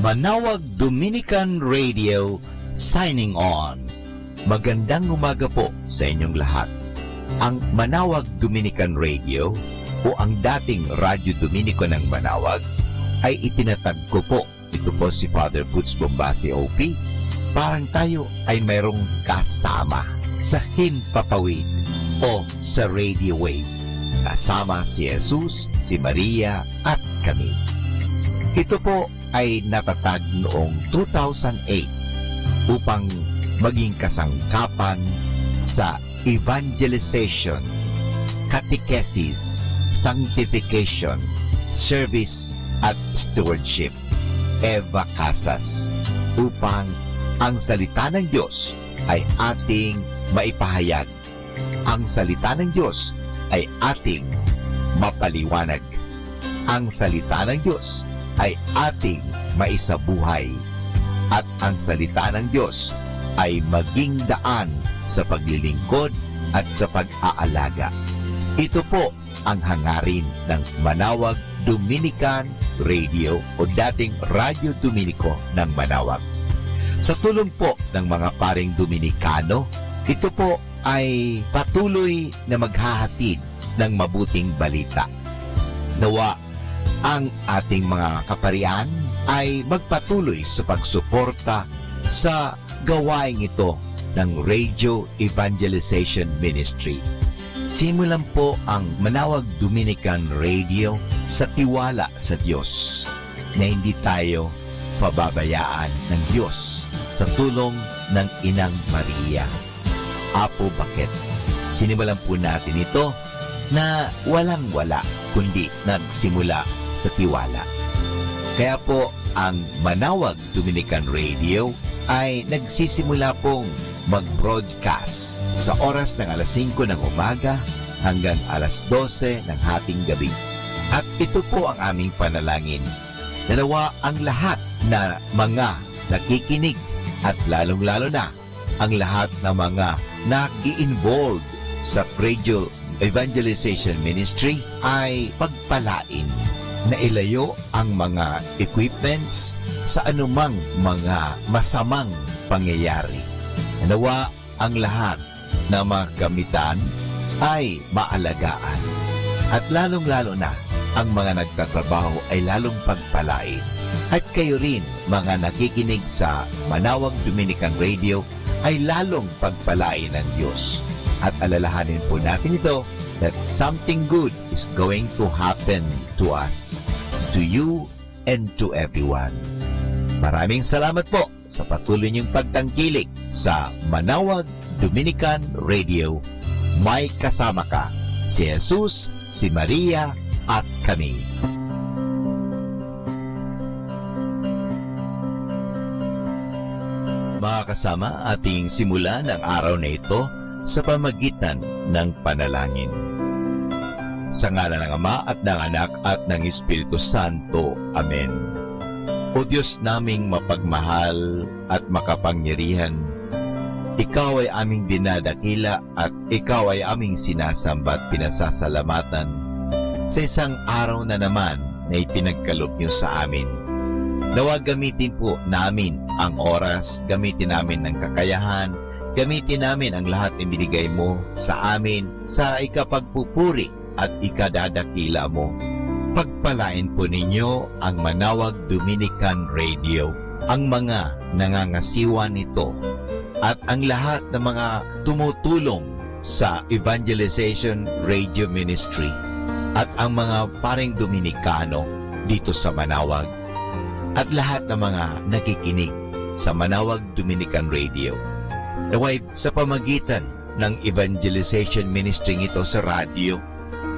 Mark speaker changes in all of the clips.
Speaker 1: Manawag Dominican Radio signing on. Magandang umaga po sa inyong lahat. Ang Manawag Dominican Radio o ang dating Radyo Dominico ng Manawag ay itinatag ko po. Ito po si Father Butch Bombasi OP. Parang tayo ay mayroong kasama sa himpapawid o sa radio wave. Kasama si Jesus, si Maria at kami. Ito po ay natatag noong 2008 upang maging kasangkapan sa evangelization, catechesis, sanctification, service at stewardship, Eva Casas, upang ang salita ng Diyos ay ating maipahayag. Ang salita ng Diyos ay ating mapaliwanag. Ang salita ng Diyos ay ating maisabuhay. At ang salita ng Diyos ay maging daan sa paglilingkod at sa pag-aalaga. Ito po ang hangarin ng Manawag Dominican Radio o dating Radyo Dominico ng Manawag. Sa tulong po ng mga paring Dominikano, ito po ay patuloy na maghahatid ng mabuting balita. Nawa ang ating mga kaparian ay magpatuloy sa pagsuporta sa gawain ito ng Radio Evangelization Ministry. Simulan po ang Manawag Dominican Radio sa tiwala sa Diyos na hindi tayo pababayaan ng Diyos sa tulong ng Inang Maria. Apo bakit? Sinimulan po natin ito na walang-wala kundi nagsimula sa tiwala. Kaya po ang Manawag Dominican Radio ay nagsisimula pong mag-broadcast sa oras ng alas 5 ng umaga hanggang alas 12 ng hating gabi. At ito po ang aming panalangin. Nawa ang lahat na mga nakikinig at lalong-lalo na ang lahat na mga nag-i-involved sa Radio Evangelization Ministry ay pagpalain na ilayo ang mga equipments sa anumang mga masamang pangyayari. Nawa ang lahat na mga gamitan ay maalagaan. At lalong-lalo na ang mga nagtatrabaho ay lalong pagpalain. At kayo rin, mga nakikinig sa Manawag Dominican Radio, ay lalong pagpalain ng Diyos. At alalahanin po natin ito that something good is going to happen to us, to you, and to everyone. Maraming salamat po sa patuloy niyong pagtangkilik sa Manawag Dominican Radio. May kasama ka, si Jesus, si Maria, at kami. Mga kasama, ating simula ng araw na ito sa pamagitan ng panalangin. Sa ngalan ng Ama at ng Anak at ng Espiritu Santo. Amen. O Diyos naming mapagmahal at makapangyarihan, Ikaw ay aming dinadakila at Ikaw ay aming sinasamba at pinasasalamatan sa isang araw na naman na ipinagkaloob niyo sa amin. Nawa gamitin po namin ang oras, gamitin namin ang kakayahan, gamitin namin ang lahat na binigay mo sa amin sa ikapagpupuri at ikadadakila mo. Pagpalain po ninyo ang Manawag Dominican Radio, ang mga nangangasiwa nito, at ang lahat ng mga tumutulong sa Evangelization Radio Ministry, at ang mga paring Dominikano dito sa Manawag, at lahat ng mga nakikinig sa Manawag Dominican Radio. Naway sa pamagitan ng Evangelization Ministry ito sa radyo,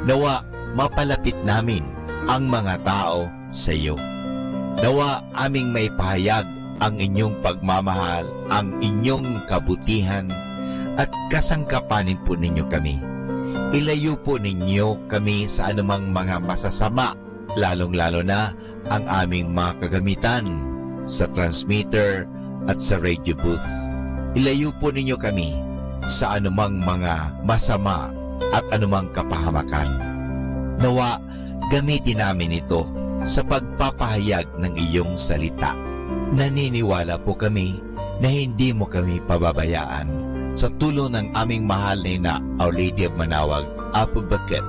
Speaker 1: nawa mapalapit namin ang mga tao sa iyo. Nawa aming may pahayag ang inyong pagmamahal, ang inyong kabutihan, at kasangkapanin po ninyo kami. Ilayo po ninyo kami sa anumang mga masasama, lalong-lalo na ang aming mga kagamitan sa transmitter at sa radio booth. Ilayo po ninyo kami sa anumang mga masama at anumang kapahamakan. Nawa, gamitin namin ito sa pagpapahayag ng iyong salita. Naniniwala po kami na hindi mo kami pababayaan. Sa tulong ng aming mahal na ina, Our Lady of Manawag, Apo Bakit,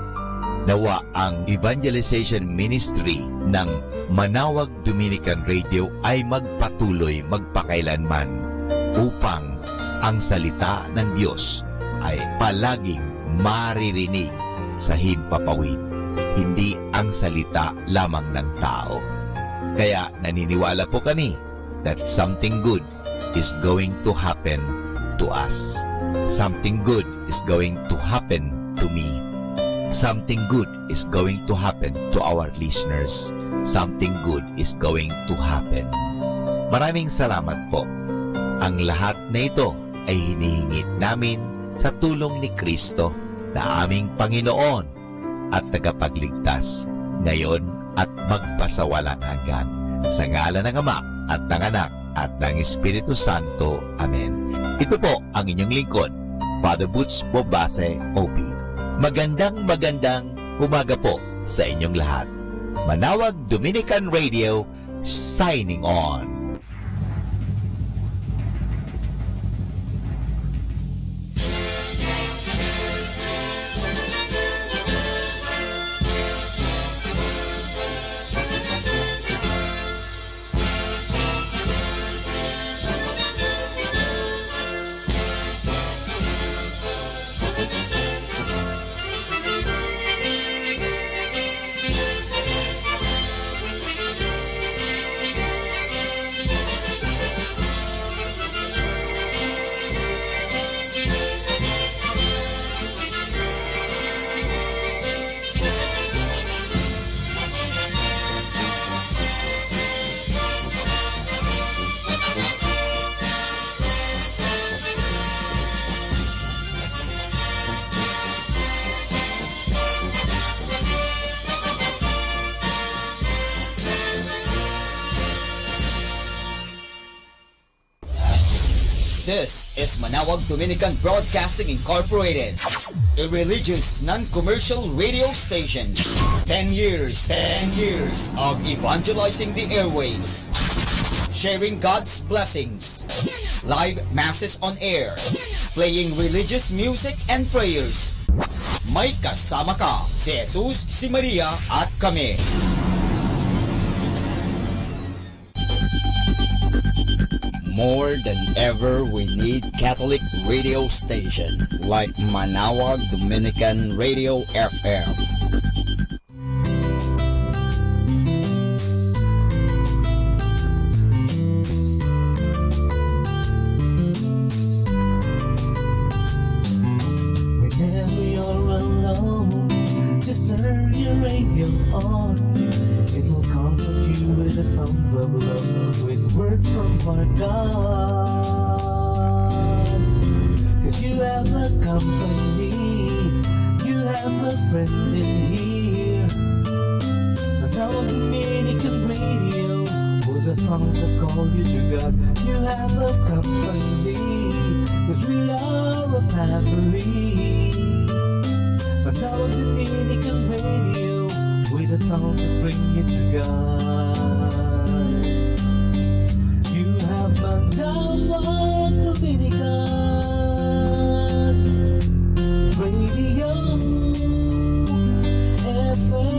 Speaker 1: nawa ang evangelization ministry ng Manawag Dominican Radio ay magpatuloy magpakailanman upang ang salita ng Diyos ay palaging maririnig sa himpapawid, hindi ang salita lamang ng tao. Kaya naniniwala po kami that something good is going to happen to us. Something good is going to happen to me. Something good is going to happen to our listeners. Something good is going to happen. Maraming salamat po. Ang lahat na ito ay hinihingit namin sa tulong ni Kristo na aming Panginoon at tagapagligtas ngayon at magpasawalang hanggan. Sa ngalan ng Ama at ng Anak at ng Espiritu Santo. Amen. Ito po ang inyong lingkod, Father Butch Bobase, OP. Magandang umaga po sa inyong lahat. Manawag Dominican Radio, signing on.
Speaker 2: This is Manawag Dominican Broadcasting Incorporated, a religious, non-commercial radio station. 10 years of evangelizing the airwaves, sharing God's blessings, live masses on air, playing religious music and prayers. May kasama ka, si Jesus, si Maria at kami. More than ever, we need Catholic radio station like Manawag Dominican Radio FM.
Speaker 3: Whenever you're alone, just turn your radio on. It will comfort you with the songs of love, with words from our God. 'Cause you have a company, you have a friend in here. Manawag Dominican Radio, with the songs that call you to God. You have a company, 'cause we are a family. Manawag Dominican Radio, with the songs that bring you to God. You have Manawag Dominican Radio FM.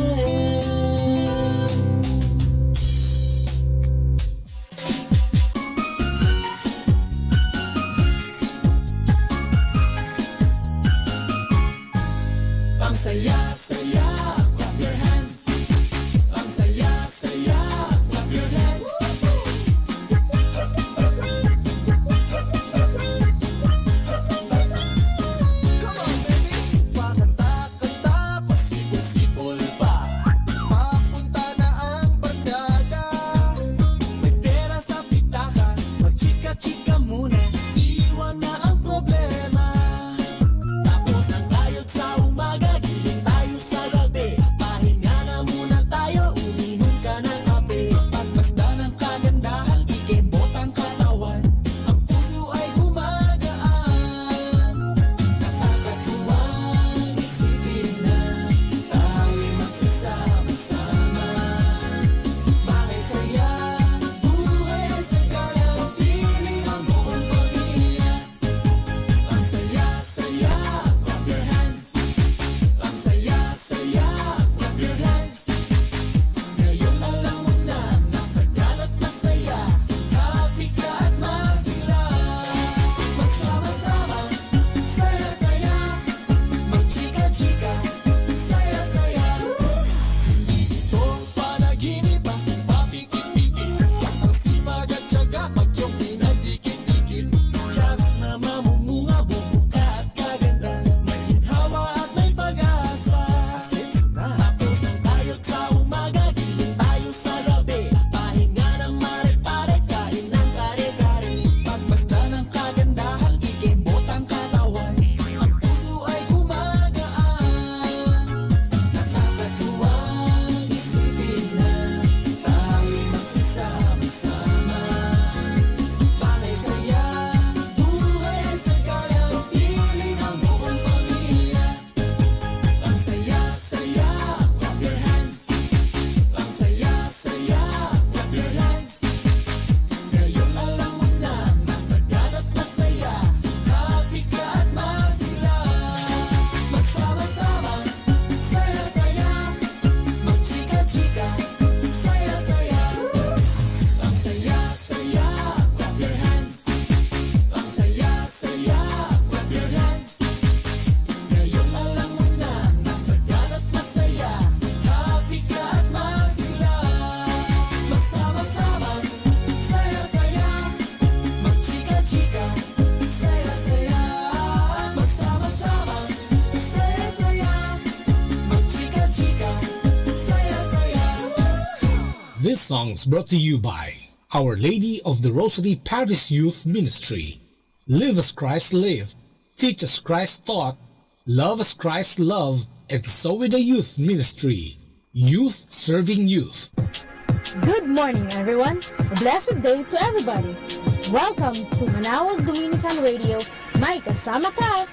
Speaker 2: Ang saya-saya, clap your hands. Ang saya-saya, clap your
Speaker 4: songs brought to you by Our Lady of the Rosary Parish Youth Ministry. Live as Christ lived, teach as Christ taught, love as Christ loved, and so with the Youth Ministry. Youth serving youth.
Speaker 5: Good morning, everyone. A blessed day to everybody. Welcome to Manawag Dominican Radio. May kasama ka!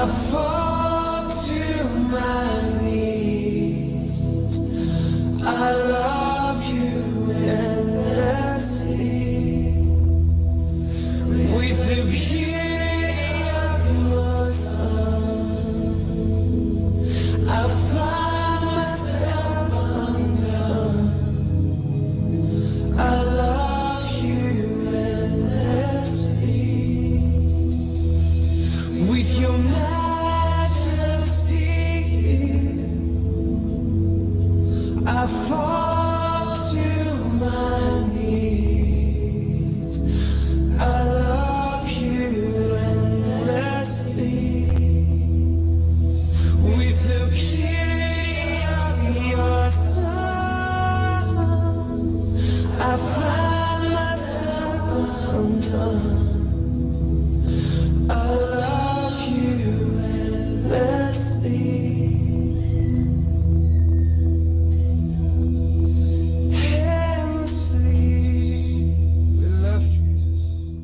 Speaker 3: I fall to my knees. I love you endlessly. With the beauty of your sun, I find myself undone. I love you endlessly. With your majesty, I fall to my knees. I love you endlessly. With the beauty of your sun, I find myself undone. I love you endlessly. Endlessly. We love you, Jesus.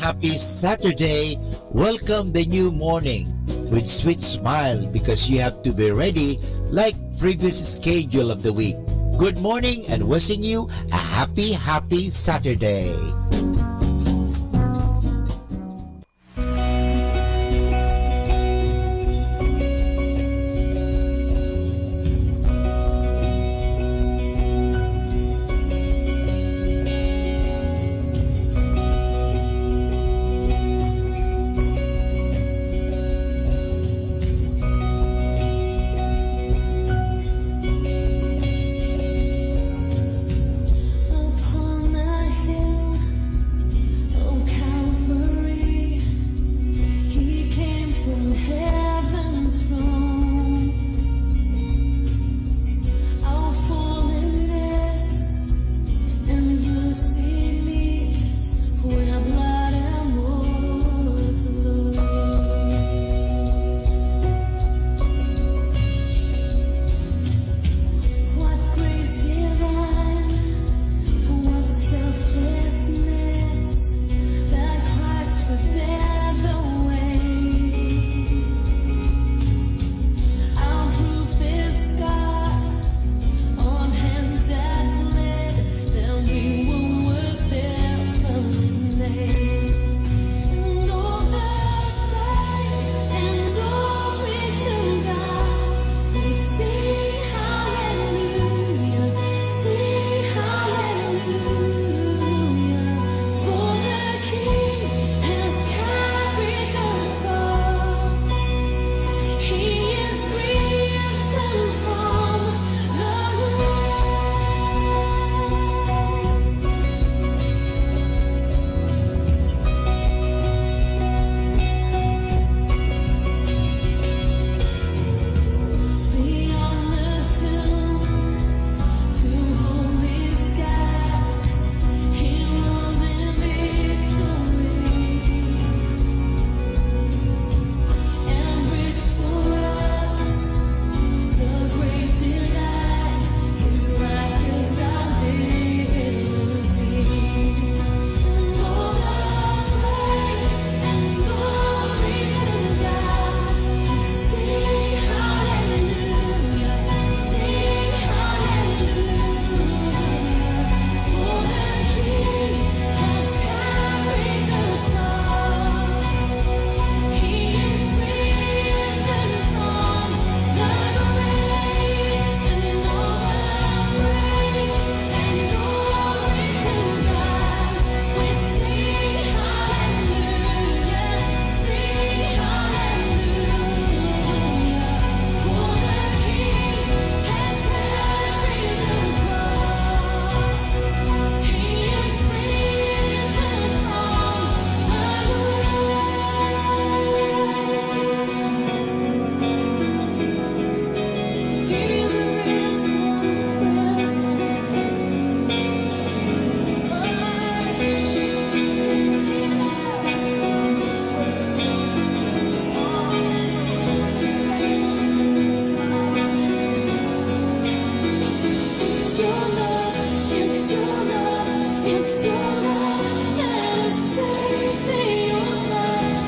Speaker 1: Happy Saturday. Welcome the new morning with sweet smile because you have to be ready like previous schedule of the week. Good morning and wishing you a happy Saturday.
Speaker 6: Upon the hill of Calvary, He came from heaven's throne. Our fallenness and mercy meet, where blood and water flow. What grace divine, what selflessness, that Christ would bear the weight. Our proof is scarred on hands that bled, that we were worth ever made. And all the praise and glory to God, we sing hallelujah, for the King has carried the cross. He is risen from the beyond the tomb to holy skies. He rose in victory and reached for us the great delight, His miraculous ability. And all the praise and glory to God. Sing hallelujah, for the King has carried the cross. He is risen from the grave, and all the praise and glory to God. We sing hallelujah, for the King has carried the cross. He is risen from the grave. He's It's your love, it's your love, it's your love that has saved me. Your blood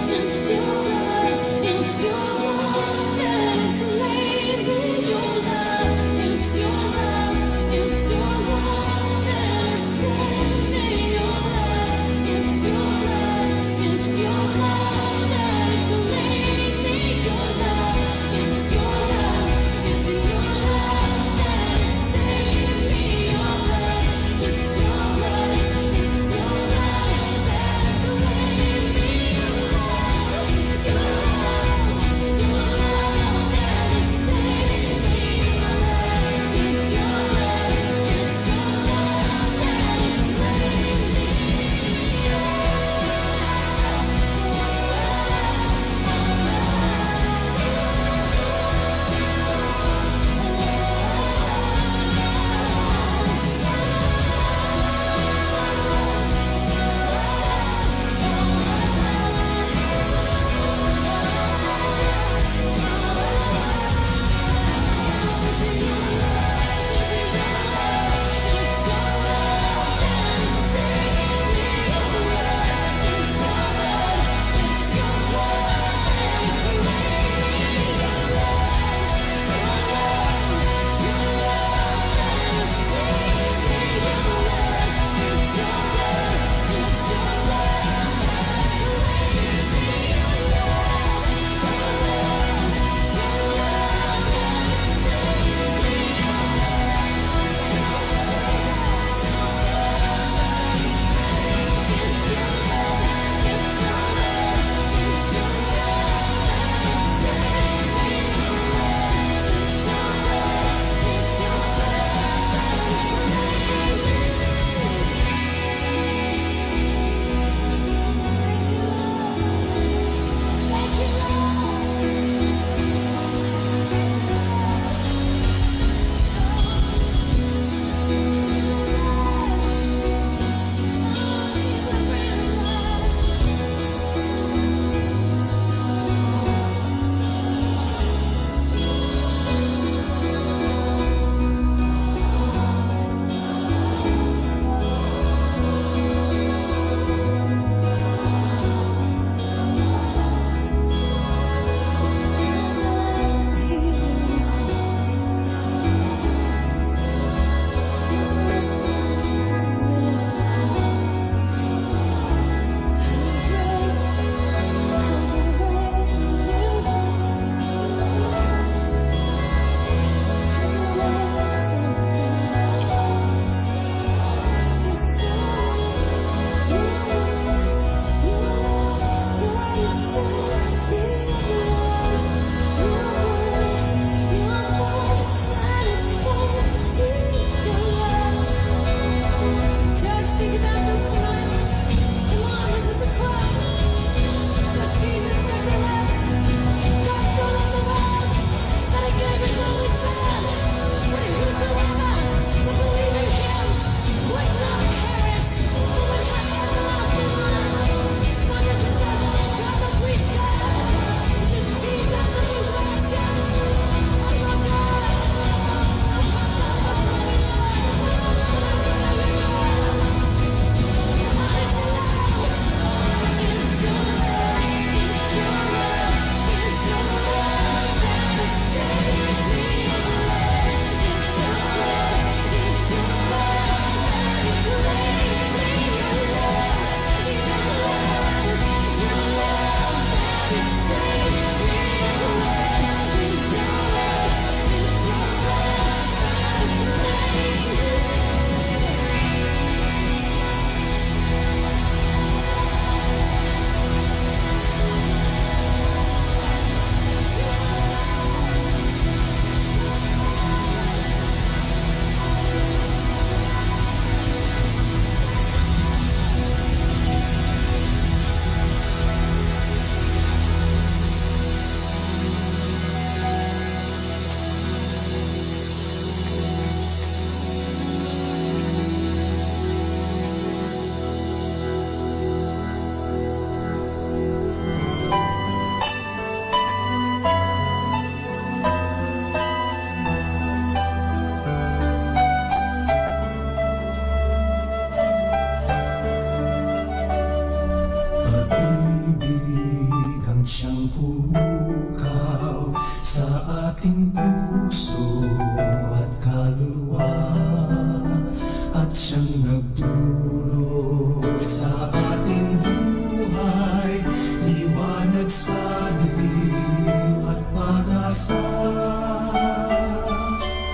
Speaker 3: at siyang nagdulot sa ating buhay, liwanag sa dilim at pag-asa.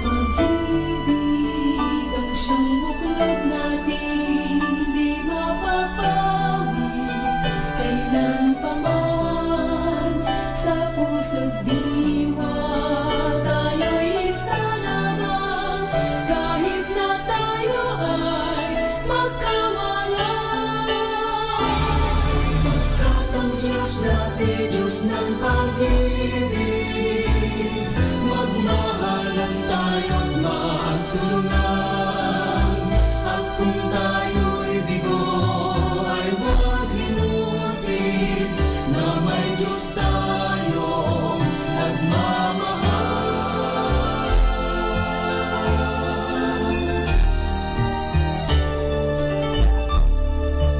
Speaker 6: Pag-ibig ang siyang buklod natin, di mapapawi kailanpaman. Sa puso't diwa tayo'y isa lamang, kahit na tayo ay magkamalang.
Speaker 3: Pagkat ang Diyos natin, Diyos ng pag-ibig, magmahalan tayo't magtulungan. At kung tayo'y bigo, ay huwag limutin na may Diyos tayong nagmamahal.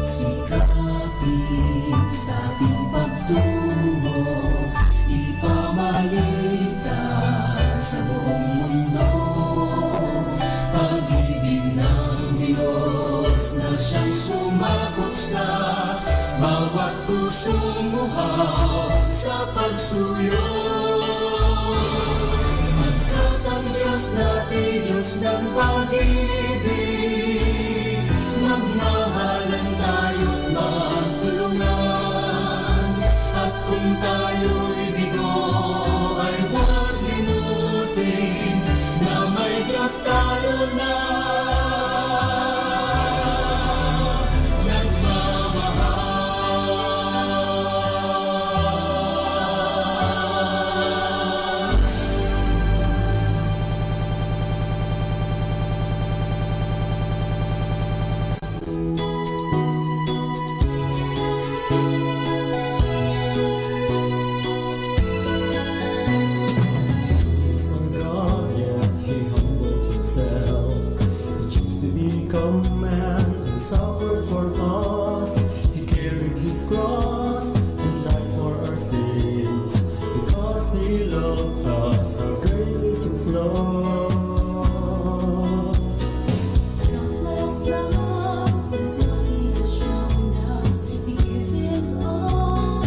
Speaker 3: Sikapin sa ating pagtungo, ipamalita sa buong mundo. Pag-ibig ng Diyos na siyang sumakop sa bawat pusong uhaw sa pagsuyo. Pagkat ang Diyos natin, Diyos ng pag-ibig, magmahalan tayo't magtulungan. At kung tayo'y bigo, ay huwag limutin na may Diyos tayo na nagmamahal. Son God, yes, he humbled himself. He chose to become man and suffered for us. He carried his cross and died for our sins. Because he loved us, how great is his love.
Speaker 6: Selfless love is what he has shown us. He gave his all,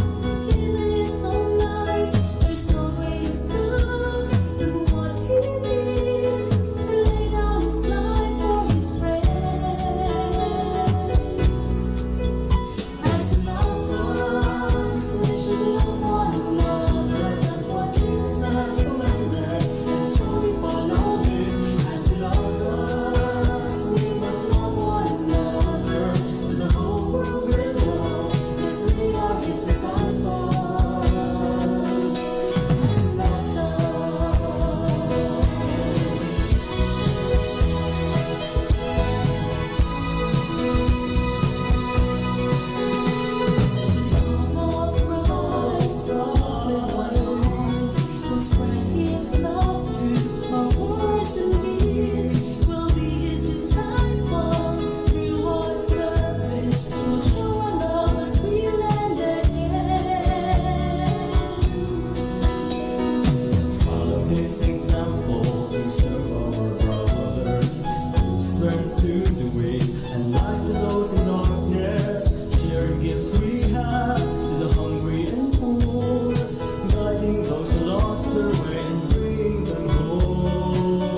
Speaker 6: given his own life. There's no greatest love than what he did. He laid down his life for his friends. As he loved us, we should love one another. That's what Jesus has commanded, and so we follow him. As he loved us, we must love one another, so the whole world will know that we are his disciples. As he loved us.
Speaker 3: Follow his example and serve our brothers. Give strength to the weak and light to those in darkness. Share gifts we have to the hungry and poor, guiding those who lost their way and bringing them home.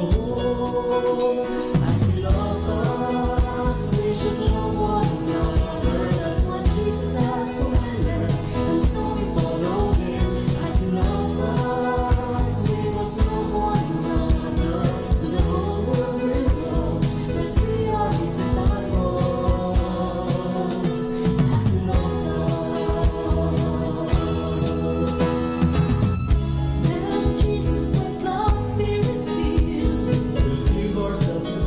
Speaker 3: As he loves us, we should love one another.
Speaker 6: That's what Jesus has commanded, and so we follow him. As he loved us, we must love one another, so the whole world will know that we are his disciples. As he loved us. Then Jesus, with love be revealed.
Speaker 3: We'll give ourselves to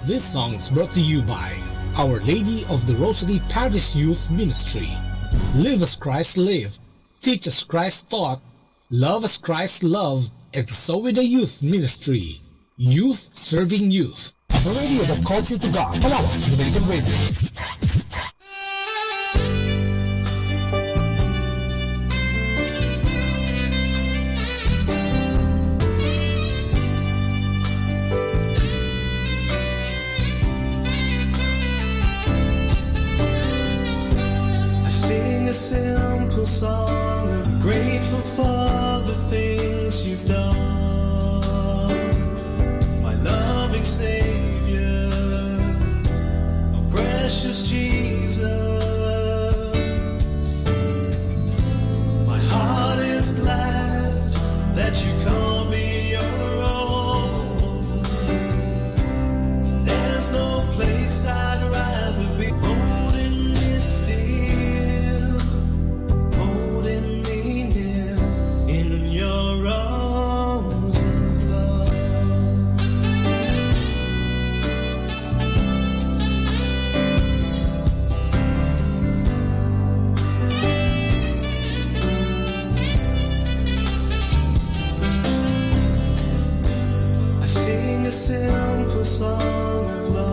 Speaker 4: this song is brought to you by Our Lady of the Rosary Parish Youth Ministry. Live as Christ lived, teach as Christ taught, love as Christ loved, and so with the Youth Ministry. Youth serving youth.
Speaker 7: The radio that calls you to God. Malawak Dominican Radio.
Speaker 3: A simple song, I'm grateful for the things you've done, my loving Savior, oh precious Jesus. My heart is glad that you call me your own. There's no place I'd rather be. Holding me still, holding me near in your arms of love. I sing a simple song of love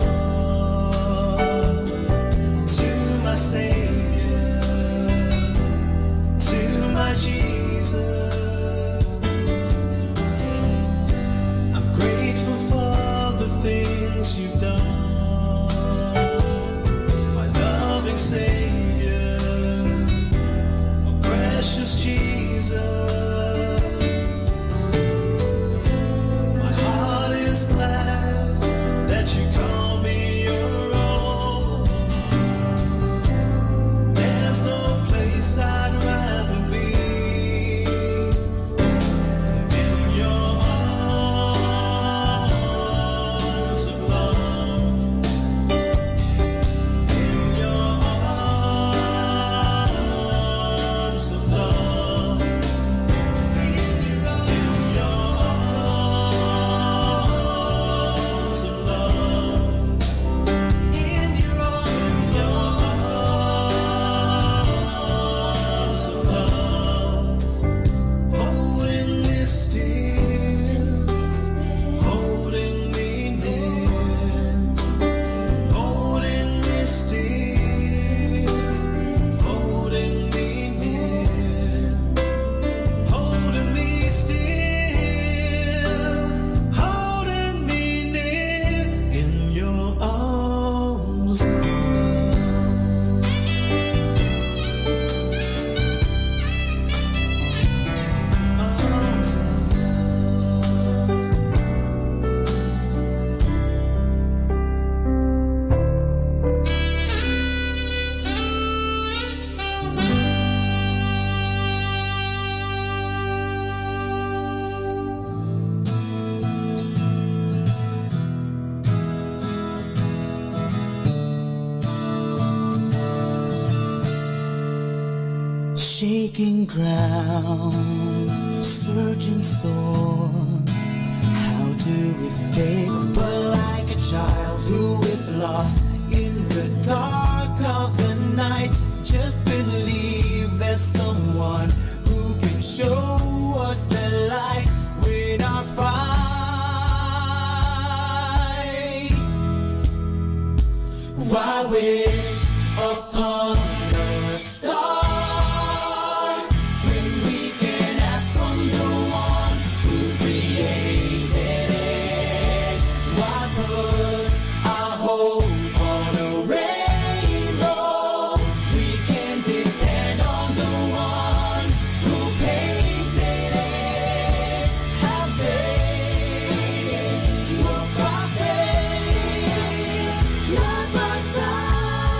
Speaker 3: to my Savior, to my Jesus. I'm grateful for the things you've done, my loving Savior, oh precious Jesus. My heart is glad that you call me your own. There's no place I'd rather be in your arms of love, in your arms of love, in your arms of love, in your arms of love, holding me still, holding me near, holding me still, holding me near, holding me still, holding me near in your arms of love. Arms of
Speaker 8: Shaking ground, surging storms. How do we fake? But like a child who is lost in the dark of the night, just believe there's someone who can show us the light with our fight. Why wish upon a star? When we can ask from the one who created it. Why put our hope on a rainbow? We can depend on the one who painted it. Have faith, walk by faith, not by sight.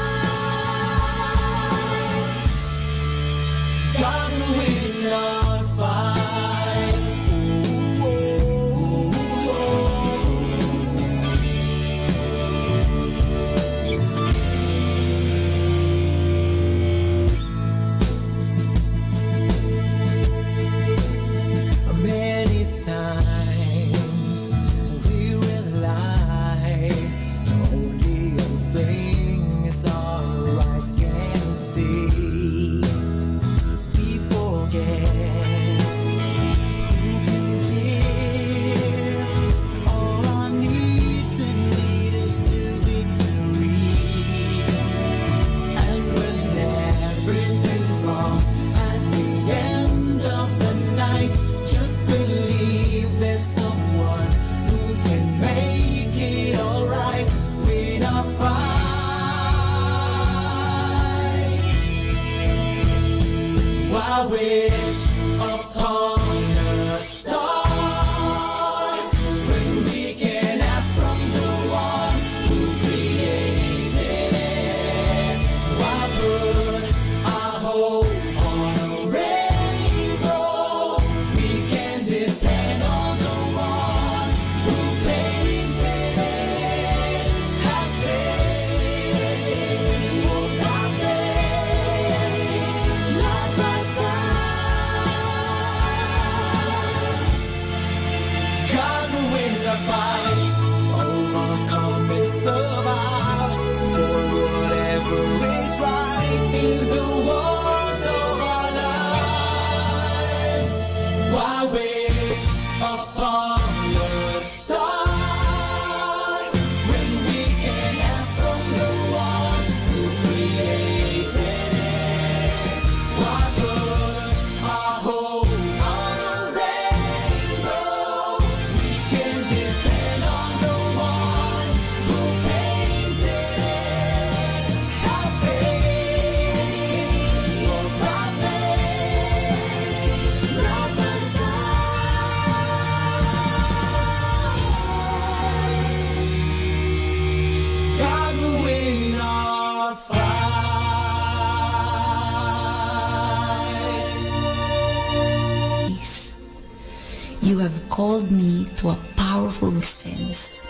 Speaker 9: called me to a powerful sense.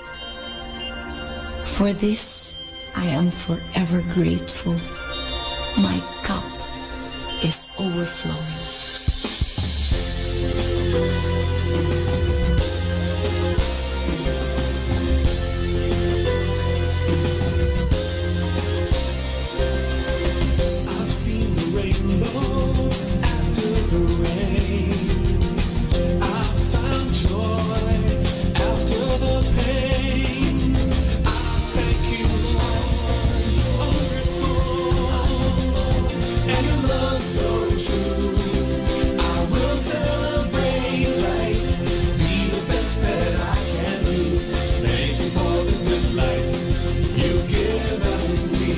Speaker 9: For this, I am forever grateful. My cup is overflowing.
Speaker 3: I've seen the rainbow after the rain. I've found joy after the pain. I thank you, Lord, and your love so true. I will celebrate life, be the best that I can be. Thank you for the good life you've given me.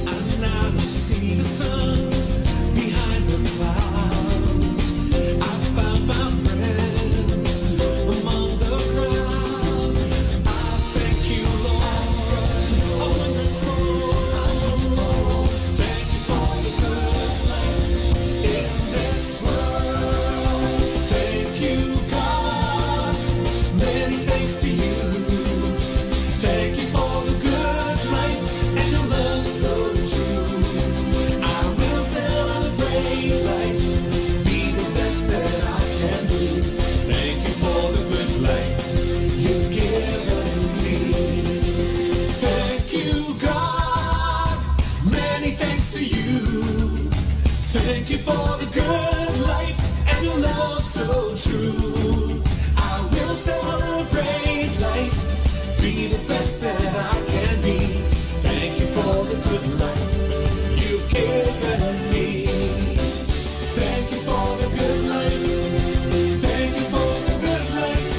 Speaker 3: I now see the sun behind the clouds. I found my friends among the crowd. I thank you, Lord, a wonderful. Thank you for the good life in this world. Thank you, God. Many thanks to you. Thank you for the good life and your love so true. I will celebrate life, be the best that I can be. Thank you for the good life you've given me. Thank you, God. Many thanks to you. Thank you for the good life and your love so true. I will celebrate life, be the best that I can be. Thank you for the good life you've given me. Thank you for the good life. Thank you for the good life.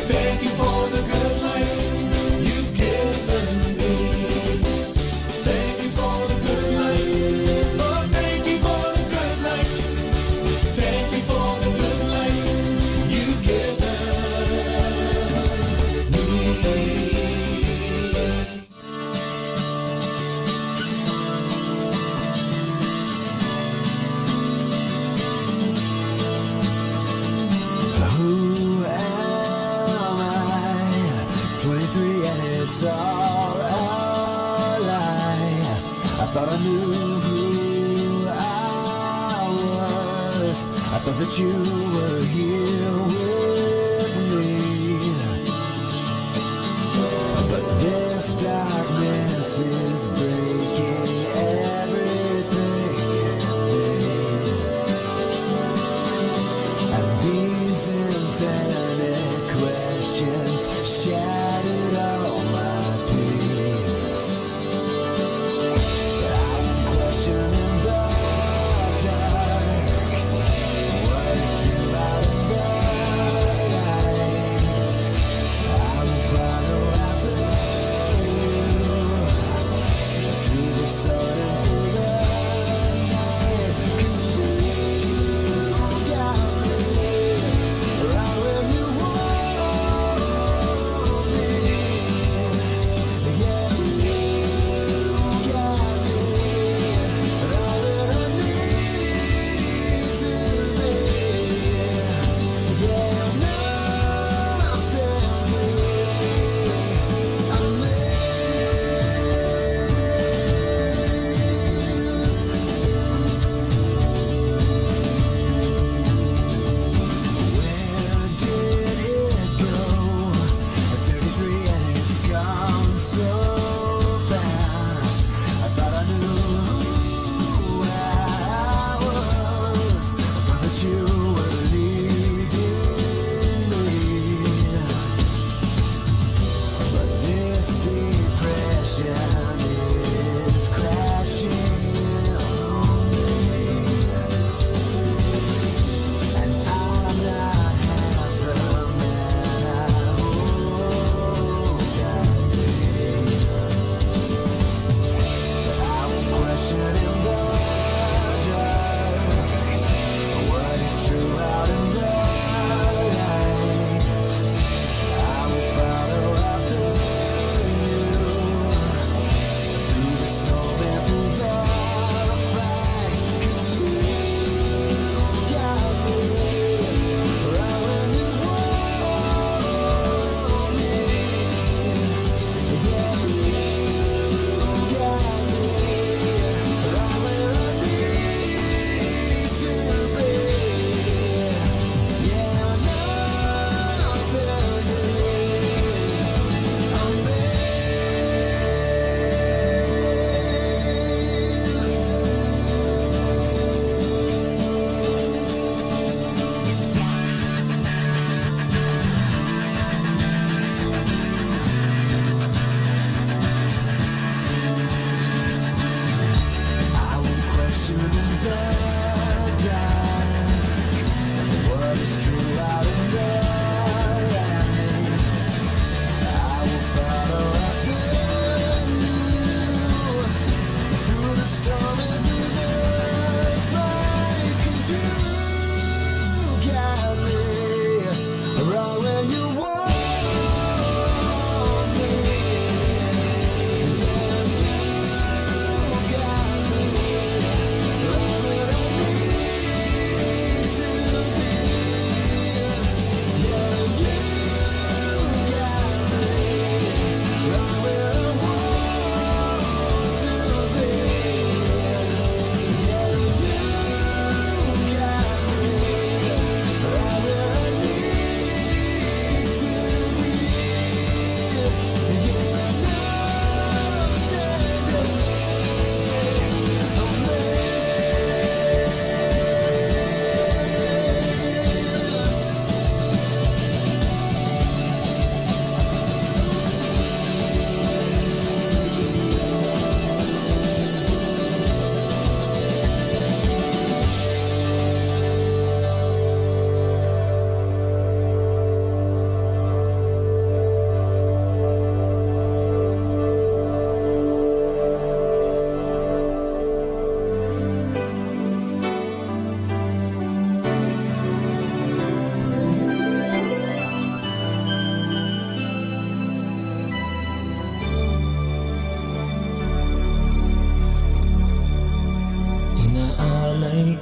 Speaker 3: Thank you for the good life you've given me. Thank you for the good life. Oh, thank you for the good life. Thank you for the good life you've given me. Who am I? 23 and it's all a lie. I thought I knew who I was. I thought that you were here with me. But this darkness is breaking everything in me. And these infinite questions shattered all my peace. I'm questioning the dark. What is true out of the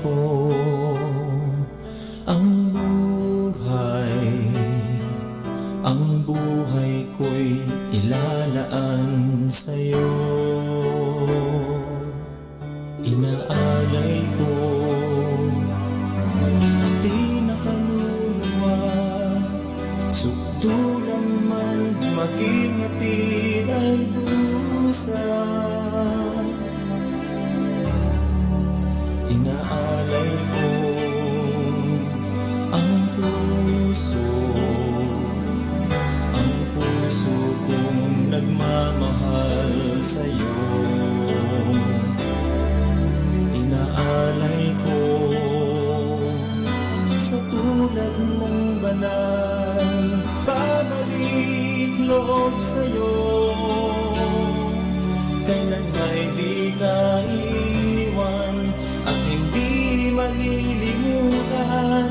Speaker 8: ko ang buhay ko'y ilalaan sa'yo. Inaalay ko ang di nakaluluwa, sukdulan man maging hatid ay dusa. Inaalay ko ang puso kong nagmamahal sa'yo. Inaalay ko sa tulad mong banal, babalik loob sa'yo. Kailan may di ka iwan at hindi malilimutan,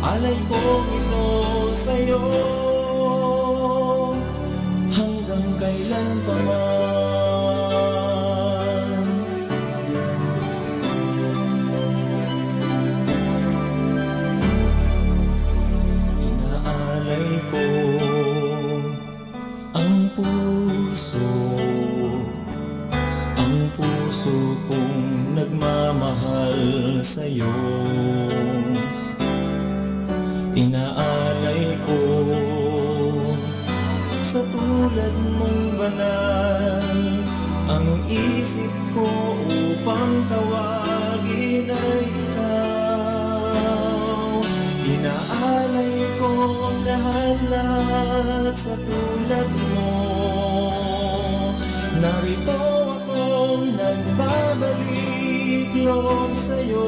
Speaker 8: alay ko ito sa'yo hanggang kailan pa man. Inaalay ko ang puso kong nagmamahal sa'yo. Inaalay ko sa tulad mong banal ang isip ko upang tawagin ay ikaw. Inaalay ko ang lahat-lahat sa tulad mo. Narito akong nagbabalik loob sa'yo.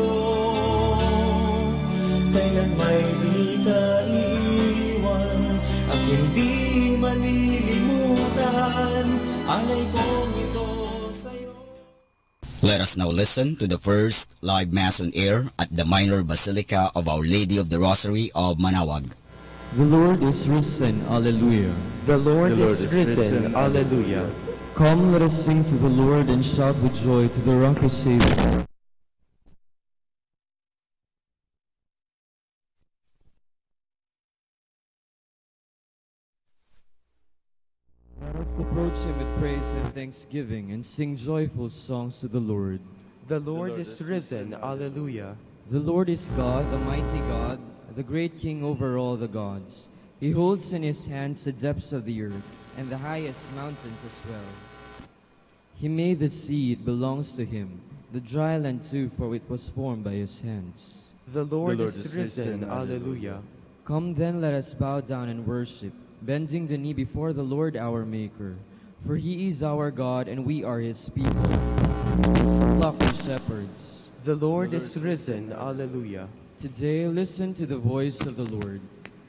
Speaker 8: Kailan may di ka iiwan at hindi malilimutan, alay kong ito sa'yo.
Speaker 2: Let us now listen to the first live Mass on air at the Minor Basilica of Our Lady of the Rosary of Manaoag.
Speaker 10: The Lord is risen, Alleluia.
Speaker 11: The Lord is risen, Alleluia.
Speaker 10: Come, let us sing to the Lord and shout with joy to the rock who saved us. Let us approach him with praise and thanksgiving and sing joyful songs to the Lord.
Speaker 11: The Lord is risen, Alleluia.
Speaker 10: The Lord is God, the mighty God, the great King over all the gods. He holds in his hands the depths of the earth and the highest mountains as well. He made the sea, it belongs to him, the dry land too, for it was formed by his hands.
Speaker 11: The Lord is risen, Alleluia.
Speaker 10: Come then, let us bow down and worship, bending the knee before the Lord our Maker. For he is our God, and we are his people, flock of shepherds.
Speaker 11: The Lord is risen, Alleluia.
Speaker 10: Today, listen to the voice of the Lord.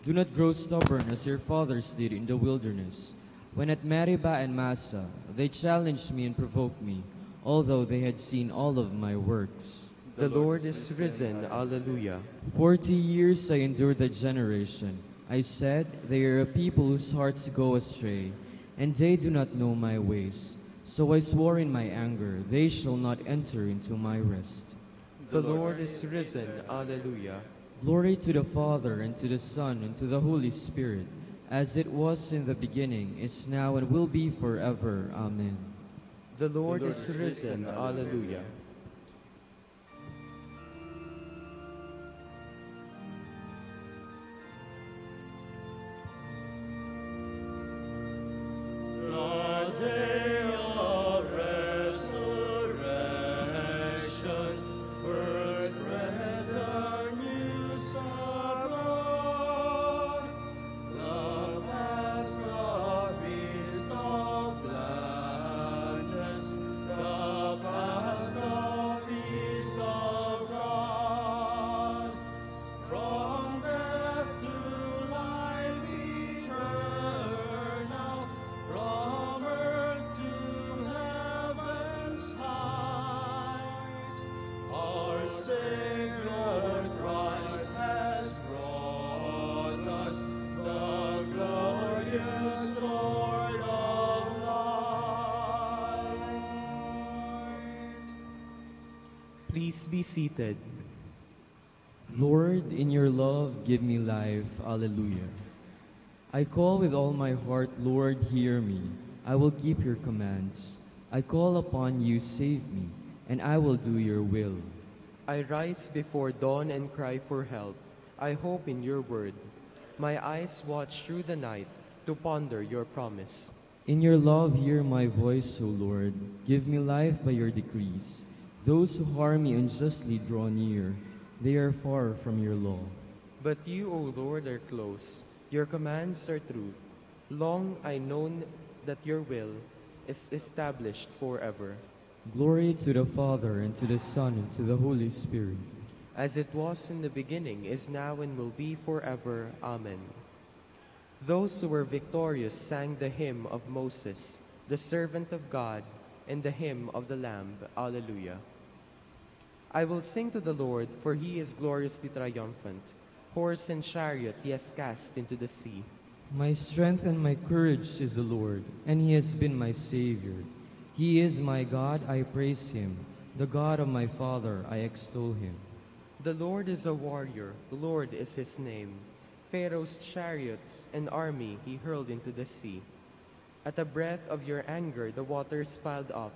Speaker 10: Do not grow stubborn as your fathers did in the wilderness, when at Meribah and Massa they challenged me and provoked me, although they had seen all of my works.
Speaker 11: The Lord is risen, Alleluia.
Speaker 10: 40 years I endured that generation. I said, they are a people whose hearts go astray, and they do not know my ways. So I swore in my anger, they shall not enter into my rest.
Speaker 11: The Lord is risen, Alleluia.
Speaker 10: Glory to the Father, and to the Son, and to the Holy Spirit, as it was in the beginning, is now, and will be forever. Amen.
Speaker 11: The Lord is risen, Alleluia. Please be seated.
Speaker 10: Lord, in your love, give me life. Alleluia. I call with all my heart, Lord, hear me. I will keep your commands. I call upon you, save me, and I will do your will.
Speaker 11: I rise before dawn and cry for help. I hope in your word. My eyes watch through the night to ponder your promise.
Speaker 10: In your love, hear my voice, O Lord. Give me life by your decrees. Those who harm me unjustly draw near. They are far from your law.
Speaker 11: But you, O Lord, are close. Your commands are truth. Long I known that your will is established forever.
Speaker 10: Glory to the Father, and to the Son, and to the Holy Spirit.
Speaker 11: As it was in the beginning, is now, and will be forever. Amen. Those who were victorious sang the hymn of Moses, the servant of God, and the hymn of the Lamb. Alleluia. I will sing to the Lord, for he is gloriously triumphant. Horse and chariot he has cast into the sea.
Speaker 10: My strength and my courage is the Lord, and he has been my Savior. He is my God, I praise him. The God of my father, I extol him.
Speaker 11: The Lord is a warrior, the Lord is his name. Pharaoh's chariots and army he hurled into the sea. At the breath of your anger the waters piled up.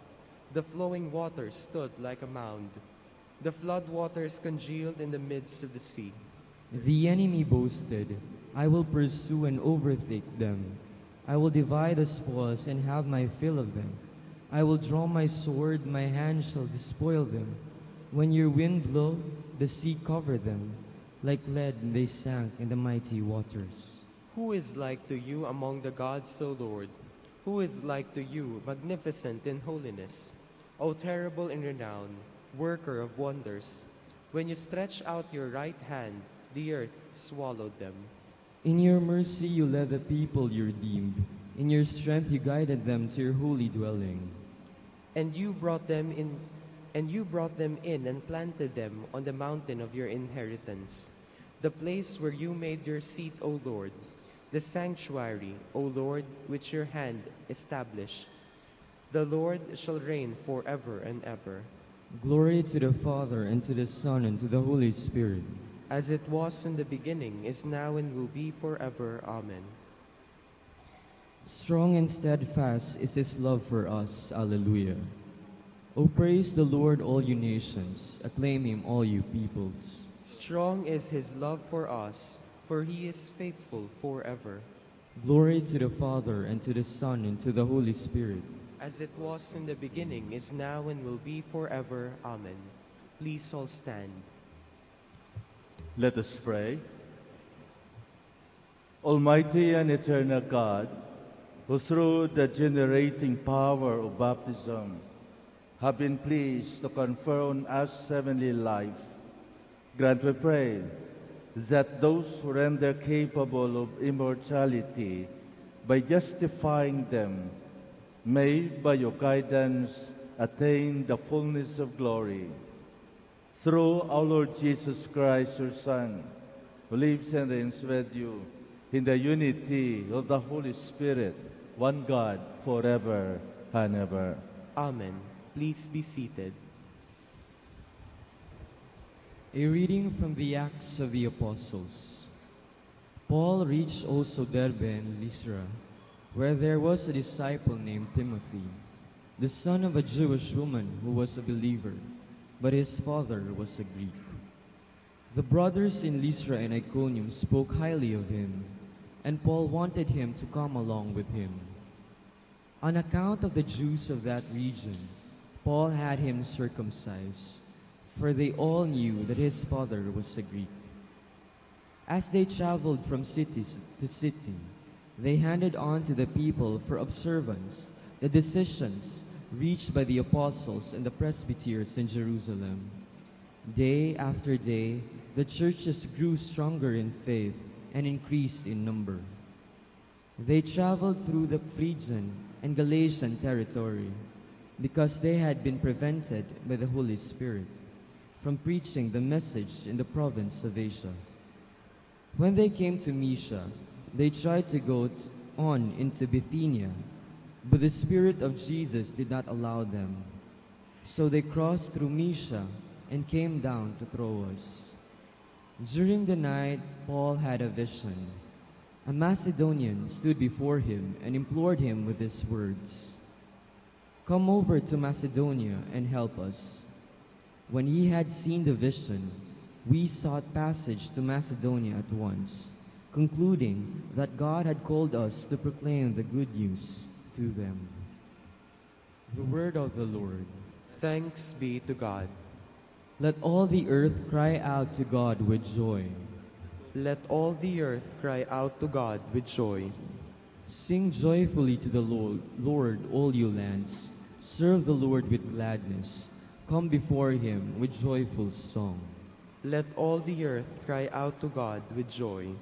Speaker 11: The flowing waters stood like a mound. The flood waters congealed in the midst of the sea.
Speaker 10: The enemy boasted, I will pursue and overtake them. I will divide the spoils and have my fill of them. I will draw my sword, my hand shall despoil them. When your wind blew, the sea covered them. Like lead they sank in the mighty waters.
Speaker 11: Who is like to you among the gods, O Lord? Who is like to you, magnificent in holiness? O terrible in renown, worker of wonders. When you stretch out your right hand, the earth swallowed them.
Speaker 10: In your mercy you led the people you redeemed. In your strength you guided them to your holy dwelling.
Speaker 11: And you brought them in and planted them on the mountain of your inheritance, the place where you made your seat, O Lord, the sanctuary, O Lord, which your hand established. The Lord shall reign forever and ever.
Speaker 10: Glory to the Father, and to the Son, and to the Holy Spirit.
Speaker 11: As it was in the beginning, is now, and will be forever. Amen.
Speaker 10: Strong and steadfast is his love for us. Alleluia. O praise the Lord, all you nations. Acclaim him, all you peoples.
Speaker 11: Strong is his love for us, for he is faithful forever.
Speaker 10: Glory to the Father, and to the Son, and to the Holy Spirit.
Speaker 11: As it was in the beginning, is now, and will be forever. Amen. Please all stand.
Speaker 12: Let us pray. Almighty and eternal God, who through the generating power of baptism have been pleased to confer on us heavenly life, grant, we pray, that those who render capable of immortality by justifying them may, by your guidance, attain the fullness of glory. Through our Lord Jesus Christ, your Son, who lives and reigns with you in the unity of the Holy Spirit, one God, forever and ever.
Speaker 11: Amen. Please be seated.
Speaker 10: A reading from the Acts of the Apostles. Paul reached also Derbe and Lystra, where there was a disciple named Timothy, the son of a Jewish woman who was a believer, but his father was a Greek. The brothers in Lystra and Iconium spoke highly of him, and Paul wanted him to come along with him. On account of the Jews of that region, Paul had him circumcised, for they all knew that his father was a Greek. As they traveled from city to city, they handed on to the people for observance the decisions reached by the apostles and the presbyters in Jerusalem. Day after day, the churches grew stronger in faith and increased in number. They traveled through the Phrygian and Galatian territory because they had been prevented by the Holy Spirit from preaching the message in the province of Asia. When they came to Mysia, they tried to go on into Bithynia, but the Spirit of Jesus did not allow them. So they crossed through Mysia and came down to Troas. During the night, Paul had a vision. A Macedonian stood before him and implored him with these words, "Come over to Macedonia and help us." When he had seen the vision, we sought passage to Macedonia at once, concluding that God had called us to proclaim the good news to them. The word of the Lord.
Speaker 11: Thanks be to God.
Speaker 10: Let all the earth cry out to God with joy.
Speaker 11: Let all the earth cry out to God with joy.
Speaker 10: Sing joyfully to the Lord, all you lands. Serve the Lord with gladness. Come before him with joyful song.
Speaker 11: Let all the earth cry out to God with joy.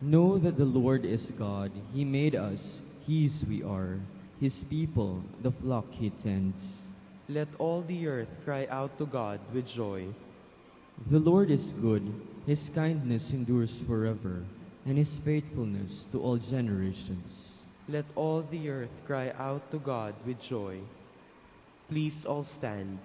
Speaker 10: Know that the Lord is God. He made us, his we are, his people, the flock he tends.
Speaker 11: Let all the earth cry out to God with joy.
Speaker 10: The Lord is good, his kindness endures forever, and his faithfulness to all generations.
Speaker 11: Let all the earth cry out to God with joy. Please all stand.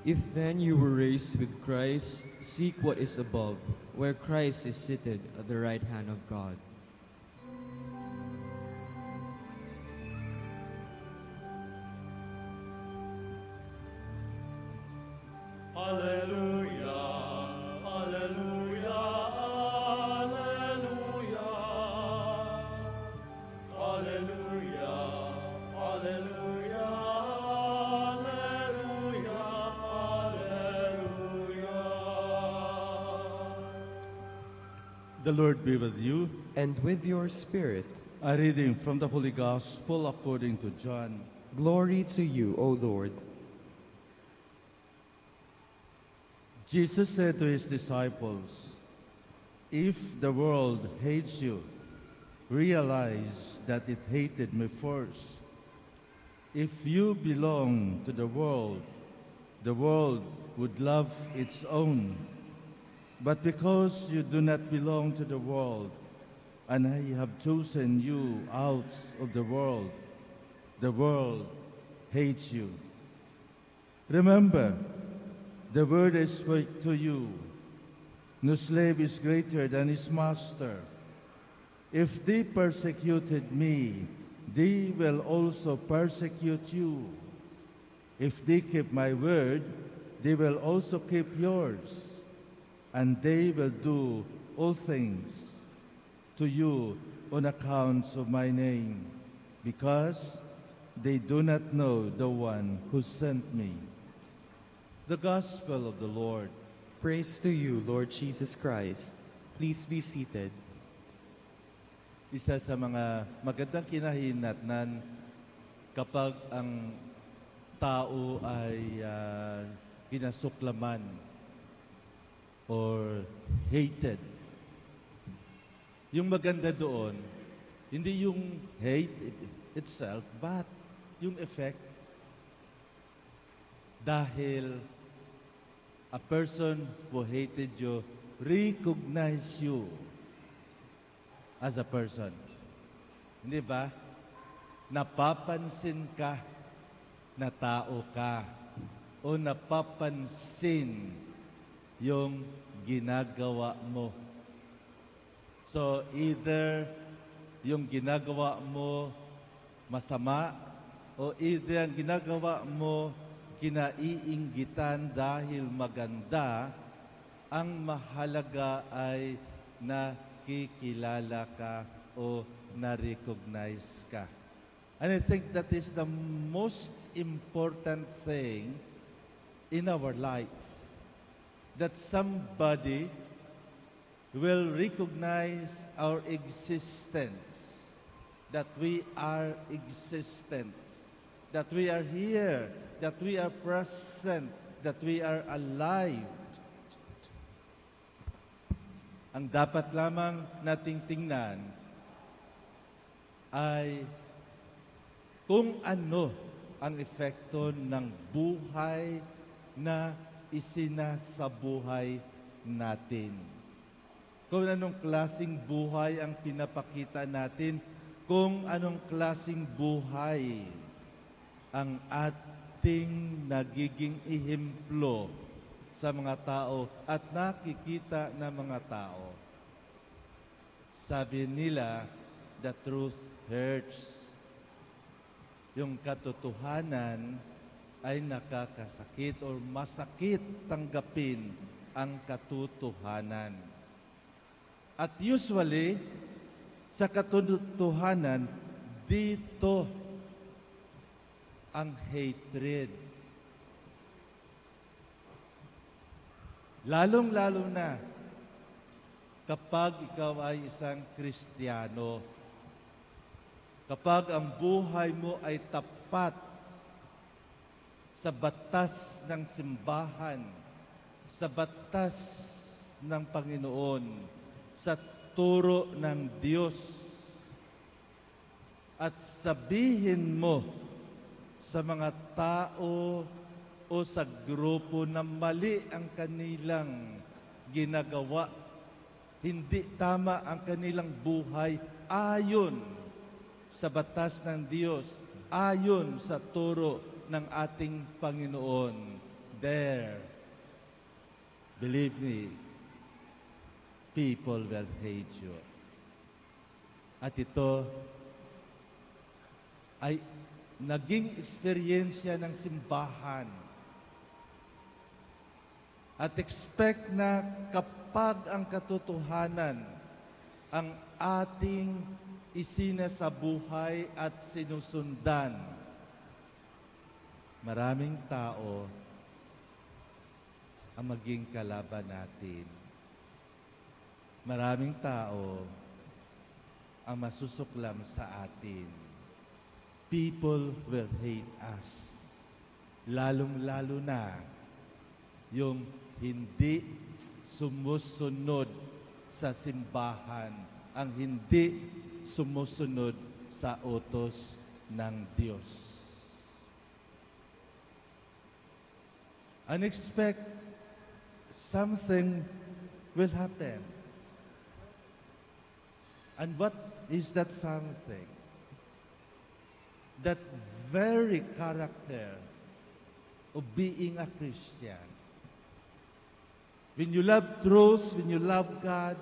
Speaker 10: If then you were raised with Christ, seek what is above, where Christ is seated at the right hand of God.
Speaker 12: The Lord be with you.
Speaker 11: And with your spirit.
Speaker 12: A reading from the Holy Gospel according to John.
Speaker 11: Glory to you, O Lord.
Speaker 12: Jesus said to his disciples, "If the world hates you, realize that it hated me first. If you belong to the world would love its own. But because you do not belong to the world, and I have chosen you out of the world hates you. Remember, the word I spoke to you, no slave is greater than his master. If they persecuted me, they will also persecute you. If they keep my word, they will also keep yours. And they will do all things to you on account of my name, because they do not know the one who sent me." The Gospel of the Lord.
Speaker 11: Praise to you, Lord Jesus Christ. Please be seated.
Speaker 12: Isa sa mga magandang kinahinatnan kapag ang tao ay kinasuklaman or hated. Yung maganda doon, hindi yung hate itself, but yung effect. Dahil a person who hated you recognize you as a person. Hindi ba? Napapansin ka na tao ka o napapansin yung ginagawa mo. So either yung ginagawa mo masama o either ang ginagawa mo kinaiinggitan dahil maganda, ang mahalaga ay nakikilala ka o na-recognize ka. And I think that is the most important thing in our life. That somebody will recognize our existence, that we are existent, that we are here, that we are present, that we are alive. Ang dapat lamang nating tingnan ay kung ano ang epekto ng buhay na isinasabuhay natin. Kung anong klaseng buhay ang pinapakita natin, kung anong klaseng buhay ang ating nagiging ehemplo sa mga tao at nakikita ng mga tao. Sabi nila, the truth hurts. Yung katotohanan ay nakakasakit o masakit tanggapin ang katotohanan. At usually, sa katotohanan, dito ang hatred. Lalong-lalo na kapag ikaw ay isang Kristiyano, kapag ang buhay mo ay tapat sa batas ng simbahan, sa batas ng Panginoon, sa turo ng Diyos, at sabihin mo sa mga tao o sa grupo na mali ang kanilang ginagawa, hindi tama ang kanilang buhay ayon sa batas ng Diyos, ayon sa turo ng ating Panginoon. There, believe me, people will hate you. At ito ay naging eksperyensya ng simbahan. At expect na kapag ang katotohanan ang ating isinasabuhay at sinusundan, maraming tao ang maging kalaban natin. Maraming tao ang masusuklam sa atin. People will hate us. Lalong-lalo na yung hindi sumusunod sa simbahan, ang hindi sumusunod sa utos ng Diyos. Unexpect something will happen. And what is that something? That very character of being a Christian. When you love truth, when you love God,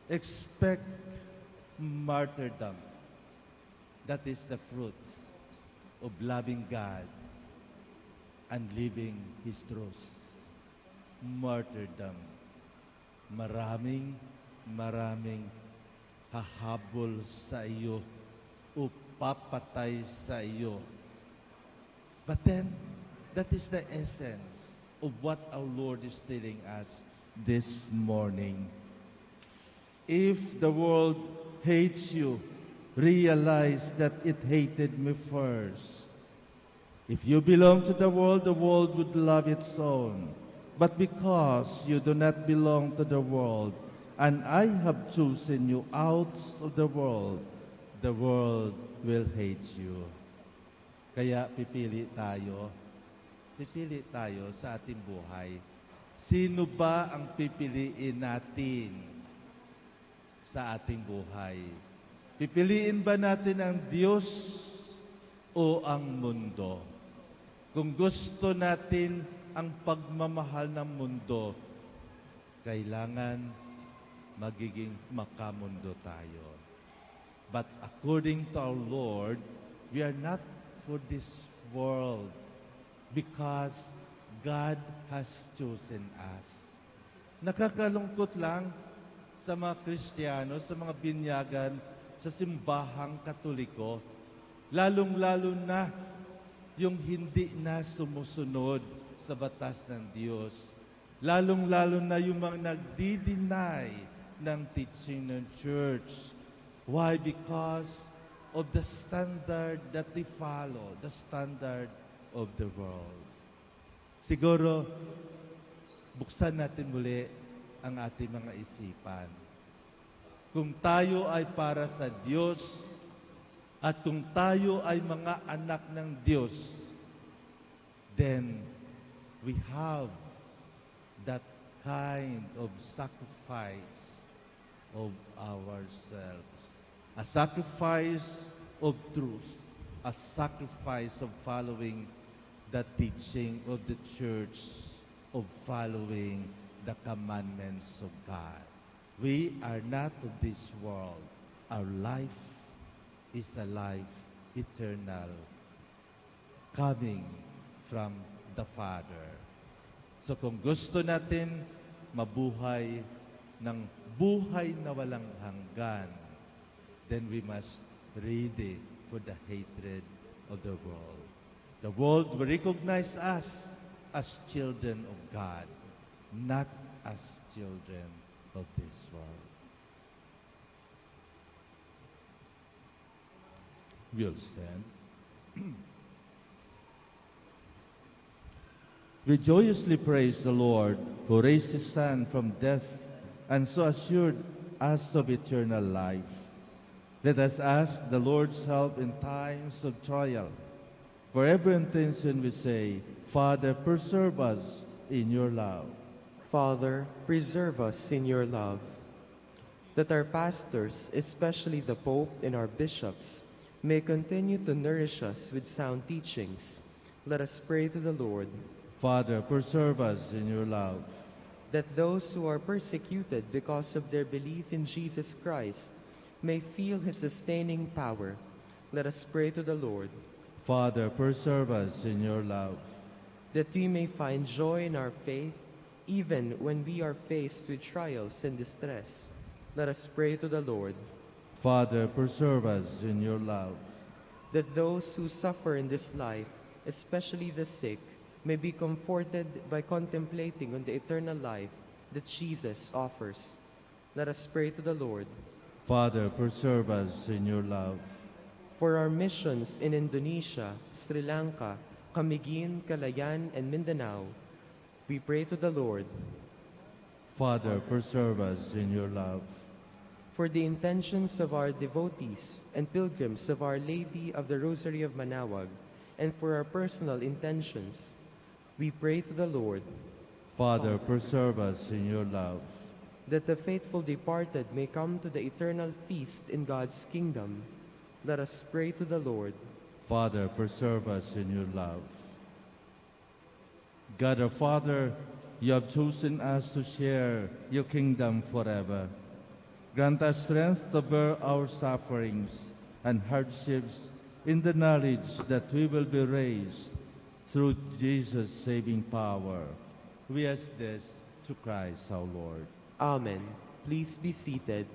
Speaker 12: expect martyrdom. That is the fruit of loving God and living His truth. Martyrdom. Maraming hahabol sa iyo o papatay sa iyo. But then, that is the essence of what our Lord is telling us this morning. If the world hates you, realize that it hated me first. If you belong to the world would love its own. But because you do not belong to the world, and I have chosen you out of the world will hate you. Kaya pipili tayo sa ating buhay. Sino ba ang pipiliin natin sa ating buhay? Pipiliin ba natin ang Diyos o ang mundo? Kung gusto natin ang pagmamahal ng mundo, kailangan magiging makamundo tayo. But according to our Lord, we are not for this world because God has chosen us. Nakakalungkot lang sa mga Kristiyano, sa mga binyagan, sa simbahang Katoliko, lalong-lalo na yung hindi na sumusunod sa batas ng Diyos. Lalong-lalo na yung mga nagdi-deny ng teaching ng church. Why? Because of the standard that they follow, the standard of the world. Siguro, buksan natin muli ang ating mga isipan. Kung tayo ay para sa Diyos at kung tayo ay mga anak ng Diyos, then we have that kind of sacrifice of ourselves. A sacrifice of truth, a sacrifice of following the teaching of the church, of following the commandments of God. We are not of this world. Our life is a life eternal, coming from the Father. So kung gusto natin mabuhay ng buhay na walang hanggan, then we must ready for the hatred of the world. The world will recognize us as children of God, not as children of this world. We'll stand. We joyously praise the Lord, who raised his Son from death and so assured us of eternal life. Let us ask the Lord's help in times of trial. For every intention we say, Father, preserve us in your love.
Speaker 11: Father, preserve us in your love, that our pastors, especially the Pope and our bishops, may continue to nourish us with sound teachings. Let us pray to the Lord.
Speaker 12: Father, preserve us in your love.
Speaker 11: That those who are persecuted because of their belief in Jesus Christ may feel his sustaining power. Let us pray to the Lord.
Speaker 12: Father, preserve us in your love.
Speaker 11: That we may find joy in our faith, even when we are faced with trials and distress. Let us pray to the Lord.
Speaker 12: Father, preserve us in your love.
Speaker 11: That those who suffer in this life, especially the sick, may be comforted by contemplating on the eternal life that Jesus offers. Let us pray to the Lord.
Speaker 12: Father, preserve us in your love.
Speaker 11: For our missions in Indonesia, Sri Lanka, Camiguin, Calayan, and Mindanao, we pray to the Lord.
Speaker 12: Father, preserve us in your love.
Speaker 11: For the intentions of our devotees and pilgrims of Our Lady of the Rosary of Manaoag, and for our personal intentions, we pray to the Lord.
Speaker 12: Father, preserve us in your love.
Speaker 11: That the faithful departed may come to the eternal feast in God's kingdom, let us pray to the Lord.
Speaker 12: Father, preserve us in your love. God our Father, you have chosen us to share your kingdom forever. Grant us strength to bear our sufferings and hardships in the knowledge that we will be raised through Jesus' saving power. We ask this to Christ our Lord.
Speaker 11: Amen. Please be seated.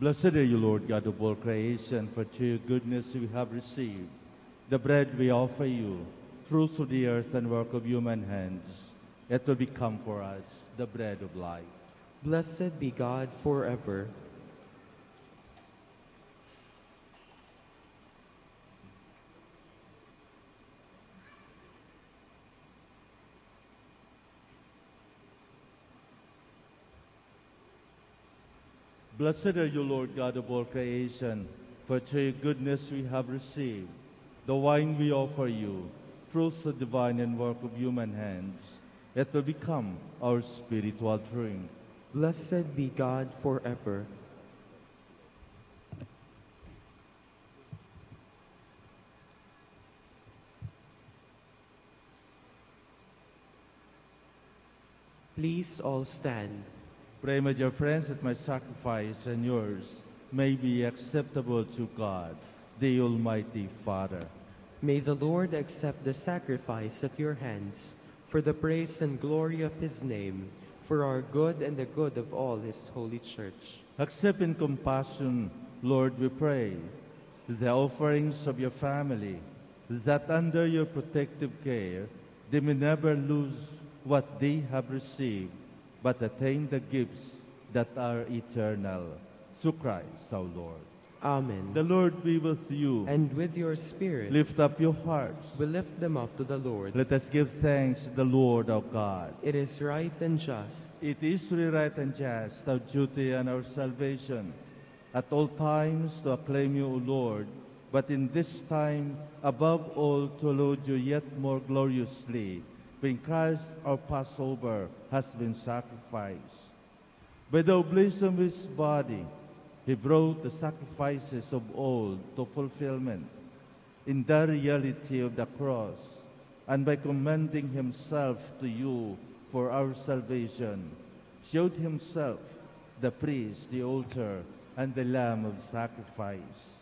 Speaker 12: Blessed are you, Lord God of all creation, for through your goodness we have received the bread we offer you, fruits of the earth and work of human hands. It will become for us the bread of life.
Speaker 11: Blessed be God forever.
Speaker 12: Blessed are you, Lord God of all creation, for through your goodness we have received the wine we offer you, fruits of divine and work of human hands. It will become our spiritual drink.
Speaker 11: Blessed be God forever. Please all stand.
Speaker 12: Pray, my dear friends, that my sacrifice and yours may be acceptable to God, the Almighty Father.
Speaker 11: May the Lord accept the sacrifice at your hands for the praise and glory of his name, for our good and the good of all his holy church.
Speaker 12: Accept in compassion, Lord, we pray, the offerings of your family, that under your protective care they may never lose what they have received, but attain the gifts that are eternal. Through Christ our Lord.
Speaker 11: Amen.
Speaker 12: The Lord be with you.
Speaker 11: And with your spirit,
Speaker 12: Lift up your hearts.
Speaker 11: we lift them up to the Lord.
Speaker 12: Let us give thanks to the Lord our God.
Speaker 11: It is right and just,
Speaker 12: It is really right and just, our duty and our salvation, at all times to acclaim you, O Lord, but in this time, above all, to laud you yet more gloriously, when Christ our Passover has been sacrificed. By the oblation of his body, he brought the sacrifices of old to fulfillment in the reality of the cross, and by commending himself to you for our salvation, showed himself the priest, the altar, and the lamb of sacrifice.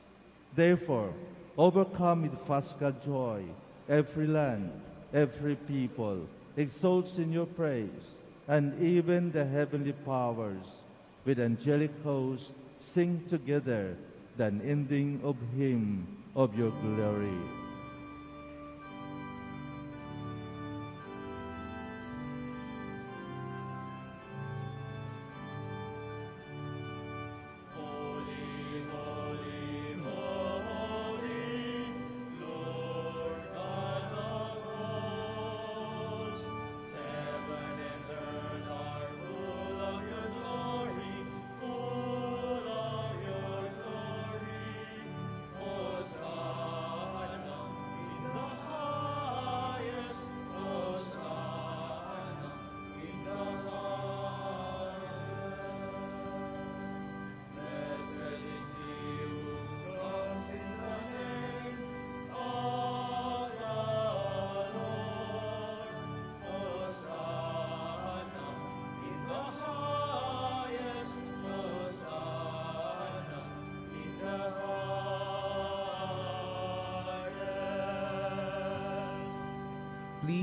Speaker 12: Therefore, overcome with paschal joy, every land, every people exalts in your praise, and even the heavenly powers with angelic hosts sing together the unending of hymn of your glory.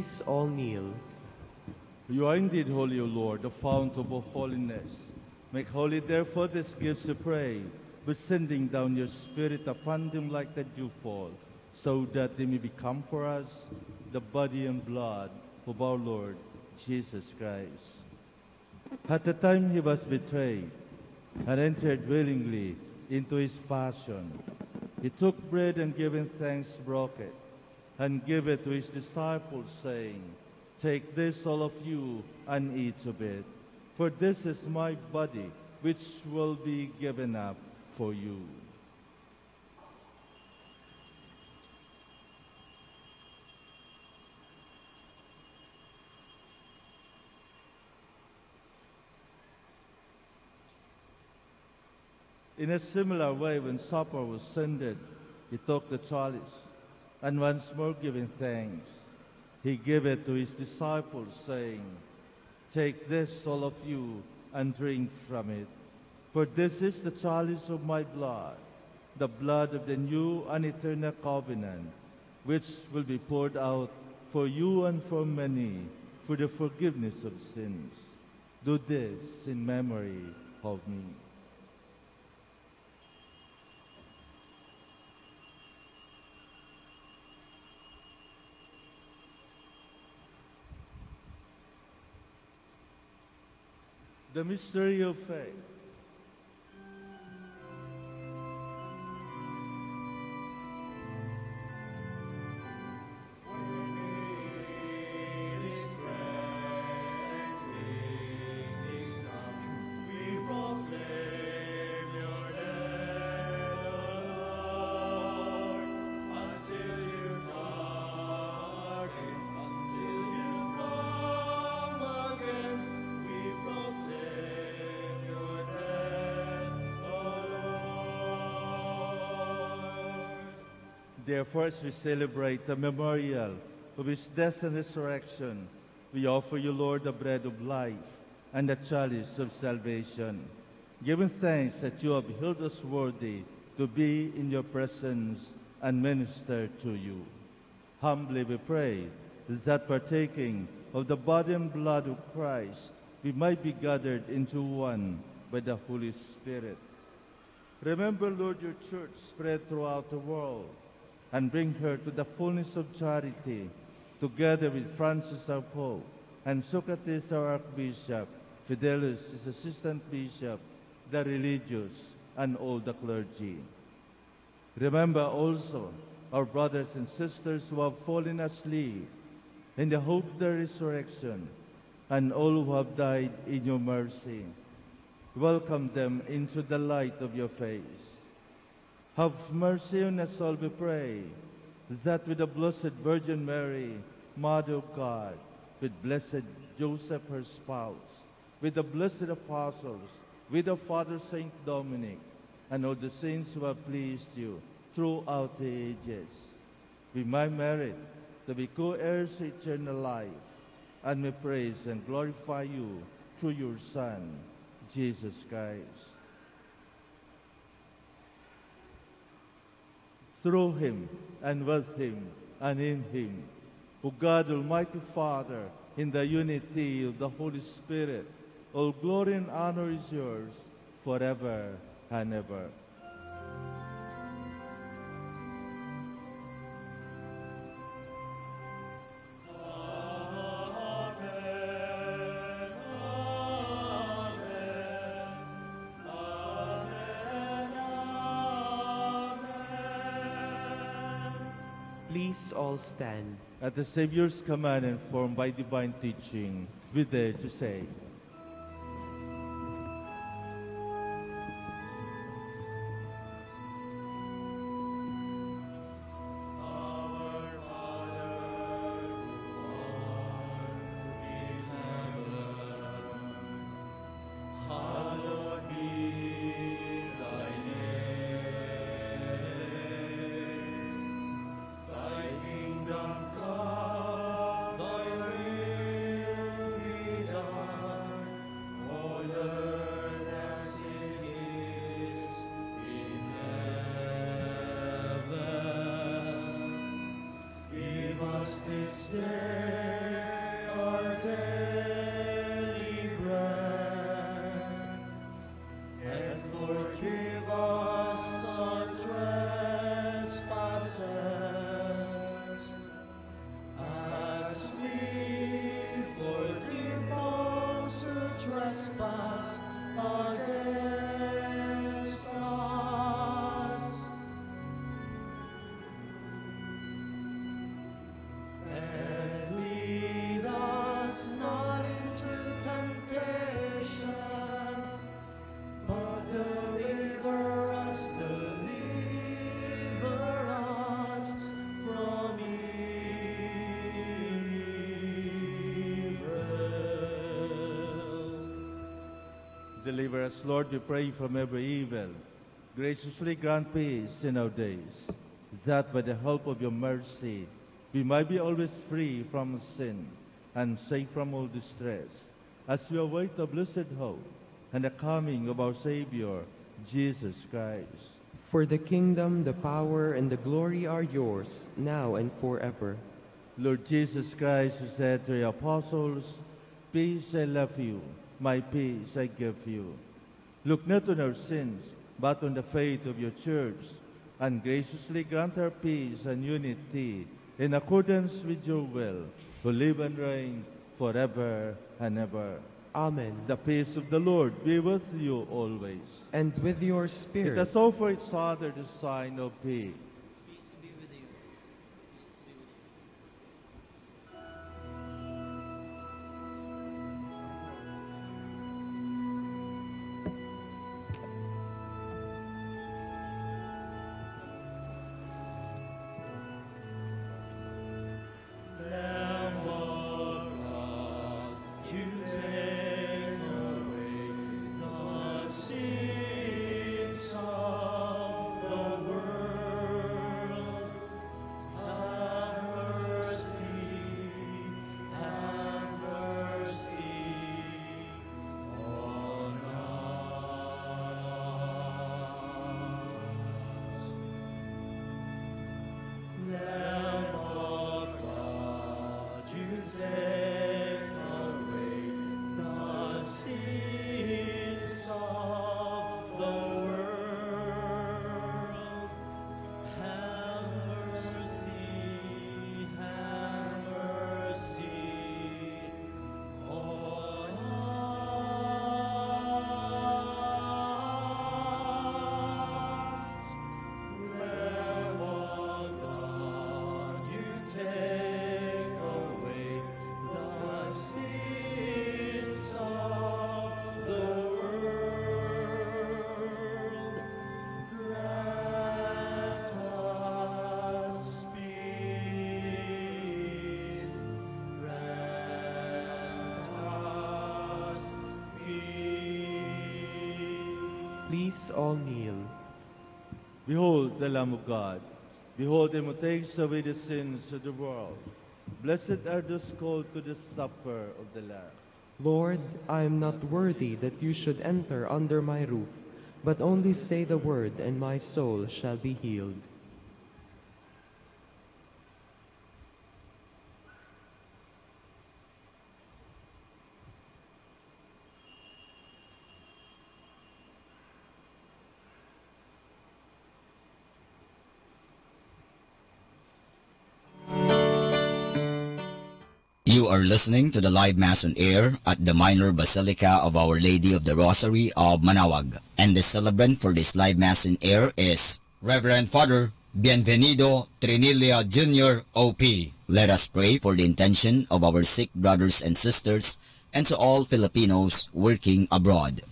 Speaker 11: please all kneel.
Speaker 12: You are indeed holy, O Lord, the fount of all holiness. Make holy, therefore, these gifts, we pray, by sending down your Spirit upon them like the dewfall, so that they may become for us the body and blood of our Lord Jesus Christ. At the time he was betrayed and entered willingly into his passion, he took bread and giving thanks, broke it, and gave it to his disciples, saying, "Take this, all of you, and eat of it, for this is my body, which will be given up for you." In a similar way, when supper was ended, he took the chalice, and once more giving thanks, he gave it to his disciples, saying, "Take this, all of you, and drink from it, for this is the chalice of my blood, the blood of the new and eternal covenant, which will be poured out for you and for many for the forgiveness of sins. Do this in memory of me." The mystery of faith. Therefore, as we celebrate the memorial of his death and resurrection, we offer you, Lord, the bread of life and the chalice of salvation, giving thanks that you have held us worthy to be in your presence and minister to you. Humbly we pray that partaking of the body and blood of Christ, we might be gathered into one by the Holy Spirit. Remember, Lord, your church spread throughout the world and bring her to the fullness of charity, together with Francis our Pope and Socrates our Archbishop, Fidelis his assistant bishop, the religious, and all the clergy. Remember also our brothers and sisters who have fallen asleep in the hope of the resurrection, and all who have died in your mercy. Welcome them into the light of your face. Have mercy on us all, we pray, that with the Blessed Virgin Mary, Mother of God, with blessed Joseph, her spouse, with the blessed apostles, with the Father Saint Dominic, and all the saints who have pleased you throughout the ages, we might merit to be co-heirs to eternal life, and may praise and glorify you through your Son, Jesus Christ. Through him, and with him, and in him, O God, Almighty Father, in the unity of the Holy Spirit, all glory and honor is yours forever and ever.
Speaker 11: Please all stand.
Speaker 12: At the Savior's command and formed by divine teaching, we dare to say,
Speaker 6: This day our daily bread, and forgive us our trespasses, as we forgive those who trespass against us. And lead us not into temptation, but deliver us from evil.
Speaker 12: deliver us, Lord, we pray, from every evil. Graciously grant peace in our days, that by the help of your mercy we might be always free from sin and safe from all distress, as we await the blessed hope and the coming of our Savior, Jesus Christ.
Speaker 11: For the kingdom, the power, and the glory are yours, now and forever.
Speaker 12: Lord Jesus Christ, who said to your apostles, "Peace I left you, my peace I give you." Look not on our sins, but on the faith of your church, and graciously grant her peace and unity in accordance with your will, who live and reign forever and ever.
Speaker 11: Amen.
Speaker 12: The peace of the Lord be with you always.
Speaker 11: And with your
Speaker 12: Let
Speaker 11: spirit.
Speaker 12: us offer each other the sign of peace.
Speaker 6: Lamb of God, you take away the sins of the world. Have mercy on us. Lamb of God, you take away the
Speaker 11: Please all kneel.
Speaker 12: Behold the Lamb of God. Behold him who takes away the sins of the world. Blessed are those called to the supper of the Lamb.
Speaker 11: Lord, I am not worthy that you should enter under my roof, but only say the word, and my soul shall be healed.
Speaker 2: You are listening to the live Mass on air at the Minor Basilica of Our Lady of the Rosary of Manawag. And the celebrant for this live Mass on air is Reverend Father Bienvenido Trinilla Jr. OP. Let us pray for the intention of our sick brothers and sisters and to all Filipinos working abroad.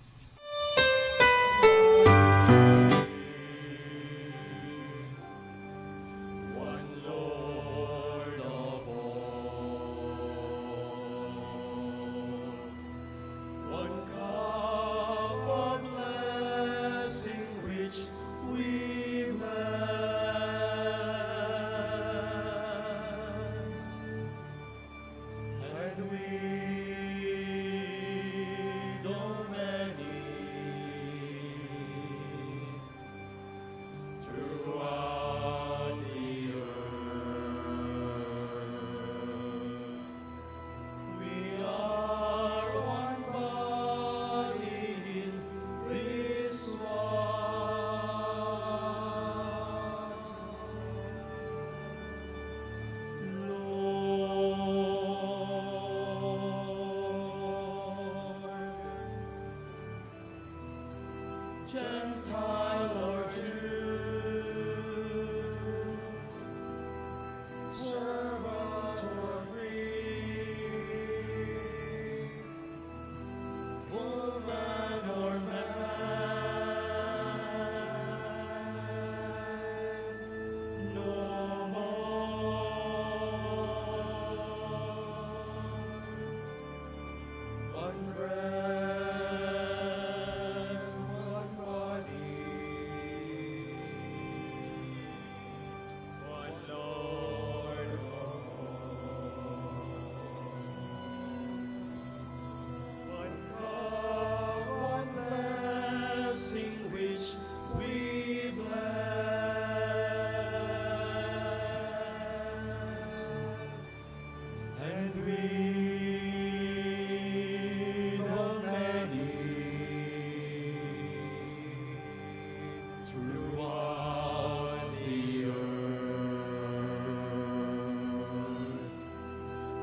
Speaker 3: Gentile or Jew, servant or free, woman or man, no more. One bread, one body, one Lord of all. One cup, one blessing which we bless, and we know many throughout the earth.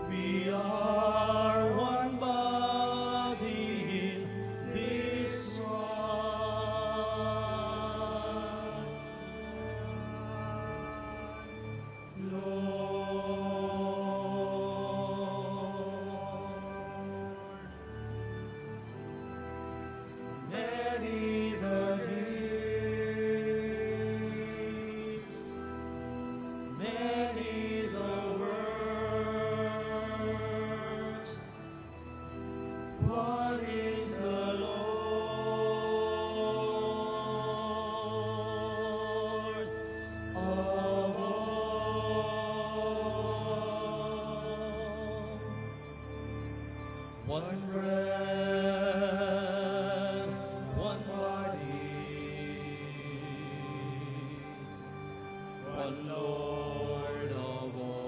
Speaker 3: We are one body in this one Lord. Many the gifts, many the works, one in the Lord of all. One bread, one body, one Lord of all.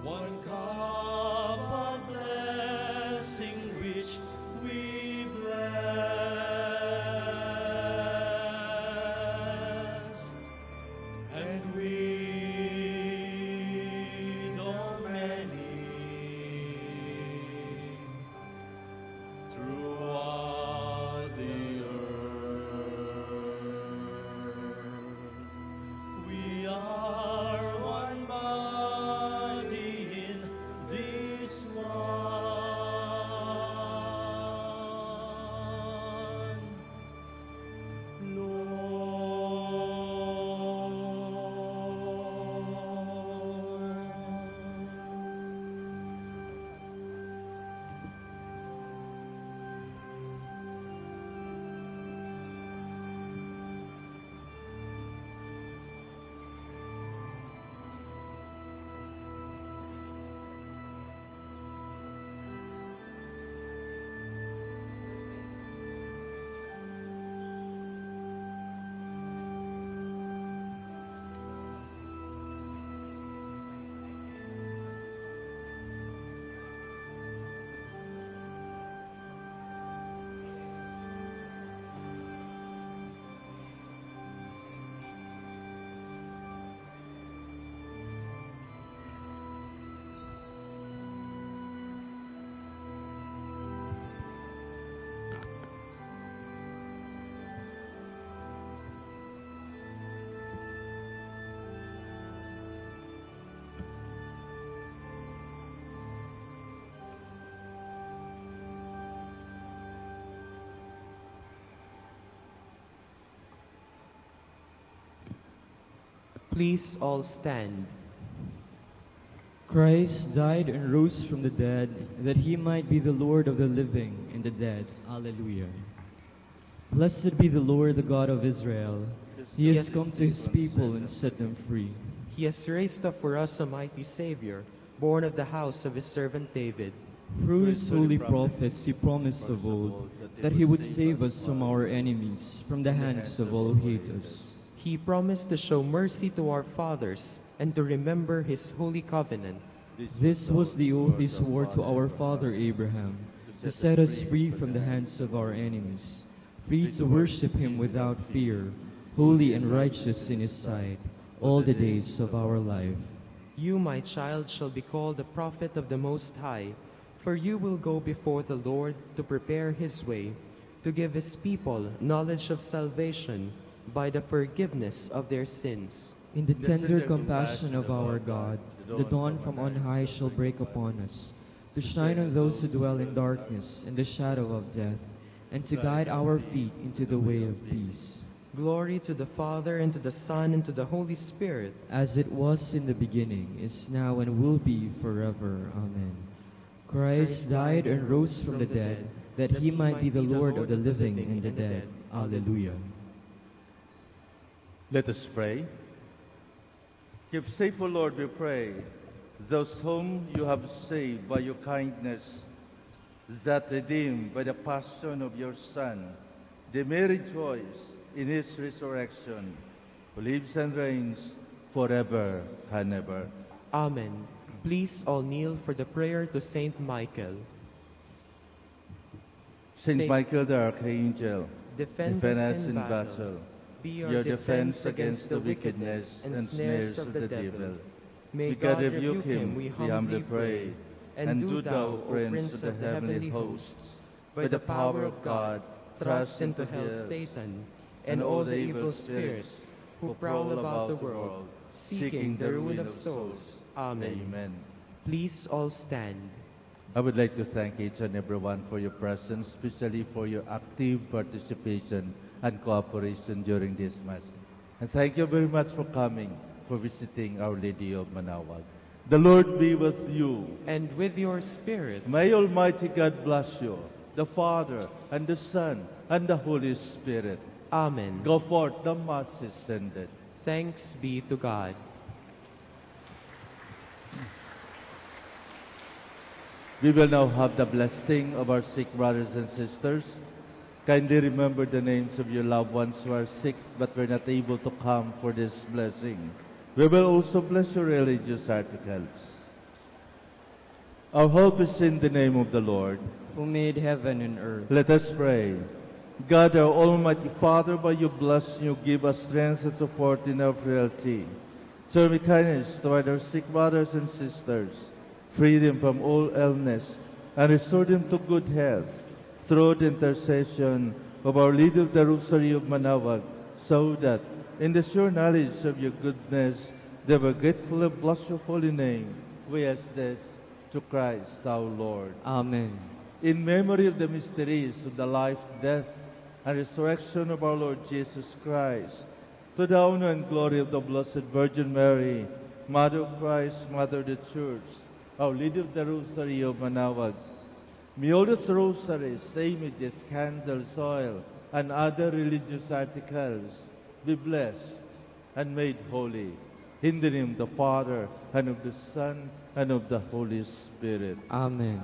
Speaker 3: One cup of blessing which we bless, and we know many
Speaker 11: Please all stand.
Speaker 10: Christ died and rose from the dead, that he might be the Lord of the living and the dead. Alleluia. Blessed be the Lord, the God of Israel. He has come to his people and set them free.
Speaker 11: He has raised up for us a mighty Savior, born of the house of his servant David.
Speaker 10: Through his holy prophets he promised of old that he would save us from our enemies, from the hands of all who hate us.
Speaker 11: He promised to show mercy to our fathers and to remember his holy covenant.
Speaker 10: This was the oath he swore to our father Abraham, to set us free from the hands of our enemies, free to worship him without fear, holy and righteous in his sight, all the days of our life.
Speaker 11: You, my child, shall be called the prophet of the Most High, for you will go before the Lord to prepare his way, to give his people knowledge of salvation by the forgiveness of their sins.
Speaker 10: In the tender compassion of our God, the dawn from on high shall break upon us, to shine on those who dwell in darkness and the shadow of death, and to guide our feet into the way of peace.
Speaker 11: Glory to the Father, and to the Son, and to the Holy Spirit.
Speaker 10: As it was in the beginning, is now, and will be forever. Amen. Christ died and rose from the dead, that he might be the Lord of the living and the dead. Alleluia.
Speaker 12: Let us pray. Keep safe, O Lord, we pray, those whom you have saved by your kindness, that redeemed by the passion of your Son, they may rejoice in his resurrection, who lives and reigns forever and ever.
Speaker 11: Amen. Please all kneel for the prayer to Saint Michael.
Speaker 12: Saint Michael the Archangel,
Speaker 11: defend us in battle. Be our defense against the wickedness and snares of the devil. May God rebuke him, we humbly pray. And do thou, O Prince of the heavenly hosts, by the power of God, thrust into hell Satan and all the evil spirits who prowl about the world, seeking the ruin of souls. Amen.
Speaker 12: Amen.
Speaker 11: Please all stand.
Speaker 12: I would like to thank each and everyone for your presence, especially for your active participation and cooperation during this Mass. And thank you very much for coming, for visiting Our Lady of Manaoag. The Lord be with you.
Speaker 11: And with your spirit.
Speaker 12: May Almighty God bless you, the Father, and the Son, and the Holy Spirit.
Speaker 11: Amen.
Speaker 12: Go forth, the Mass is ended.
Speaker 11: Thanks be to God.
Speaker 12: We will now have the blessing of our sick brothers and sisters. Kindly remember the names of your loved ones who are sick but were not able to come for this blessing. We will also bless your religious articles. Our hope is in the name of the Lord,
Speaker 10: who made heaven and earth.
Speaker 12: Let us pray. God, our Almighty Father, by your blessing you give us strength and support in our frailty. Show me kindness toward our sick brothers and sisters, free them from all illness, and restore them to good health, through the intercession of Our Lady of the Rosary of Manaoag, so that, in the sure knowledge of your goodness, they will gratefully bless your holy name. We ask this to Christ our Lord.
Speaker 10: Amen.
Speaker 12: In memory of the mysteries of the life, death, and resurrection of our Lord Jesus Christ, to the honor and glory of the Blessed Virgin Mary, Mother of Christ, Mother of the Church, Our Lady of the Rosary of Manaoag, may all these rosaries, images, candles, oil, and other religious articles be blessed and made holy. In the name of the Father, and of the Son, and of the Holy Spirit.
Speaker 10: Amen.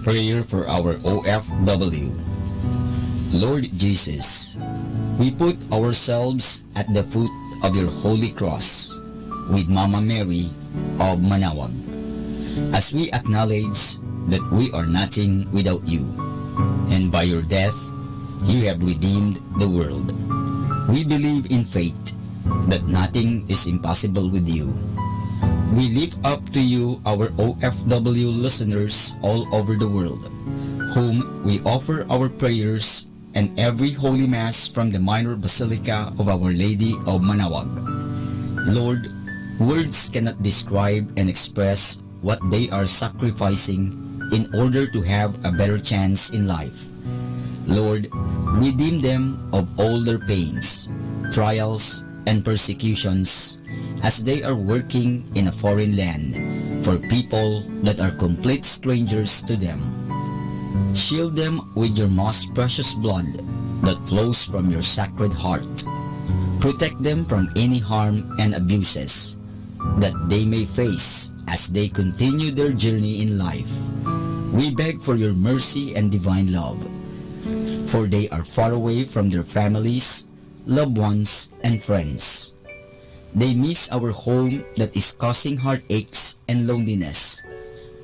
Speaker 2: Prayer for our OFW. Lord Jesus, we put ourselves at the foot of your holy cross with Mama Mary of Manawag, as we acknowledge that we are nothing without you, and by your death, you have redeemed the world. We believe in faith that nothing is impossible with you. We lift up to you our OFW listeners all over the world, whom we offer our prayers and every Holy Mass from the Minor Basilica of Our Lady of Manawag. Lord, words cannot describe and express what they are sacrificing in order to have a better chance in life. Lord, redeem them of all their pains, trials, and persecutions as they are working in a foreign land for people that are complete strangers to them. Shield them with your most precious blood that flows from your sacred heart. Protect them from any harm and abuses that they may face as they continue their journey in life. We beg for your mercy and divine love, for they are far away from their families, loved ones, and friends. They miss our home that is causing heartaches and loneliness,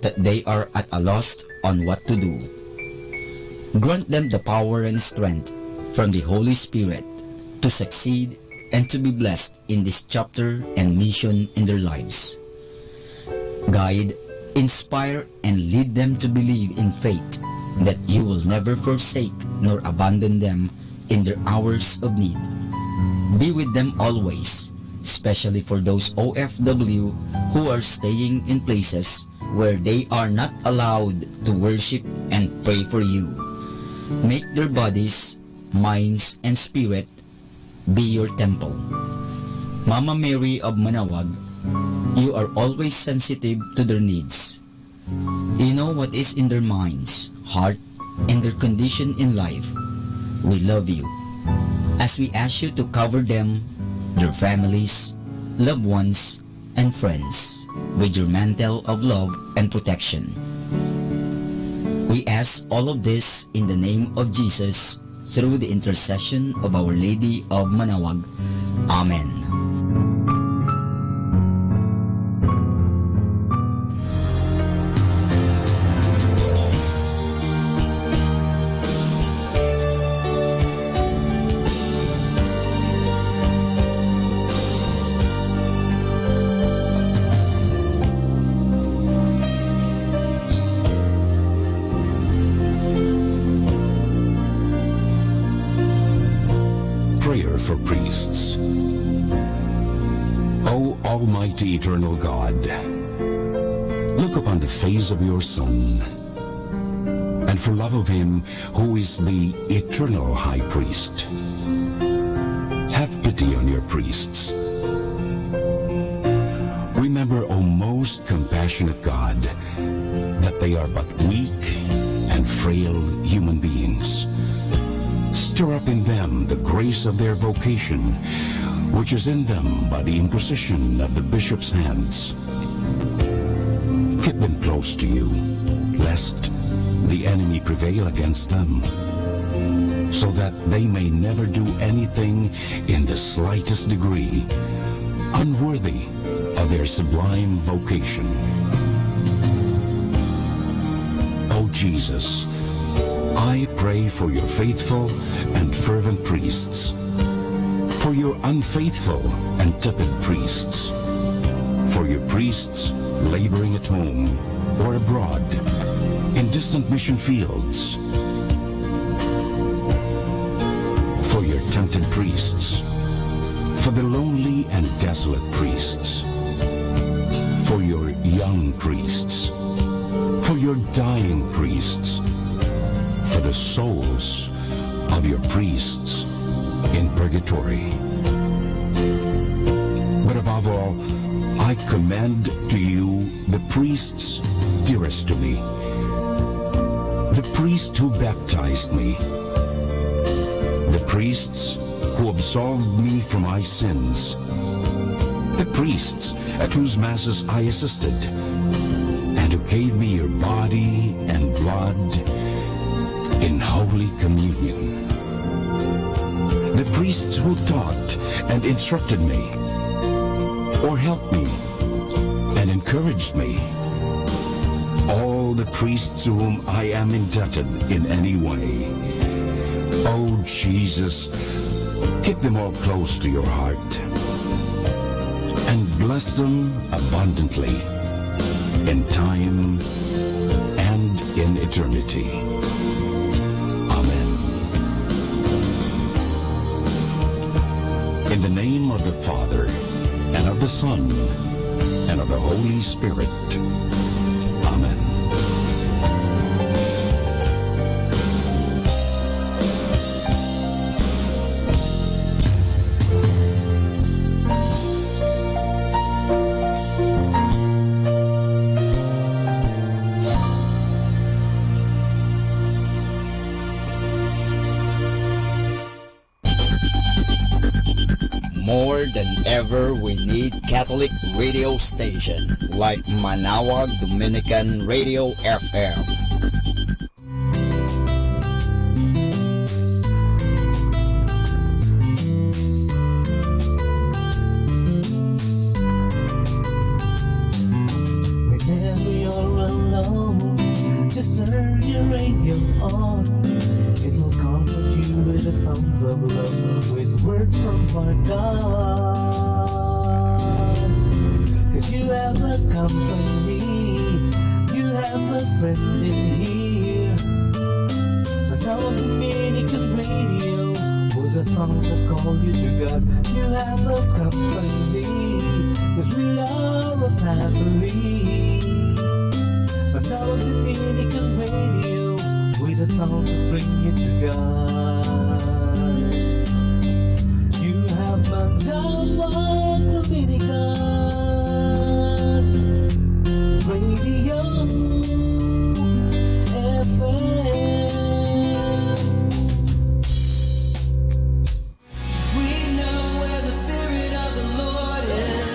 Speaker 2: that they are at a loss on what to do. Grant them the power and strength from the Holy Spirit to succeed and to be blessed in this chapter and mission in their lives. Guide, inspire, and lead them to believe in faith that you will never forsake nor abandon them in their hours of need. Be with them always, especially for those OFW who are staying in places where they are not allowed to worship and pray for you. Make their bodies, minds, and spirit be your temple. Mama Mary of Manawag, you are always sensitive to their needs. You know what is in their minds, heart, and their condition in life. We love you, as we ask you to cover them, their families, loved ones, and friends with your mantle of love and protection. We ask all of this in the name of Jesus, through the intercession of Our Lady of Manawag. Amen.
Speaker 13: Prayer for priests. O Almighty Eternal God, look upon the face of your Son, and for love of him who is the eternal High Priest, have pity on your priests. Remember, O most compassionate God, that they are but weak and frail human beings. Stir up in them the grace of their vocation, which is in them by the imposition of the bishop's hands. Keep them close to you, lest the enemy prevail against them, so that they may never do anything in the slightest degree unworthy of their sublime vocation. O Jesus, I pray for your faithful and fervent priests, for your unfaithful and tepid priests, for your priests laboring at home or abroad in distant mission fields, for your tempted priests, for the lonely and desolate priests, for your young priests, for your dying priests, for the souls of your priests in purgatory. But above all, I commend to you the priests dearest to me, the priest who baptized me, the priests who absolved me from my sins, the priests at whose masses I assisted, and who gave me your body and blood in Holy Communion. The priests who taught and instructed me, or helped me and encouraged me, all the priests to whom I am indebted in any way. Oh, Jesus, keep them all close to your heart and bless them abundantly in time and in eternity. Amen. In the name of the Father, and of the Son, and of the Holy Spirit. Amen.
Speaker 2: More than ever, we need Catholic radio station like Manawag Dominican Radio FM.
Speaker 3: Whenever you're alone, just turn your radio on. It will comfort you with the songs of love, with words from our God. 'Cause you have a company, you have a friend in here. Manawag Dominican Radio, with the songs that call you to God. You have a company, 'cause we are a family. Manawag Dominican Radio, with the songs that bring you to God. You have Manawag Dominican Radio FM.
Speaker 8: We know where the Spirit of the Lord is.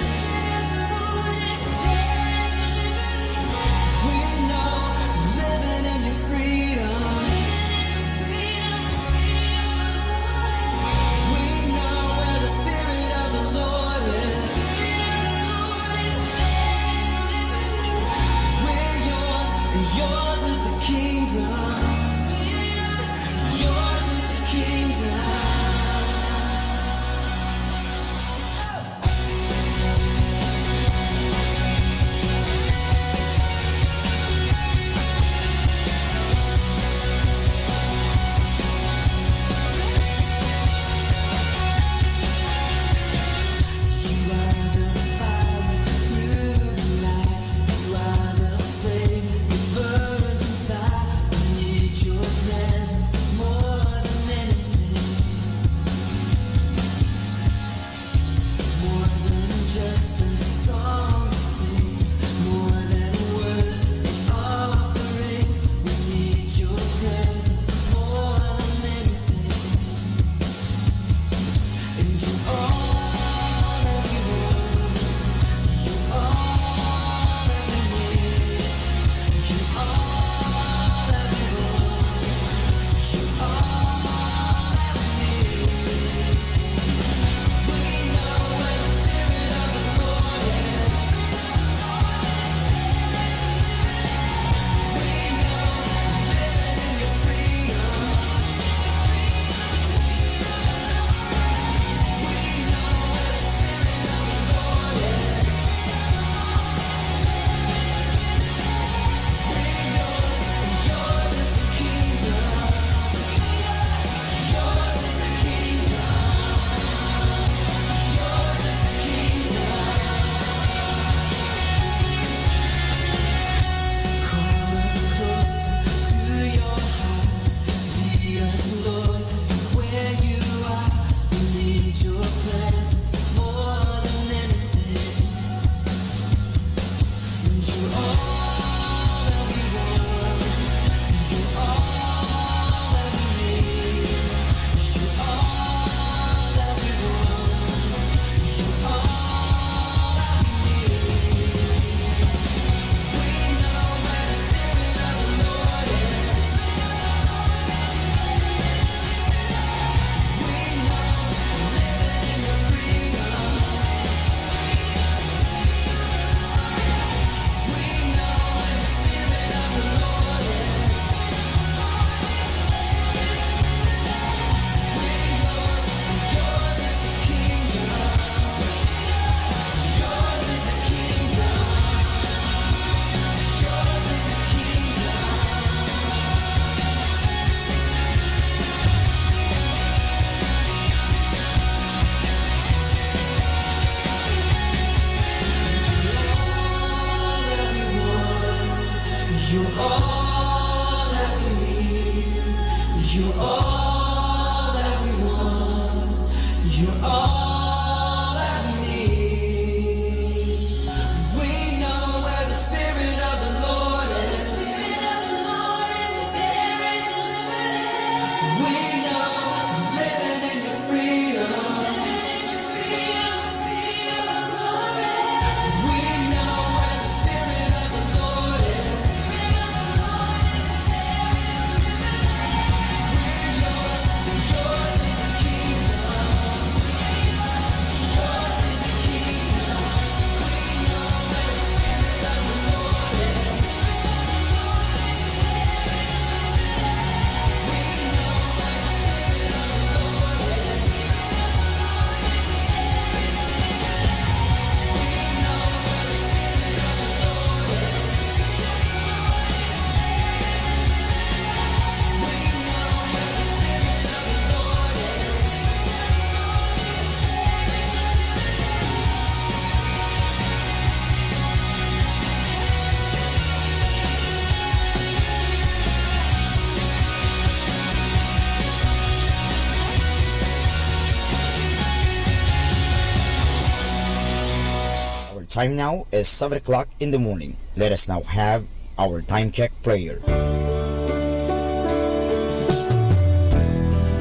Speaker 2: time now is 7 o'clock in the morning. Let us now have our time check prayer.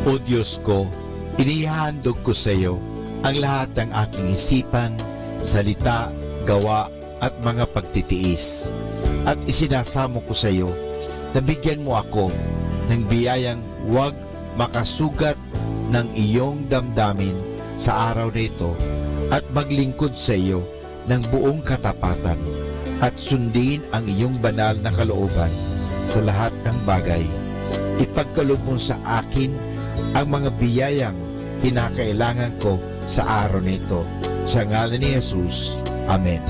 Speaker 1: O Diyos ko, inihandog ko sa iyo ang lahat ng aking isipan, salita, gawa at mga pagtitiis. At isinasamo ko sa iyo na bigyan mo ako ng biyayang huwag makasugat ng iyong damdamin sa araw na ito at maglingkod sa iyo ng buong katapatan at sundin ang iyong banal na kalooban sa lahat ng bagay. Ipagkaloob mo sa akin ang mga biyayang kinakailangan ko sa araw nito. Sa ngalan ni Jesus. Amen.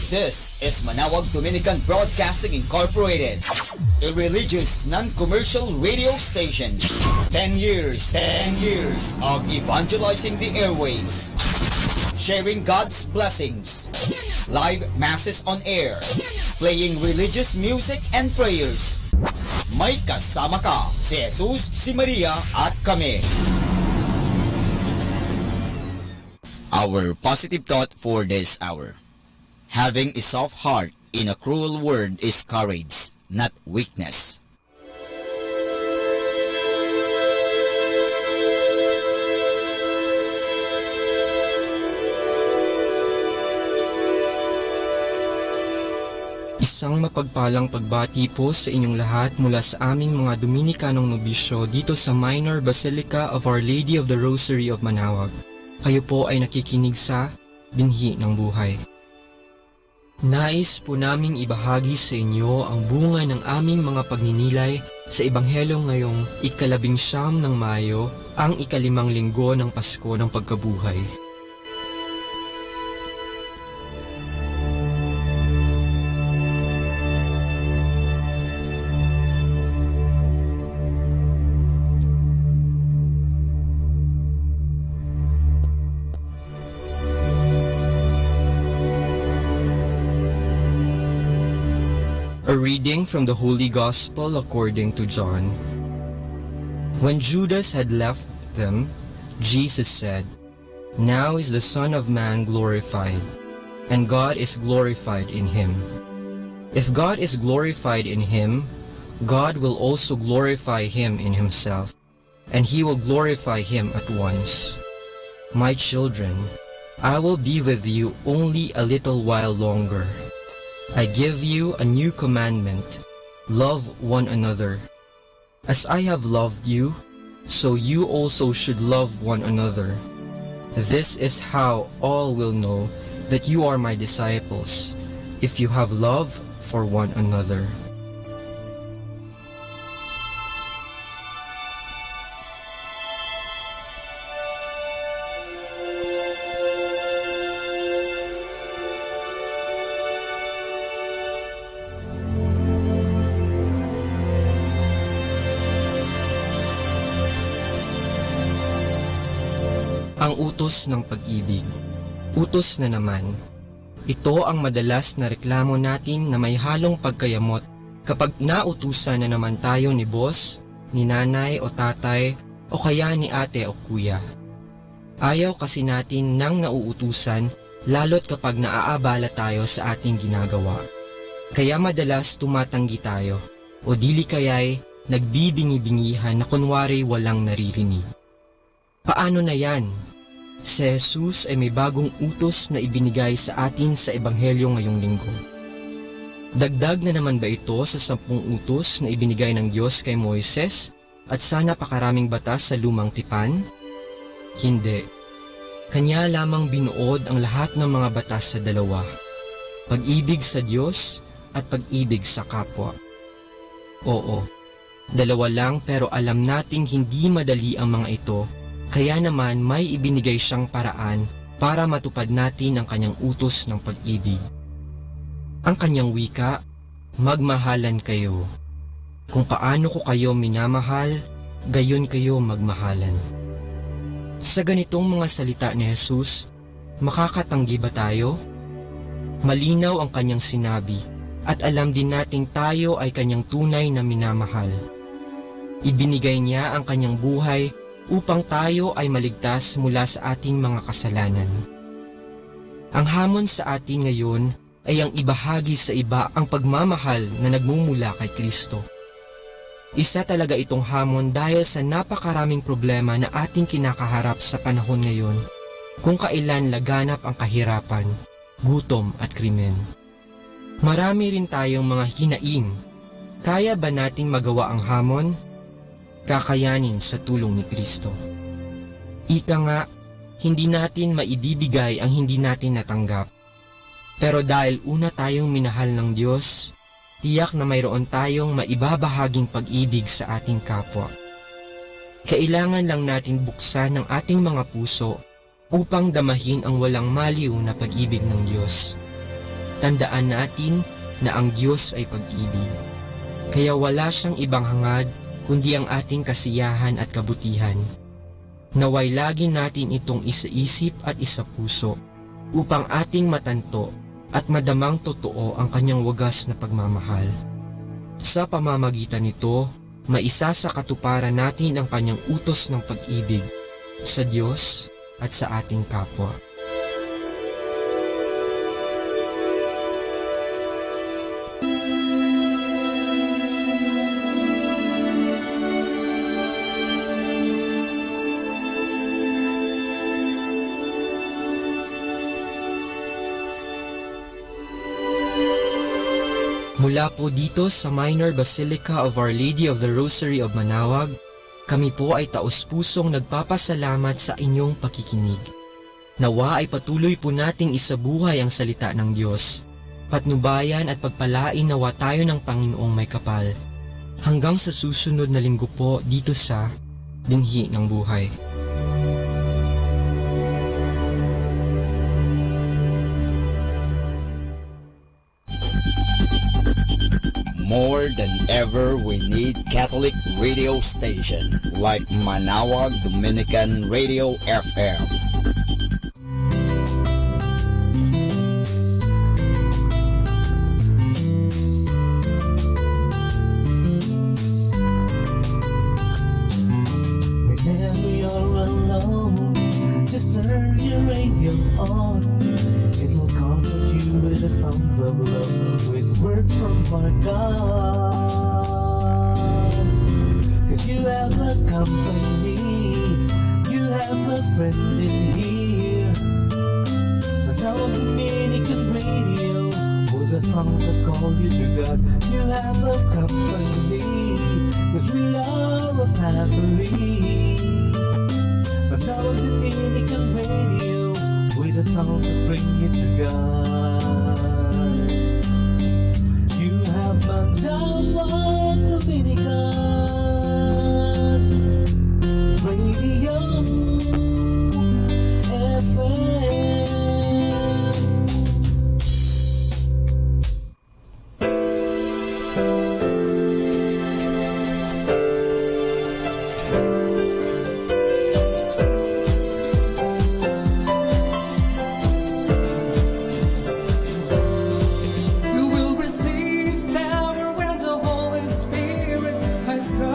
Speaker 2: This is Manawag Dominican Broadcasting Incorporated, a religious non-commercial radio station. 10 years of evangelizing the airwaves, sharing God's blessings, live masses on air, playing religious music and prayers. May kasama ka, si Jesus, si Maria at kami. Our positive thought for this hour. Having a soft heart in a cruel world is courage, not weakness.
Speaker 10: Isang mapagpalang pagbati po sa inyong lahat mula sa aming mga Dominikanong nobisyo dito sa Minor Basilica of Our Lady of the Rosary of Manawag. Kayo po ay nakikinig sa Binhi ng Buhay. Nais po naming ibahagi sa inyo ang bunga ng aming mga pagninilay sa Ebanghelyo ngayong 19 ng Mayo, ang 5 linggo ng Pasko ng Pagkabuhay. A reading from the Holy Gospel according to John. When Judas had left them, Jesus said, "Now is the Son of Man glorified, and God is glorified in him. If God is glorified in him, God will also glorify him in himself, and he will glorify him at once. My children, I will be with you only a little while longer. I give you a new commandment, love one another. As I have loved you, so you also should love one another. This is how all will know that you are my disciples, if you have love for one another." Ang utos ng pag-ibig. Utos na naman. Ito ang madalas na reklamo natin na may halong pagkayamot kapag nautusan na naman tayo ni boss, ni nanay o tatay o kaya ni ate o kuya. Ayaw kasi natin nang nauutusan lalo't kapag naaabala tayo sa ating ginagawa. Kaya madalas tumatanggi tayo o dili kaya'y nagbibingi-bingihan na kunwari walang naririnig. Paano na yan? Si Jesus ay may bagong utos na ibinigay sa atin sa Ebanghelyo ngayong linggo. Dagdag na naman ba ito sa 10 utos na ibinigay ng Diyos kay Moises at sa napakaraming batas sa lumang tipan? Hindi. Kanya lamang binuod ang lahat ng mga batas sa dalawa. Pag-ibig sa Diyos at pag-ibig sa kapwa. Oo, dalawa lang pero alam nating hindi madali ang mga ito. Kaya naman may ibinigay siyang paraan para matupad natin ang kanyang utos ng pag-ibig. Ang kanyang wika, magmahalan kayo. Kung paano ko kayo minamahal, gayon kayo magmahalan. Sa ganitong mga salita ni Jesus, makakatanggi ba tayo? Malinaw ang kanyang sinabi at alam din nating tayo ay kanyang tunay na minamahal. Ibinigay niya ang kanyang buhay upang tayo ay maligtas mula sa ating mga kasalanan. Ang hamon sa atin ngayon ay ang ibahagi sa iba ang pagmamahal na nagmumula kay Kristo. Isa talaga itong hamon dahil sa napakaraming problema na ating kinakaharap sa panahon ngayon, kung kailan laganap ang kahirapan, gutom at krimen. Marami rin tayong mga hinaing. Kaya ba nating magawa ang hamon? Kakayanin sa tulong ni Kristo. Ika nga, hindi natin maibibigay ang hindi natin natanggap. Pero dahil una tayong minahal ng Diyos, tiyak na mayroon tayong maibabahaging pag-ibig sa ating kapwa. Kailangan lang natin buksan ang ating mga puso upang damahin ang walang maliw na pag-ibig ng Diyos. Tandaan natin na ang Diyos ay pag-ibig. Kaya wala siyang ibang hangad kundi ang ating kasiyahan at kabutihan. Naway lagi natin itong isaisip at isapuso upang ating matanto at madamang totoo ang kanyang wagas na pagmamahal. Sa pamamagitan nito, maisa sa katuparan natin ang kanyang utos ng pag-ibig sa Diyos at sa ating kapwa. Mula po dito sa Minor Basilica of Our Lady of the Rosary of Manaoag, kami po ay taus-pusong nagpapasalamat sa inyong pakikinig. Nawa ay patuloy po nating isabuhay ang salita ng Diyos. Patnubayan at pagpalain nawa tayo ng Panginoong may kapal. Hanggang sa susunod na linggo po dito sa Binhi ng Buhay.
Speaker 2: More than ever, we need Catholic radio station like Manaoag Dominican Radio FM.
Speaker 3: Whenever you're alone, just turn your radio on. It will comfort you with the songs of love, with words from our God. 'Cause you have a company, you have a friend in here. Now Dominican Radio, with the songs that call you to God. You have a company, 'cause we are a family. But now Dominican Radio, with the songs that bring you to God. You have Manaoag Dominican Radio FM.
Speaker 6: You will receive power when the Holy Spirit has come.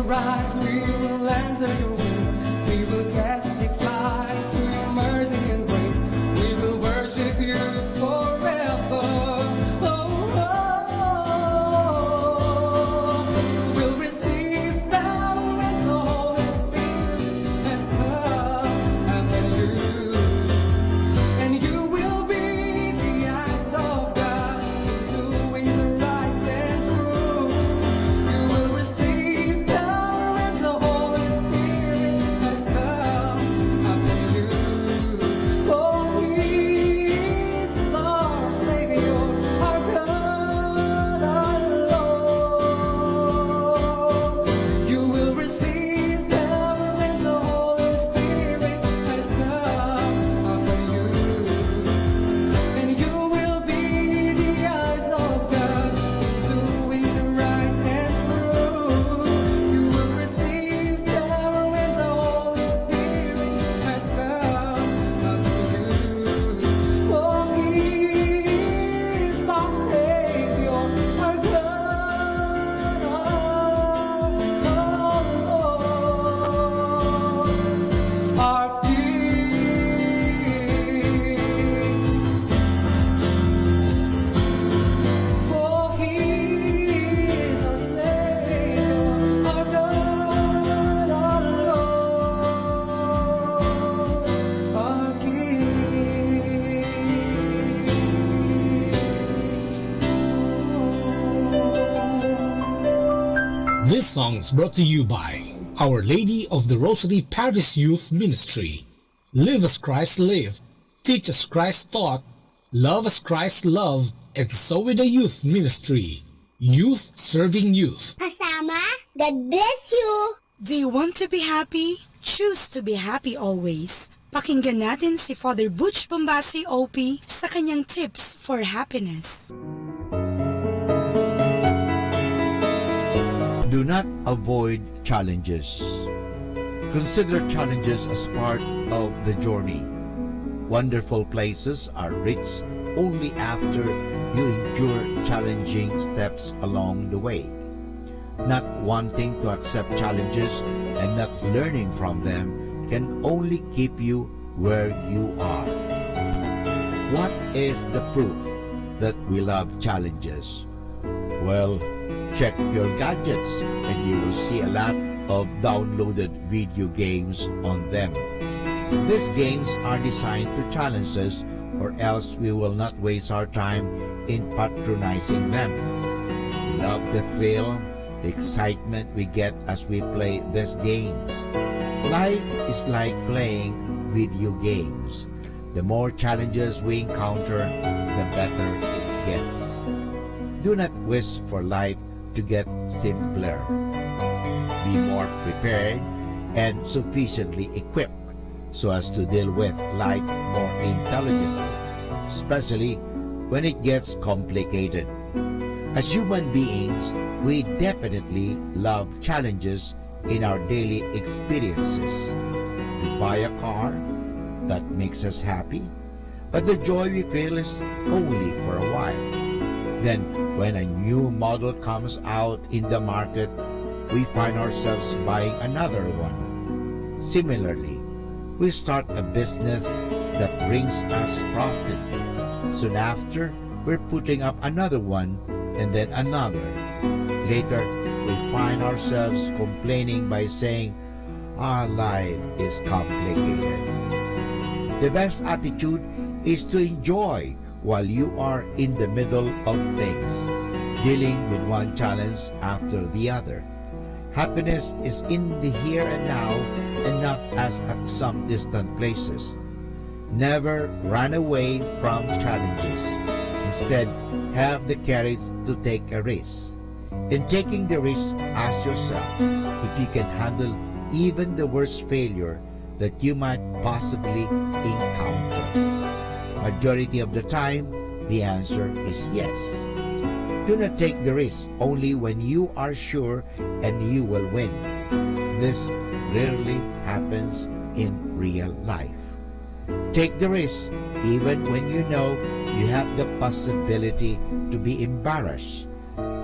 Speaker 14: rise, we will answer your will. We will testify to your mercy and grace. We will worship you forever. Oh, oh, oh. You will receive power and the Holy Spirit has come upon you. And you will be the eyes of God, doing the right and true. You will receive power and the Holy Spirit has come upon you. Oh, Jesus, our Savior, our God, our Lord. You will receive power and the Holy Spirit has come upon you. And you will be the eyes of God, doing the right and true. You will receive power and the Holy Spirit has come upon you. Oh, He is our Savior, our God, our King. For He is our Savior, our God, our Lord, our King.
Speaker 4: This song is brought to you by Our Lady of the Rosary Parish Youth Ministry. Live as Christ lived, teach as Christ taught, love as Christ loved, and so with the youth ministry. Youth serving youth.
Speaker 15: Kasama, God bless you!
Speaker 16: Do you want to be happy? Choose to be happy always. Pakinggan natin si Father Butch Bombasi OP sa kanyang tips for happiness.
Speaker 1: Do not avoid challenges. Consider challenges as part of the journey. Wonderful places are reached only after you endure challenging steps along the way. Not wanting to accept challenges and not learning from them can only keep you where you are. What is the proof that we love challenges? Well, check your gadgets and you will see a lot of downloaded video games on them. These games are designed to challenge us, or else we will not waste our time in patronizing them. We love the thrill, the excitement we get as we play these games. Life is like playing video games. The more challenges we encounter, the better it gets. Do not wish for life to get simpler. Be more prepared and sufficiently equipped so as to deal with life more intelligently, especially when it gets complicated. As human beings, we definitely love challenges in our daily experiences. We buy a car that makes us happy, but the joy we feel is only for a while. Then, when a new model comes out in the market, we find ourselves buying another one. Similarly, we start a business that brings us profit. Soon after, we're putting up another one and then another. Later, we find ourselves complaining by saying, our life is complicated. The best attitude is to enjoy while you are in the middle of things, dealing with one challenge after the other. Happiness is in the here and now and not as at some distant places. Never run away from challenges. Instead, have the courage to take a risk. In taking the risk, ask yourself if you can handle even the worst failure that you might possibly encounter. Majority of the time, the answer is yes. Do not take the risk only when you are sure and you will win. This rarely happens in real life. Take the risk even when you know you have the possibility to be embarrassed,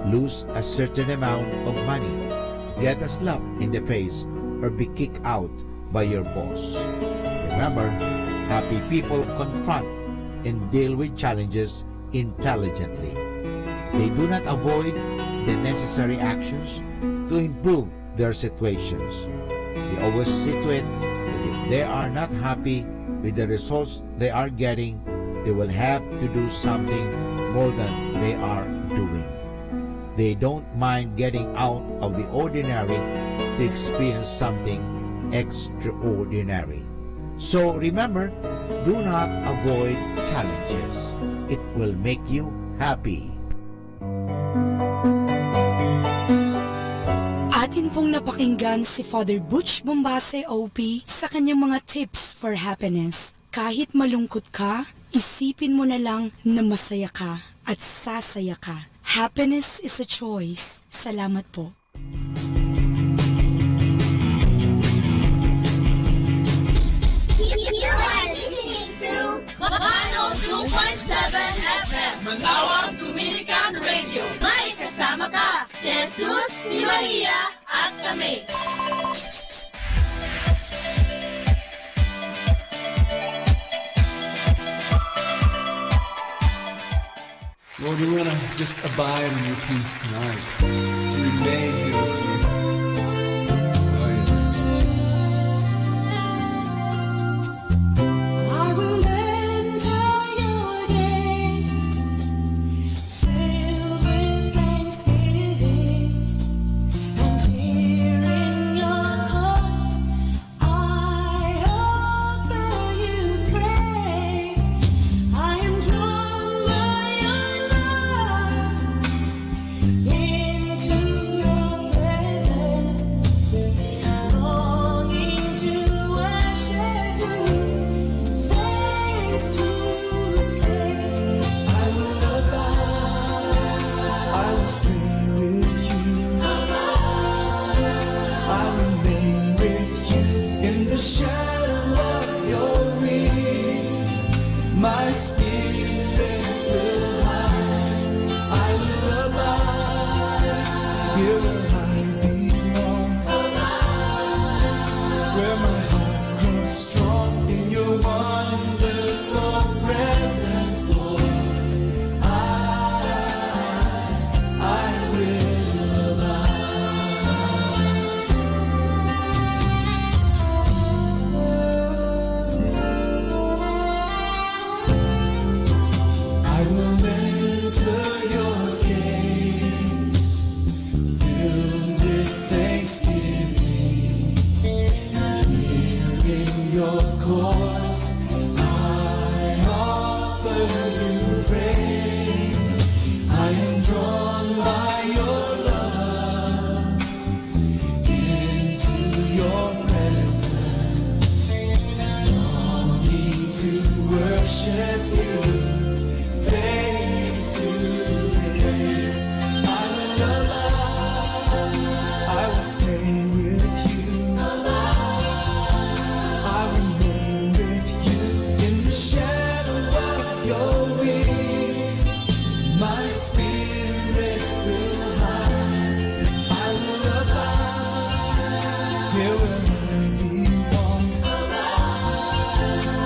Speaker 1: lose a certain amount of money,
Speaker 17: get a slap in the face, or be kicked out by your boss. Remember, happy people confront and deal with challenges intelligently. They do not avoid the necessary actions to improve their situations. They always see to it that if they are not happy with the results they are getting, they will have to do something more than they are doing. They don't mind getting out of the ordinary to experience something extraordinary. So remember, do not avoid challenges. It will make you happy.
Speaker 16: Atin pong napakinggan si Father Butch Bombase OP sa kanyang mga tips for happiness. Kahit malungkot ka, isipin mo na lang na masaya ka at sasaya ka. Happiness is a choice. Salamat po.
Speaker 15: You are listening to 102.7 FM
Speaker 18: Manawag Dominican Radio.
Speaker 15: May kasama ka, si Jesus, si Maria, at kami.
Speaker 19: Lord, we want to just abide in your peace tonight, to remain here with you. Oh, yes.
Speaker 14: I will enter your gates, filled with thanksgiving, and here in your courts I offer you praise. I am drawn by your love into your presence, longing to worship you face to face.
Speaker 8: I will abide, I will stay with you. I remain with you in the shadow of your wings. My spirit will hide. I will abide here where I belong. Where my heart grows strong in your wonderful presence, Lord. I will I will enter your gates, filled with thanksgiving. Here in your courts, I offer you praise. I am drawn by your love into your presence, longing to worship you face to face. I will abide, I will stay with you. I remain with you in the shadow of your wings. My spirit will hide. I will abide here where I belong.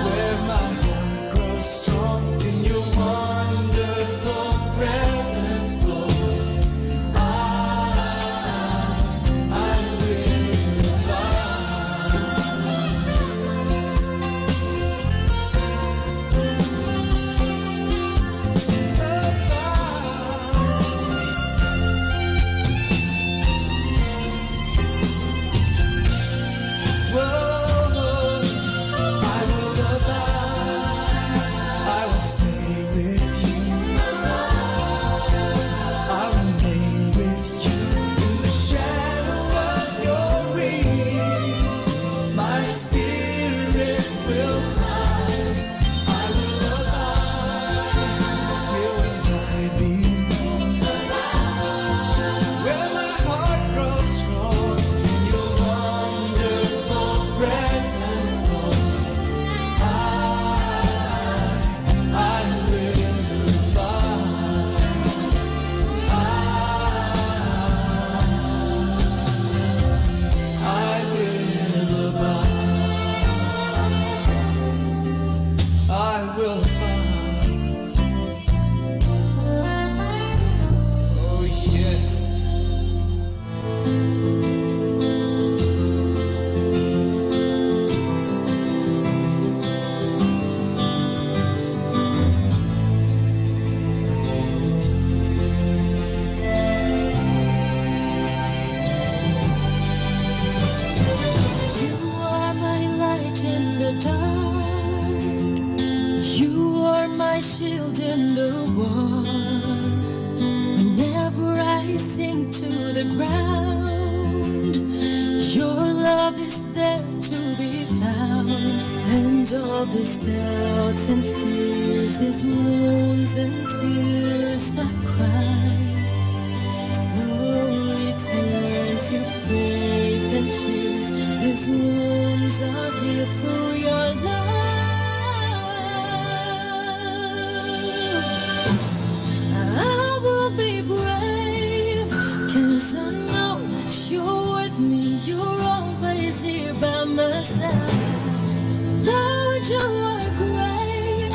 Speaker 8: Where my heart grows strong in your wonderful presence, Lord. I will
Speaker 6: shield in the war. Whenever I sink to the ground, your love is there to be found. And all these doubts and fears, these wounds and tears I cry, slowly turn to faith and cheers. These wounds are healed through your love. I will be brave, 'cause I know that you're with me. You're always here by my side. Lord, you are great.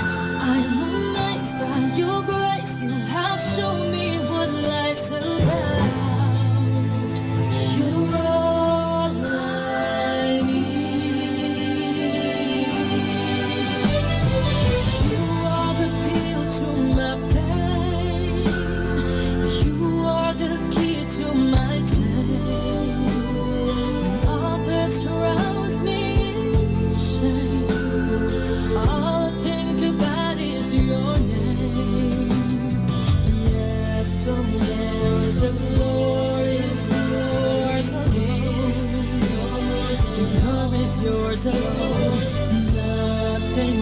Speaker 6: I'm amazed by your grace. You have shown me what life's about. You're all I need. You are the pill to my pain. You are the key to my chain. All that surrounds me is shame. All I think about is your name. Yes, oh yes, the glory is yours alone. The glory is yours alone. Nothing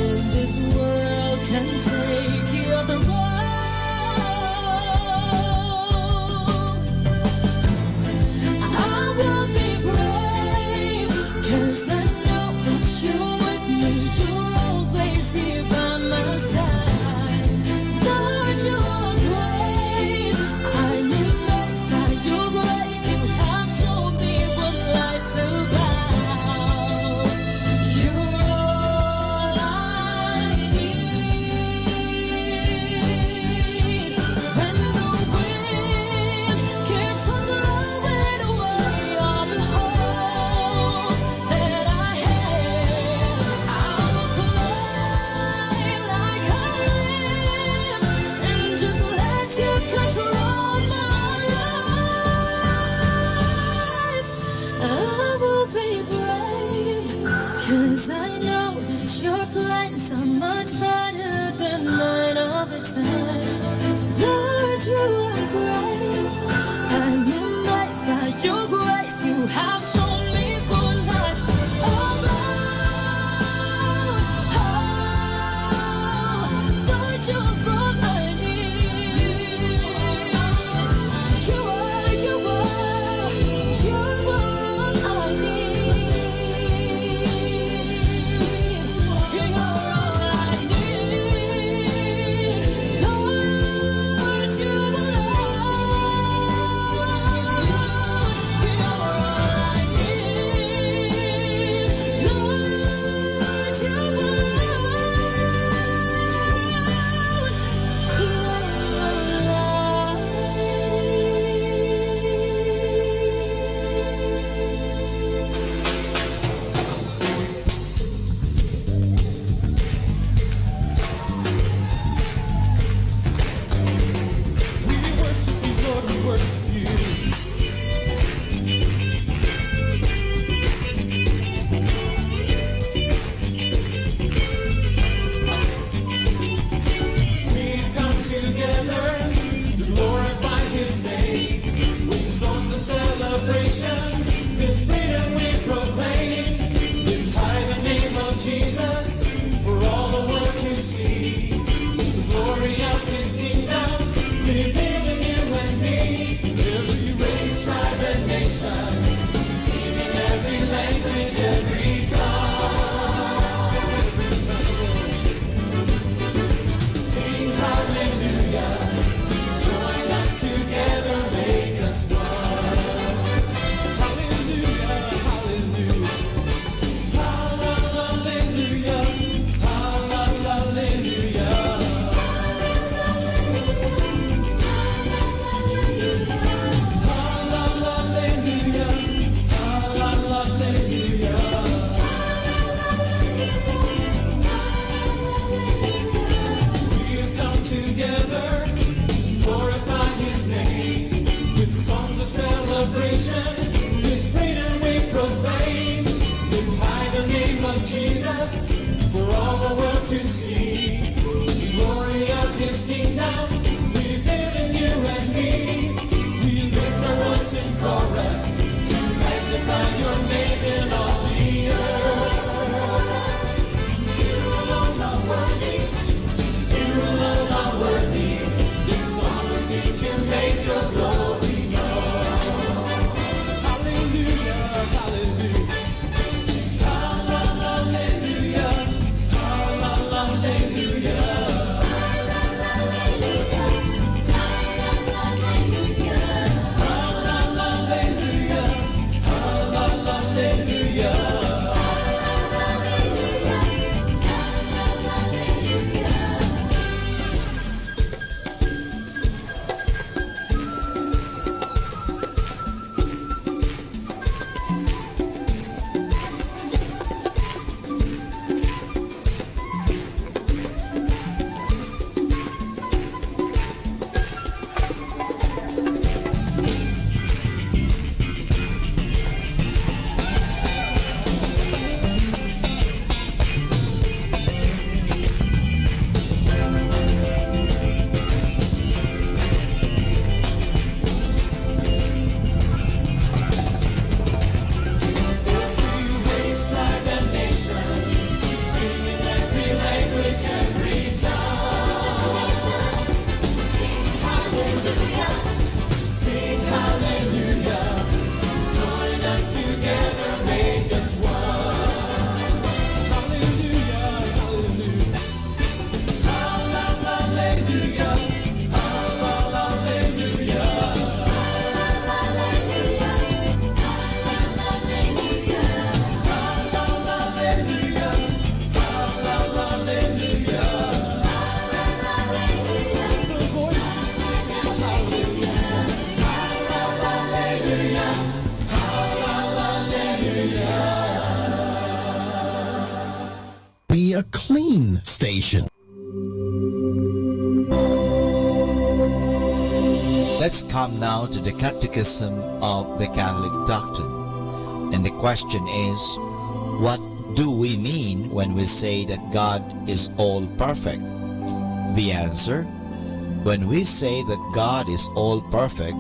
Speaker 6: in this world can take your throne. I will be brave, 'cause I know that you're with me. You're always here by my side. Lord, you are great. I'm amazed by your grace. You have shown me what life's about. You're all I need. When the wind keeps on blowing away all the hopes that I had, I will fly like a wind and just let you control my life. I will be brave, 'cause I know that your plans are much better than mine all the time. Lord, you are great. I'm amazed by your grace. You have shown me what life's all about. Lord, you're all I need. You're all I need. You're all I need. Lord, you're all
Speaker 14: Jesus for all the world to see.
Speaker 3: Glory of His kingdom, we live in you and me. We lift our voice in chorus to magnify your name in all the earth. You alone are worthy. You alone are worthy. This song will sing to make your glory known. Hallelujah, hallelujah. Hallelujah, hallelujah.
Speaker 20: Be a clean station.
Speaker 1: Let's come now to the Catechism of the Catholic Doctrine. And the question is, what do we mean when we say that God is all perfect? The answer, when we say that God is all perfect,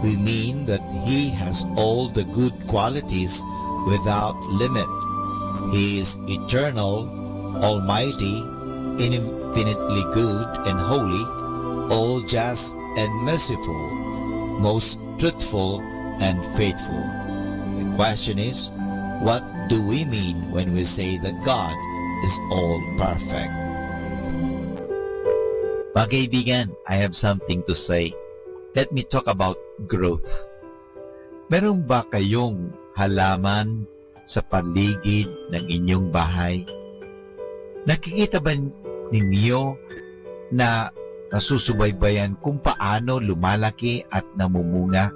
Speaker 1: we mean that He has all the good qualities without limit. He is eternal, almighty, infinitely good and holy, all just and merciful, most truthful and faithful. The question is, what do we mean when we say that God is all perfect?
Speaker 17: Mga kaibigan, I have something to say. Let me talk about growth. Meron ba kayong halaman sa paligid ng inyong bahay? Nakikita ba ninyo na nasusubaybayan kung paano lumalaki at namumunga?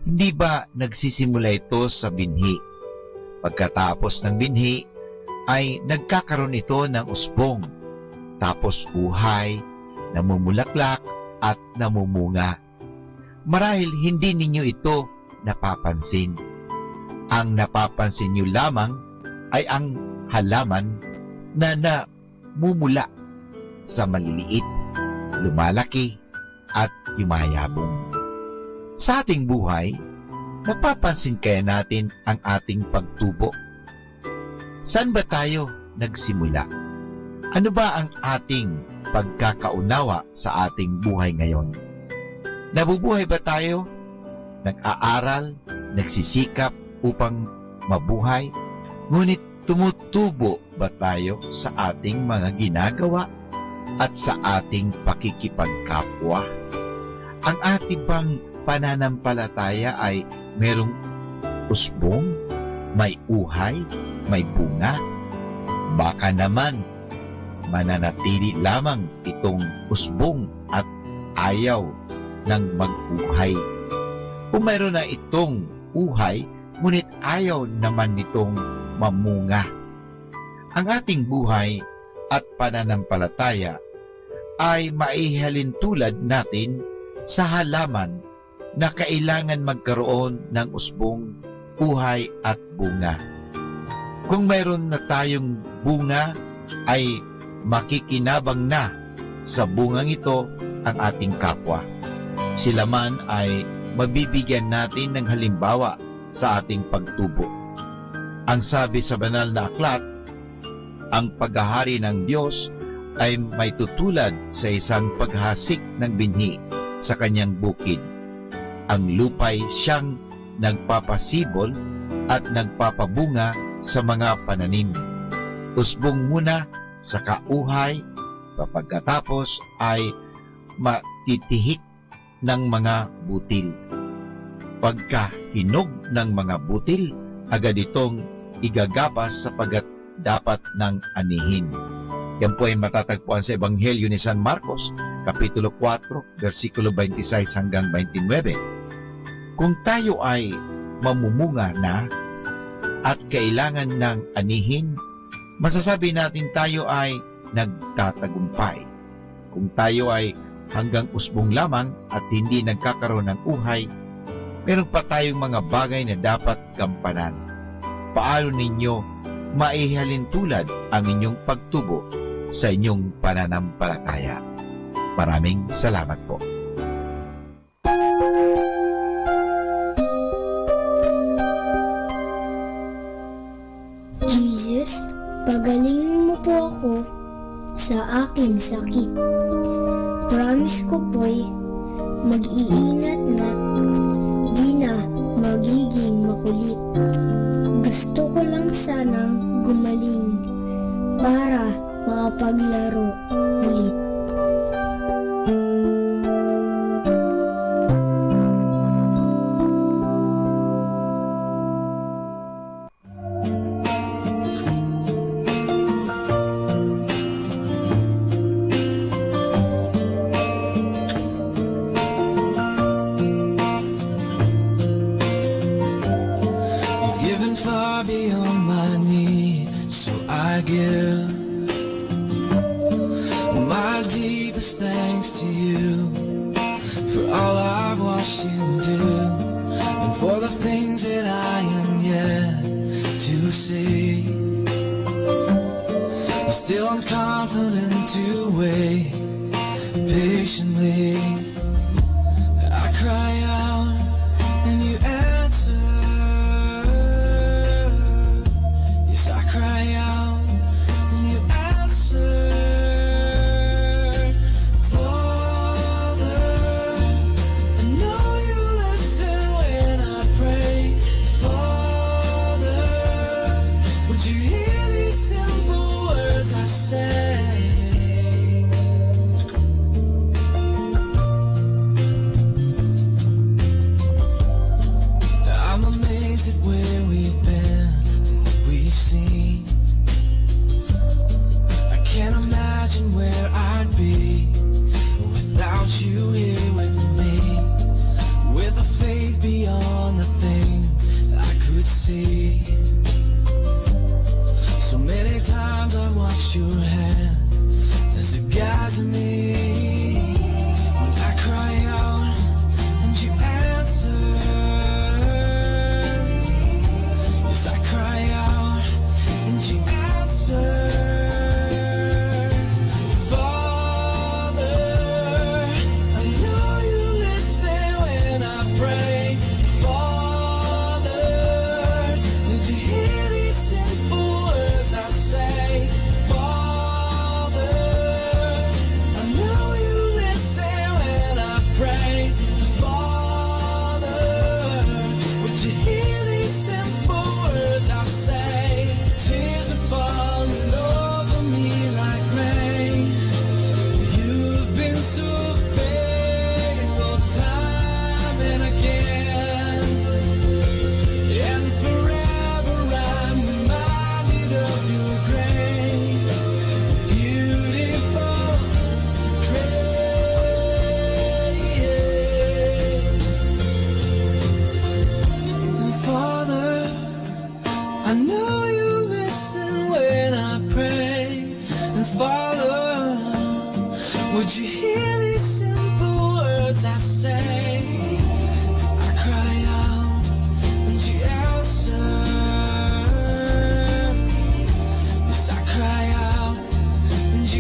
Speaker 17: Hindi ba nagsisimula ito sa binhi? Pagkatapos ng binhi, ay nagkakaroon ito ng usbong, tapos uhay, namumulaklak at namumunga. Marahil hindi ninyo ito napapansin. Ang napapansin nyo lamang ay ang halaman na namumula sa maliliit, lumalaki at yumayabong. Sa ating buhay, napapansin kaya natin ang ating pagtubo? Saan ba tayo nagsimula? Ano ba ang ating pagkakaunawa sa ating buhay ngayon? Nabubuhay ba tayo? Nag-aaral, nagsisikap upang mabuhay? Ngunit tumutubo ba tayo sa ating mga ginagawa at sa ating pakikipagkapwa? Ang ating bang pananampalataya ay merong usbong, may uhay, may bunga? Baka naman mananatili lamang itong usbong at ayaw ng mag-uhay. Kung mayroon na itong uhay, ngunit ayaw naman nitong mamunga. Ang ating buhay at pananampalataya ay maihalintulad natin sa halaman na kailangan magkaroon ng usbong, uhay at bunga. Kung mayroon na tayong bunga, ay
Speaker 1: makikinabang na sa bungang ito ang ating kapwa. Sila man ay mabibigyan natin ng halimbawa sa ating pagtubo. Ang sabi sa banal na aklat, ang paghahari ng Diyos ay may tutulad sa isang paghasik ng binhi sa kanyang bukid. Ang lupay siyang nagpapasibol at nagpapabunga sa mga pananim. Usbong muna sa kauhay, pagkatapos ay matitihik ng mga butil. Pagka hinog ng mga butil, agad itong igagapas sapagat dapat ng anihin. Yan po ay matatagpuan sa Ebanghelyo ni San Marcos, Kapitulo 4, versikulo 26 hanggang 29. Kung tayo ay mamumunga na at kailangan ng anihin, masasabi natin tayo ay nagtatagumpay. Kung tayo ay hanggang usbong lamang at hindi nagkakaroon ng uhay, meron pa tayong mga bagay na dapat gampanan. Paano ninyo maihalin tulad ang inyong pagtubo sa inyong pananampalataya? Maraming salamat po.
Speaker 21: Jesus, pagalingin mo po ako sa aking sakit. Promise ko po'y mag-iingat na di na magiging makulit. Gusto ko lang sanang gumaling para makapaglaro ulit.
Speaker 14: You've given far beyond my need, so I give my deepest thanks to you for all I've watched you do, and for the things that I am yet to see. Still I'm confident to wait patiently. I cry out and you answer. Yes, I cry out and you answer. Father, I know you listen when I pray. Father, would you hear these simple words I say? I'm amazed at where we've been and what we've seen. I can't imagine where I'd be without you here with me, with a faith beyond the things I could see. So many times I watched your hand as it guides me. When I cry out and you answer. Yes, I cry out and you answer. Father, I know you listen when I pray. Father, would you hear these simple words I say? Father, I know you listen when I pray. Father, would you hear these simple words I say? Tears are falling over me like rain. You've been so faithful time and again, and forever I'm reminded of your grace. Beautiful grace. Father, I know you listen when I pray. And Father, would you hear these simple words I say? 'Cause I cry out and you answer. Yes, I cry out and you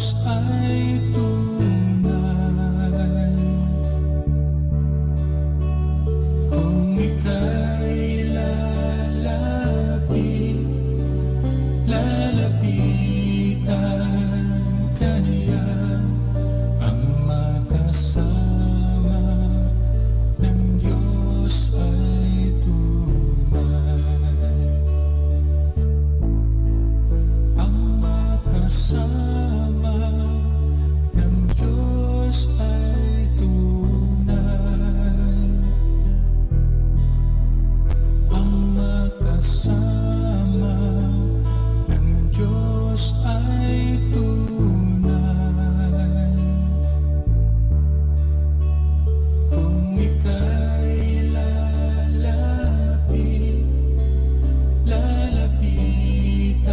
Speaker 3: Diyos ay tunay. Kung ika'y lalapitan ka niya, ang makasama ng Diyos ay tunay. Ang makasama ng Diyos ay tunay. Ang makasama ng Diyos ay tunay. Kung ika'y lalapitan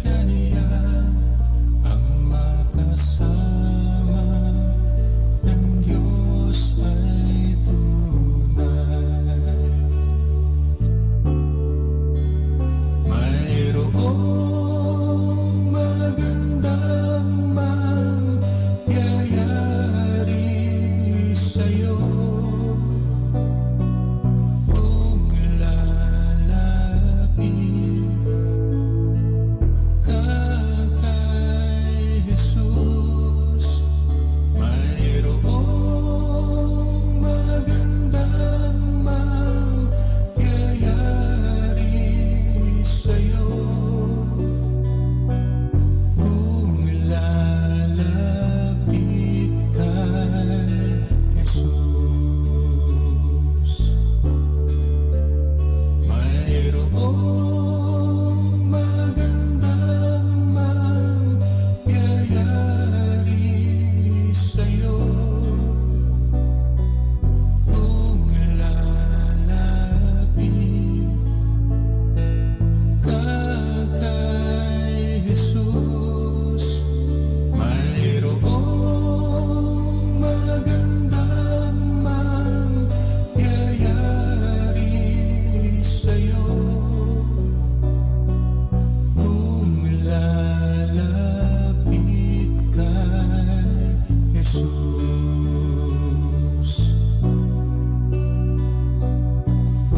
Speaker 3: ka niya, ang makasama ng Diyos ay tunay. Mayroong magandang mangyayari sa'yo kung lalapit ka kay Jesus. Mayroong magandang mangyayari sa'yo kung lalapit kay Jesus. Mayroong magandang mangyayari sa'yo kung lalapit ka kay Jesus. Mayroong magandang mangyayari sa'yo kung lalapit kay Jesus.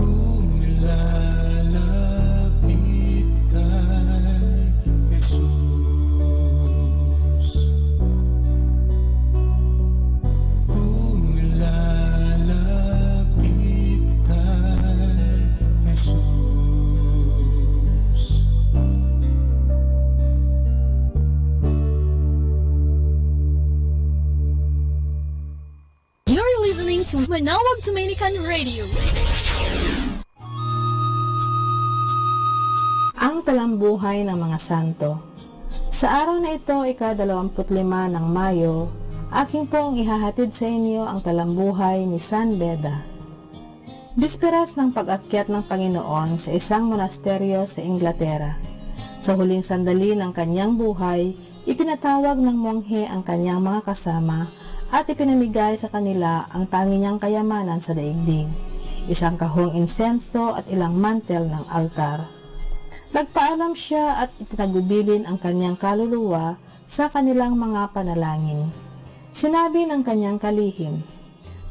Speaker 3: Kung lalapit kay Jesus. Kung lalapit kay Jesus.
Speaker 5: You're listening to Manawag Dominican Radio.
Speaker 22: Ang talambuhay ng mga santo. Sa araw na ito, ika-25 ng Mayo, aking pong ihahatid sa inyo ang talambuhay ni San Beda. Bisperas ng pag-akyat ng Panginoon sa isang monasteryo sa Inglaterra. Sa huling sandali ng kanyang buhay, ipinatawag ng monghe ang kanyang mga kasama at ipinamigay sa kanila ang tangi niyang kayamanan sa daigdig, isang kahong insenso at ilang mantel ng altar. Nagpaalam siya at itinagubilin ang kanyang kaluluwa sa kanilang mga panalangin. Sinabi ng kanyang kalihim,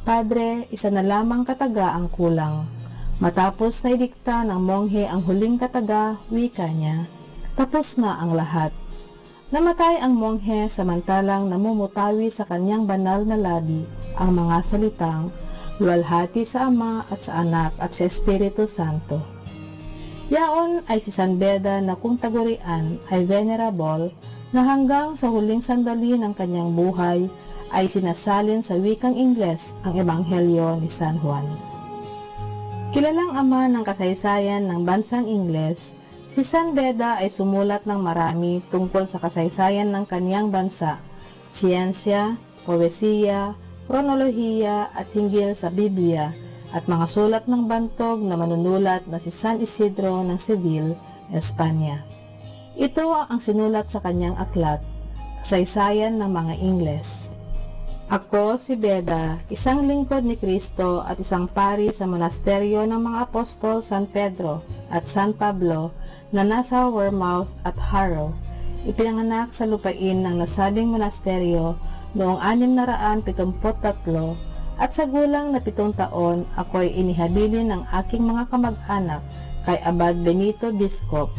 Speaker 22: "Padre, isa na lamang kataga ang kulang." Matapos na idikta ng monghe ang huling kataga, wika niya, "Tapos na ang lahat." Namatay ang monghe samantalang namumutawi sa kanyang banal na labi ang mga salitang, "Luwalhati sa Ama at sa Anak at sa Espiritu Santo." Yaon ay si San Beda na kung tagurian ay venerable na hanggang sa huling sandali ng kanyang buhay ay sinasalin sa wikang Ingles ang Ebanghelyo ni San Juan. Kilalang ama ng kasaysayan ng bansang Ingles, si San Beda ay sumulat ng marami tungkol sa kasaysayan ng kaniyang bansa, siyensya, poesiya, kronolohiya at hinggil sa Biblia at mga sulat ng bantog na manunulat na si San Isidro ng Seville, Espanya. Ito ang sinulat sa kanyang aklat, Kasaysayan ng mga Ingles. Ako, si Beda, isang lingkod ni Kristo at isang pari sa monasteryo ng mga apostol San Pedro at San Pablo na nasa Wearmouth at Harrow. ipinanganak sa lupain ng nasabing monasteryo noong 673 at sa gulang na 7 taon ako'y inihabilin ng aking mga kamag-anak kay Abad Benito Biscop.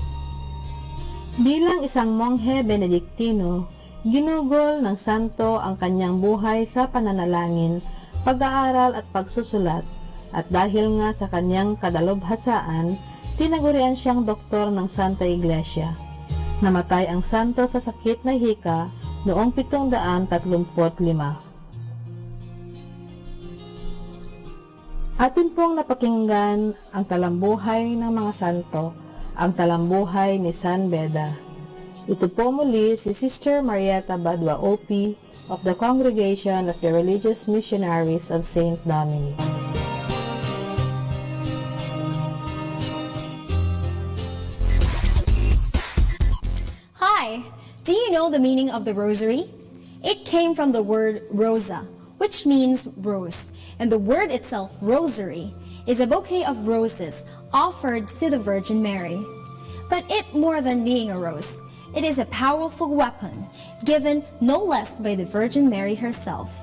Speaker 22: Bilang isang monghe Benediktino, ginugol ng santo ang kanyang buhay sa pananalangin, pag-aaral at pagsusulat, at dahil nga sa kanyang kadalubhasaan, tinagurian siyang doktor ng Santa Iglesia. Namatay ang santo sa sakit na hika noong 735. Atin pong napakinggan ang talambuhay ng mga santo, ang talambuhay ni San Beda. Ito po muli si Sister Marieta Badwa OP of the Congregation of the Religious Missionaries of Saint Dominic.
Speaker 7: Hi! Do you know the meaning of the rosary? It came from the word rosa, which means rose, and the word itself, rosary, is a bouquet of roses offered to the Virgin Mary. But it more than being a rose, it is a powerful weapon given no less by the Virgin Mary herself.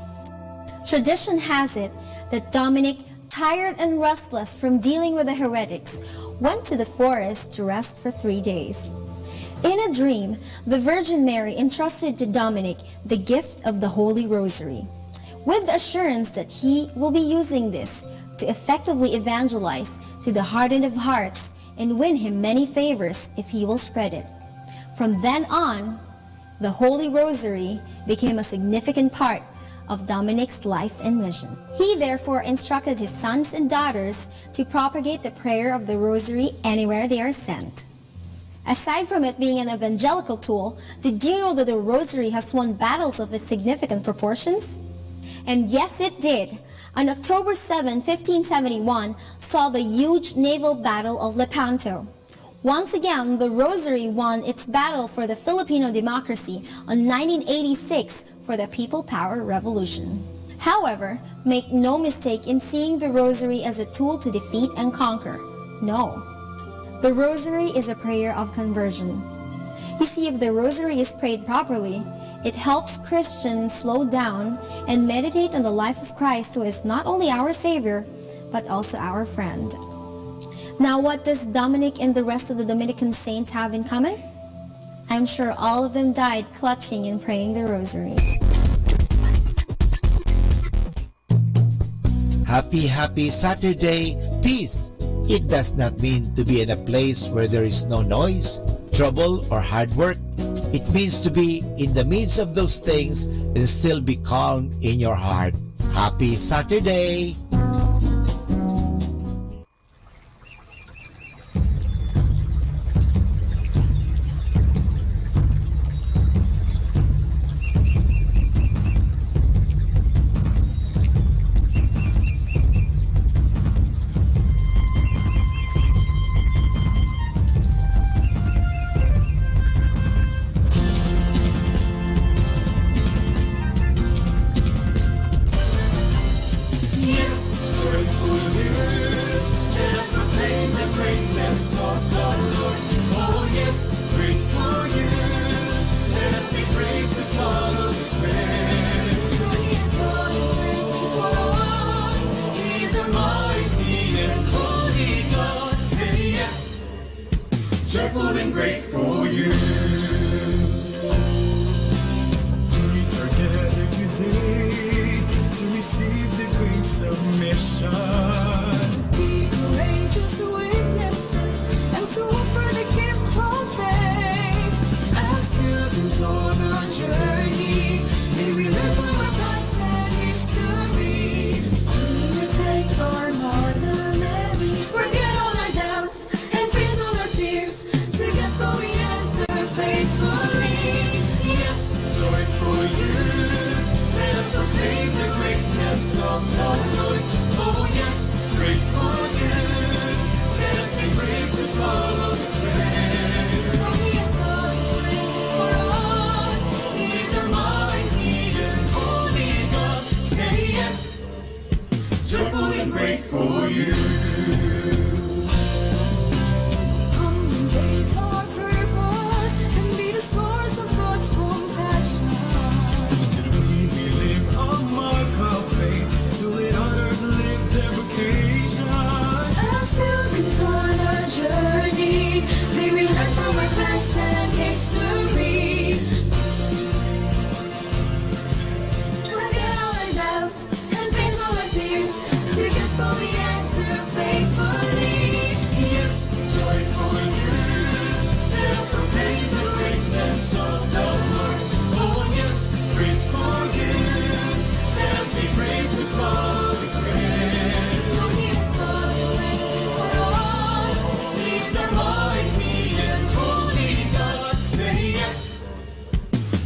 Speaker 7: Tradition has it that Dominic, tired and restless from dealing with the heretics, went to the forest to rest for 3 days. In a dream, the Virgin Mary entrusted to Dominic the gift of the Holy Rosary, with the assurance that he will be using this to effectively evangelize to the hardened of hearts and win him many favors if he will spread it. From then on, the Holy Rosary became a significant part of Dominic's life and mission. He therefore instructed his sons and daughters to propagate the prayer of the Rosary anywhere they are sent. Aside from it being an evangelical tool, did you know that the Rosary has won battles of significant proportions? And yes, it did. On October 7, 1571, saw the huge naval battle of Lepanto. Once again, the Rosary won its battle for the Filipino democracy on 1986 for the People Power Revolution. However, make no mistake in seeing the Rosary as a tool to defeat and conquer. No. The Rosary is a prayer of conversion. You see, if the Rosary is prayed properly, it helps Christians slow down and meditate on the life of Christ, who is not only our Savior, but also our friend. Now, what does Dominic and the rest of the Dominican saints have in common? I'm sure all of them died clutching and praying the Rosary.
Speaker 1: Happy Saturday, peace. It does not mean to be in a place where there is no noise, trouble, or hard work. It means to be in the midst of those things and still be calm in your heart. Happy Saturday!
Speaker 6: Joyful and grateful you. We are gathered today to receive the grace of mission.
Speaker 14: To be courageous witnesses and to offer the gift of faith.
Speaker 6: As pilgrims on our journey, may we live from our past and history.
Speaker 14: We will take our Mother Mary,
Speaker 6: Forget all our doubts and face all our fears. Together we answer faithfully. Yes, joyful you. Let us proclaim the greatness of the Lord. Oh yes, grateful you. Let us be brave to follow His way.
Speaker 14: for He has done great for us.
Speaker 6: He is our mighty and holy God. Say yes, joyful and grateful you.
Speaker 14: Come and raise our purpose and be the source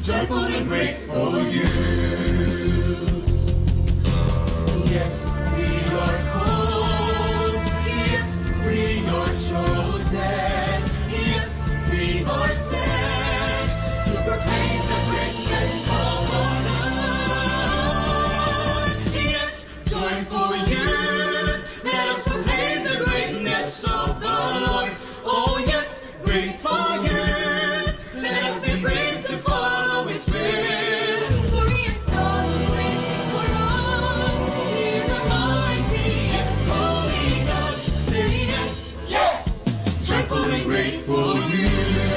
Speaker 6: joyful and grateful youth. Yes, we are called. Yes, we are chosen. Yes, we are sent to proclaim the greatness of our God. Yes, joyful youth, let us proclaim the greatness of the Lord. Oh yes, grateful youth, let us be brave to follow His will. For He has done great things for us. He is our mighty and holy God. Say yes, yes, joyful and grateful youth.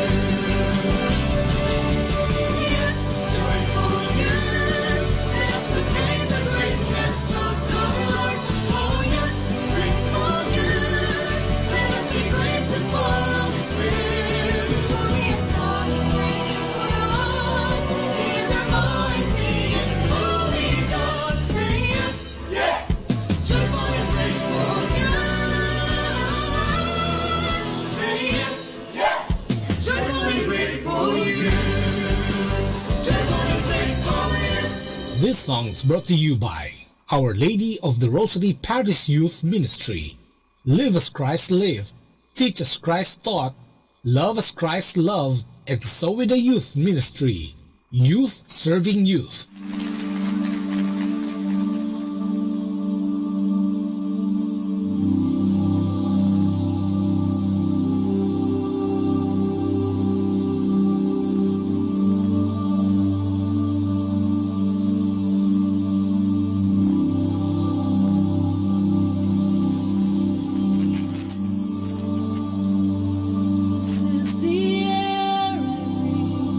Speaker 6: Yes, joyful youth, let us proclaim the greatness of the Lord. Oh yes, grateful youth, let us be brave to follow His will. For He has done great things for us. He is our mighty and holy God. Say yes, yes, joyful and grateful youth. Say yes, yes, joyful and grateful youth. Joyful and grateful youth.
Speaker 4: This song is brought to you by Our Lady of the Rosary Parish Youth Ministry. Live as Christ lived, teach as Christ taught, love as Christ loved, and so with the youth ministry. Youth serving youth.
Speaker 6: Since the air I breathe,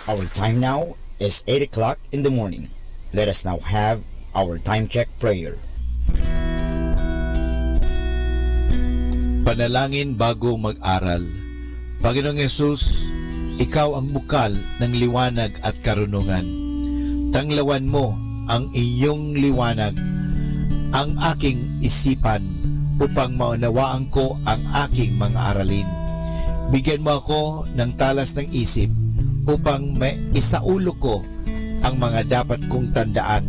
Speaker 2: Our time now is 8 o'clock in the morning. Let us now have our time check prayer.
Speaker 1: Panalangin bago mag-aral. Panginoong Yesus, Ikaw ang bukal ng liwanag at karunungan. Tanglawan mo ang iyong liwanag, ang aking isipan, upang maunawaan ko ang aking mga aralin. Bigyan mo ako ng talas ng isip upang maisaulo ko ang mga dapat kong tandaan.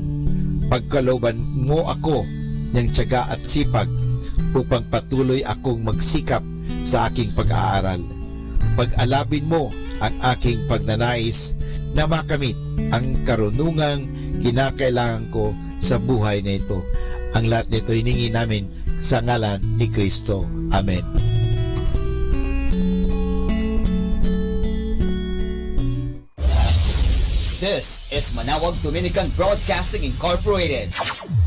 Speaker 1: Pagkalooban mo ako ng tiyaga at sipag upang patuloy akong magsikap sa aking pag-aaral. Pag-alabin mo ang aking pagnanais na makamit ang karunungang kinakailangan ko sa buhay na ito. Ang lahat nito hiningi namin sa ngalan ni Kristo. Amen.
Speaker 2: This is Manawag Dominican Broadcasting Incorporated,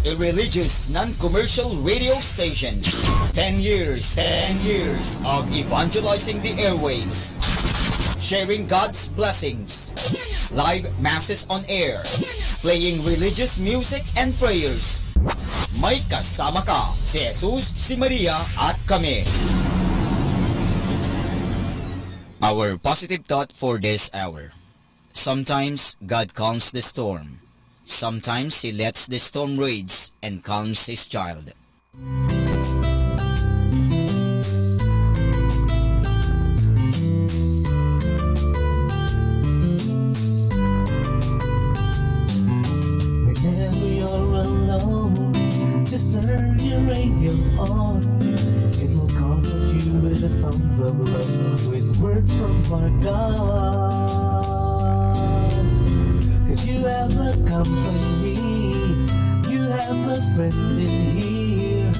Speaker 2: a religious, non-commercial radio station. 10 years of evangelizing the airwaves, sharing God's blessings, live masses on air, playing religious music and prayers. May kasama ka, si Jesus, si Maria, at kami. Our positive thought for this hour. Sometimes God calms the storm. Sometimes He lets the storm rage and calms His child.
Speaker 3: Whenever you're alone, just turn your radio on. It will comfort you with the songs of love, with words from our God. You have a company, you have a friend in here.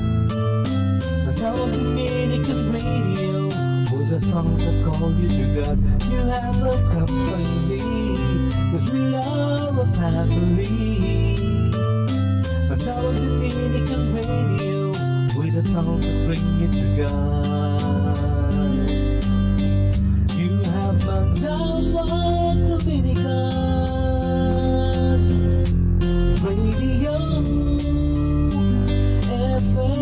Speaker 3: Manawag Dominican Radio, with the songs that call you to God. You have a company, cause we are a family. Manawag Dominican Radio, with the songs that bring you to God. You have Manawag Dominican Radio FM.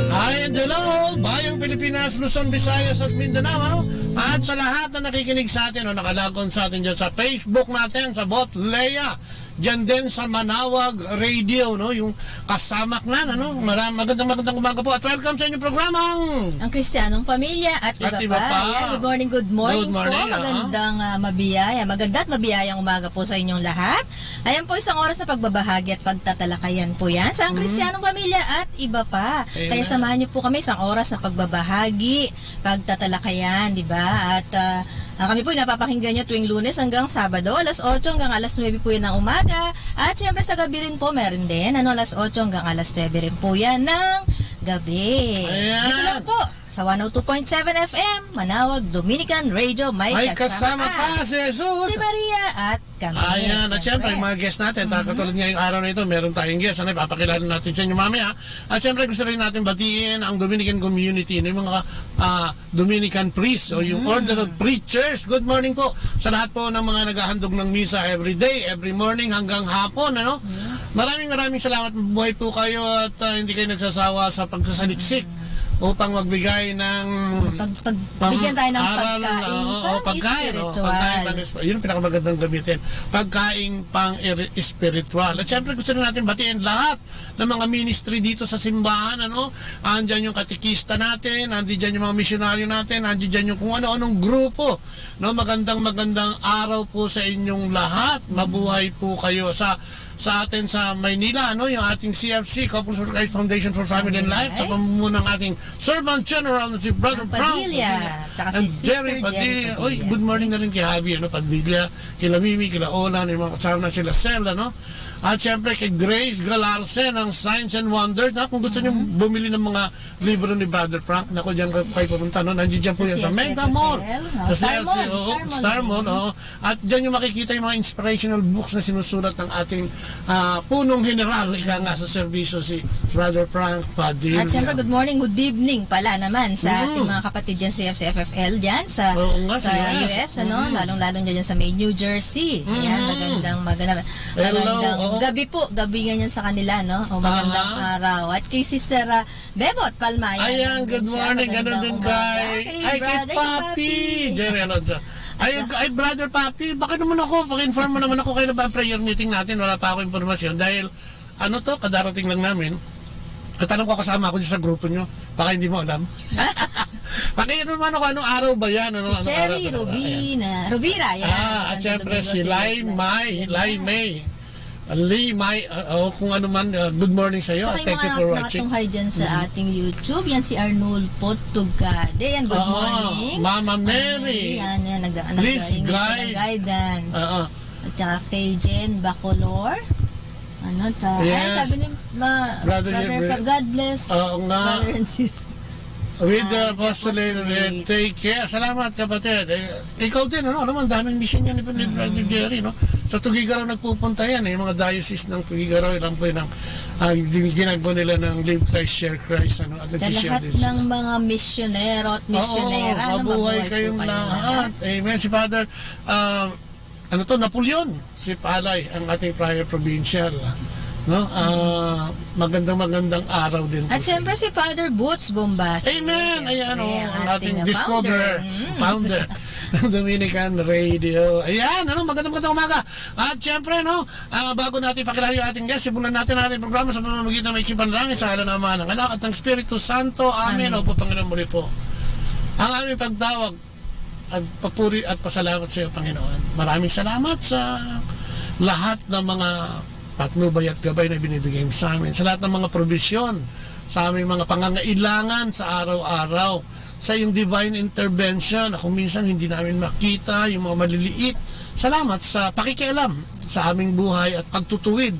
Speaker 9: Hi and hello, Bayang Pilipinas, Luzon, Visayas at Mindanao, at sa lahat na nakikinig sa atin o nakalagon sa atin dyan sa Facebook natin, sa Bot Leia, dyan din sa Manawag Radio, no? Yung kasamak na, ano? Magandang umaga po at welcome sa inyong programang
Speaker 11: Ang Kristiyanong Pamilya at iba pa. Yan, good morning po. Magandang mabiyaya. Maganda at mabiyayang umaga po sa inyong lahat. Ayan po, isang oras na pagbabahagi at pagtatalakayan po yan sa Ang Kristiyanong Pamilya at iba pa. Kaya samahan niyo po kami isang oras na pagbabahagi, pagtatalakayan, di ba? At kami po napapakinggan nyo tuwing Lunes hanggang Sabado, alas 8 hanggang alas 9 po yan ng umaga. At siyempre sa gabi rin po meron din, alas 8 hanggang alas 9 rin po yan ng gabi.
Speaker 9: Ayan.
Speaker 11: Dito lang po sa 102.7 FM, Manawag Dominican Radio. May kasama
Speaker 9: ka, si Jesus,
Speaker 11: si Maria at kami.
Speaker 9: Ayan, at siyempre yung mga guest natin, katulad ngayong araw na ito, meron tayong guest, ano, ipapakilala natin sa inyo mamaya. At siyempre gusto rin natin batiin ang Dominican community, yung mga Dominican priests o yung order of preachers. Good morning po sa lahat po ng mga naghahandog ng misa every day, every morning hanggang hapon, ano. Maraming salamat, buhay po kayo at hindi kayo nagsasawa sa pagsasaliksik upang magbigay ng
Speaker 11: bigyan tayo ng
Speaker 9: pagkain pang-spiritual. Yun ang pinakamagandang gamitin. Pagkain pang-spiritual. At syempre gusto natin batiin lahat ng mga ministry dito sa simbahan. Ano? Andyan yung katikista natin, andyan yung mga misyonaryo natin, andyan yung kung ano-anong grupo. No? Magandang araw po sa inyong lahat. Mabuhay po kayo sa atin sa Maynila, ano, yung ating CFC, Couples for Christ Foundation for Family and Life, sa pamumuno ng ating Servant General na si Brother
Speaker 11: Padilla,
Speaker 9: and Jerry Padilla. Oy, good morning na rin kay Javi, ano, Padilla, kila Mimi, kila Olan, yung mga kasama na sila Sel, ano. At syempre kay Grace Gralarse ng Signs and Wonders. Kung gusto niyo bumili ng mga libro ni Brother Frank, nako dyan kayo pumunta, no? Nandiyan po yan sa Mega Mall, sa Star Mall. At dyan yung makikita yung mga inspirational books na sinusulat ng ating punong general, ika nga sa serbisyo si Brother Frank Padilla.
Speaker 11: At siyempre, good morning, good evening pala naman sa ating mga kapatid dyan sa FFL dyan sa US, ano? Lalong-lalong dyan sa May, New Jersey. Ayan, magandang gabi po, gabi ganyan sa kanila, no? O magandang araw. At kay Sister Bebot Palma.
Speaker 9: Ayan, good morning, ganun din kay Papi Jerry Alonso. Ay, Brother Papi, bakit naman ako? Pag-inform mo naman ako kayo na ba ang prayer meeting natin? Wala pa ako informasyon dahil kadarating lang namin. At alam ko kasama ako sa grupo nyo. Baka hindi mo alam. Pakiano naman ako, anong araw ba yan?
Speaker 11: Si Cherry, Rubira, yan.
Speaker 9: At syempre si Lai May. Lee, kung ano man, good morning sa iyo. Thank you for watching.
Speaker 11: Nakatunghay dyan sa ating YouTube. Yan si Arnold Potugade. Yan, good morning.
Speaker 9: Mama Mary.
Speaker 11: Yan,
Speaker 9: Please
Speaker 11: guidance. At saka kay Jen Bacolor.
Speaker 9: Yes.
Speaker 11: Sabi ni Brother, God bless. Brother and sister.
Speaker 9: With the apostolate, take care. Salamat, kapatid. Ikaw din, alam mo, daming mission yan ni Brother Jerry, no? Sa Tugigaraw nagpupunta yan, yung mga diocese ng Tugigaraw, ilang po yung ginagawa nila ng Live Christ, Share Christ, at
Speaker 11: sa lahat ng mga misyonero at misyonera,
Speaker 9: mabuhay kayong lahat. Amen. Si Father, Napoleon, si Palay, ang ating prior provincial. No? Magandang araw din po.
Speaker 11: At siyempre si Father Boots Bombasi.
Speaker 9: Amen! Ayan, ang ating founder ng Dominican Radio. Ayan, magandang umaga. At siyempre, bago natin pakilala yung ating guest, simulan natin ang ating programa sa pamamagitan ng ikipan lang, sa ala ng Ama ng Anak at ng Espiritu Santo. Amen. Opo, Panginoon, muli po. Ang aming pagtawag at papuri at pasalamat sa iyo, Panginoon. Maraming salamat sa lahat ng mga patnubay at gabay na binibigay mo sa amin, sa lahat ng mga provisyon, sa aming mga pangangailangan sa araw-araw, sa iyong divine intervention na kung minsan hindi namin makita yung mga maliliit. Salamat sa pakikialam sa aming buhay at pagtutuwid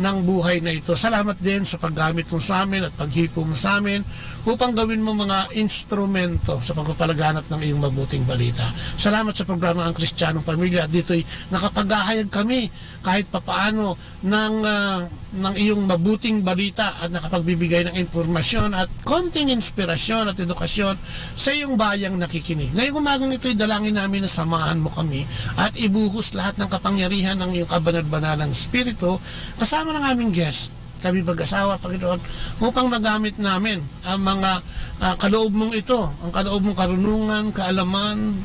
Speaker 9: ng buhay na ito. Salamat din sa paggamit mo sa amin at paghipo mo sa amin upang gawin mo mga instrumento sa pagpapalaganap ng iyong mabuting balita. Salamat sa programa Ang Kristiyanong Pamilya. Dito'y nakapaghahayag kami kahit papaano ng iyong mabuting balita at nakapagbibigay ng impormasyon at konting inspirasyon at edukasyon sa iyong bayang nakikinig. Ngayong umagang ito'y dalangin namin na samahan mo kami at ibuhos lahat ng kapangyarihan ng iyong kabanal-banalang Espiritu kasama ng aming guest, kami mag-asawa, Panginoon, upang magamit namin ang mga kaloob mong ito, ang kaloob mong karunungan, kaalaman,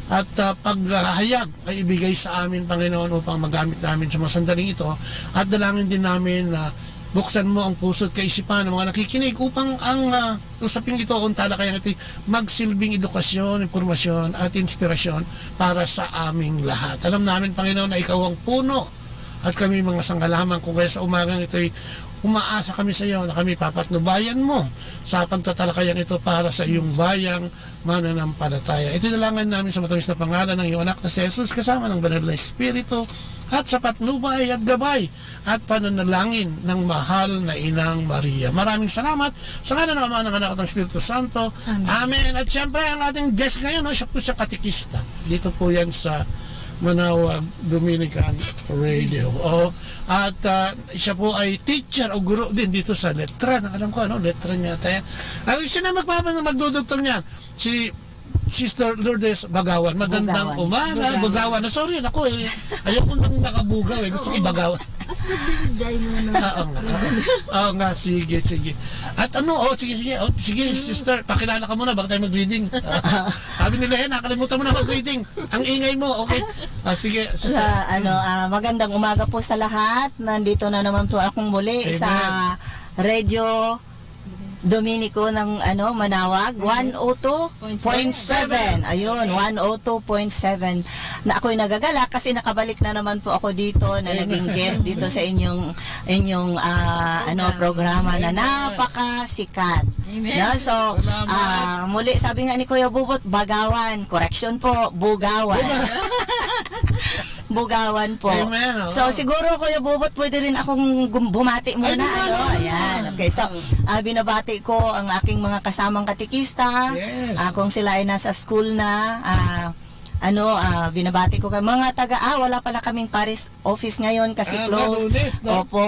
Speaker 9: at paghahayag ay ibigay sa amin, Panginoon, upang magamit namin sa mga sandaling ito. At dalangin din namin na buksan mo ang puso at kaisipan ng mga nakikinig upang ang usaping ito, ang talakayan ito, magsilbing edukasyon, impormasyon at inspirasyon para sa aming lahat. Alam namin, Panginoon, na ikaw ang puno at kami mga sanggalaman. Kung kaya sa umagang ito'y umaasa kami sa iyo na kami papatnubayan mo sa pagtatalakayan ito para sa iyong bayang mananampalataya. Ito dalangan namin sa matamis na pangalan ng iyong anak na si Jesus kasama ng banal na Espiritu at sa patnubay at gabay at pananalangin ng mahal na Inang Maria. Maraming salamat sa ngalan ng Ama, ng Anak at ng Espiritu Santo. Amen. At siyempre ang ating guest ngayon, siya po siya katikista. Dito po yan sa Manawag Dominican Radio. At siya po ay teacher o guro din dito sa letra. Alam ko, letra niya tayo. Siya na magdudugtong niyan. Si Sister Lourdes Bagawan. Magandang umaga. Bagawan. Sorry, ako ayoko nang nakabugaw. Gusto ko Bagawan. Oo nga, sige. At sige, sister, pakilala ka muna bago tayo mag-reading. Sabi nila nakalimutan mo na mag-reading. Ang ingay mo, okay? Sige, sister.
Speaker 12: Magandang umaga po sa lahat. Nandito na naman po akong muli sa Radio Dominico ng Manawag 102.7. Ayun, 102.7. Na ako'y nagagalak kasi nakabalik na naman po ako dito na naging guest dito sa inyong programa na napakasikat. No? So, muli sabi nga ni Kuya Bubot, Bagawan. Correction po, Bugawan. Bugawan po.
Speaker 9: Amen,
Speaker 12: So siguro Kuya Bubot, pwede rin akong bumati muna. Ayan. Okay, so binabati ko ang aking mga kasamang katikista.
Speaker 9: Yes.
Speaker 12: Kung sila ay nasa school na, binabati ko mga taga, wala pala kaming Paris office ngayon kasi close.
Speaker 9: Lunes, no?
Speaker 12: Opo,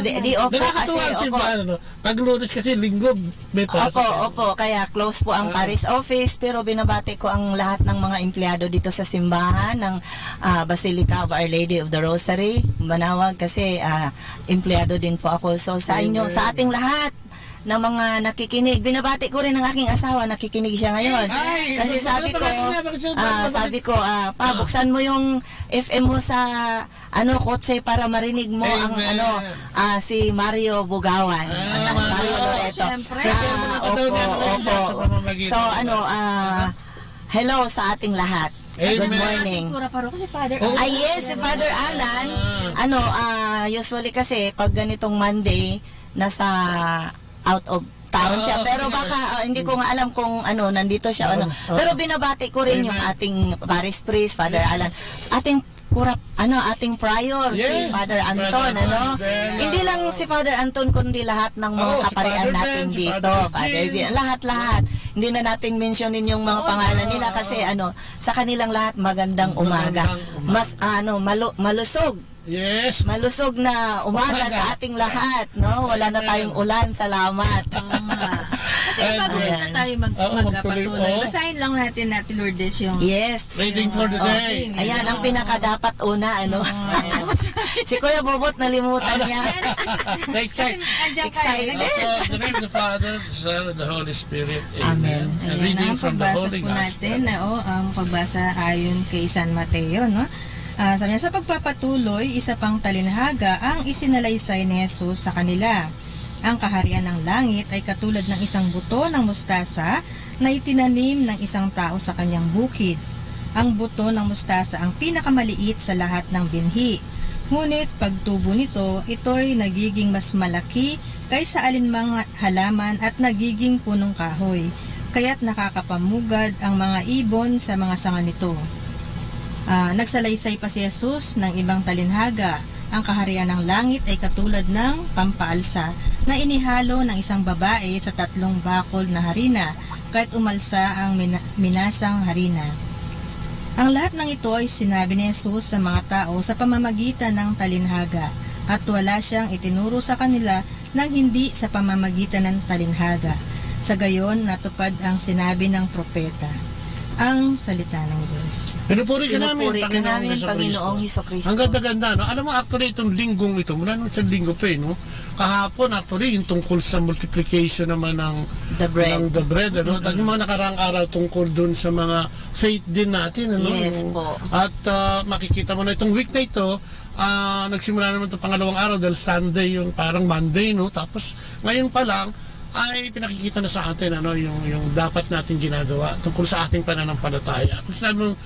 Speaker 12: di opo kasi,
Speaker 9: pag Lunes kasi linggo, may pasok.
Speaker 12: Opo, kaya close po ang Paris office, pero binabati ko ang lahat ng mga empleyado dito sa simbahan ng Basilica of Our Lady of the Rosary, Manawag, kasi empleyado din po ako. So sa inyo, sa ating lahat, na mga nakikinig. Binabati ko rin ang aking asawa, nakikinig siya ngayon. Kasi sabi ko, buksan mo yung FM mo sa kotse para marinig mo ang si Mario Bugawan. Mario Loreto. Opo. So hello sa ating lahat. Good morning.
Speaker 11: Si Father
Speaker 12: yes, si Father Alan. Usually kasi pag ganitong Monday, nasa out of town siya, pero baka hindi ko nga alam kung nandito siya pero binabati ko rin yung ating parish priest, Father Alan, ating ating prior, si Father Anton, hindi lang si Father Anton kundi lahat ng mga kaparian natin dito, Father, lahat hindi na natin mentionin yung mga pangalan nila kasi sa kanilang lahat magandang umaga, mas malusog.
Speaker 9: Yes.
Speaker 12: Malusog na umaga sa ating lahat, no? Wala na tayong ulan, salamat.
Speaker 11: Bago na tayo magpatuloy, basahin lang natin Lourdes yung
Speaker 9: reading for the day.
Speaker 12: Ayan, ang pinakadapat una, si Kuya Bobot nalimutan niya.
Speaker 9: Excited.
Speaker 11: Excited.
Speaker 9: The name of the Father, the Son, and the Holy Spirit. Amen. And reading from the Holy Gospel.
Speaker 11: Ang pagbasa ayon kay San Mateo, no? Sabi niya, sa pagpapatuloy, isa pang talinhaga ang isinalaysay ni Jesus sa kanila. Ang kaharian ng langit ay katulad ng isang buto ng mustasa na itinanim ng isang tao sa kanyang bukid. Ang buto ng mustasa ang pinakamaliit sa lahat ng binhi. Ngunit pagtubo nito, ito'y nagiging mas malaki kaysa alinmang halaman at nagiging punong kahoy. Kaya't nakakapamugad ang mga ibon sa mga sanga nito. Nagsalaysay pa si Jesus ng ibang talinhaga. Ang kaharian ng langit ay katulad ng pampaalsa na inihalo ng isang babae sa 3 bakol na harina kahit umalsa ang minasang harina. Ang lahat ng ito ay sinabi ni Jesus sa mga tao sa pamamagitan ng talinhaga at wala siyang itinuro sa kanila nang hindi sa pamamagitan ng talinhaga. Sa gayon, natupad ang sinabi ng propeta. Ang salita ng Diyos.
Speaker 9: Pinupuri ka namin,
Speaker 12: Panginoong Hesukristo.
Speaker 9: Ang ganda-ganda, no? Alam mo, actually, itong linggong ito, mula nung isang linggo pa, no? Kahapon, actually, yung tungkol sa multiplication naman ng the bread, ano? Yung mga nakarang araw tungkol dun sa mga faith din natin, ano?
Speaker 12: Yes po.
Speaker 9: At makikita mo na itong week na ito, nagsimula naman itong pangalawang araw dahil Sunday, yung parang Monday, no? Tapos, ngayon pa lang, ay pinakikita na sa atin yung dapat natin ginagawa tungkol sa ating pananampalataya. Kung sinabi mong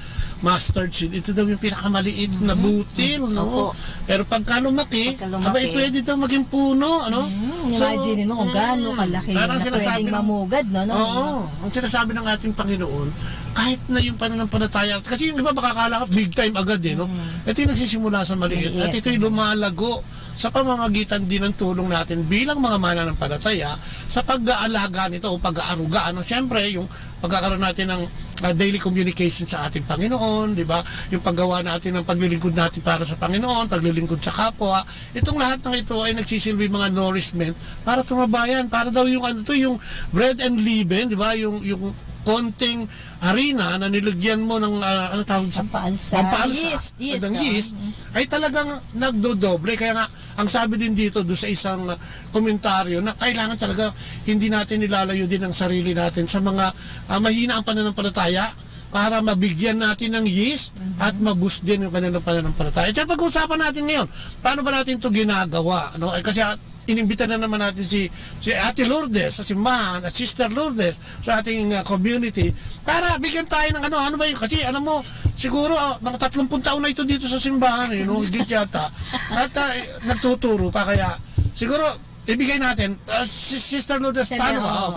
Speaker 9: mustard seed, ito daw yung pinakamaliit na butil, no? Pero pagka lumaki, abay pwede daw maging puno, ano?
Speaker 11: Imagine mo kung gaano kalaki na pwedeng mamugad, no?
Speaker 9: Oo. Ang sinasabi ng ating Panginoon, kahit na yung pananampalataya, kasi yung iba makakala ka big time agad, no? Ito yung nagsisimula sa maliit. At ito yung lumalago sa pamamagitan din ng tulong natin bilang mga mananampalataya sa pag-aalaga nito o pag-aaruga. Siyempre, yung pagkakaroon natin ng daily communication sa ating Panginoon, di ba? Yung paggawa natin ng paglilingkod natin para sa Panginoon, paglilingkod sa kapwa. Itong lahat ng ito ay nagsisilbi mga nourishment para tumabayan, para daw yung yung bread and leaven, di ba? Yung konting harina na nilagyan mo ng
Speaker 11: pampaalsa,
Speaker 9: yeast, ay talagang nagdodoble. Kaya nga, ang sabi din dito do sa isang komentaryo na kailangan talaga hindi natin nilalayo din ang sarili natin sa mga mahina ang pananampalataya para mabigyan natin ng yeast at maboost din yung kanilang pananampalataya. At pag-usapan natin ngayon, paano ba natin ito ginagawa? Kasi inimbita na naman natin si Ate Lourdes sa simbahan at Sister Lourdes sa ating community para bigyan tayo ng ano ba yun, kasi alam mo siguro mga 30 taon na ito dito sa simbahan, higit yata at nagtuturo pa, kaya siguro ibigay natin, Sister Lourdes, paano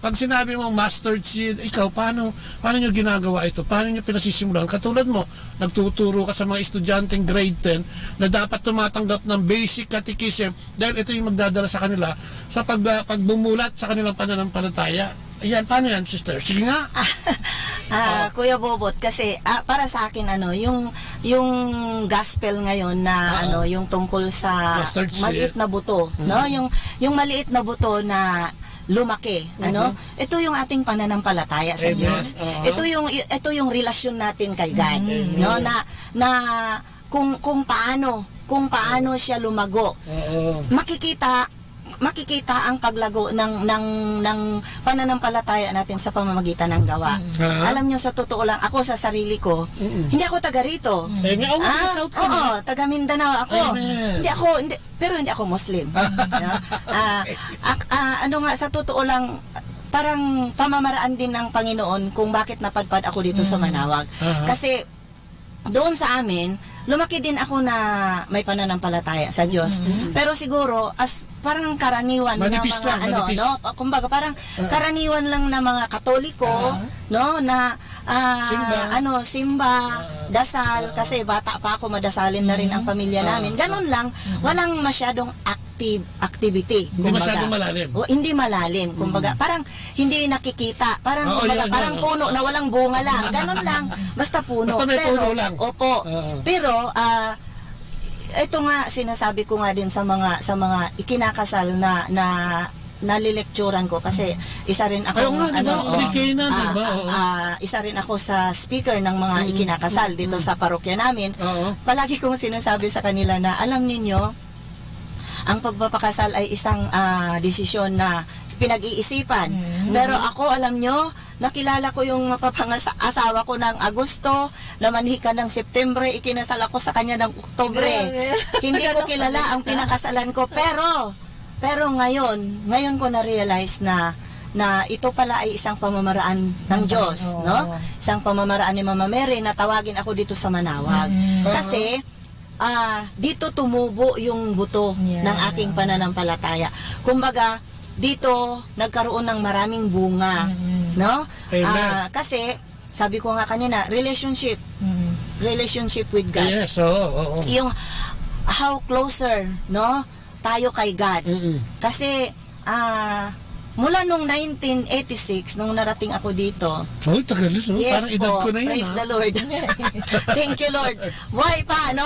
Speaker 9: pag sinabi mo mustard seed, ikaw paano nyo ginagawa ito? Paano nyo pinasisimulan? Katulad mo, nagtuturo ka sa mga estudyanteng grade 10 na dapat tumatanggap ng basic catechism dahil ito yung magdadala sa kanila sa pagbumulat sa kanilang pananampalataya. Ayan, paano yan, Sister? Sige nga.
Speaker 12: Kuya Bobot, kasi para sa akin yung gospel ngayon na yung tungkol sa maliit na buto, no? Yung maliit na buto na lumaki, ito yung ating pananampalataya sa Diyos. Ito yung relasyon natin kay God, no? Na kung paano siya lumago. Makikita ang paglago ng pananampalataya natin sa pamamagitan ng gawa. Alam nyo, sa totoo lang, ako sa sarili ko, hindi ako taga rito. Taga Mindanao ako. Pero hindi ako Muslim. Sa totoo lang, parang pamamaraan din ng Panginoon kung bakit napadpad ako dito sa Manawag. Kasi doon sa amin, lumaki din ako na may pananampalataya sa Diyos. Pero siguro, parang karaniwan
Speaker 9: manipis
Speaker 12: ng mga kumbaga parang karaniwan lang na mga Katoliko, no, na simba, dasal, kasi bata pa ako, madasalin na rin ang pamilya namin. Ganun lang, walang masyadong activity.
Speaker 9: Hindi masyadong malalim.
Speaker 12: Hindi malalim. Kumbaga, parang hindi nakikita. Parang parang puno na walang bunga lang. Ganun lang. Basta puno.
Speaker 9: Basta may puno lang.
Speaker 12: Opo. Pero, ito nga, sinasabi ko nga din sa mga ikinakasal na nalilekturan ko, kasi isa rin ako isa rin ako sa speaker ng mga ikinakasal dito sa parokya namin. Palagi kong sinasabi sa kanila na alam ninyo, ang pagpapakasal ay isang desisyon na pinag-iisipan. Pero ako, alam nyo, nakilala ko yung mapapangasawa ko ng Agosto, namanhikan ng September, ikinasal ako sa kanya ng Oktubre. Hindi ko kilala ang pinakasalan ko, pero ngayon ko na-realize na ito pala ay isang pamamaraan ng Diyos, no? Isang pamamaraan ni Mama Mary na tawagin ako dito sa Manawag. Kasi dito tumubo yung buto ng aking pananampalataya. Kumbaga, dito nagkaroon ng maraming bunga, no? Kasi sabi ko nga kanina, relationship with God.
Speaker 9: Yes,
Speaker 12: yung how closer, no, tayo kay God. Kasi mula nung 1986, nung narating ako dito.
Speaker 9: Tagal ito.
Speaker 12: Yes,
Speaker 9: parang edad ko na yan.
Speaker 12: Praise the Lord. Thank you, Lord. Buhay pa, no?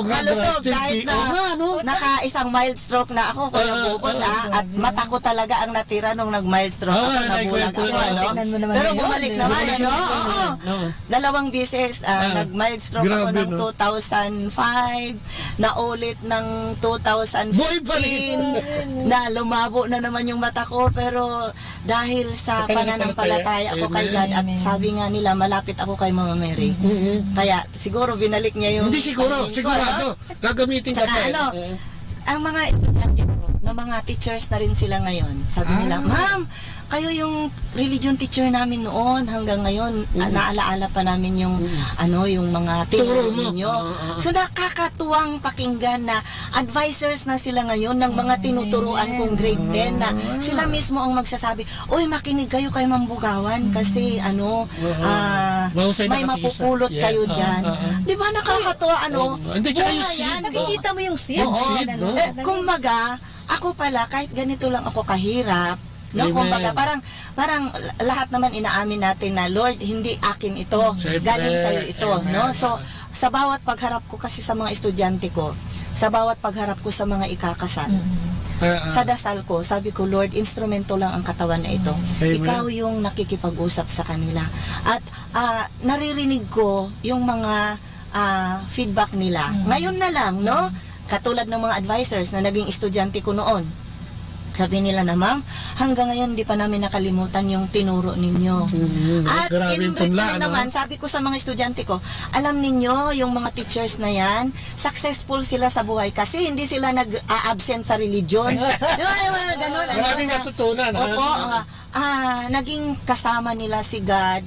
Speaker 12: Malusog, kahit na naka-isang mild stroke na ako, Kuya Bobot, at mata ko talaga ang natira nung nag-mild stroke ako, nabulag ako, Pero bumalik naman, Dalawang beses, nag-mild stroke ako ng 2005, naulit ng 2015, na lumabo na naman yung mata ko, pero dahil sa pananampalataya ako kay God, at sabi nga nila, malapit ako kay Mama Mary. Kaya siguro binalik niya yung...
Speaker 9: Hindi sigurado. Gagamitin ka tayo.
Speaker 12: Ang mga estudyante ko, na mga teachers na rin sila ngayon, sabi nila, Ma'am, kayo yung religion teacher namin noon hanggang ngayon, naalaala pa namin yung yung mga tinuro ninyo. So nakakatuwang pakinggan na advisors na sila ngayon ng mga tinuturuan kong grade 10, na sila mismo ang magsasabi, "Oy, makinig kayo kay Ma'am Bugawan kasi may mapupulot kayo diyan." 'Di ba nakakatuwa
Speaker 11: nakikita mo yung seed.
Speaker 12: Kumbaga, ako pala, kahit ganito lang ako kahirap, no? Kumbaga, parang lahat naman inaamin natin na, Lord, hindi akin ito, galing sa'yo ito, no? So, sa bawat pagharap ko kasi sa mga estudyante ko, sa bawat pagharap ko sa mga ikakasal, sa dasal ko, sabi ko, Lord, instrumento lang ang katawan na ito. Ikaw yung nakikipag-usap sa kanila. At naririnig ko yung mga feedback nila. Ngayon na lang, no? Katulad ng mga advisors na naging estudyante ko noon. Sabi nila na, Ma'am, hanggang ngayon di pa namin nakalimutan yung tinuro ninyo. At in return naman, sabi ko sa mga estudyante ko, alam ninyo, yung mga teachers na yan, successful sila sa buhay kasi hindi sila nag-absent sa religion.
Speaker 9: Maraming natutunan.
Speaker 12: Opo, naging kasama nila si God,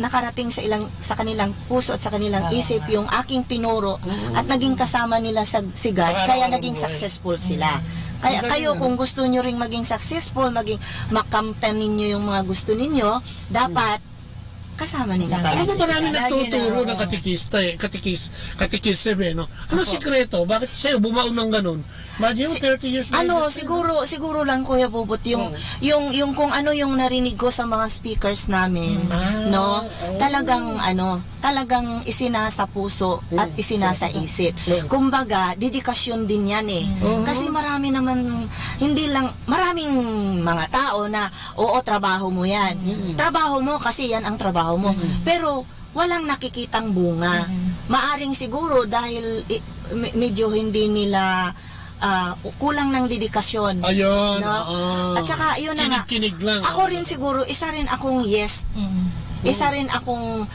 Speaker 12: nakarating sa kanilang puso at sa kanilang isip yung aking tinuro, at naging kasama nila si God, kaya naging successful sila. Kaya kayo, kung gusto nyo ring maging successful, makamtan ninyo yung mga gusto ninyo, dapat kasama nila.
Speaker 9: Ano ba marami nagtuturo ng katikism, no? Ano sikreto? Bakit sa'yo bumaon ng ganun? Imagine mo, 30 years
Speaker 12: Ano, siguro lang Kuya Bubot, yung kung ano yung narinig ko sa mga speakers namin, no? Talagang isinasa puso at isinasa isip. Kumbaga, dedikasyon din yan eh. Kasi marami naman, maraming mga tao na, oo, trabaho mo yan. Trabaho mo kasi yan ang trabaho mo. Pero, walang nakikitang bunga. Maaring siguro dahil medyo hindi nila kulang ng dedikasyon.
Speaker 9: Ayun.
Speaker 12: No? At saka, yun na nga.
Speaker 9: Kinig lang.
Speaker 12: Ako rin siguro, isa rin akong isa rin akong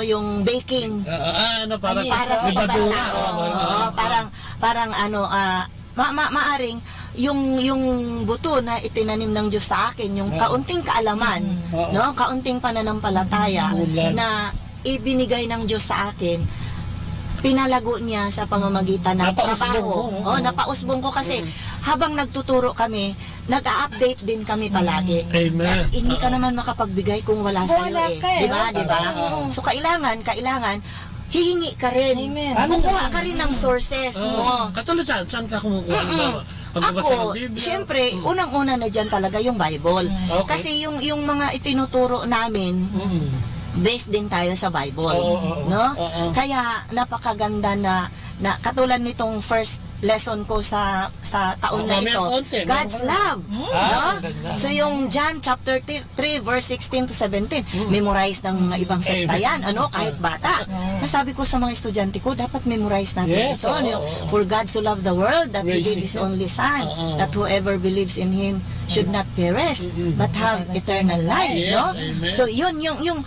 Speaker 12: yung baking.
Speaker 9: Para
Speaker 12: sa ibang tao. Parang maaring yung buto na itinanim ng Diyos sa akin, yung kaunting kaalaman, no, kaunting pananampalataya na ibinigay ng Diyos sa akin, pinalago niya sa pamamagitan ng trabaho. Napausbong ko kasi habang nagtuturo kami, nag-a-update din kami palagi.
Speaker 9: Amen.
Speaker 12: Hindi ka naman makapagbigay kung wala sa iyo eh. Diba? So kailangan hihingi ka rin. Kukuha ka rin ng sources mo.
Speaker 9: Katulad saan ka kumukuha?
Speaker 12: Ako, siyempre, unang-una na dyan talaga yung Bible. Kasi yung mga itinuturo namin, based din tayo sa Bible, no? Kaya napakaganda na katulad nitong first lesson ko sa taon na ito, God's love, no? So yung John chapter 3 verse 16 to 17, memorize ng mga ibang sekta yan, kahit bata. Sabi ko sa mga estudyante ko, dapat memorize natin ito. For God so loved the world that He gave His only Son, that whoever believes in Him should not perish, but have eternal life, no? So yun, yung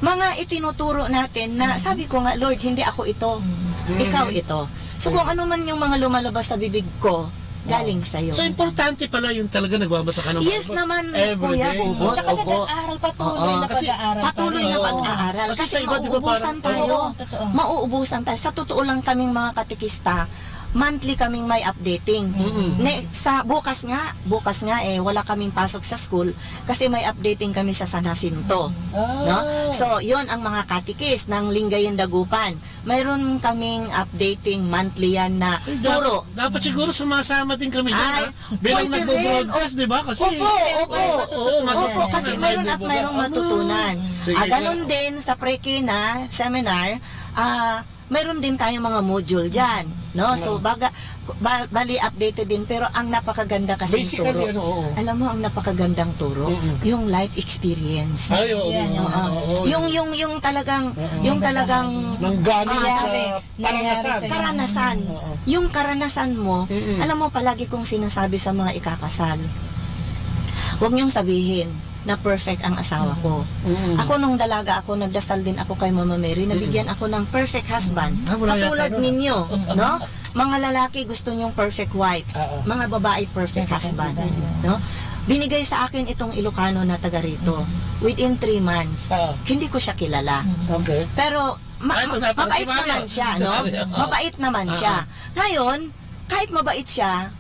Speaker 12: mga itinuturo natin na sabi ko nga, Lord, hindi ako ito, ikaw ito. So kung ano man yung mga lumalabas sa bibig ko, galing sa'yo.
Speaker 9: So importante pala yung talaga nagbabasa ka ng Bible.
Speaker 12: Yes naman, Kuya Bobo.
Speaker 11: Tsaka nag-aaral, patuloy na pag-aaral. Kasi
Speaker 12: mauubusan tayo. Mauubusan tayo. Sa totoo lang kaming mga katikista, monthly kaming may updating. Sa bukas nga wala kaming pasok sa school kasi may updating kami sa San Jacinto. No? So, 'yon ang mga katikis ng Lingayen Dagupan. Mayroon kaming updating monthly yan na turo.
Speaker 9: Dapat siguro sumasama din kami diyan. Bilang nagbo-broadcast, 'di ba? Kasi
Speaker 12: Opo, kasi mayroong matutunan. Ganun din sa pre-kina seminar, mayroon din tayong mga module dyan, no? So, bali updated din, pero ang napakaganda kasi turo. Alam mo, ang napakagandang turo, yung life experience. Yung talagang karanasan. Yung karanasan mo, alam mo, palagi kong sinasabi sa mga ikakasal, huwag niyong sabihin na perfect ang asawa ko. Ako nung dalaga ako, nagdasal din ako kay Mama Mary, nabigyan ako ng perfect husband. Katulad ninyo, no? Mga lalaki gusto niyong perfect wife, mga babae perfect husband, no? Binigay sa akin itong Ilocano na taga rito within 3 months. Hindi ko siya kilala. Pero mabait naman siya, no? Mabait naman siya. Ngayon, kahit mabait siya,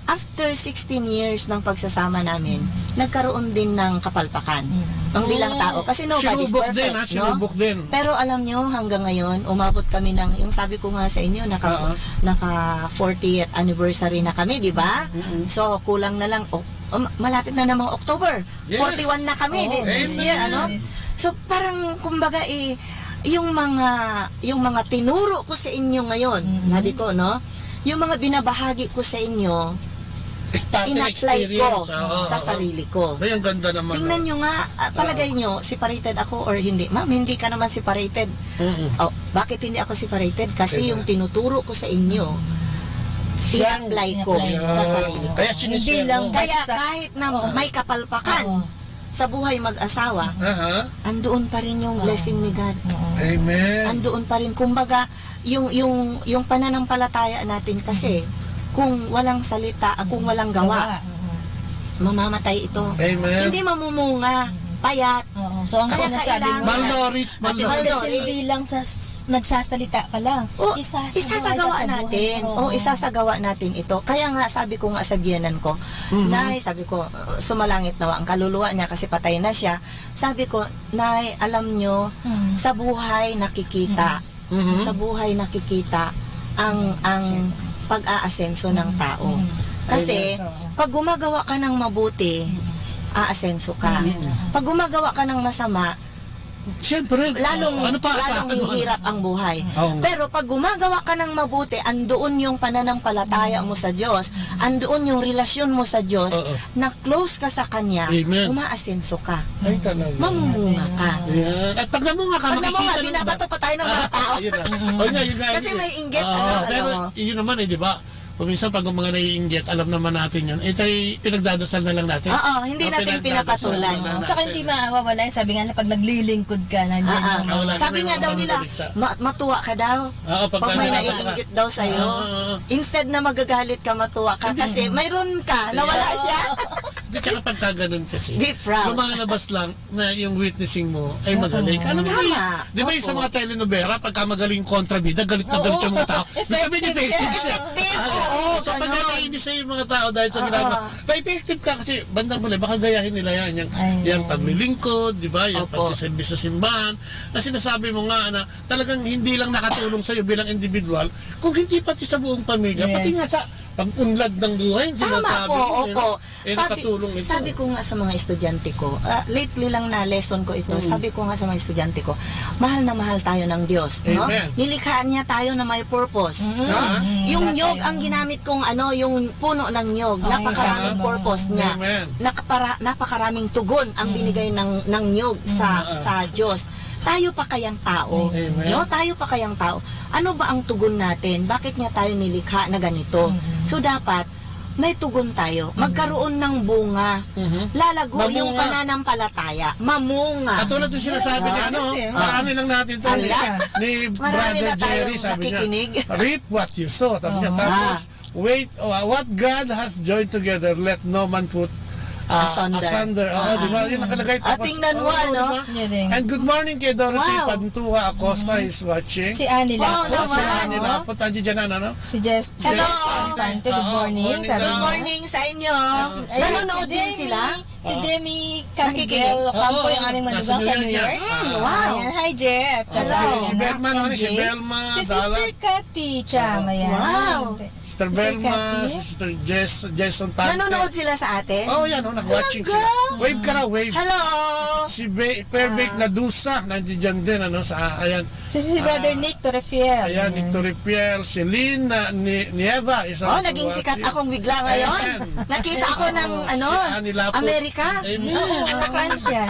Speaker 12: after 16 years ng pagsasama namin, nagkaroon din ng kapalpakan ng bilang tao. Kasi nobody's perfect, no? Pero alam nyo, hanggang ngayon, umabot kami ng, yung sabi ko nga sa inyo, naka 40th anniversary na kami, di ba? So, kulang na lang, malapit na namang October. 41 na kami this year, ano? So, parang, kumbaga, yung mga tinuro ko sa inyo ngayon, sabi ko, no? Yung mga binabahagi ko sa inyo, in-apply ko sa sarili ko.
Speaker 9: Ay, ang ganda naman.
Speaker 12: Tingnan nyo nga, palagay nyo, separated ako or hindi. Ma'am, hindi ka naman separated. Bakit hindi ako separated? Kasi yung tinuturo ko sa inyo, in-apply ko sa sarili ko. Kaya kahit na may kapalpakan sa buhay mag-asawa, andoon pa rin yung blessing ni God.
Speaker 9: Amen.
Speaker 12: Andoon pa rin. Kumbaga, yung pananampalataya natin kasi, kung walang salita, kung walang gawa, mamamatay ito.
Speaker 9: Amen.
Speaker 12: Hindi mamumunga, payat.
Speaker 11: So ang sinasabi mo,
Speaker 9: Malnoris.
Speaker 11: Hindi lang sa nagsasalita ka lang.
Speaker 12: Isasagawa natin. Isasagawa natin ito. Kaya nga, sabi ko nga sa biyanan ko, Nay, sabi ko, sumalangit nawa ang kaluluwa niya kasi patay na siya. Sabi ko, Nay, alam nyo, sa buhay nakikita, sa buhay nakikita ang pag-aasenso ng tao. Kasi, pag gumagawa ka ng mabuti, aasenso ka. Pag gumagawa ka ng masama,
Speaker 9: siyempre,
Speaker 12: lalong hihirap ang buhay. Pero pag gumagawa ka ng mabuti, andoon yung pananampalataya mo sa Diyos, andoon yung relasyon mo sa Diyos, na close ka sa Kanya, umaasenso ka.
Speaker 9: Ay, talaga.
Speaker 12: Mamumunga ka.
Speaker 9: Yan. At pag namunga ka, makikita
Speaker 12: binabato pa tayo ng mga tao. Kasi may inggit.
Speaker 9: Pero yun naman di ba? Kung minsan pag mga naiinggit, alam naman natin yun. Ito ay pinagdadasal na lang natin.
Speaker 12: Oo, hindi natin pinapatulan.
Speaker 11: Tsaka hindi mawawala yun. Sabi nga na pag naglilingkod ka, nandiyan.
Speaker 12: Sabi nga daw nila, matuwa ka daw. Pag may naiinggit daw sa'yo. Instead na magagalit ka, matuwa ka. Kasi mayroon ka, nawala siya.
Speaker 9: Tsaka pagka ganun kasi,
Speaker 12: be proud.
Speaker 9: lumalabas lang na yung witnessing mo ay magaling. Alam mo di ba yung sa mga telenovela, pagka magaling kontrabida, galit na galit yung mga tao. Sabi ni effective siya. So pag naiinis sa yung mga tao dahil sa ginagawa, effective ka kasi bandang muli, baka gayahin nila yan. Yung paglilingkod, di ba? Yung pagsiserbi sa simbahan. Na sinasabi mo nga na talagang hindi lang nakatulong sa'yo bilang individual, kung hindi pati sa buong pamilya, pati nga sa pag-unlad ng buhay, sinasabi
Speaker 12: opo.
Speaker 9: Nakatulong ito.
Speaker 12: Sabi ko nga sa mga estudyante ko, lately lang na lesson ko ito, sabi ko nga sa mga estudyante ko, mahal na mahal tayo ng Diyos. No? Nilikhaan niya tayo na may purpose. No? Yung nyog, ang ginamit kong yung puno ng nyog, napakaraming purpose niya. Napakaraming tugon ang binigay ng nyog sa Diyos. Tayo pa kayang tao, no? Tayo pa kayang tao. Ano ba ang tugon natin? Bakit niya tayo nilikha na ganito? So dapat may tugon tayo. Magkaroon ng bunga. Lalago yung pananampalataya. Mamunga.
Speaker 9: Katulad yung sinasabi niya, marami lang natin ito ni Brother Jerry, sabi niya, reap what you sow. Sabi niya, tapos, wait, what God has joined together, let no man put asunder. Di ba? Yung nakalagay tapos.
Speaker 12: Tingnan mo, no?
Speaker 9: And good morning kay Dorothy Pantua Acosta is watching.
Speaker 11: Si Annie Lapot.
Speaker 9: Si Annie Lapot. Andiyan dyan, ano?
Speaker 11: Si Jess.
Speaker 12: Hello.
Speaker 11: Good morning.
Speaker 12: Good morning sa inyo. Nanonood din sila?
Speaker 11: Si Jamie Camiguel Ocampo, yung aming manugang sa New York.
Speaker 12: Wow.
Speaker 11: Hi, Jet.
Speaker 9: Si Belma, si Belma.
Speaker 11: Si Sister Cathy Chang.
Speaker 12: Wow.
Speaker 9: Sister Belma, Sister Jason Pante.
Speaker 12: Nanonood sila sa atin?
Speaker 9: Oh, yan, nag-watching sila. Wave ka na, wave.
Speaker 12: Hello!
Speaker 9: Si Perbake Nadusa, nandiyan din, ayan.
Speaker 11: Si Brother Nick Torrefiel.
Speaker 9: Ayan, Nick Torrefiel. Si Lynn Nieva.
Speaker 12: Naging sikat akong bigla ngayon. Nakita ako ng, Amerika.
Speaker 11: Francia.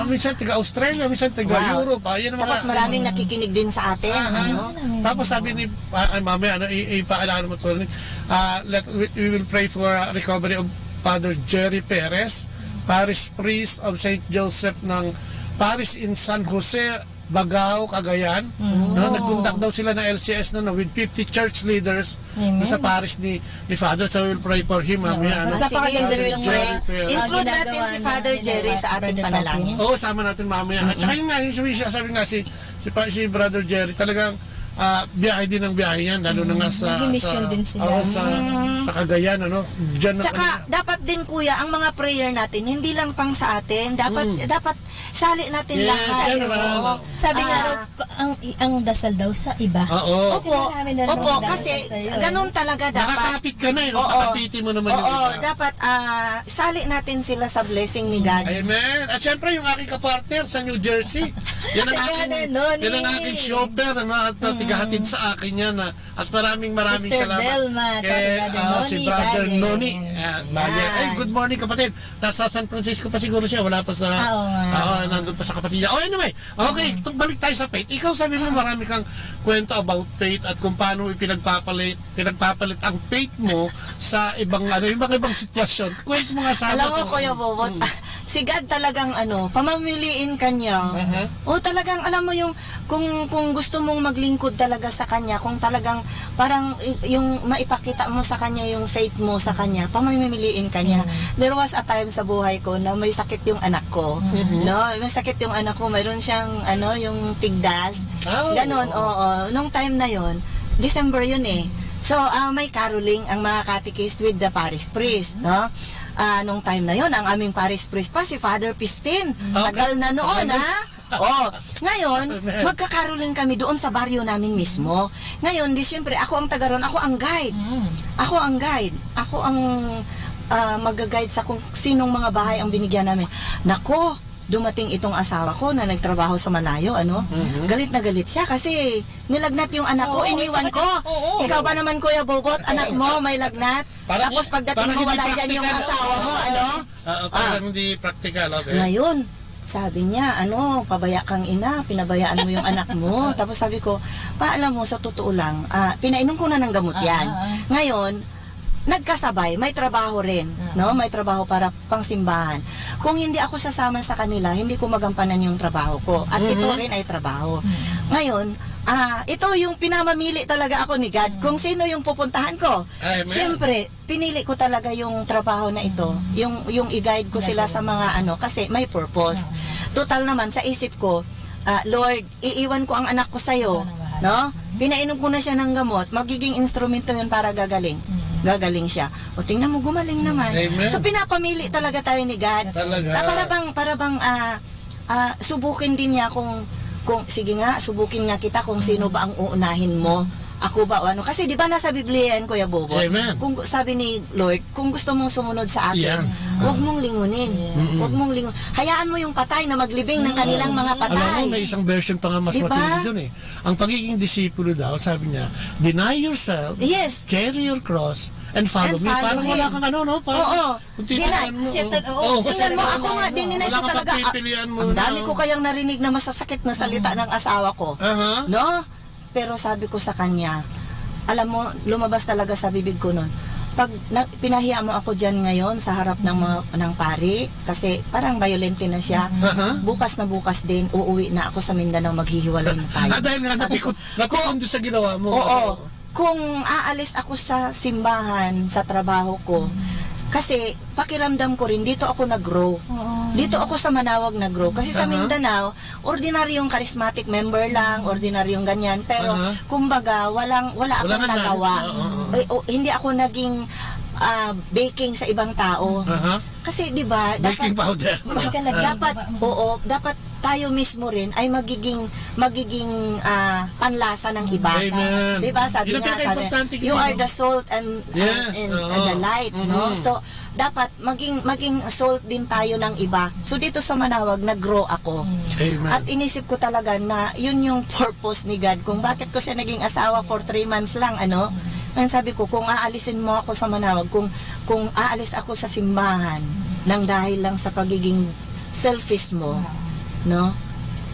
Speaker 9: Minsan taga-Australia, minsan taga-Europe.
Speaker 12: Tapos maraming nakikinig din sa atin.
Speaker 9: Tapos sabi ni, mamaya, ipaalala mo ito, we will pray for recovery of Father Jerry Perez, Parish Priest of St. Joseph ng Parish in San Jose, Bagao, Cagayan. Nag-conduct daw sila ng LCS with 50 church leaders sa parish ni Father. So we will pray for him.
Speaker 12: Napakaganda rin yung include natin si Father Jerry sa ating panalangin.
Speaker 9: Oo, sama natin mamaya. At saka yung nga, sabi nga si Brother Jerry, talagang biyahe din ang biyahe yan, lalo na nga sa Cagayan,
Speaker 12: Tsaka dapat din kuya, ang mga prayer natin hindi lang pang sa atin, dapat sali natin lahat.
Speaker 11: Sabi nga ang dasal daw sa iba.
Speaker 12: Opo, kasi ganun talaga dapat.
Speaker 9: Nakakapit ka na, nakapitin mo naman yung iba.
Speaker 12: Dapat sali natin sila sa blessing ni God.
Speaker 9: Amen. At syempre yung aking kapartner sa New Jersey, yan ang aking shopper na tigahatid sa akin yan. At maraming salamat si Brother Noni. Good morning kapatid. Nasa San Francisco pa siguro siya, wala pa sa nandun pa sa kapatid niya. Okay, balik tayo sa faith. Ikaw sabi mo marami kang kwento about faith at kung paano pinagpapalit ang faith mo sa ibang sitwasyon. Kwento mo nga sa akin.
Speaker 12: Alam mo Kuya Bobot, si God talagang pamamiliin kanya. Talagang alam mo yung kung gusto mong maglingkod talaga sa kanya, kung talagang parang yung maipakita mo sa kanya yung faith mo sa kanya, pamamiliin kanya. There was a time sa buhay ko na may sakit yung anak ko. May sakit yung anak ko, mayroon siyang yung tigdas. Ganon, nung time na yon, December yun eh. So, may caroling ang mga catechist with the parish priest, nung time na yon, ang aming parish priest pa si Father Pistin. Tagal na noon, Ngayon, magkakaroling kami doon sa baryo namin mismo. Ngayon, di siyempre, ako ang taga ron, ako ang guide. Ako ang mag-guide sa kung sinong mga bahay ang binigyan namin. Nako, dumating itong asawa ko na nagtrabaho sa malayo, galit na galit siya kasi nilagnat yung anak ko, iniwan ko. Ikaw ba naman, Kuya Bobot, anak mo may lagnat? Tapos pagdating mo, wala dyan yung asawa mo,
Speaker 9: parang hindi practical, okay.
Speaker 12: Ngayon, sabi niya, pabaya kang ina, pinabayaan mo yung anak mo. Tapos sabi ko, alam mo, sa totoo lang, pinainom ko na ng gamot yan. Ngayon, nagkasabay, may trabaho rin, may trabaho para pangsimbahan. Kung hindi ako sasama sa kanila, hindi ko magampanan yung trabaho ko. At ito rin ay trabaho. Ngayon, ito yung pinamamili talaga ako ni God, kung sino yung pupuntahan ko. Siyempre, pinili ko talaga yung trabaho na ito, yung i-guide ko sila sa mga kasi may purpose. Total naman, sa isip ko, Lord, iiwan ko ang anak ko sa'yo, pinainom ko na siya ng gamot, magiging instrumento yun para gagaling siya. O tingnan mo, gumaling naman.
Speaker 9: Amen.
Speaker 12: So pinapamili talaga tayo ni God. Para bang subukin din niya kung sige nga, subukin nga kita kung sino ba ang uunahin mo. Ako ba o kasi di ba nasa Biblia yan, Kuya Bobo?
Speaker 9: Amen.
Speaker 12: Kung sabi ni Lord, kung gusto mong sumunod sa akin, huwag mong lingunin. Huwag mong lingunin. Hayaan mo yung patay na maglibing ng kanilang mga patay.
Speaker 9: Alam mo, may isang version pa nga mas matindi dun Ang pagiging disipulo daw, sabi niya, deny yourself, carry your cross, and follow me. Parang wala kang kung titinan mo.
Speaker 12: Tingnan mo, ako nga, dininay ko talaga. Ang dami ko kayang narinig na masasakit na salita ng asawa ko. Pero sabi ko sa kanya, alam mo, lumabas talaga sa bibig ko nun. Pag pinahiya mo ako dyan ngayon sa harap ng pari, kasi parang violente na siya, bukas na bukas din, uuwi na ako sa Mindanao, maghihiwalay na tayo.
Speaker 9: Dahil nga napikon doon sa ginawa mo.
Speaker 12: Kung aalis ako sa simbahan, sa trabaho ko, kasi pakiramdam ko rin, dito ako nag-grow. Dito ako sa Manawag nag-grow. Kasi sa Mindanao, ordinaryong charismatic member lang, ordinaryong ganyan. Pero, kumbaga, wala akong nagawa. Hindi ako naging baking sa ibang tao. Kasi, di ba,
Speaker 9: baking powder.
Speaker 12: Dapat tayo mismo rin ay magiging panlasa ng iba. Di ba? Sabi nga, you are the salt and the light. So, dapat maging salt din tayo ng iba. So, dito sa Manawag, nag-grow ako. At inisip ko talaga na yun yung purpose ni God. Kung bakit ko siya naging asawa for 3 months lang, And sabi ko, kung aalisin mo ako sa Manawag, kung aalis ako sa simbahan, nang dahil lang sa pagiging selfish mo,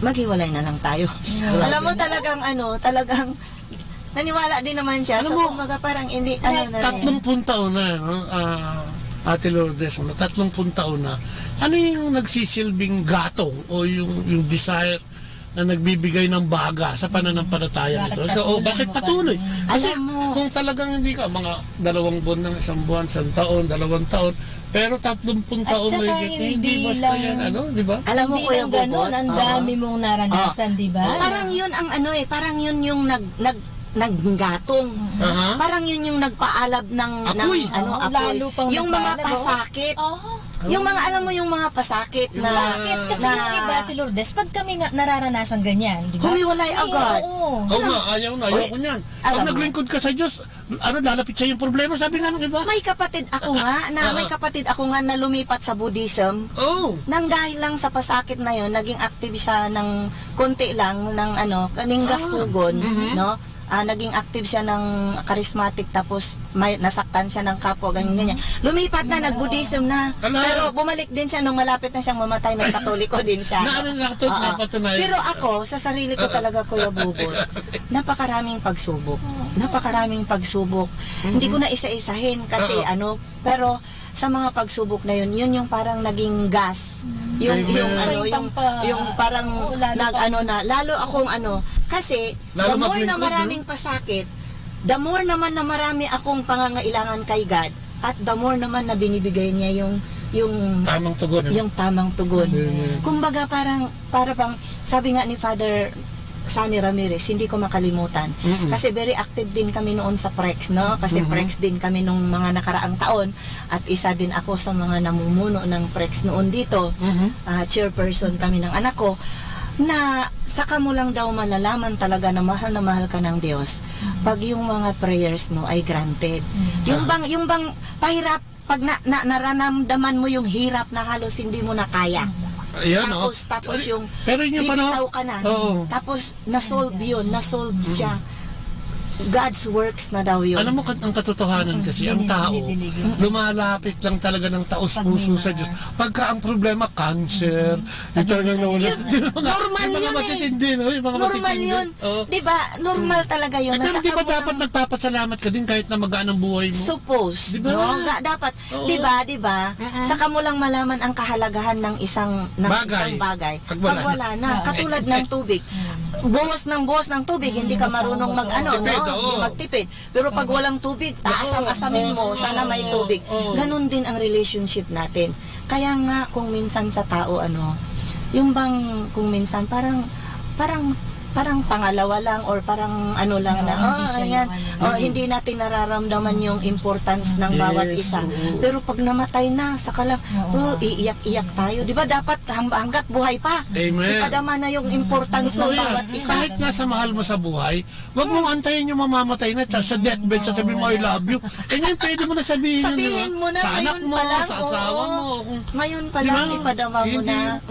Speaker 12: maghiwalay na lang tayo. Alam mo, talagang naniwala din naman siya. So, kumbaga parang hindi,
Speaker 9: 30 taon na, Ate Lourdes, 30 taon na. Ano yung nagsisilbing gatong o yung desire na nagbibigay ng baga sa pananampalataya nito? Bakit patuloy? Kasi kung talagang hindi ka, mga 2 buwan ng 1 buwan, 1 taon, 2 taon, pero 30 taon hindi basta yan, di ba?
Speaker 12: Alam mo, Kuya Bobot,
Speaker 11: ang dami mong naranasan, di ba?
Speaker 12: Parang yun ang parang yun yung naggatong. Parang yun yung nagpaalab ng apoy.
Speaker 11: Lalo pang
Speaker 12: yung mga pasakit. Yung mga, alam mo, yung mga pasakit na...
Speaker 11: Bakit? Kasi yung iba, Ate Lourdes, pag kami nararanasan ganyan, di ba?
Speaker 12: Humiwalay agad.
Speaker 9: Ayaw ko niyan. Pag naglingkod ka sa Diyos, lalapit siya yung problema, sabi nga ng iba.
Speaker 12: May kapatid ako nga na lumipat sa Buddhism. Nang dahil lang sa pasakit na yun, naging active siya ng konti lang, ng kaningas kugon, naging active siya ng charismatic, tapos nasaktan siya ng kapwa, ganyan. Lumipat na, nag-Buddhism na. Pero bumalik din siya nung malapit na siyang mamatay, ng Katoliko din siya. Pero ako, sa sarili ko talaga, Kuya Bobot, napakaraming pagsubok. Hindi ko na isa-isahin kasi pero sa mga pagsubok na yun yung parang naging gas. Yung parang lalo akong kasi the more na maraming pasakit, the more naman na marami akong pangangailangan kay God, at the more naman na binibigay niya yung tamang tugon. Kumbaga para bang sabi nga ni Father Sunny Ramirez, hindi ko makalimutan. Kasi very active din kami noon sa PREX, Kasi PREX din kami nung mga nakaraang taon, at isa din ako sa mga namumuno ng PREX noon dito. Chairperson kami ng anak ko. na saka mo lang daw malalaman talaga na mahal ka ng Diyos pag yung mga prayers mo ay granted. Yung bang pahirap, pag naramdaman mo yung hirap na halos hindi mo na kaya.
Speaker 9: Ayan,
Speaker 12: tapos yung
Speaker 9: pero yun yung
Speaker 12: bibitaw ka na. Tapos na-solve siya. God's works na daw yun.
Speaker 9: Alam mo, ang katotohanan kasi, ang tao, lumalapit lang talaga ng taos puso sa Diyos. Pagka ang problema, cancer, normal yun
Speaker 12: Normal yun. Diba? Normal talaga yun.
Speaker 9: Pero di ba dapat nagpapasalamat ka din kahit na magaan ang buhay mo?
Speaker 12: Suppose.
Speaker 9: Diba?
Speaker 12: Dapat. Diba? Saka mo lang malaman ang kahalagahan ng isang bagay. Pag wala na. Katulad ng tubig. Buhos ng tubig, hindi ka marunong magtipid. Pero pag walang tubig, aasam-asamin mo, sana may tubig. Ganon din ang relationship natin. Kaya nga, kung minsan sa tao, yung bang, kung minsan, parang pangalawa lang or parang hindi natin nararamdaman yung importance ng bawat isa. Pero pag namatay na, saka lang, iiyak-iyak tayo. Di ba dapat hanggat buhay pa?
Speaker 9: Amen.
Speaker 12: Ipadama na yung importance ng bawat isa.
Speaker 9: Kahit nasa mahal mo sa buhay, wag mong antayin yung mamamatay na sa deathbed, sasabihin mo, I love you. Ngayon, pwede mo na sabihin
Speaker 12: mo na,
Speaker 9: sa anak mo, sa asawa mo.
Speaker 12: Ngayon pa lang, ipadama mo na.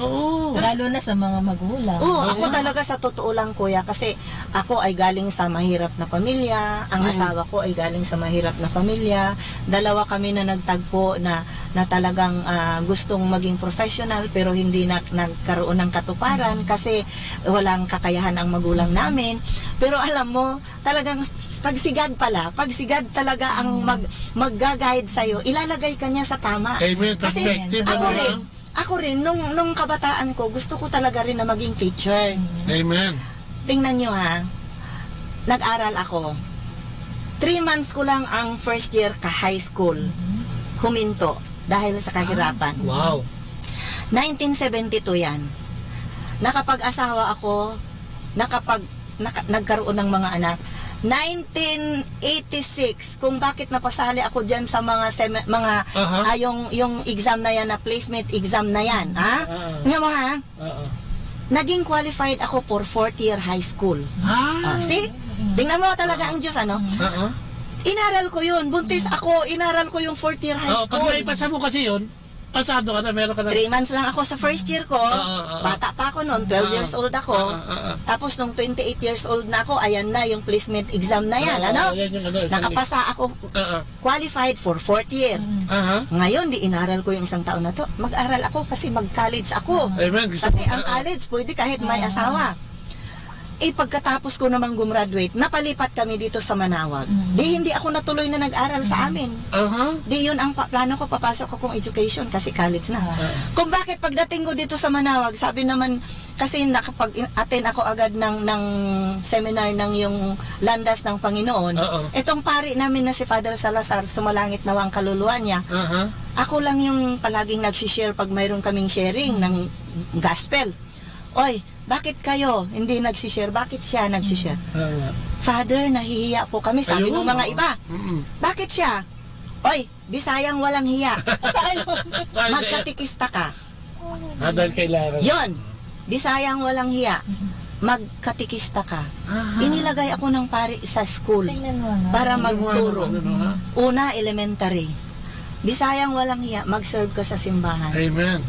Speaker 11: Lalo na sa mga magulang.
Speaker 12: Ako talaga sa totoo lang, kuya, kasi ako ay galing sa mahirap na pamilya, ang asawa ko ay galing sa mahirap na pamilya, dalawa kami na nagtagpo na talagang gustong maging professional pero hindi nagkaroon ng katuparan kasi walang kakayahan ang magulang namin. Pero alam mo, talagang pagsigad talaga ang mag-guide sa'yo, ilalagay ka niya sa tama.
Speaker 9: Amen. Perspective.
Speaker 12: Kasi ako rin, nung kabataan ko, gusto ko talaga rin na maging teacher.
Speaker 9: Amen.
Speaker 12: Tingnan nyo nag-aral ako. 3 months ko lang ang first year high school. Huminto dahil sa kahirapan.
Speaker 9: Wow.
Speaker 12: 1972 yan. Nakapag-asawa ako, nagkaroon ng mga anak. 1986, kung bakit napasali ako dyan sa yung exam na yan, na placement exam na yan. Nga mo naging qualified ako for 4th year high school. See? Tingnan mo talaga ang Diyos, Inaral ko yun. Buntis ako, inaral ko yung 4th year high school.
Speaker 9: Pag naipasa mo kasi yun, pasado ka na, meron ka na.
Speaker 12: 3 months lang ako sa first year ko. Bata pa ako noon, 12 years old ako. Tapos nung 28 years old na ako, ayan na yung placement exam na yan. Nakapasa ako, qualified for 4th year. Ngayon, di inaral ko yung isang taon na to. Mag-aral ako kasi mag-college ako.
Speaker 9: Amen.
Speaker 12: Kasi ang college, pwede kahit may asawa. Pagkatapos ko namang gumraduate, napalipat kami dito sa Manawag. Di hindi ako natuloy na nag-aral sa amin. Di yun ang plano ko, papasok akong education kasi college na. Kung bakit pagdating ko dito sa Manawag, sabi naman, kasi nakapag-attend ako agad ng seminar ng yung landas ng Panginoon. Itong pari namin na si Father Salazar, sumalangit nawa ang kaluluwa niya. Ako lang yung palaging nagsishare pag mayroon kaming sharing ng gospel. Oy, bakit kayo hindi nagsishare? Bakit siya nagsishare? Father, nahihiya po kami. Sabi ng mga iba. Bakit siya? Oy, Bisayang walang hiya. Magkatikista ka.
Speaker 9: Dahil kailangan.
Speaker 12: Yon, Bisayang walang hiya. Magkatikista ka. Inilagay ako ng pari sa school para magturo. Una, elementary. Bisayang walang hiya, mag-serve ka sa simbahan.
Speaker 9: Amen.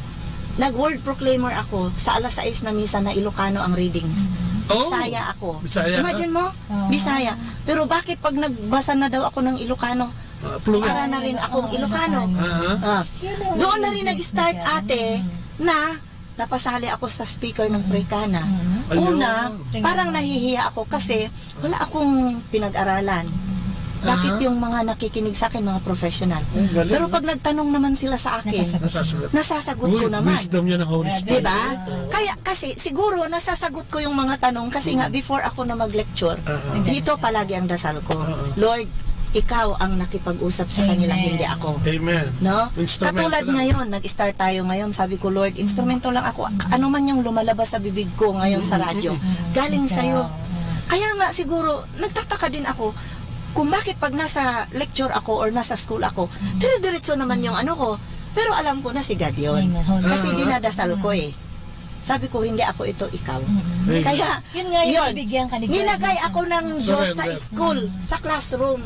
Speaker 12: Nag-word proclaimer ako sa alas 6 na misa na Ilocano ang readings. Bisaya ako. Imagine mo, Bisaya. Pero bakit pag nagbasa na daw ako ng Ilocano, para na rin akong Ilocano. Doon na rin nag-start ate na napasali ako sa speaker ng Precana. Una, parang nahihiya ako kasi wala akong pinag-aralan. Bakit yung mga nakikinig sa akin, mga professional? Pero pag nagtanong naman sila sa akin, nasasagot ko naman.
Speaker 9: Wisdom yan ng Holy Spirit.
Speaker 12: Diba? Kaya kasi siguro nasasagot ko yung mga tanong kasi nga before ako na mag-lecture, dito palagi ang dasal ko. Lord, ikaw ang nakipag-usap sa kanila, hindi ako.
Speaker 9: Amen.
Speaker 12: No? Katulad ngayon, nag-start tayo ngayon, sabi ko, Lord, instrumento lang ako. Ano man yung lumalabas sa bibig ko ngayon sa radyo, galing sa'yo. Kaya nga siguro, nagtataka din ako, kung bakit pag nasa lecture ako or nasa school ako, dire-diretso naman yung ano ko. Pero alam ko na si God yun. Kasi dinadasal ko Sabi ko, hindi ako ito, ikaw.
Speaker 11: Mm-hmm.
Speaker 12: Kaya,
Speaker 11: yun nga yung ibigyan ka ni God.
Speaker 12: nilagay ako ng Diyos sa school, sa classroom.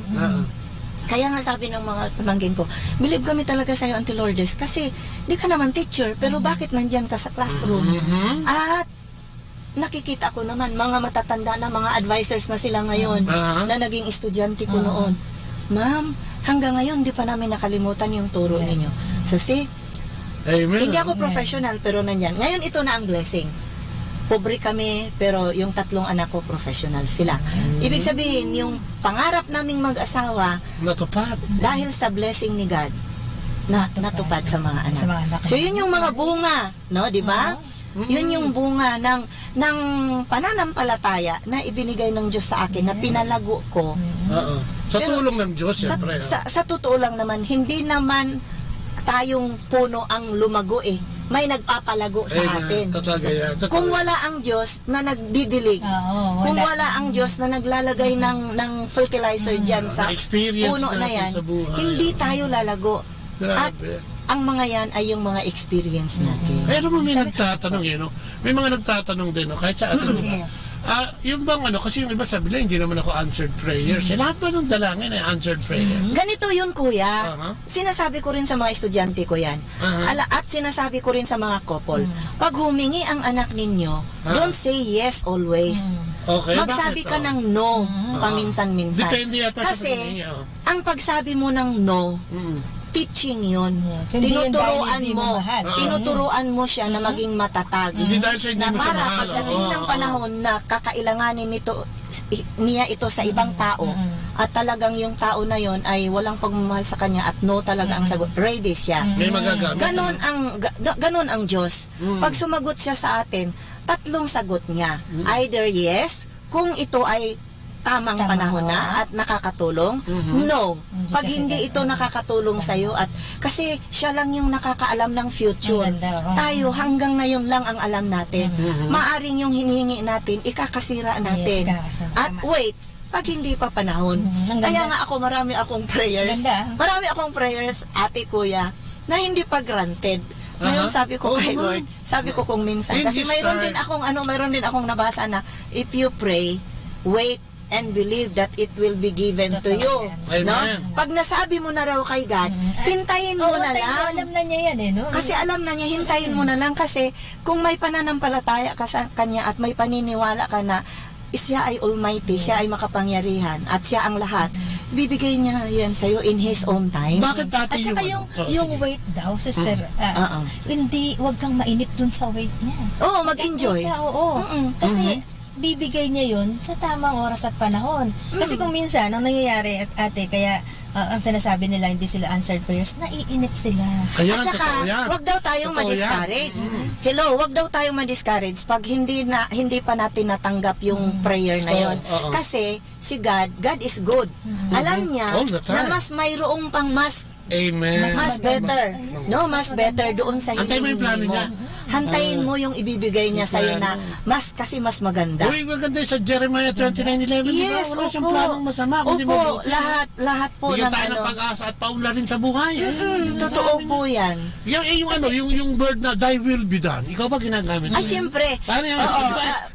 Speaker 12: Kaya nga sabi ng mga pamangkin ko, believe kami talaga sa'yo, Auntie Lourdes, kasi di ka naman teacher, pero bakit nandyan ka sa classroom? At nakikita ko naman, mga matatanda na, mga advisors na sila ngayon, na naging estudyante ko noon. Ma'am, hanggang ngayon, di pa namin nakalimutan yung turo ninyo. So see,
Speaker 9: Amen.
Speaker 12: hindi ako professional, pero nandyan. Ngayon, ito na ang blessing. Pobre kami, pero yung 3 anak ko, professional sila. Ibig sabihin, yung pangarap naming mag-asawa,
Speaker 9: natupad.
Speaker 12: Dahil sa blessing ni God, natupad sa mga anak. So, yun yung mga bunga, no, di ba? Yun yung bunga ng pananampalataya na ibinigay ng Diyos sa akin, na pinalago ko.
Speaker 9: Sa tulong ng Diyos, siyempre.
Speaker 12: Sa totoo lang naman, hindi naman tayong puno ang lumago may nagpapalago sa atin. Kung wala ang Diyos na nagdidilig, kung wala ang Diyos na naglalagay ng fertilizer dyan sa puno na yan, hindi tayo lalago. At ang mga yan ay yung mga experience natin.
Speaker 9: Pero may nagtatanong may mga nagtatanong din, kahit sa atin. Yung bang kasi yung iba sabi nila, hindi naman ako answered prayers. Lahat ba ng dalangin ay answered prayer?
Speaker 12: Ganito yun, kuya. Sinasabi ko rin sa mga estudyante ko yan. At sinasabi ko rin sa mga couple. Pag humingi ang anak ninyo, don't say yes always.
Speaker 9: Okay,
Speaker 12: magsabi ka ng no paminsan-minsan.
Speaker 9: Depende yata sa
Speaker 12: kasi, ang pagsabi mo ng no, teaching yun. Tinuturuan mo. Tinuturuan mo siya na maging matatag.
Speaker 9: Hindi dahil siya hindi
Speaker 12: na
Speaker 9: mo siya
Speaker 12: para
Speaker 9: mahal.
Speaker 12: pagdating ng panahon na kakailanganin niya ito sa ibang tao, at talagang yung tao na yon ay walang pagmamahal sa kanya at no talaga ang sagot. Ready siya.
Speaker 9: May magagamit.
Speaker 12: Ganon ang Diyos. Pag sumagot siya sa atin, 3 sagot niya. Either yes, kung ito ay tamang panahon na at nakakatulong. No. Pag hindi ito nakakatulong sa'yo, at kasi siya lang yung nakakaalam ng future. Tayo hanggang ngayon lang ang alam natin. Maaring yung hinihingi natin, ikakasira natin. At wait, pag hindi pa panahon. Kaya nga ako, marami akong prayers. Marami akong prayers, ate, kuya, na hindi pa granted. Ngayon sabi ko kay Lord, sabi ko kung minsan, kasi mayroon din akong nabasa na, if you pray, wait and believe that it will be given to you. No? Pag nasabi mo na raw kay God, hintayin mo na lang.
Speaker 11: Alam na niya yan no?
Speaker 12: Kasi alam na niya, hintayin mo na lang, kasi kung may pananampalataya ka sa kanya at may paniniwala ka na siya ay almighty, siya ay makapangyarihan, at siya ang lahat, bibigay niya yan sa'yo in His own time.
Speaker 9: Bakit dati
Speaker 11: at saka yung weight daw, sister, hindi, wag kang mainip dun sa weight niya.
Speaker 12: Oo, mag-enjoy.
Speaker 11: Kasi bibigay niya yun sa tamang oras at panahon. Kasi kung minsan, ang nangyayari, ate, kaya ang sinasabi nila, hindi sila answered prayers, naiinip sila.
Speaker 12: At saka, wag daw tayong ma-discourage. Hello, wag daw tayong ma-discourage pag hindi pa natin natanggap yung prayer na yon. Kasi si God is good. Alam niya na mas mayroong pang mas
Speaker 9: Amen.
Speaker 12: Mas better. No, mas better doon sa hinihingi mo. Hantayin mo yung ibibigay niya sa'yo na kasi mas maganda.
Speaker 9: Uy, maganda sa Jeremiah 29:11.
Speaker 12: Yes,
Speaker 9: wala siyang planong masama.
Speaker 12: Opo, lahat po
Speaker 9: bigyan tayo ng pag-asa at paunla rin sa buhay.
Speaker 12: Totoo po yan.
Speaker 9: Yung word na thy will be done, ikaw ba ginagamit?
Speaker 12: Ay, siyempre.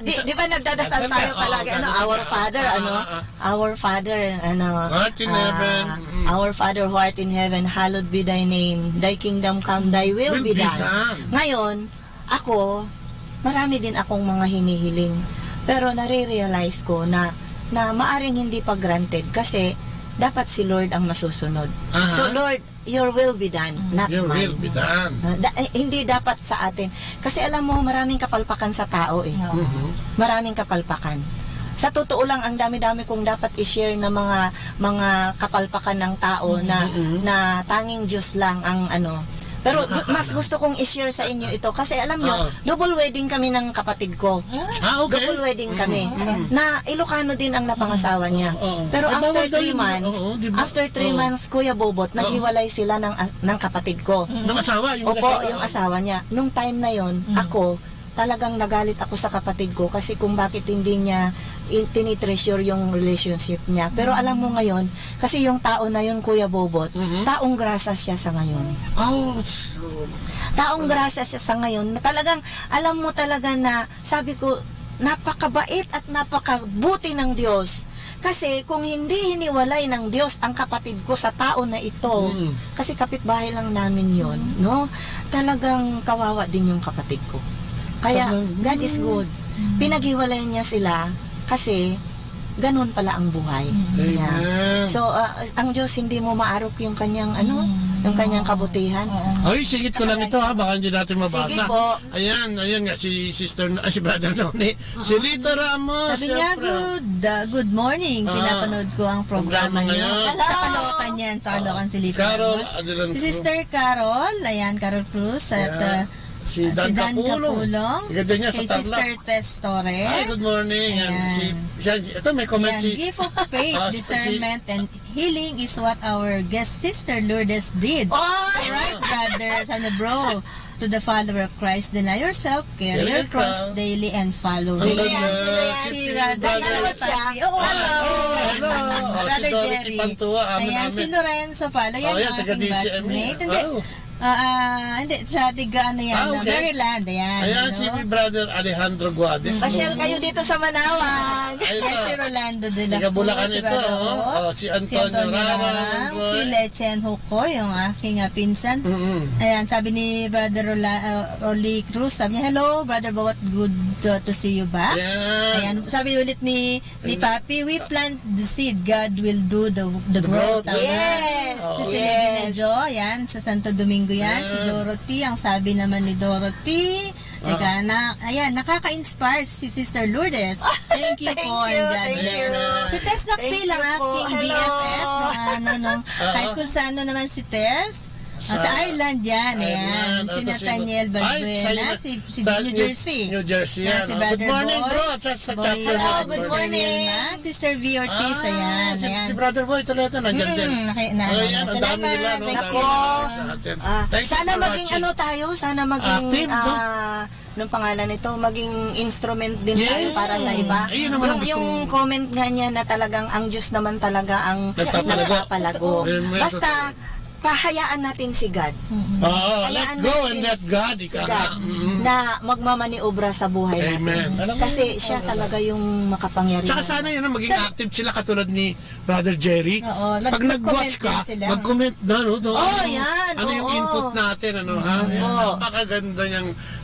Speaker 12: Di ba nagdadasal tayo palagi, our Father, our Father,
Speaker 9: heart in heaven.
Speaker 12: Our Father who art in heaven, hallowed be thy name. Thy kingdom come, thy will be done. Ngayon, ako, marami din akong mga hinihiling. Pero nare-realize ko na maaring hindi pa granted kasi dapat si Lord ang masusunod. So Lord, your will be done, not
Speaker 9: your
Speaker 12: mine.
Speaker 9: Will be done.
Speaker 12: Hindi dapat sa atin. Kasi alam mo, maraming kapalpakan sa tao eh. Maraming kapalpakan. Sa totoo lang, ang dami-dami kong dapat i-share na mga kapalpakan ng tao na tanging Diyos lang ang Pero mas gusto kong i-share sa inyo ito kasi alam nyo, double wedding kami ng kapatid ko.
Speaker 9: Okay.
Speaker 12: Double wedding kami. Na Ilocano din ang napangasawa niya. Pero after 3 months, Kuya Bobot, naghiwalay sila ng kapatid ko.
Speaker 9: Ng asawa?
Speaker 12: Yung asawa niya. Nung time na yon, ako, talagang nagalit ako sa kapatid ko kasi kung bakit hindi niya tinitreasure yung relationship niya. Pero alam mo ngayon, kasi yung tao na yun, Kuya Bobot, taong grasa siya sa ngayon. Taong grasa siya sa ngayon, na talagang, alam mo talaga na, sabi ko, napakabait at napakabuti ng Diyos. Kasi kung hindi hiniwalay ng Diyos ang kapatid ko sa tao na ito, kasi kapitbahay lang namin yon, no? Talagang kawawa din yung kapatid ko. Kaya, God is good. Pinaghiwalay niya sila kasi ganun pala ang buhay. Yeah. So, ang Diyos hindi mo maarok yung kanyang yung kanyang kabutihan.
Speaker 9: Ay, singit ko lang ito ha, baka hindi natin mabasa.
Speaker 12: Sige po.
Speaker 9: Ayan nga si si Brother Noni. Si Lito Ramos.
Speaker 11: Sabi niya, good morning. Pinapanood ko ang programa niyo. Sa Caloocan yan, sa Caloocan si Lito Ramos. Si Sister Carol, ayan, Carol Cruz, at
Speaker 9: si Dan Capulong.
Speaker 11: Kay Sister Tess Torres.
Speaker 9: Hi, good morning. Ito may comment si...
Speaker 11: Gift of faith, discernment, and healing is what our guest Sister Lourdes did. Alright, brother, sana bro. To the follower of Christ, deny yourself, carry your cross daily, and follow Him. Si Brother Jerry. Ayan, si Lorenzo pala. Yan ang ating batchmate. Hindi, sa tiga Maryland.
Speaker 9: Ayan, si Brother Alejandro Guades.
Speaker 12: Pasyal kayo dito sa Manawag.
Speaker 11: Ayan, si Rolando de la
Speaker 9: Cruz. Bulacan ito. Si Antonio Rarang.
Speaker 11: Si Lechen Huko, yung aking pinsan. Ayan, sabi ni Brother Rolly Cruz, sabi niya, hello, Brother Bawat, good to see you back. Ayan, sabi ulit ni Papi, we plant the seed, God will do the growth.
Speaker 12: Yes!
Speaker 11: Si Celebina Jo, ayan, sa Santo Domingo yan. Si Dorothy, ang sabi naman ni Dorothy, ayan, nakaka-inspire si Sister Lourdes. Thank you po.
Speaker 12: Thank you.
Speaker 11: Si Tess Nakpil, ang aking BFF, nung high school, sa naman si Tess? Sa Ireland yan, ayan. Si Nathaniel Balbuena, si New Jersey. Si Brother
Speaker 9: Good morning, bro.
Speaker 11: Hello, good morning. Sister V. Ortiz, ayan.
Speaker 9: Si Brother Boy, ito nandiyan din.
Speaker 11: Salamat. Thank you.
Speaker 12: Sana maging sana maging nung pangalan nito, maging instrument din tayo para sa iba. Yung comment nga niya na talagang ang Diyos naman talaga ang nagpapalago. Basta pahayaan natin si God.
Speaker 9: Let go and let God.
Speaker 12: Na magmamaniobra sa buhay natin. Kasi siya talaga yung makapangyarihan.
Speaker 9: Tsaka sana yun, maging active sila katulad ni Brother Jerry. Pag nag-watch ka, mag-comment na, ano yung input natin,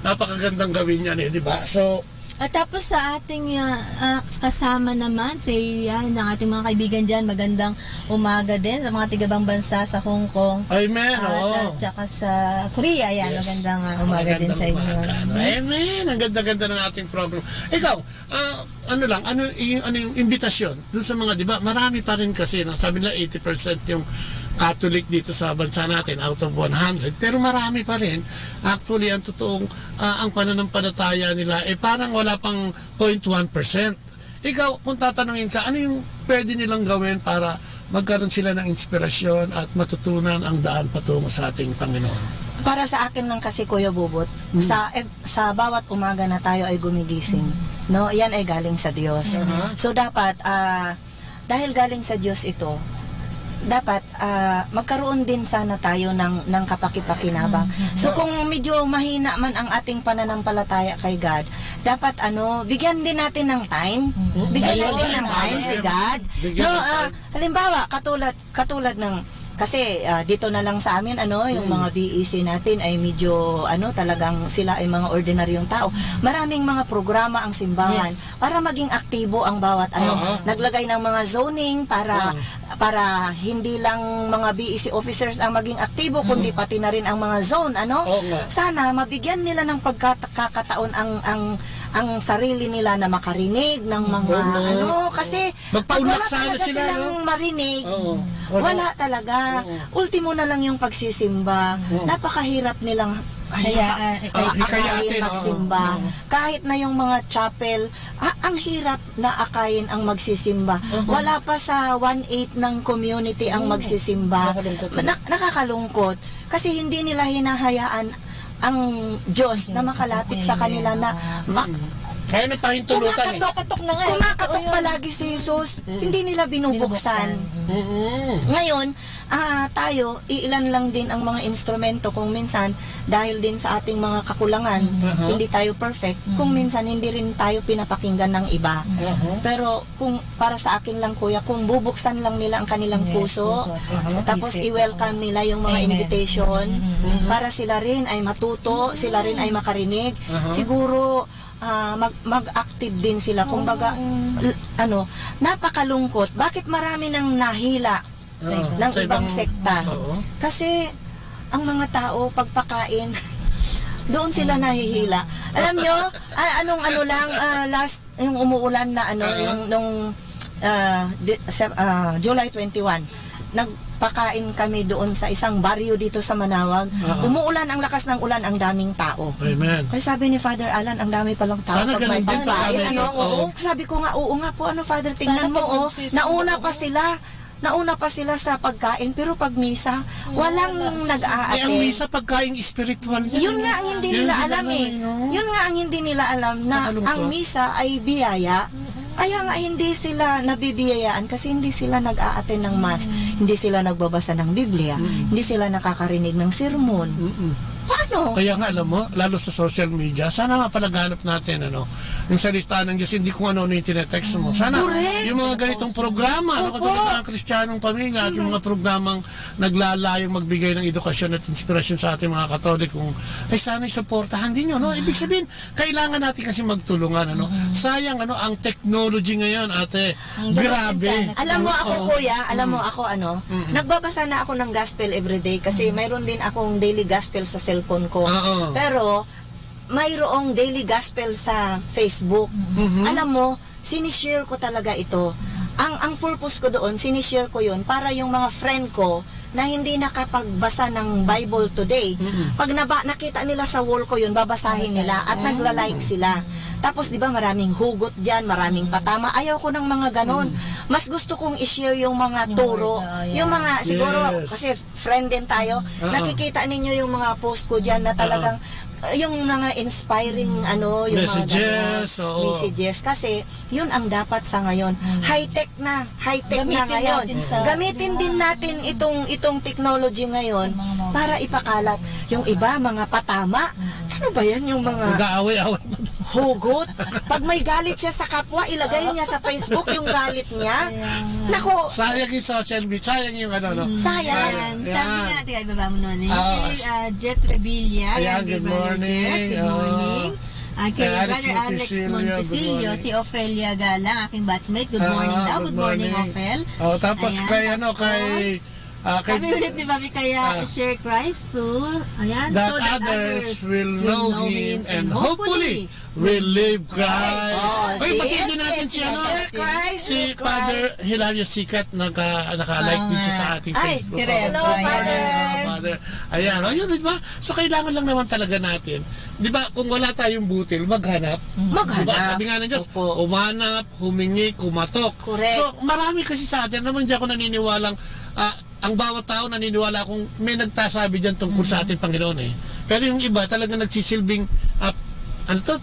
Speaker 9: napakagandang gawin yan, di ba? So,
Speaker 11: at tapos sa ating kasama naman, ng ating mga kaibigan dyan, magandang umaga din sa mga tigabang bansa sa Hong Kong.
Speaker 9: Amen.
Speaker 11: At saka sa Korea, magandang umaga din sa inyo.
Speaker 9: Amen. Ang ganda-ganda ng ating program. Ikaw, ano yung imbitasyon dun sa mga, di ba, marami pa rin kasi, sabi nila 80% yung Catholic dito sa bansa natin out of 100, pero marami pa rin actually ang totoong ang pananampalataya nila parang wala pang 0.1%. Ikaw, kung tatanungin ka, ano yung pwede nilang gawin para magkaroon sila ng inspirasyon at matutunan ang daan patungo sa ating Panginoon?
Speaker 12: Para sa akin lang kasi, Kuya Bubot, sa bawat umaga na tayo ay gumigising, no? Yan ay galing sa Diyos. So dapat dahil galing sa Diyos ito, dapat magkaroon din sana tayo ng kapakipakinabang. So kung medyo mahina man ang ating pananampalataya kay God, dapat bigyan din natin ng time. Bigyan natin ng time si God. No, halimbawa katulad ng kasi dito na lang sa amin yung mga BEC natin ay medyo talagang sila ay mga ordinaryong tao. Maraming mga programa ang simbahan para maging aktibo ang bawat naglagay ng mga zoning para hindi lang mga BEC officers ang maging aktibo kundi pati na rin ang mga zone sana mabigyan nila ng pagkakataon ang sarili nila na makarinig ng mga kasi pag wala talaga silang marinig, wala talaga. Ultimo na lang yung pagsisimba. Napakahirap nilang akayin magsimba. Kahit na yung mga chapel, ang hirap na akayin ang magsisimba. Wala pa sa 1/8 ng community ang magsisimba. Nakakalungkot. Kasi hindi nila hinahayaan ang Diyos na makalapit sa kanila na
Speaker 9: Kaya napahintulutan
Speaker 11: Kumakatok na nga.
Speaker 12: Kumakatok palagi si Jesus. Hindi nila binubuksan. Ngayon, tayo, iilan lang din ang mga instrumento kung minsan, dahil din sa ating mga kakulangan, hindi tayo perfect. Kung minsan, hindi rin tayo pinapakinggan ng iba. Pero kung para sa akin lang, kuya, kung bubuksan lang nila ang kanilang puso, tapos i-welcome nila yung mga invitation, para sila rin ay matuto, sila rin ay makarinig, siguro, mag-active din sila. Kumbaga, napakalungkot. Bakit marami nang nahila ng ibang sekta? Kasi, ang mga tao, pagpakain, doon sila nahihila. Alam nyo, last, yung umuulan na, July 21, nagpakain kami doon sa isang baryo dito sa Manawag. Umuulan, ang lakas ng ulan, ang daming tao.
Speaker 9: Amen.
Speaker 12: Kasi sabi ni Father Alan, ang dami palang tao
Speaker 9: Sana
Speaker 12: pag may
Speaker 9: ganun din
Speaker 12: pagkain.
Speaker 9: kami.
Speaker 12: Sabi ko nga, oo nga po, Father, tingnan mo, nauna pa sila sa pagkain, pero pag misa, walang nag-a-attend.
Speaker 9: Ang misa pagkain spiritual.
Speaker 12: Yun nga ang hindi nila alam Yun nga ang hindi nila alam na ang misa ay biyaya. Kaya nga hindi sila nabibiyayaan kasi hindi sila nag-a-attend ng mass, hindi sila nagbabasa ng Biblia, hindi sila nakakarinig ng sermon. Paano?
Speaker 9: Kaya nga alam mo, lalo sa social media, sana nga palaganap natin yung salita ng Diyos, hindi kung ano yung tinetext mo. Sana yung mga ganitong programa, katulad ng Kristiyanong Pamilya at yung mga programang naglalayong magbigay ng edukasyon at inspirasyon sa ating mga Katolikong, ay sana isuportahan din yun. Ibig sabihin, kailangan natin kasi magtulungan. Sayang ang technology ngayon, ate. Grabe.
Speaker 12: Alam mo ako, kuya, nagbabasa na ako ng gospel everyday kasi mayroon din akong daily gospel sa cellphone ko. Pero mayroong daily gospel sa Facebook. Alam mo, sinishare ko talaga ito. Ang purpose ko doon, sinishare ko yun para yung mga friend ko na hindi nakapagbasa ng Bible today, pag nakita nila sa wall ko yun, babasahin nila at nagla-like sila. Tapos di ba maraming hugot dyan, maraming patama. Ayaw ko ng mga ganon. Mas gusto kong i-share yung mga turo. Yung mga, siguro, kasi friend din tayo, nakikita ninyo yung mga post ko dyan na talagang yung mga inspiring yung
Speaker 9: messages,
Speaker 12: mga messages kasi yun ang dapat sa ngayon. High-tech na ngayon. Gamitin din natin itong technology ngayon para ipakalat. Yung iba mga patama, ano ba yan yung mga
Speaker 9: mag-aaway-aaway
Speaker 12: hugot. Pag may galit siya sa kapwa, ilagay niya sa Facebook yung galit niya. Nako,
Speaker 9: sayang yung social media, sayang yung
Speaker 12: sayang.
Speaker 11: Sabi nga natin, ay baba mo nun Jet Revilla.
Speaker 9: Good morning.
Speaker 11: Good morning. Kay Brother Alex Montecillo, si Ofelia Galang, aking batchmate. Good morning daw. Good morning, Ofel.
Speaker 9: Tapos kay
Speaker 11: sabi ulit ni Bobby, kaya share Christ
Speaker 9: that others will know Him and hopefully will live Christ. Batiin din natin si Father Hilario Sikat, naka-like din siya sa ating Facebook.
Speaker 12: Hello,
Speaker 9: Father. Ayan, yun, diba? So, kailangan lang naman talaga natin. Diba, kung wala tayong butil, maghanap. Diba, sabi nga ng Diyos, umanap, humingi, kumatok.
Speaker 12: Correct.
Speaker 9: So, marami kasi sa atin, naman di ako naniniwalang, ang bawat tao naniniwala kung may nagtasabi dyan tungkol sa ating Panginoon Pero yung iba talaga nagsisilbing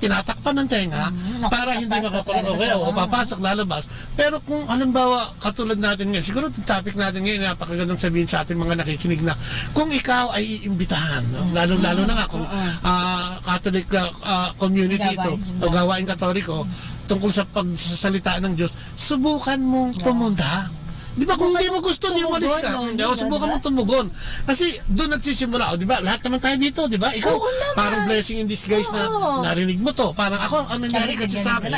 Speaker 9: tinatakpan ng tenga para hindi makapanood o papasok, lalabas. Pero kung halimbawa katulad natin ngayon, siguro yung topic natin ngayon napakagandang sabihin sa ating mga nakikinig na kung ikaw ay iimbitahan, lalo na nga kung Catholic community ito o gawain Katoliko tungkol sa pagsasalita ng Diyos, subukan mong pumunta. Di ba kung hindi mo gusto, hindi mo alis ka. Subukan mo tumugon. Kasi doon nagsisimula. Di ba? Lahat naman tayo dito, di ba? Ikaw, parang blessing in disguise na narinig mo to. Parang ako, ang nangyari kasi sa akin,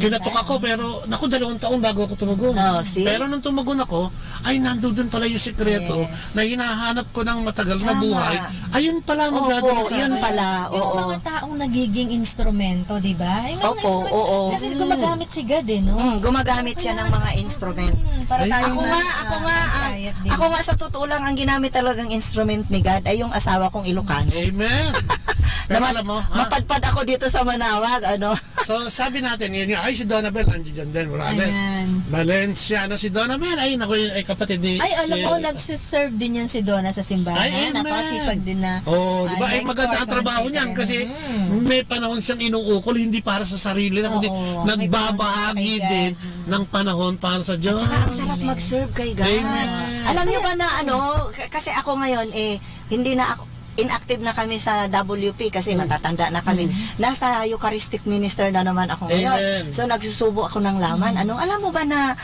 Speaker 9: kinatok ako, pero naku, 2 taon bago ako tumugon. Pero nung tumugon ako, ay nandun pala yung sekreto na hinahanap ko ng matagal na buhay. Ayun pala magagawa sa
Speaker 12: yun pala.
Speaker 11: Yung mga taong nagiging instrumento, di ba? Kasi gumagamit si God,
Speaker 12: gumagamit siya ng mga instrument. Ako nga sa totoo lang, ang ginamit talagang instrument ni God ay yung asawa kong Ilocano.
Speaker 9: Amen. Pero alam mo,
Speaker 12: mapadpad ako dito sa Manawag,
Speaker 9: So, sabi natin, yun nga, ay si Donabel, nandiyan din, Morales. Valencia, si Donabel, ay, naku, ay kapatid ni...
Speaker 11: Ay, alam mo, nagsiserve din yan si Donna sa simbahan.
Speaker 9: Ay,
Speaker 11: napakasipag din na...
Speaker 9: di ba, ay maganda ang trabaho niyan kasi may panahon siyang inuukol, hindi para sa sarili lang, kundi nagbabahagi din ng panahon para sa Diyos.
Speaker 12: At saka ang sarap mag-serve kay God. Alam niyo ba na kasi ako ngayon, hindi na ako, inactive na kami sa WP kasi matatanda na kami. Nasa Eucharistic Minister na naman ako ngayon. So nagsusubo ako ng laman. Alam mo ba na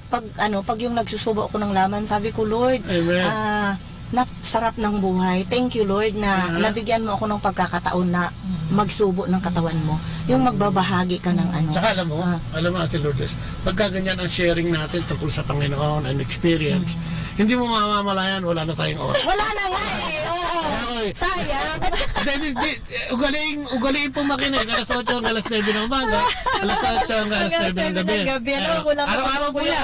Speaker 12: pag yung nagsusubo ako ng laman, sabi ko, Lord, sarap ng buhay. Thank you, Lord, na nabigyan mo ako ng pagkakataon na magsubo ng katawan mo. Yung magbabahagi ka ng
Speaker 9: Tsaka alam mo, Ate Lourdes, pagka ganyan ang sharing natin tungkol sa Panginoon and experience, hindi mo mamamalayan, wala na tayong oras.
Speaker 12: Wala na nga sayang.
Speaker 9: Ugaliin pong makinig. Alas 8 hanggang alas 9 ng umaga. Alas 8 hanggang alas 9 ng gabi. Araw-araw po yan.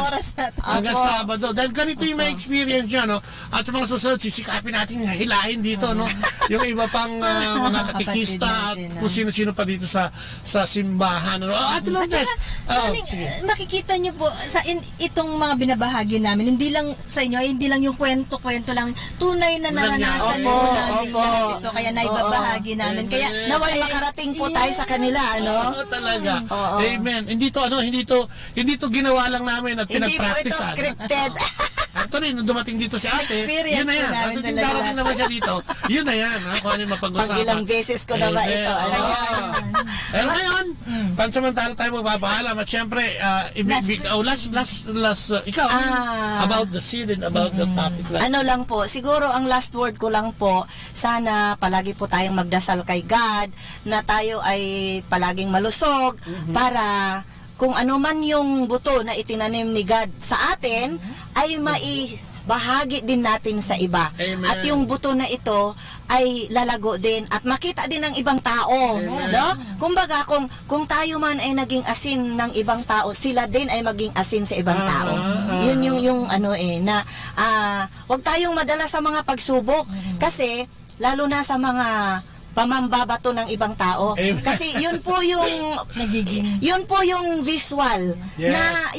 Speaker 9: Hanggang Sabado. Dahil ganito yung may experience niya, no? At sa mga susunod, sisikapin natin hilahin dito, no? Yung iba pang mga katikista at kung sino-sino pa dito sa simbahan. At Lourdes,
Speaker 11: makikita niyo po sa itong mga binabahagi namin, hindi lang sa inyo, hindi lang yung kwento-kwento lang, tunay na naranasan mo namin ito, kaya naibabahagi namin. Kaya
Speaker 12: naway makarating po tayo sa kanila,
Speaker 9: Oo, talaga. Amen. Hindi to ginawa lang namin at pinag-practicean.
Speaker 12: Hindi po ito scripted.
Speaker 9: Actually, nung dumating dito si ate, yun na yan. At nung darating naman siya dito, yun na yan. Kung ano yung mapag-usapan.
Speaker 12: Pag ilang beses ko na ba ito?
Speaker 9: Pero ngayon, pansamantala tayo magpapaalam. At syempre, ikaw, about the seed and about the topic.
Speaker 12: Lang po, siguro ang last word ko lang po, sana palagi po tayong magdasal kay God, na tayo ay palaging malusog, para kung ano man yung buto na itinanim ni God sa atin, ay maibahagi din natin sa iba.
Speaker 9: Amen.
Speaker 12: At yung buto na ito ay lalago din at makita din ng ibang tao. No? Kumbaga, kung tayo man ay naging asin ng ibang tao, sila din ay maging asin sa ibang tao. Yun yung wag tayong madala sa mga pagsubok. Kasi, lalo na sa mga pamambabato ng ibang tao. Kasi yun po yung visual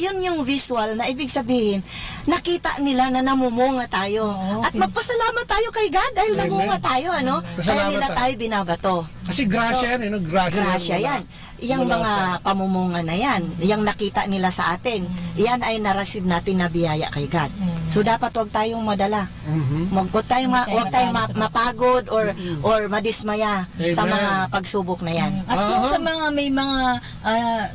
Speaker 12: yung visual na ibig sabihin nakita nila na namumunga tayo. At magpasalamat tayo kay God dahil namunga tayo, kaya nila tayo binabato.
Speaker 9: Kasi grasya yan,
Speaker 12: grasya yan. Yung mga pamumunga na yan, yung nakita nila sa atin, yan ay na-receive natin na biyaya kay God. So dapat huwag tayong madala. Huwag tayong mapagod or madismaya sa mga pagsubok na yan.
Speaker 11: At kung sa may mga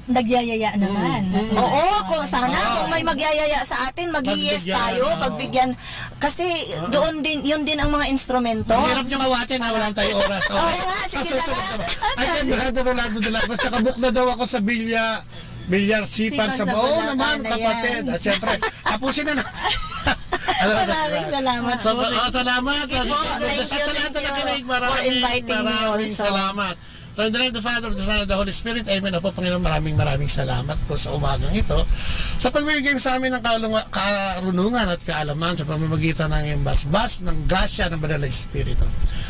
Speaker 11: nagyayaya naman.
Speaker 12: Oo, kung sana kung may magyayaya sa atin, mag-yes tayo, pagbigyan. Kasi doon din, yun din ang mga instrumento.
Speaker 9: Hirap nyo kawatin na walang tayo oras.
Speaker 12: Oo nga, sige na.
Speaker 9: Ay, Rolando de la Cruz, nakabook na daw ako sa bilyar sipan sa naman, kapatid. At siyempre, tapusin na natin.
Speaker 11: Maraming salamat po.
Speaker 9: Salamat.
Speaker 12: Thank you for inviting me also.
Speaker 9: Salamat. So, in the name of the Father, of the Son, of the Holy Spirit, Amen. Opo, Panginoon, maraming salamat po sa umagang ito. Sa pagbibigay sa amin ng karunungan at kaalaman sa pamamagitan ng iyong basbas ng grasya ng Banal na Espiritu.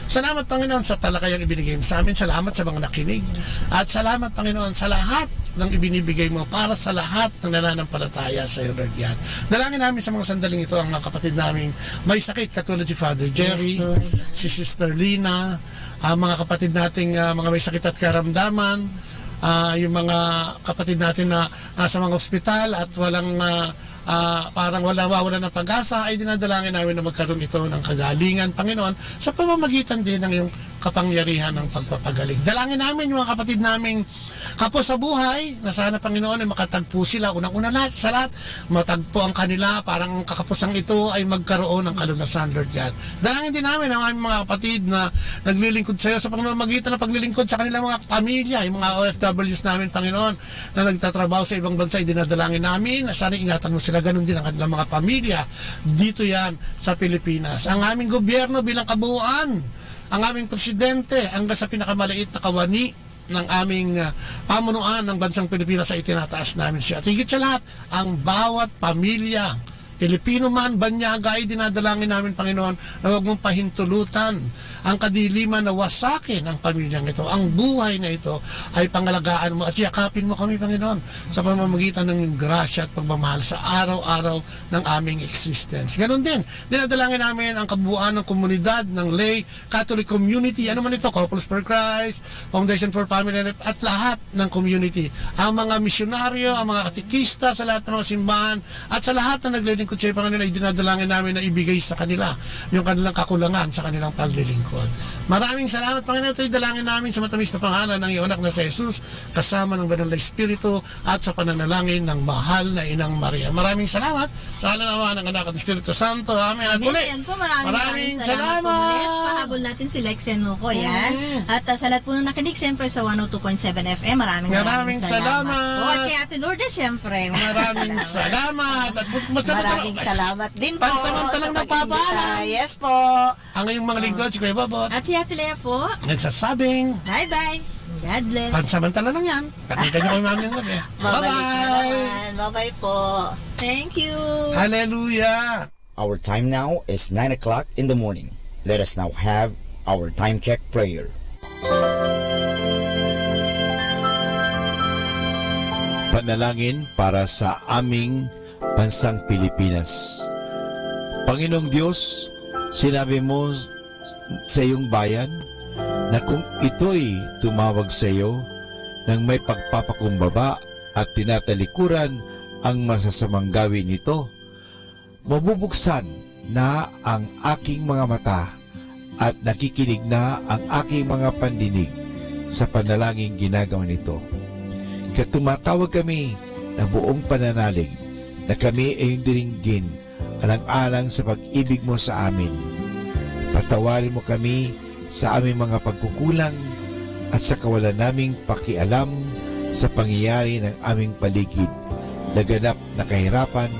Speaker 9: Salamat, Panginoon, sa talakayang ibinigay sa amin. Salamat sa mga nakinig. At salamat, Panginoon, sa lahat ng ibinibigay mo para sa lahat ng nananampalataya sa iyo, Lord God. Dalangin namin sa mga sandaling ito ang mga kapatid namin may sakit, katulad si Father Jerry, si Sister Lina, mga kapatid nating mga may sakit at karamdaman, yung mga kapatid natin na nasa mga ospital at parang wala ng pag-asa, ay dinadalangin namin na magkaroon ito ng kagalingan, Panginoon, sa pamamagitan din ng iyong kapangyarihan ng pagpapagaling. Dalangin namin yung mga kapatid naming kapos sa buhay, na sana, Panginoon, ay makatagpo sila. Unang-una sa lahat, matagpo ang kanila, parang kakapusang ito ay magkaroon ng kalunasan, Lord God. Dalangin din namin ang aming mga kapatid na naglilingkod sa iyo sa pamamagitan ng paglilingkod sa kanilang mga pamilya, yung mga OFWs namin, Panginoon, na nagtatrabaho sa ibang bansa, ay dinadalangin namin na sana ingatan mo sila, ganun din ang kanilang mga pamilya. Dito yan sa Pilipinas. Ang aming gobyerno bilang kabuuan, ang aming presidente, hanggang sa pinakamaliit na kawani ng aming pamunuan ng bansang Pilipinas ay itinataas namin siya. At higit sa lahat, ang bawat pamilya Pilipino man, banyaga, ay dinadalangin namin, Panginoon, na huwag mong pahintulutan ang kadiliman na wasakin ang pamilyang ito. Ang buhay na ito ay pangalagaan mo at yakapin mo kami, Panginoon, sa pamamagitan ng grasya at pagmamahal sa araw-araw ng aming existence. Ganon din, dinadalangin namin ang kabuuan ng komunidad, ng lay, Catholic community, ano man ito, Couples for Christ, Foundation for Family and Life, at lahat ng community. Ang mga misyonaryo, ang mga katikista sa lahat ng mga simbahan, at sa lahat na naglilingkod sa Panginoon ay dinadalangin namin na ibigay sa kanila yung kanilang kakulangan sa kanilang paglilingkod. Maraming salamat, Panginoon. Ito'y dalangin namin sa matamis na pangalan ng iyong anak na si Jesus, kasama ng Banal na Espiritu at sa pananalangin ng mahal na Inang Maria. Maraming salamat sa ngalan ng Ama, ng Anak at Espiritu Santo. Amen. At muli, maraming salamat.
Speaker 11: Pahabol natin si Lexen Nuko, yan. At sa lahat po nang nakinig, siyempre sa 102.7 FM, maraming salamat po. At kay Ate Lourdes, siyempre.
Speaker 9: Maraming salamat. At
Speaker 12: maraming salamat din po.
Speaker 9: Pansamantalang napapaalam.
Speaker 12: Yes po.
Speaker 9: Ang ngayong mga lingkod, si Kuya Bobot.
Speaker 11: At si Ate Lea po.
Speaker 9: Nagsasabing,
Speaker 11: bye-bye. God bless.
Speaker 9: Pansamantala lang yan. Pakita niyo kay Mami ng gabi.
Speaker 12: Bye-bye. Bye-bye po.
Speaker 11: Thank you.
Speaker 9: Hallelujah.
Speaker 2: Our time now is 9 o'clock in the morning. Let us now have our time check prayer.
Speaker 1: Panalangin para sa aming bansang Pilipinas. Panginoong Diyos, sinabi mo sa iyong bayan na kung ito'y tumawag sa iyo nang may pagpapakumbaba at tinatalikuran ang masasamang gawin nito, mabubuksan na ang aking mga mata at nakikinig na ang aking mga pandinig sa panalangin ginagawa nito. Kaya tumatawag kami na buong pananalig na kami ay diringgin alang-alang sa pag-ibig mo sa amin. Patawarin mo kami sa aming mga pagkukulang at sa kawalan naming pakialam sa pangyayari ng aming paligid, laganap na kahirapan,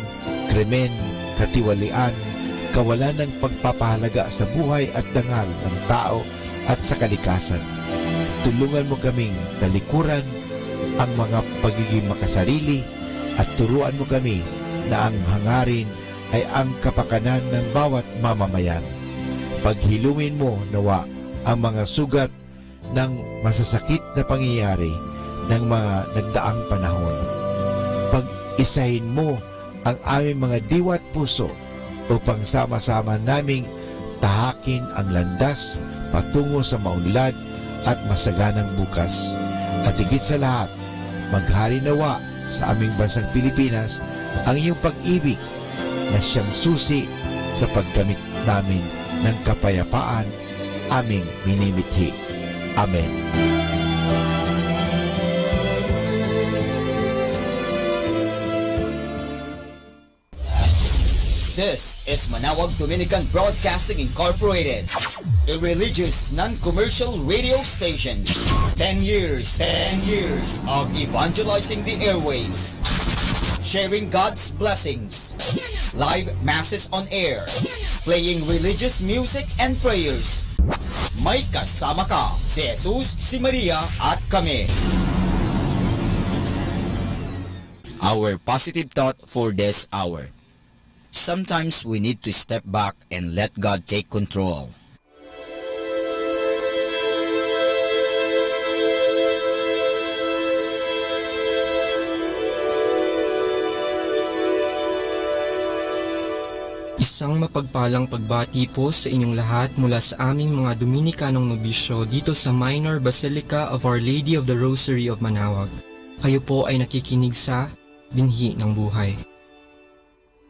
Speaker 1: krimen, katiwalian, kawalan ng pagpapahalaga sa buhay at dangal ng tao at sa kalikasan. Tulungan mo kaming talikuran ang mga pagiging makasarili at turuan mo kami na ang hangarin ay ang kapakanan ng bawat mamamayan. Paghilungin mo nawa ang mga sugat ng masasakit na pangyayari ng mga nagdaang panahon. Pag-isahin mo ang aming mga diwa at puso upang sama-sama naming tahakin ang landas patungo sa maunlad at masaganang bukas. At higit sa lahat, maghari nawa sa aming bansang Pilipinas ang iyong pag-ibig na siyang susi sa paggamit namin ng kapayapaan aming minimithi. Amen.
Speaker 2: This is Manawag Dominican Broadcasting Incorporated, a religious non-commercial radio station. 10 years of evangelizing the airwaves, sharing God's blessings, live masses on air, playing religious music and prayers. May kasama ka, si Jesus, si Maria at kami. Our positive thought for this hour. Sometimes we need to step back and let God take control.
Speaker 10: Isang mapagpalang pagbati po sa inyong lahat mula sa aming mga Dominikanong nobisyo dito sa Minor Basilica of Our Lady of the Rosary of Manaoag. Kayo po ay nakikinig sa Binhi ng Buhay.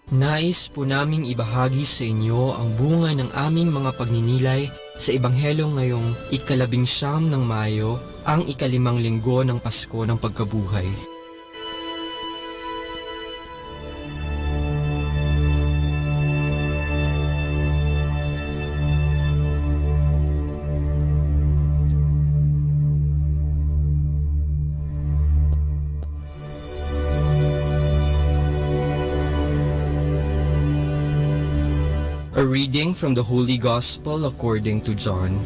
Speaker 10: Nais po naming ibahagi sa inyo ang bunga ng aming mga pagninilay sa Ebanghelyo ngayong 19 ng Mayo, ang 5 linggo ng Pasko ng Pagkabuhay. A reading from the Holy Gospel according to John.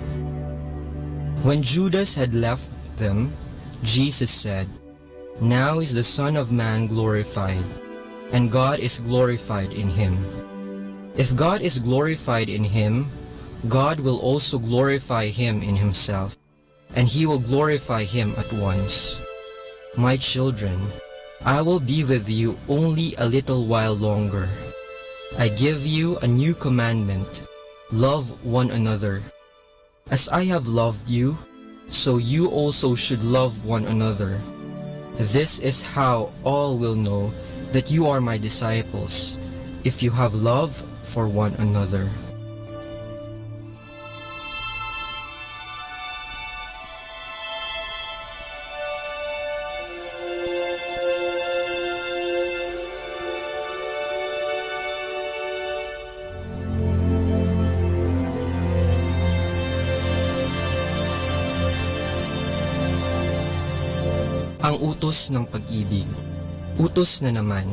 Speaker 10: When Judas had left them, Jesus said, "Now is the Son of Man glorified, and God is glorified in him. If God is glorified in him, God will also glorify him in himself, and he will glorify him at once. My children, I will be with you only a little while longer. I give you a new commandment: love one another. As I have loved you, so you also should love one another. This is how all will know that you are my disciples, if you have love for one another. Ang utos ng pag-ibig. Utos na naman.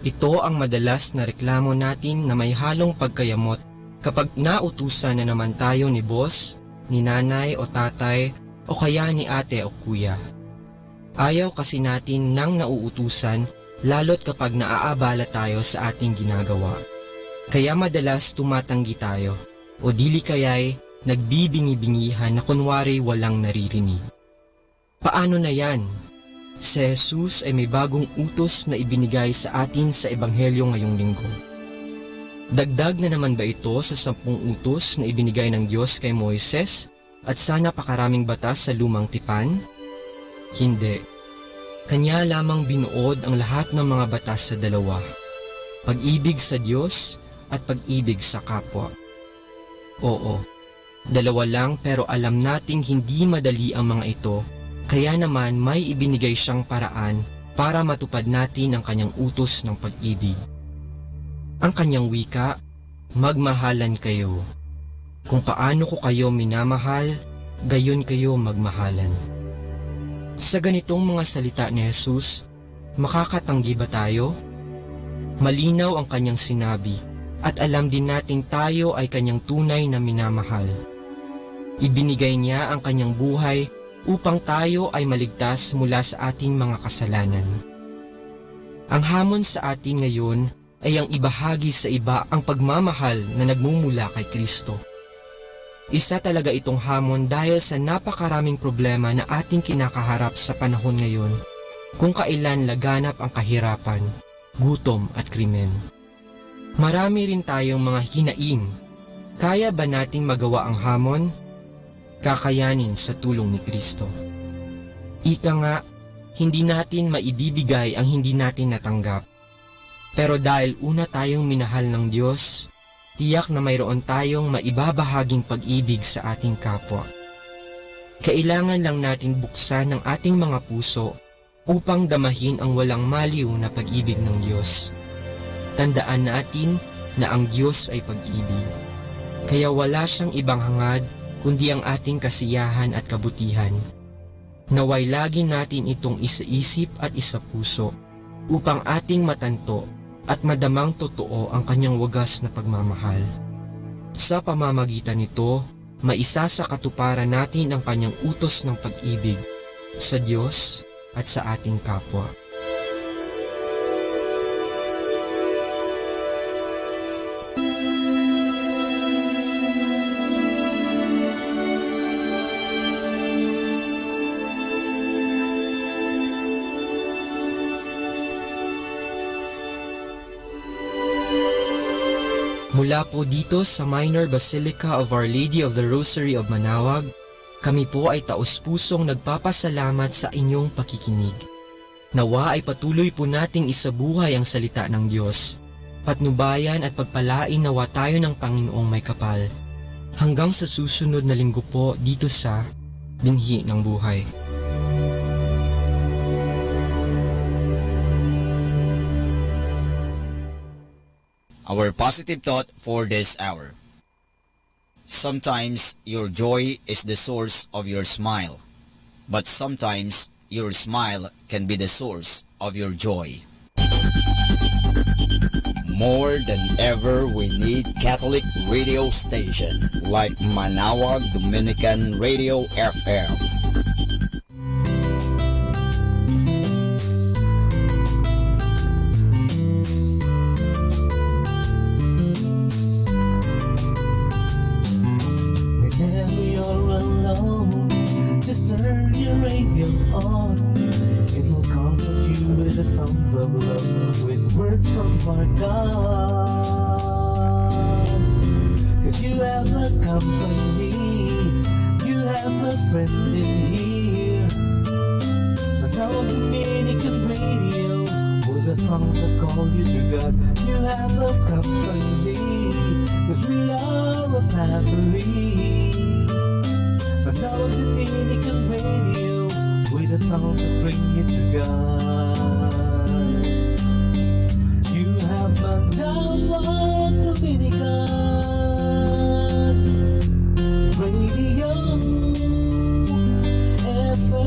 Speaker 10: Ito ang madalas na reklamo natin na may halong pagkayamot kapag nautusan na naman tayo ni boss, ni nanay o tatay o kaya ni ate o kuya. Ayaw kasi natin nang nauutusan lalo't kapag naaabala tayo sa ating ginagawa. Kaya madalas tumatanggi tayo o dili kaya'y nagbibingi-bingihan na kunwari walang naririnig. Paano na yan? Si Jesus ay may bagong utos na ibinigay sa atin sa Ebanghelyo ngayong linggo. Dagdag na naman ba ito sa 10 utos na ibinigay ng Diyos kay Moises at sa napakaraming batas sa lumang tipan? Hindi. Kanya lamang binuod ang lahat ng mga batas sa dalawa: pag-ibig sa Diyos at pag-ibig sa kapwa. Oo, dalawa lang, pero alam nating hindi madali ang mga ito. Kaya naman may ibinigay siyang paraan para matupad natin ang kanyang utos ng pag-ibig. Ang kanyang wika, magmahalan kayo. Kung paano ko kayo minamahal, gayon kayo magmahalan. Sa ganitong mga salita ni Jesus, makakatanggi ba tayo? Malinaw ang kanyang sinabi at alam din natin tayo ay kanyang tunay na minamahal. Ibinigay niya ang kanyang buhay upang tayo ay maligtas mula sa ating mga kasalanan. Ang hamon sa atin ngayon ay ang ibahagi sa iba ang pagmamahal na nagmumula kay Kristo. Isa talaga itong hamon dahil sa napakaraming problema na ating kinakaharap sa panahon ngayon, kung kailan laganap ang kahirapan, gutom at krimen. Marami rin tayong mga hinaing. Kaya ba nating magawa ang hamon? Kakayanin sa tulong ni Kristo. Ika nga, hindi natin maibibigay ang hindi natin natanggap. Pero dahil una tayong minahal ng Diyos, tiyak na mayroon tayong maibabahaging pag-ibig sa ating kapwa. Kailangan lang natin buksan ang ating mga puso upang damahin ang walang maliw na pag-ibig ng Diyos. Tandaan natin na ang Diyos ay pag-ibig. Kaya wala siyang ibang hangad kundi ang ating kasiyahan at kabutihan. Naway lagi natin itong isaisip at isapuso upang ating matanto at madamang totoo ang kanyang wagas na pagmamahal. Sa pamamagitan nito, maisa sa katuparan natin ang kanyang utos ng pag-ibig sa Diyos at sa ating kapwa. Mula po dito sa Minor Basilica of Our Lady of the Rosary of Manaoag, kami po ay taus-pusong nagpapasalamat sa inyong pakikinig. Nawa ay patuloy po nating isabuhay ang salita ng Diyos. Patnubayan at pagpalain nawa tayo ng Panginoong may kapal. Hanggang sa susunod na linggo po dito sa Binhi ng Buhay.
Speaker 2: Our positive thought for this hour. Sometimes your joy is the source of your smile, but sometimes your smile can be the source of your joy.
Speaker 13: More than ever, we need Catholic radio station like Manaoag Dominican Radio FM.
Speaker 3: songs of love with words from our God. 'Cause you have a company, you have a friend in here. Manawag Dominican Radio, with the songs that call you to God. You have a company, 'cause we are a family. Manawag Dominican Radio, with the songs that bring you to God. You have Manawag Dominican Radio FM.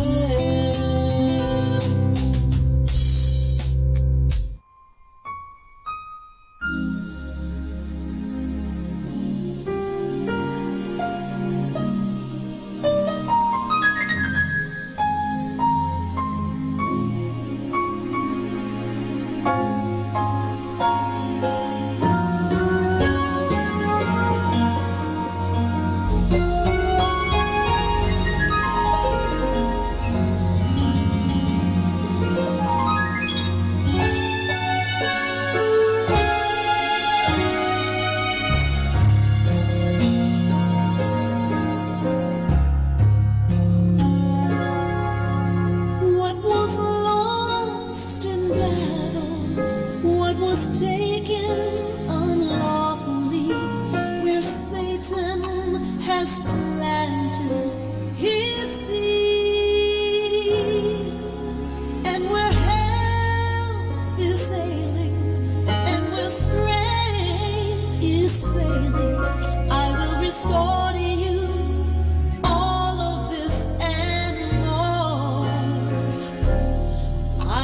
Speaker 6: What was lost in battle? What was taken unlawfully? Where Satan has planted his seed, and where health is ailing, and where strength is failing, I will restore to you all of this and more.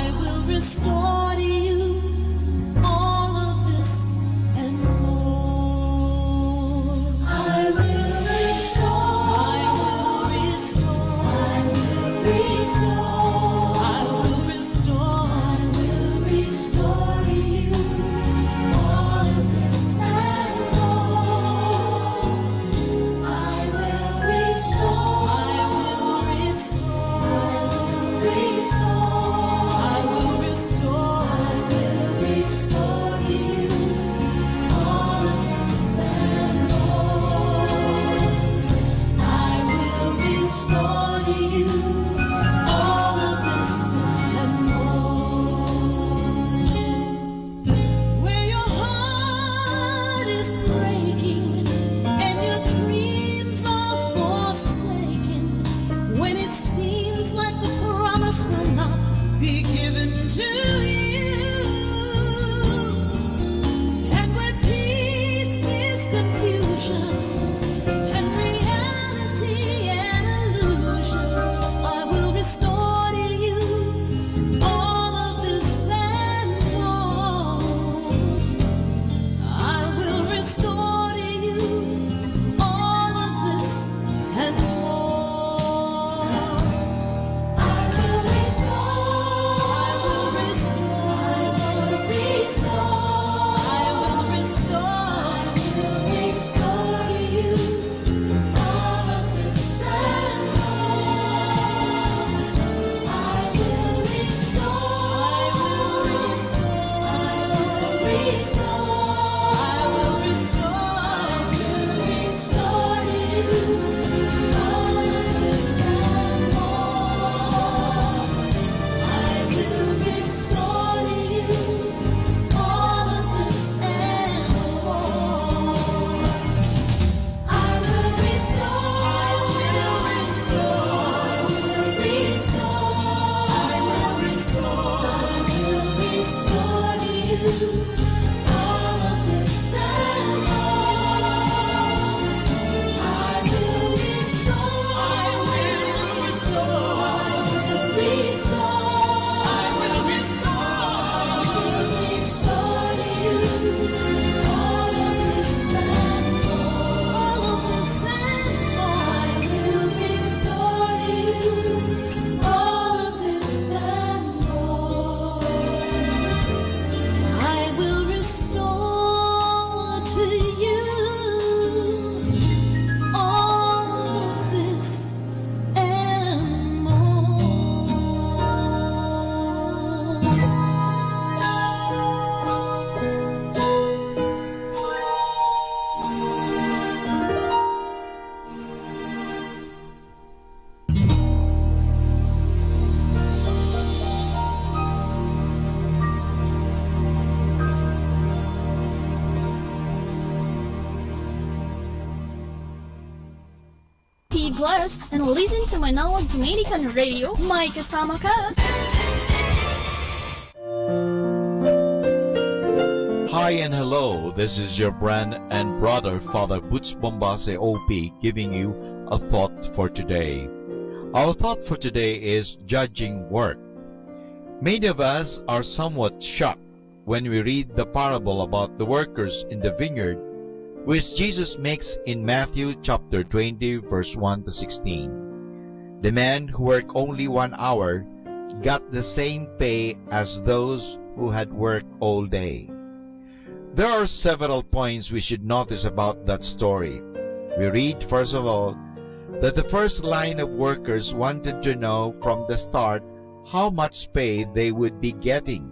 Speaker 6: I will restore to you all of this and more. I will restore. I will restore. I will restore. I will restore. I will restore to you all of this and more. I will restore. I will restore. I will restore. I will restore. I will restore to you all of this and more. I will restore to you all of this and more. Where your heart is breaking and your dreams are forsaken, when it seems like the promise will not be given to you, and when peace is confusion and reality an illusion, I will restore to you all of this and more. I will restore to you all of this and more. I will restore. I will restore.
Speaker 5: Be blessed and listen to Manawag Dominican Radio. May kasama ka!
Speaker 1: Hi and hello, this is your friend and brother, Father Butch Bombase OP, giving you a thought for today. Our thought for today is judging work. Many of us are somewhat shocked when we read the parable about the workers in the vineyard, which Jesus makes in Matthew chapter 20, verse 1 to 16. The men who worked only 1 hour got the same pay as those who had worked all day. There are several points we should notice about that story. We read, first of all, that the first line of workers wanted to know from the start how much pay they would be getting.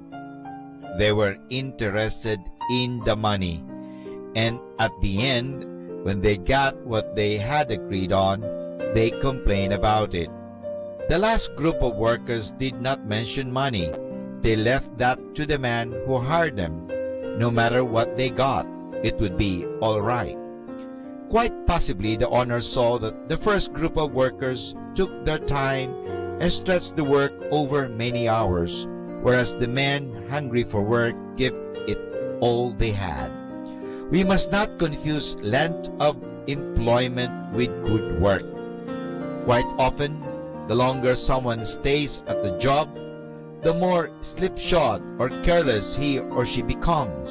Speaker 1: They were interested in the money, and at the end, when they got what they had agreed on, they complained about it. The last group of workers did not mention money. They left that to the man who hired them. No matter what they got, it would be all right. Quite possibly, the owner saw that the first group of workers took their time and stretched the work over many hours, whereas the men hungry for work gave it all they had. We must not confuse length of employment with good work. Quite often, the longer someone stays at the job, the more slipshod or careless he or she becomes.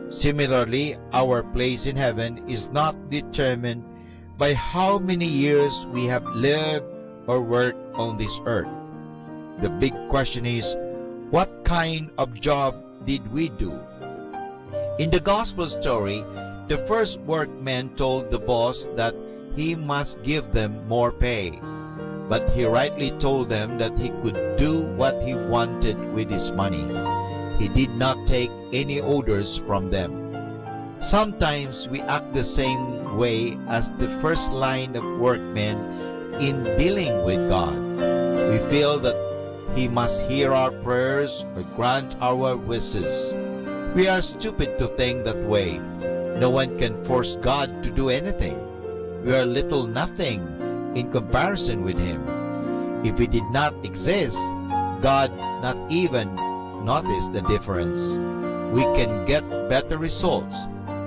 Speaker 1: Similarly, our place in heaven is not determined by how many years we have lived or worked on this earth. The big question is, what kind of job did we do? In the gospel story, the first workman told the boss that he must give them more pay. But he rightly told them that he could do what he wanted with his money. He did not take any orders from them. Sometimes we act the same way as the first line of workmen in dealing with God. We feel that He must hear our prayers or grant our wishes. We are stupid to think that way. No one can force God to do anything. We are little nothing in comparison with Him. If He did not exist, God not even notice the difference. We can get better results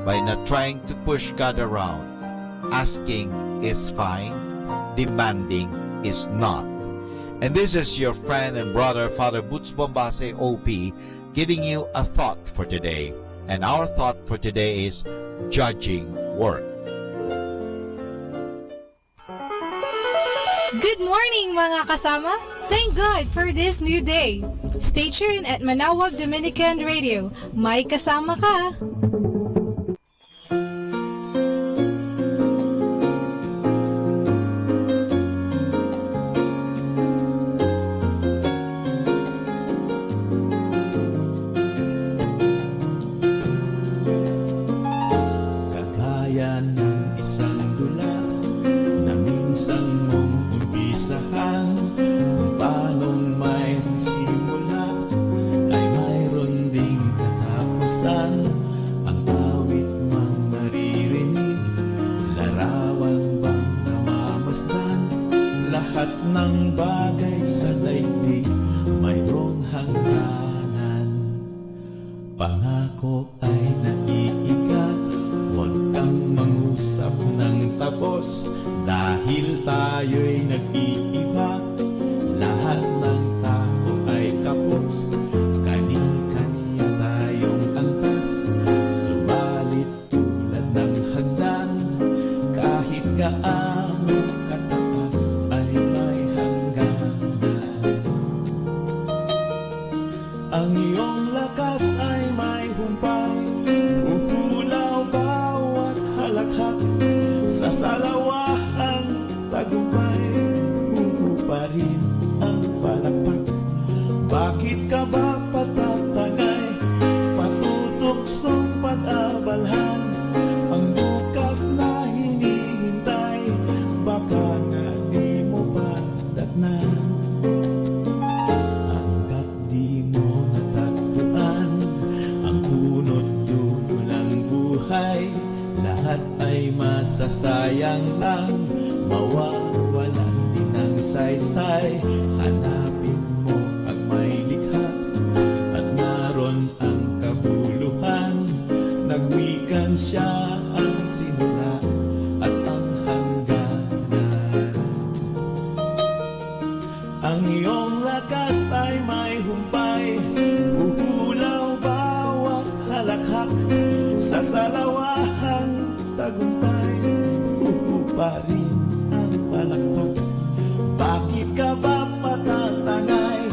Speaker 1: by not trying to push God around. Asking is fine, demanding is not. And this is your friend and brother, Father Butch Bombase OP, giving you a thought for today. And our thought for today is judging work.
Speaker 16: Good morning mga kasama! Thank God for this new day. Stay tuned at Manawag Dominican Radio. May kasama ka!
Speaker 3: Kagaya ng isang dula na minsan mong umpisahan, kung paanong may simula ay mayroon ding katapusan. Ang awit mang naririnig, larawan bang namamasdan, lahat ng bagay sa daigdig mayroong hangganan. Pangako ay naiigat, huwag kang mangusap ng tapos, dahil tayo'y nag-iiba. Lahat ng tao ay kapos, kani-kaniya tayong antas. Subalit tulad ng hagdan, kahit gaano katakas ay may hangganan. Ang iyong lakas ay may humpay, uhulaw bawat halakhak. Sa salawahang tagumpay, huhu pa rin ang palakpak. Bakit ka ba patatangay, patutuksong pag-abalhan? Ang bukas na hinihintay, baka nga di mo pa datnan. Hanggat di mo natagpuan ang punot dulo ng buhay, lahat ay masasayang lang, mawawala saysay. Hanapin mo at may likha, at naron ang kabuluhan. Nagwikan siya ang simula at ang hangganan. Ang iyong lakas ay may humpay, uhulaw bawat halakhak. Sa salawahang tagumpay, pa rin ang palakpak. Bakit ka ba patatangay?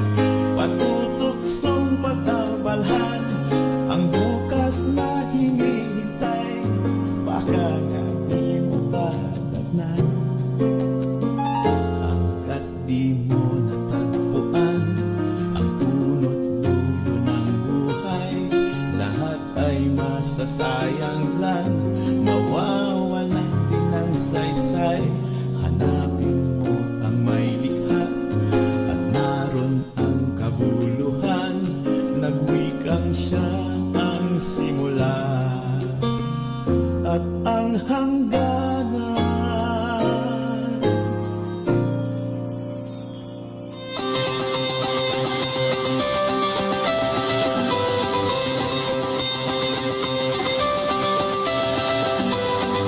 Speaker 3: Patutuksong pagkabalhan ang bukas na hinihintay. Baka nga di mo pa tatnan. Hanggat di mo natagpuan ang punot dulo ng buhay, lahat ay masasayang lang, mawawalan din ang saysay. Hanapin mo ang may likha, at naron ang kabuluhan. Nagwikang siya ang simula at ang hangganan.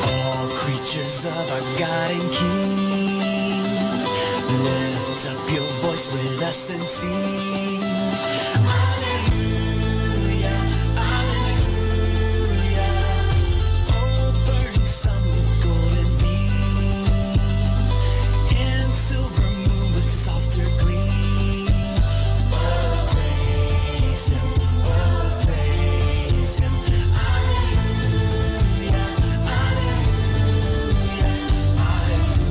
Speaker 8: All creatures of our God and King, lift up your voice with us and sing. Alleluia, alleluia. Oh, burning sun with golden beam, and silver moon with softer gleam. Oh, praise Him, oh, praise Him. Alleluia, alleluia, alleluia.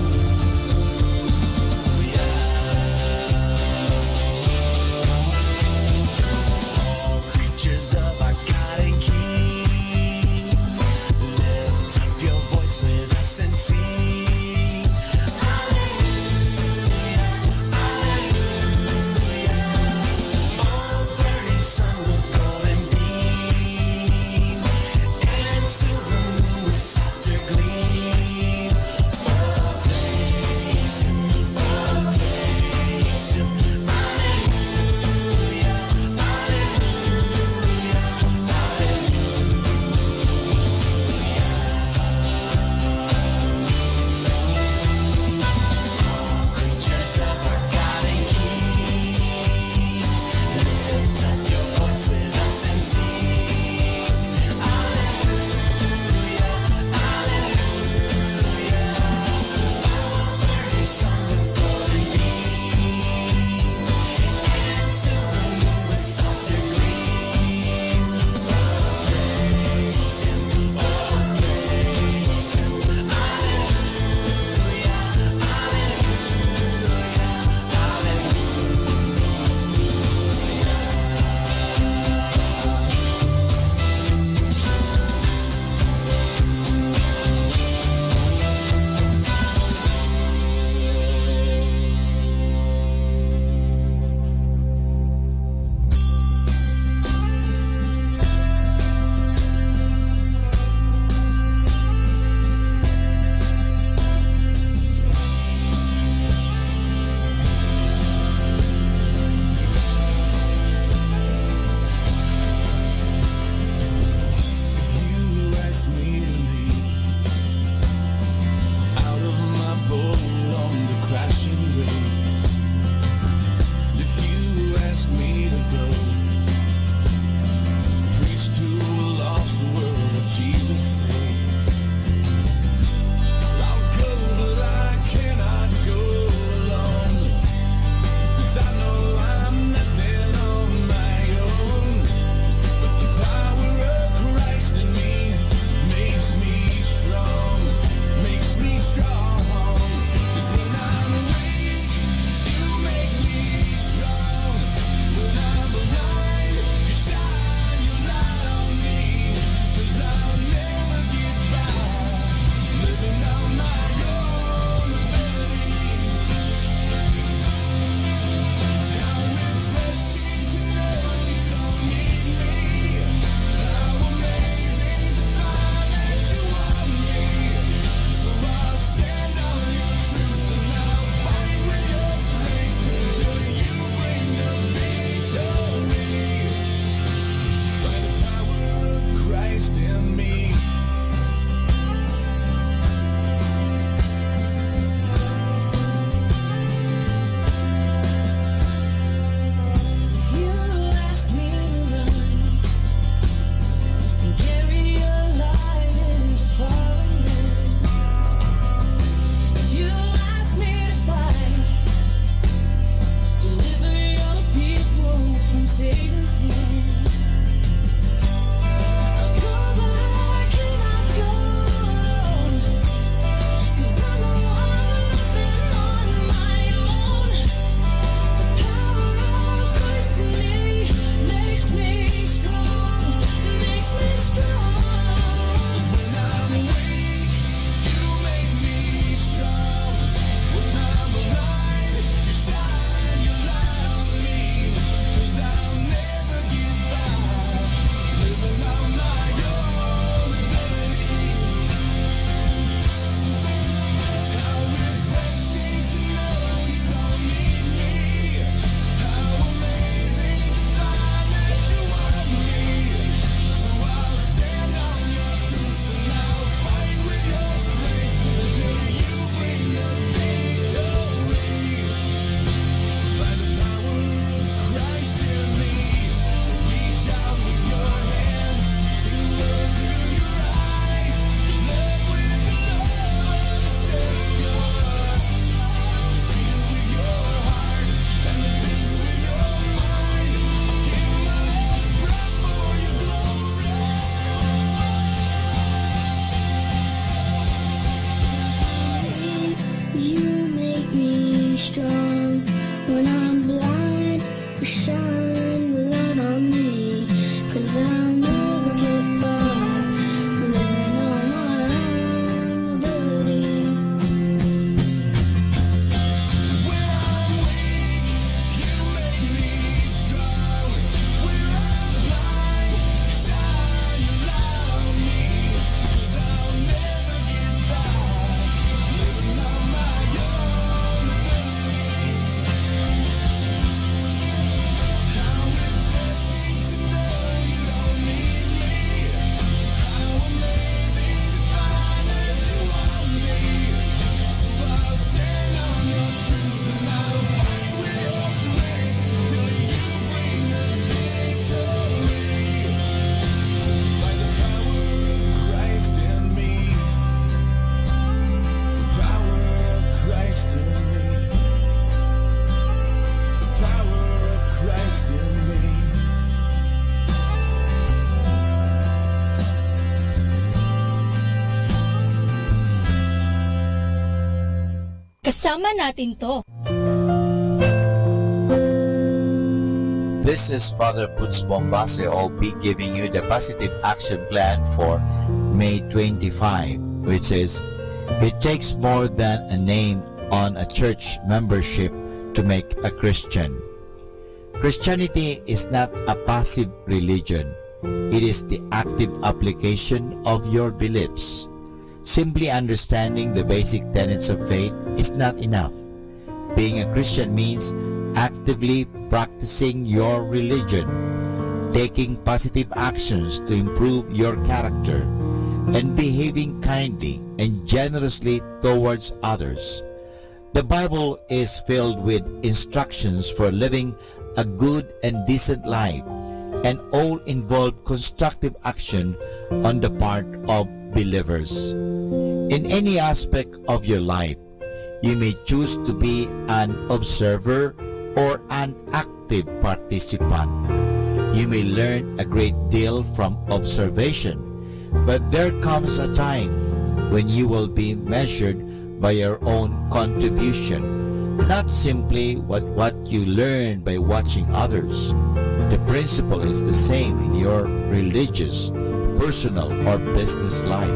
Speaker 21: me strong. When I'm blind, you shine the light on me. 'Cause I'll never get by living on my own ability.
Speaker 11: Kasama natin to.
Speaker 1: This is Father Butz Bombase OP giving you the positive action plan for May 25, which is, it takes more than a name on a church membership to make a Christian. Christianity is not a passive religion. It is the active application of your beliefs. Simply understanding the basic tenets of faith is not enough. Being a Christian means actively practicing your religion, taking positive actions to improve your character, and behaving kindly and generously towards others. The Bible is filled with instructions for living a good and decent life, and all involve constructive action on the part of believers. In any aspect of your life, you may choose to be an observer or an active participant. You may learn a great deal from observation, but there comes a time when you will be measured by your own contribution, not simply what you learn by watching others. The principle is the same in your religious, personal, or business life.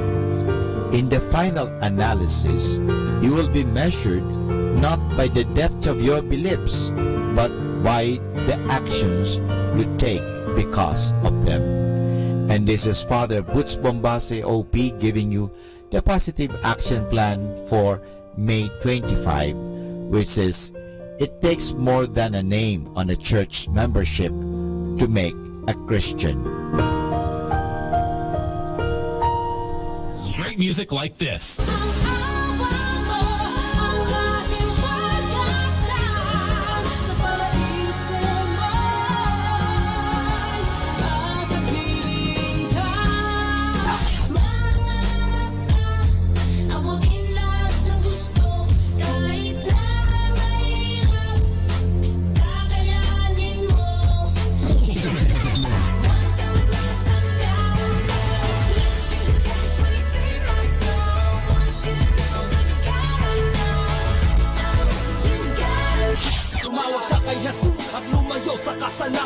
Speaker 1: In the final analysis, you will be measured not by the depth of your beliefs, but by the actions you take because of them. And this is Father Butz Bombase OP giving you the positive action plan for May 25, which is, it takes more than a name on a church membership to make a Christian.
Speaker 15: Great music like this.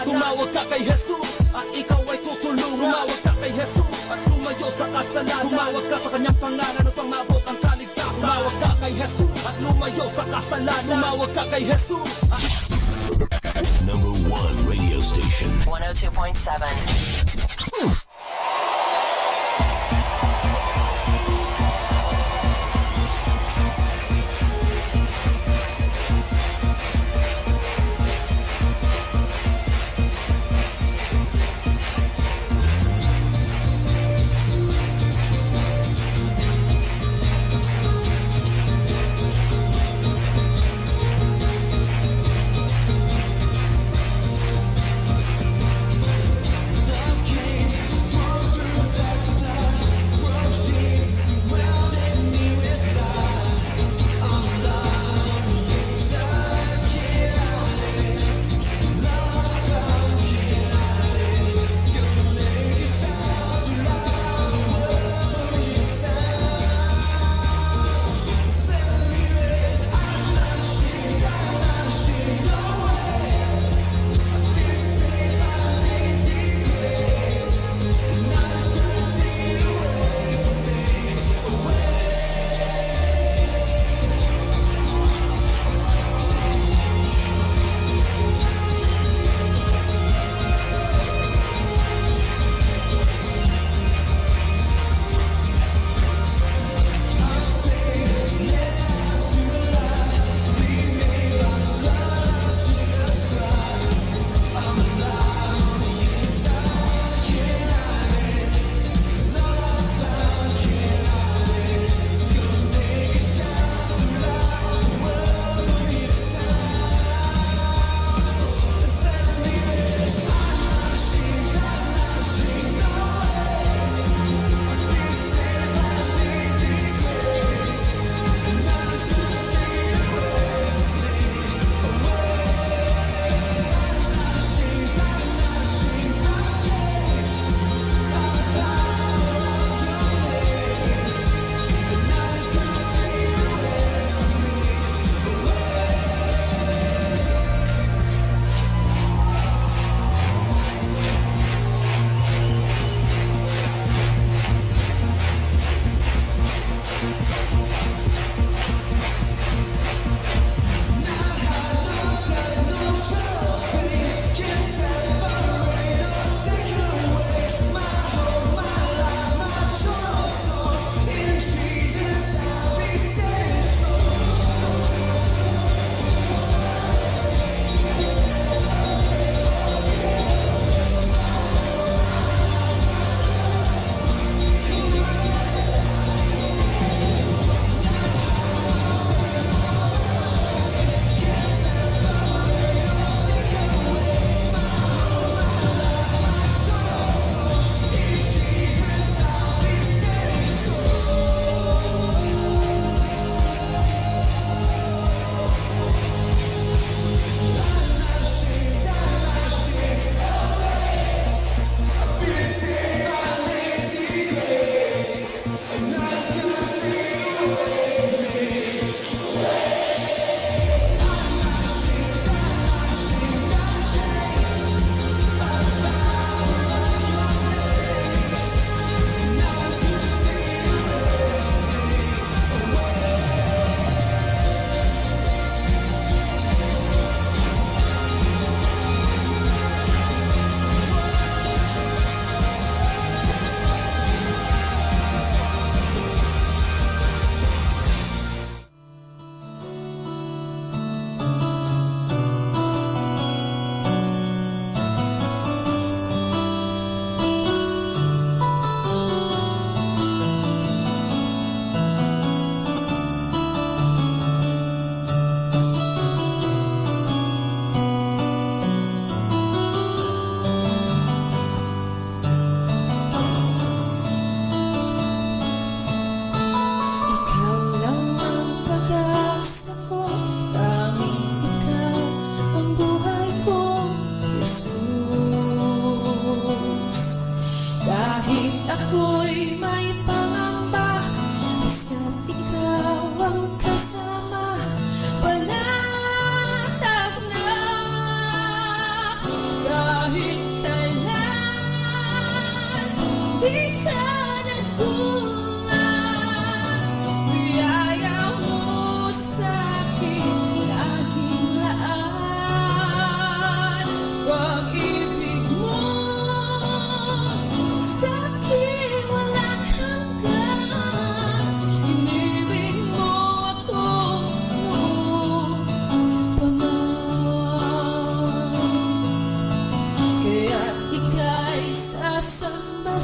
Speaker 18: Tumawag ka kay Jesus at ikaw ay tutulungan. Tumawag ka kay Jesus at lumayo sa kasalanan. Tumawag ka sa kanyang pangalan upang maabot ang kaligtasan. Tumawag ka kay Jesus at lumayo sa kasalanan. Tumawag ka kay Jesus.
Speaker 15: Number 1 radio station.
Speaker 23: 102.7.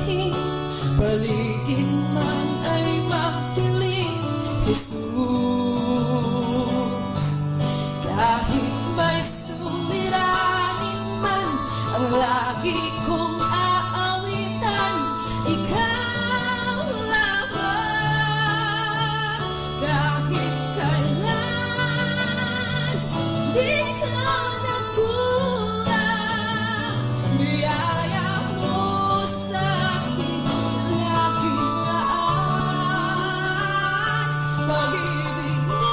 Speaker 6: aking paligid man ay mapiling Jesus. Kahit may suliranin man ang lagi kong aawitan, ikaw lamang. Kahit kailan di ka nagkulang, biyaya mo sa'kin laging laan. Pag-ibig mo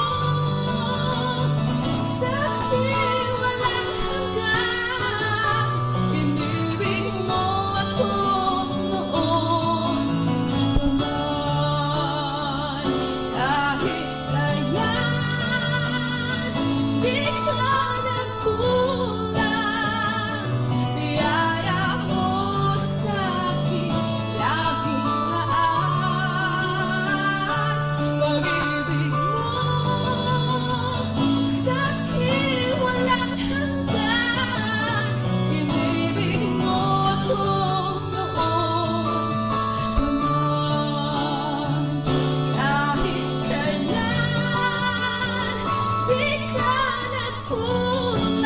Speaker 6: sa'kin walang hanggan, inibig mo ako noon pa man. Kahit kailan di ka nagkulang, biyaya mo sa'kin laging laan. Pag-ibig mo sa'kin walang hanggan, inibig mo ako noon pa man. Kahit kailan di ka nagkulang,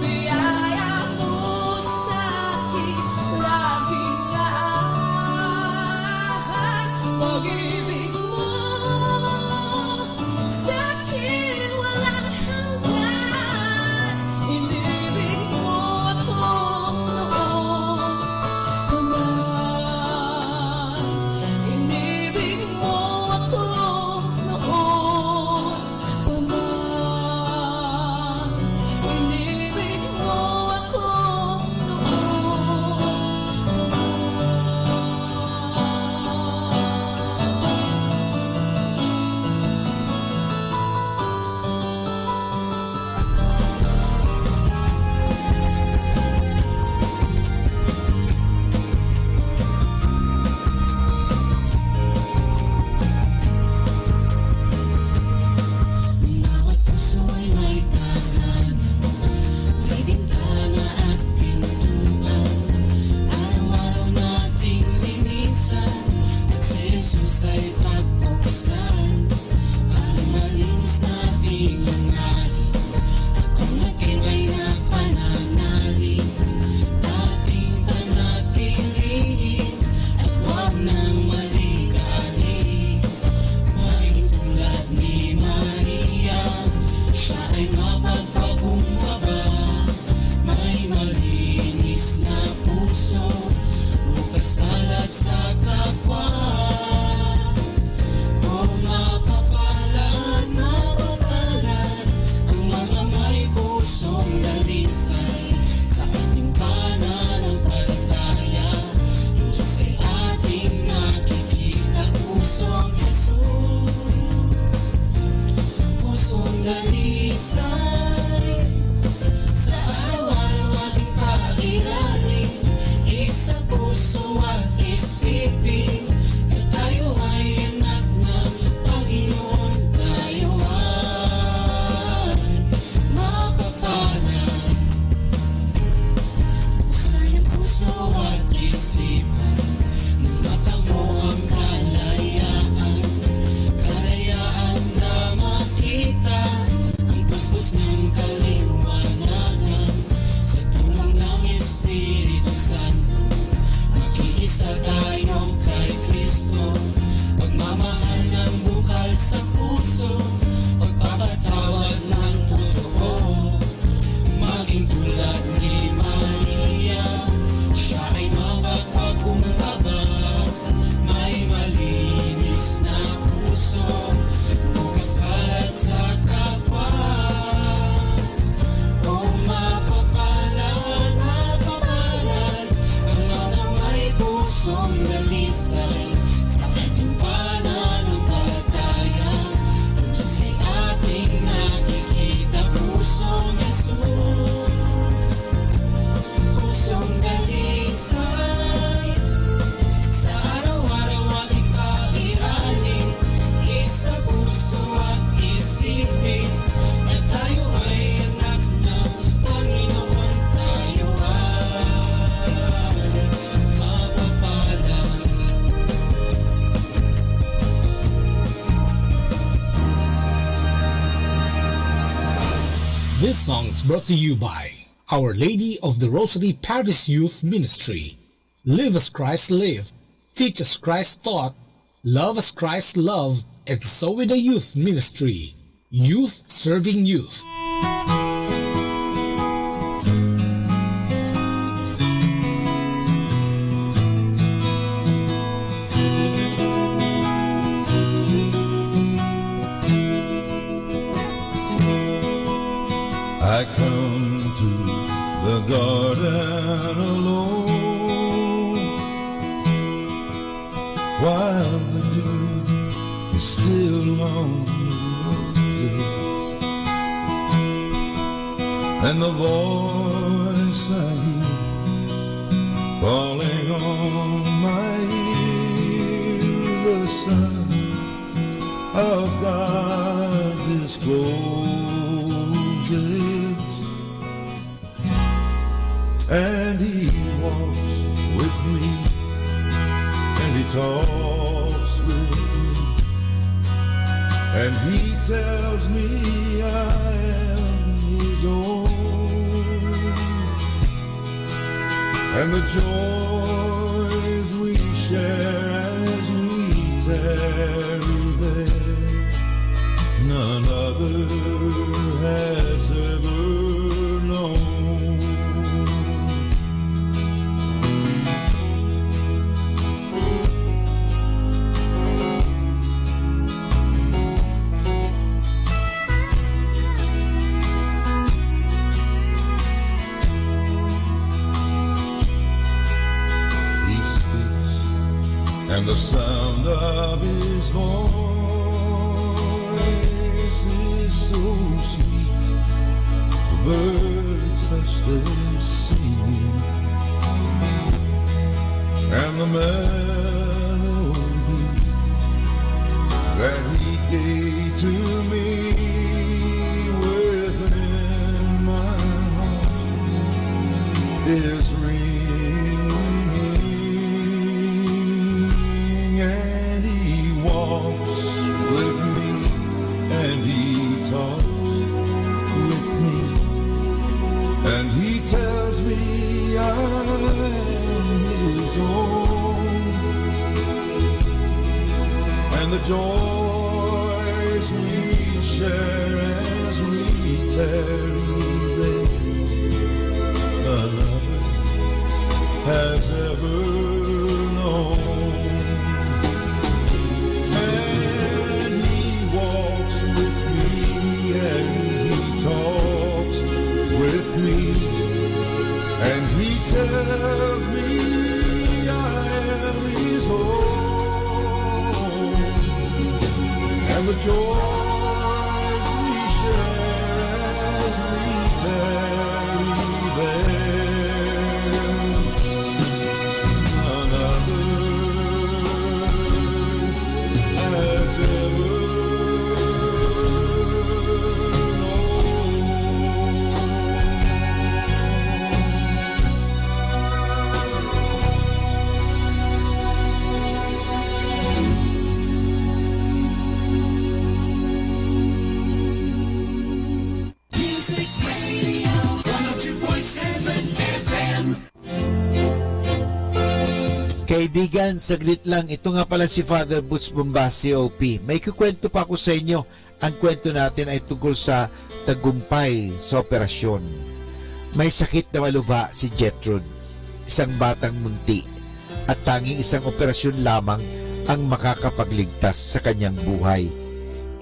Speaker 6: biyaya mo sa'kin laging laan. Pag-ibig mo sa'kin walang hanggan, inibig mo ako noon pa man. Inibig mo ako noon pa man. Inibig mo ako
Speaker 8: Bawat puso ay may tahanan, may bintana at pintuan. Araw-araw nating linisan, at si Jesus ay pagbuksan. Para malinis nating hangarin, at kung matibay na pananalig, ating panatilihin, at huwag nang maligalig. Maging tulad ni Maria, siya ay mapagpakumbaba, may malinis na puso, bukas kalat sa kapwa. O mapapalad ang mga may pusong dalisay, sa ating pananampalataya, yung Diyos ay ating nakikita. Pusong Jesus, pusong dalisay, sa araw-araw ating pag-ilalim, isang puso at isipin, na tayo ay anak ng Panginoon. Tayo ay mapapalad sa iyong puso at isipan, na matamo ang kalayaan, kalayaan na makita ang puspos
Speaker 4: This song is brought to you by Our Lady of the Rosary Parish Youth Ministry. Live as Christ lived, teach as Christ taught, love as Christ loved, and so with the youth ministry. Youth serving youth.
Speaker 19: I come to the garden alone while the dew is still on the roses, and the voice I hear falling on my ear, the Son of God discloses, and He walks with me, and He talks with me, and He tells me I am His own, and the joys we share as we tarry there, none other has ever known. And the sound of His voice is so sweet, the birds hush their singing, and the melody that He gave to me within my heart is ringing. And He walks with me, and He talks with me, and He tells me I am His own, and the joys we share as we tarry there, none other has ever known. And He tells me I am His own, and the joys we share as we tarry there, none other has ever
Speaker 17: Kaibigan, saglit lang. Ito nga pala si Father Butch Bombasi, OP. May kukwento pa ako sa inyo. Ang kwento natin ay tungkol sa tagumpay sa operasyon. May sakit na maluba si Gertrude, isang batang munti, at tanging isang operasyon lamang ang makakapagligtas sa kanyang buhay.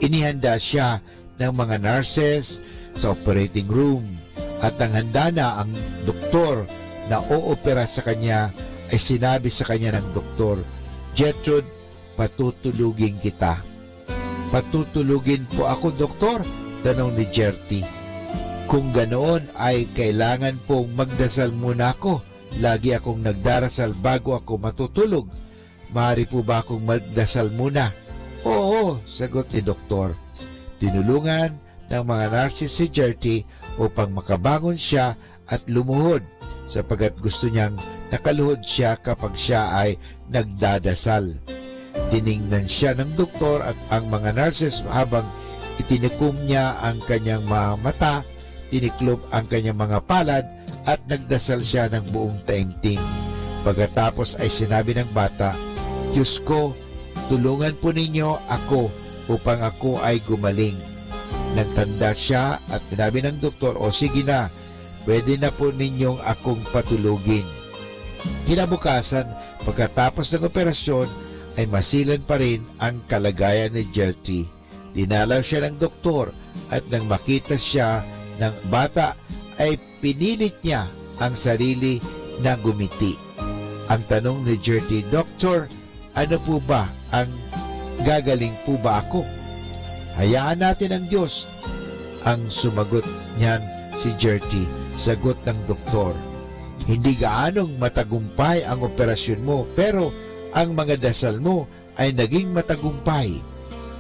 Speaker 17: Inihanda siya ng mga nurses sa operating room, at nang handa na ang doktor na oopera sa kanya, ay sinabi sa kanya ng doktor, "Gertrude, patutulugin kita." "Patutulugin po ako, doktor?" tanong ni Gertie. "Kung ganoon ay kailangan pong magdasal muna ako. Lagi akong nagdarasal bago ako matutulog. Maaari po ba akong magdasal muna?" "Oo," sagot ni doktor. Tinulungan ng mga nurses si Gertie upang makabangon siya at lumuhod, sapagkat gusto niyang nakaluhod siya kapag siya ay nagdadasal. Tiningnan siya ng doktor at ang mga nurses habang itinikom niya ang kanyang mga mata. tiniklop ang kanyang mga palad at nagdasal siya ng buong taimtim. Pagkatapos ay sinabi ng bata, Diyos ko, tulungan po ninyo ako upang ako ay gumaling. Nagtanda siya at sinabi ng doktor, o sige na, pwede na po ninyong akong patulugin. Kinabukasan, pagkatapos ng operasyon, ay masilan pa rin ang kalagayan ni Gertie. Dinalaw siya ng doktor at nang makita siya ng bata, ay pinilit niya ang sarili na gumiti. Ang tanong ni Gertie, Doktor, ano po ba ang gagaling po ba ako? Hayaan natin ang Diyos. Ang sumagot niyan si Gertie, sagot ng doktor, hindi gaanong matagumpay ang operasyon mo, pero ang mga dasal mo ay naging matagumpay.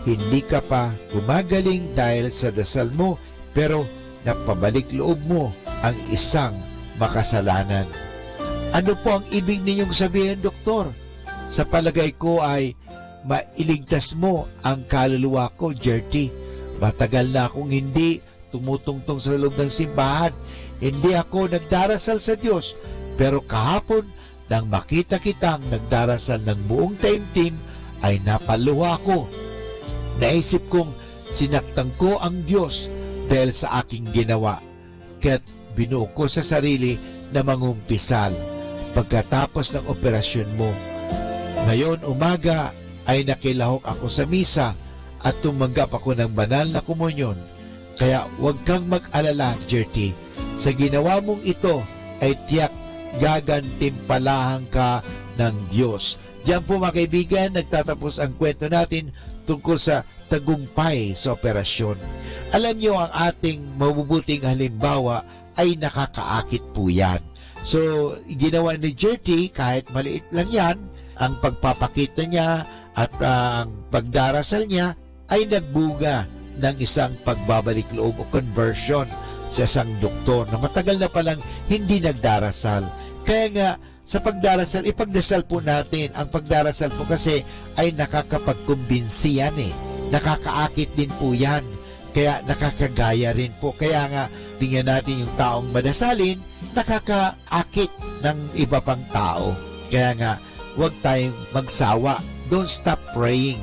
Speaker 17: Hindi ka pa gumagaling dahil sa dasal mo, pero napabalik loob mo ang isang makasalanan. Ano po ang ibig ninyong sabihin, doktor? Sa palagay ko ay mailigtas mo ang kaluluwa ko, Gertie. Matagal na akong hindi tumutungtong sa loob ng simbahan. Hindi ako nagdarasal sa Diyos. Pero kahapon, nang makita kitang nagdarasal ng buong taimtim, ay napaluha ko. Naisip kong sinaktan ko ang Diyos dahil sa aking ginawa. Kaya't binuo ko sa sarili na mangumpisal pagkatapos ng operasyon mo. Ngayon umaga ay nakilahok ako sa misa at tumanggap ako ng banal na komunyon. Kaya huwag kang mag-alala, Gertie. Sa ginawa mong ito ay tiyak gagantimpalahan ka ng Diyos. Diyan po mga kaibigan, nagtatapos ang kwento natin tungkol sa tagumpay sa operasyon. Alam niyo, ang ating mabubuting halimbawa ay nakakaakit po yan. So, ginawa ni Gertie, kahit maliit lang yan, ang pagpapakita niya at ang pagdarasal niya ay nagbunga ng isang pagbabalik loob o conversion sa isang doktor na matagal na palang hindi nagdarasal. Kaya nga, sa pagdarasal, ipagdasal po natin. Ang pagdarasal po kasi ay nakakapagkumbinsi yan eh. Nakakaakit din po yan. Kaya nakakagaya rin po. Kaya nga, tingnan natin yung taong madasalin, nakakaakit ng iba pang tao. Kaya nga, huwag tayong magsawa. Don't stop praying.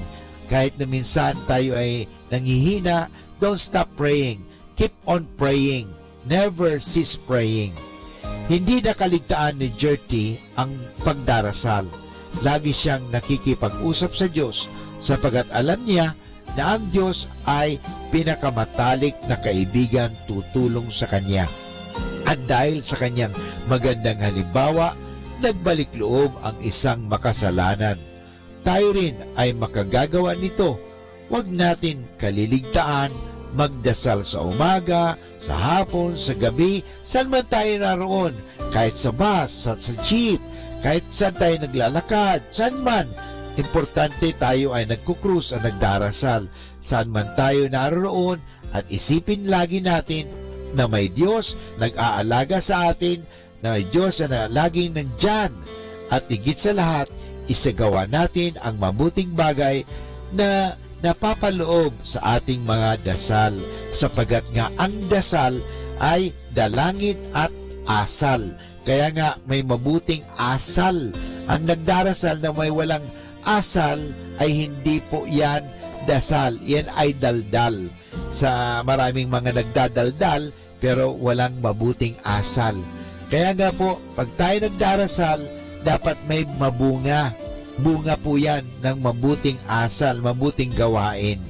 Speaker 17: Kahit na minsan tayo ay nanghihina, don't stop praying. Keep on praying. Never cease praying. Hindi nakaligtaan ni Gertie ang pagdarasal. Lagi siyang nakikipag-usap sa Diyos sapagat alam niya na ang Diyos ay pinakamatalik na kaibigan tutulong sa kanya. At dahil sa kanyang magandang halimbawa, nagbalik loob ang isang makasalanan. Tayo rin ay makagagawa nito. Huwag natin kaliligtaan magdasal sa umaga, sa hapon, sa gabi, saan man tayo naroon, kahit sa bus, sa jeep, kahit saan tayo naglalakad, saan man. Importante tayo ay nagkukrus at nagdarasal, saan man tayo naroon, at isipin lagi natin na may Diyos nag-aalaga sa atin, na may Diyos na laging nandyan, at higit sa lahat, isagawa natin ang mabuting bagay na napapaloob sa ating mga dasal, sapagat nga ang dasal ay dalangin at asal. Kaya nga may mabuting asal. Ang nagdarasal na may walang asal ay hindi po yan dasal. Yan ay daldal. Sa maraming mga nagdadaldal pero walang mabuting asal. Kaya nga po, pag tayo nagdarasal, dapat may mabunga. Bunga po yan ng mabuting asal, mabuting gawain.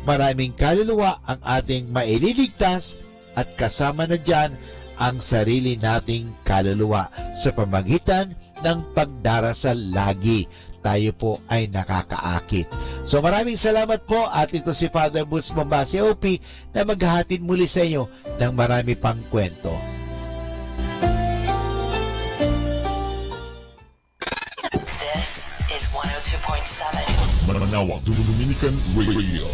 Speaker 17: Maraming kaluluwa ang ating maililigtas at kasama na dyan ang sarili nating kaluluwa. Sa pamagitan ng pagdarasal lagi, tayo po ay nakakaakit. So maraming salamat po at ito si Father Boots Mombase OP na maghahatid muli sa inyo ng marami pang kwento.
Speaker 20: Is 102.7
Speaker 15: Manawag Dominican Radio.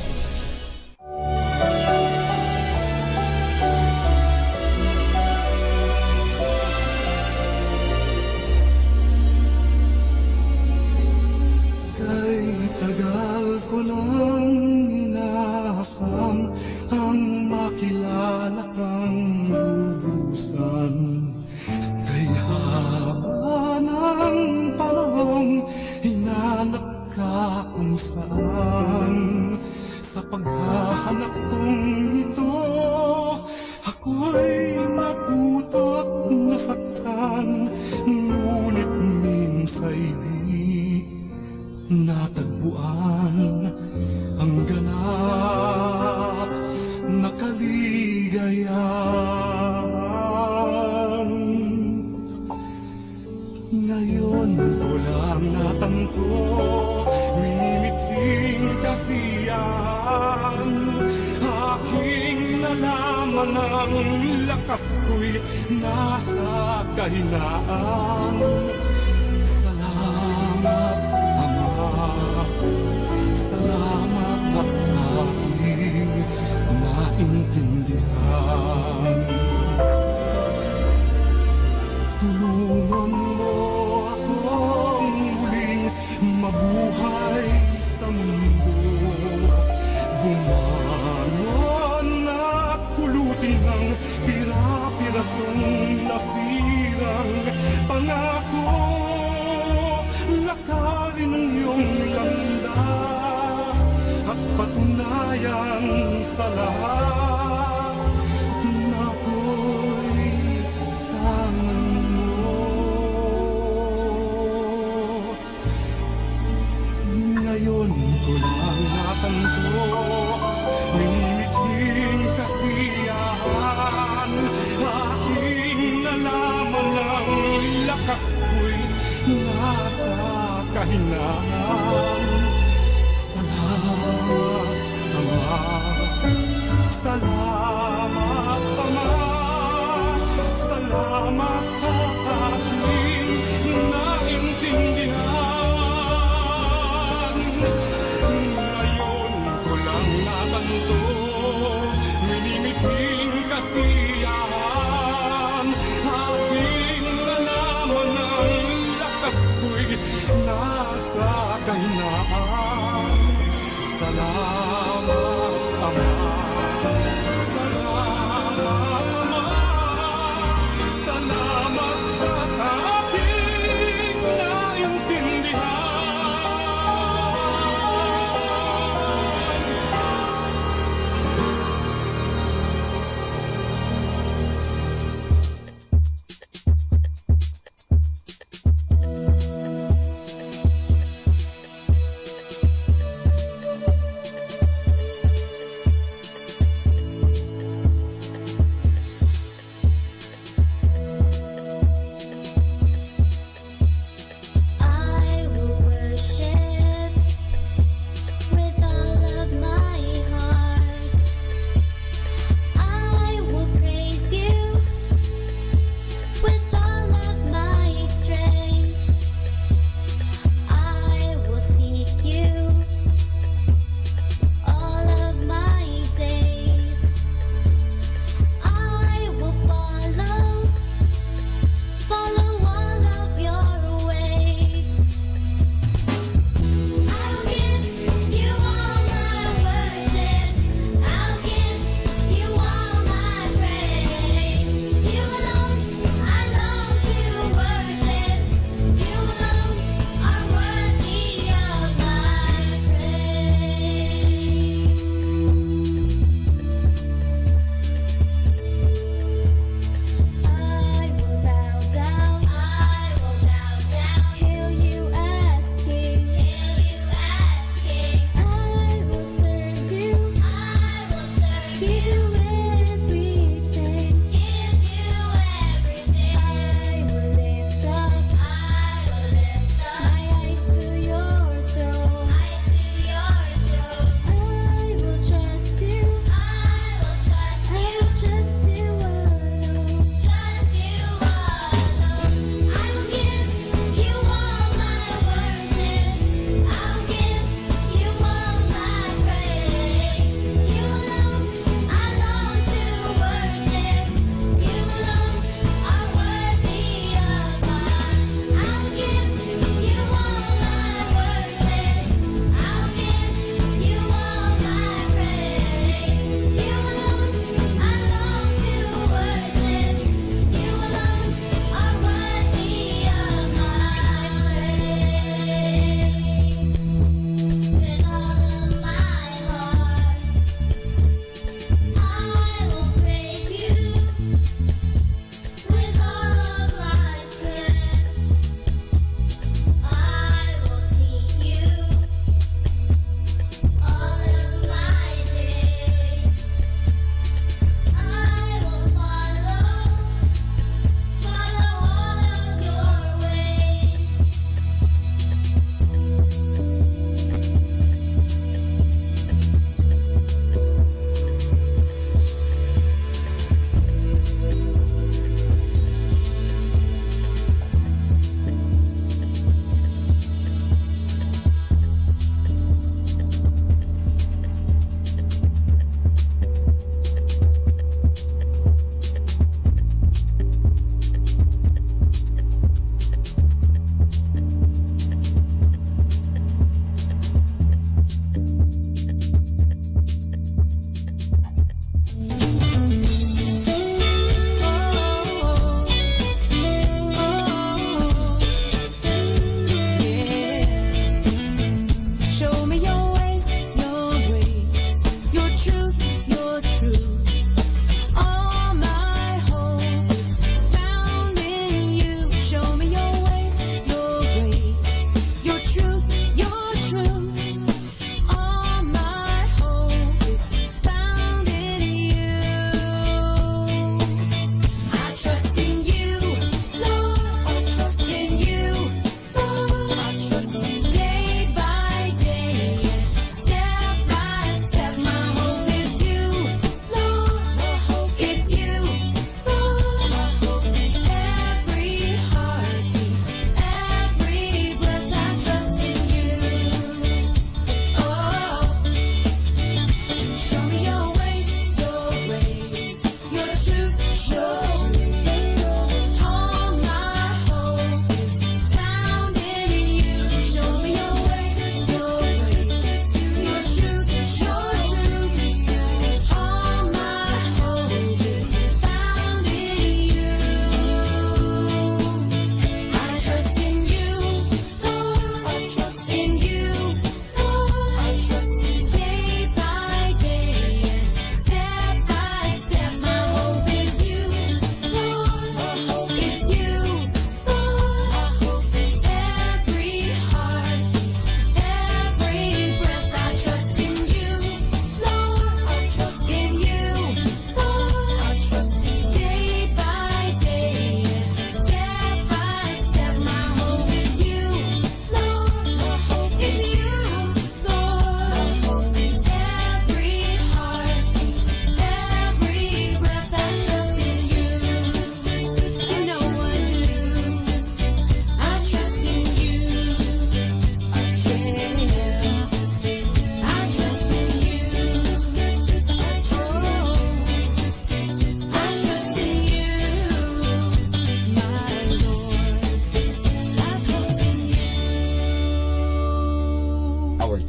Speaker 3: Kay tagal ko nang inaasam ang makilala kang
Speaker 7: Ako'y nagutot, nasaktan, ngunit minsa'y di natagpuan ang ganap na kaligayahan. Ngayon ko lang natanto, minimithing kasiyahan. Aking nalaman ang lakas ko'y nasa kahinaan. Salamat, Ama. Salamat at aking naintindihan. Tulungan mo akong muling mabuhay sa mundo. Bumangon at pulutin ang pira-pirasong nasirang pangako. Lakarin ang iyong landas at patunayan sa lahat na ako'y tangan mo. Ngayon ko lang natanto, minimithing kasiyahan. Aking nalaman ang lakas ko'y nasa kahinaan. Salamat, Ama. Salamat, Ama. Salamat at aking naintindihan. Ngayon ko lang natanto, minimithing kasiyahan. Aking nalaman ang lakas ko'y nasa kahinaan. Salamat, Ama. Salamat.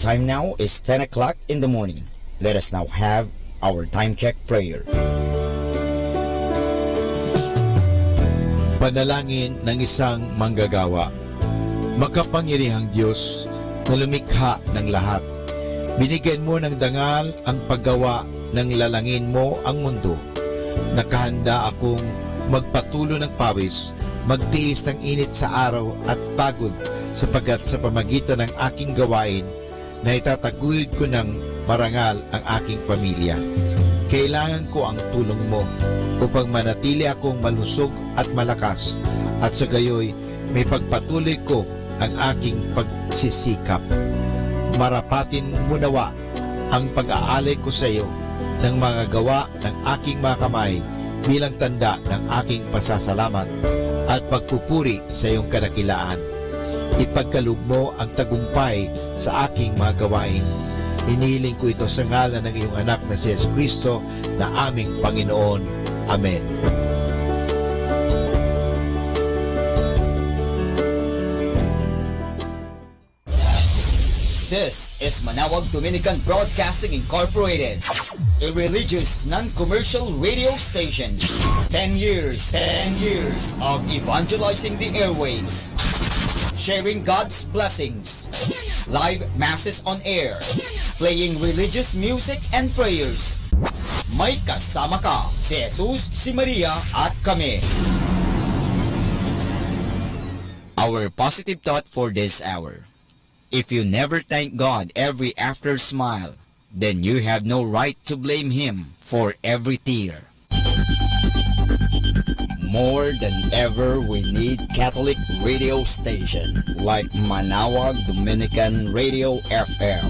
Speaker 13: Time now is 10 o'clock in the morning. Let us now have our time check prayer.
Speaker 1: Panalangin ng isang manggagawa. Makapangyarihang Diyos na lumikha ng lahat, binigyan mo ng dangal ang paggawa ng lalangin mo ang mundo. Nakahanda akong magpatulo ng pawis, magtiis ng init sa araw at pagod sapagkat sa pamagitan ng aking gawain na itataguyod ko ng marangal ang aking pamilya. Kailangan ko ang tulong mo upang manatili akong malusog at malakas at sa gayoy may pagpatuloy ko ang aking pagsisikap. Marapatin mo nawa ang pag-aalay ko sa iyo ng mga gawa ng aking mga kamay bilang tanda ng aking pasasalamat at pagpupuri sa iyong kadakilaan. Ipagkaloob mo ang tagumpay sa aking mga gawain. Hinihiling ko ito sa ngalan ng iyong anak na si Jesucristo na aming Panginoon. Amen.
Speaker 2: This is Manawag Dominican Broadcasting Incorporated, a religious non-commercial radio station. 10 years of evangelizing the airwaves, sharing God's blessings, live masses on air, playing religious music and prayers. May kasama ka, si Jesus, si Maria at kami. Our positive thought for this hour. If you never thank God every after smile, then you have no right to blame Him for every tear.
Speaker 13: More than ever, we need Catholic radio station like Manawag Dominican Radio FM.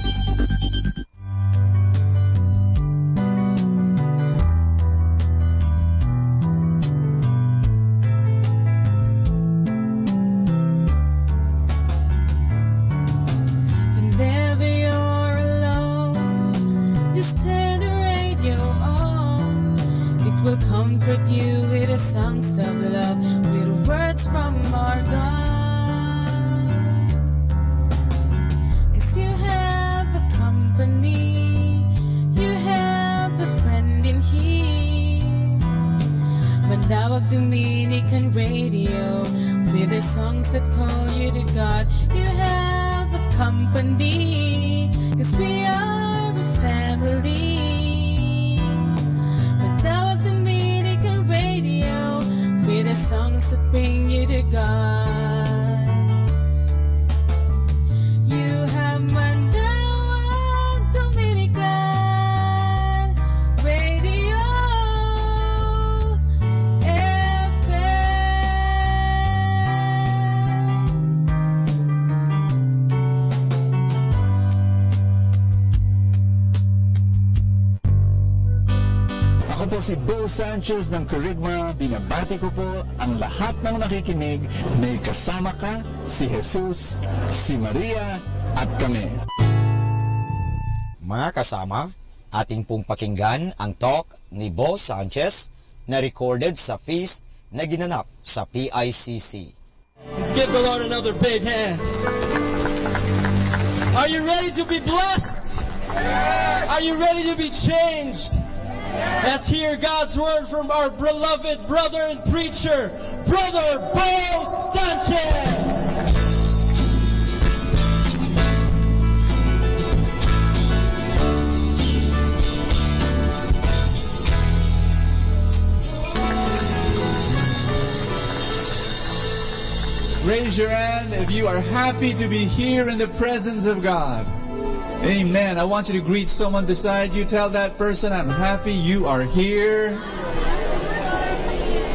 Speaker 6: Whenever you're alone, just turn the radio on. It will comfort you with the songs of love, with words from our God. 'Cause you have a company, you have a friend in here. Manawag Dominican Radio, with the songs that call you to God. You have a company, 'cause we are a family. Manawag Dominican Radio, with the songs that bring you to God. You have Manawag Dominican Radio
Speaker 14: Ako po si Bo Sanchez ng Kerygma. Binabati ko po ang lahat ng nakikinig. May kasama ka, si Jesus, si Maria, at kami.
Speaker 13: Mga kasama, ating pong pakinggan ang talk ni Bo Sanchez na recorded sa feast na ginanap sa PICC.
Speaker 12: Let's give the Lord another big hand. Are you ready to be blessed? Are you ready to be changed? Let's hear God's word from our beloved brother and preacher, Brother Bo Sanchez.
Speaker 14: Raise your hand if you are happy to be here in the presence of God. Amen. I want you to greet someone beside you. Tell that person, I'm happy you are here.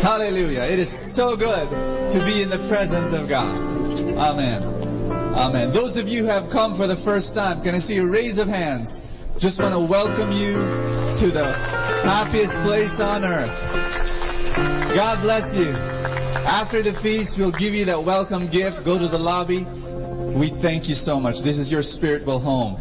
Speaker 14: Hallelujah. It is so good to be in the presence of God. Amen. Amen. Those of you who have come for the first time, can I see a raise of hands? Just want to welcome you to the happiest place on earth. God bless you. After the feast, we'll give you that welcome gift. Go to the lobby. We thank you so much. This is your spiritual home.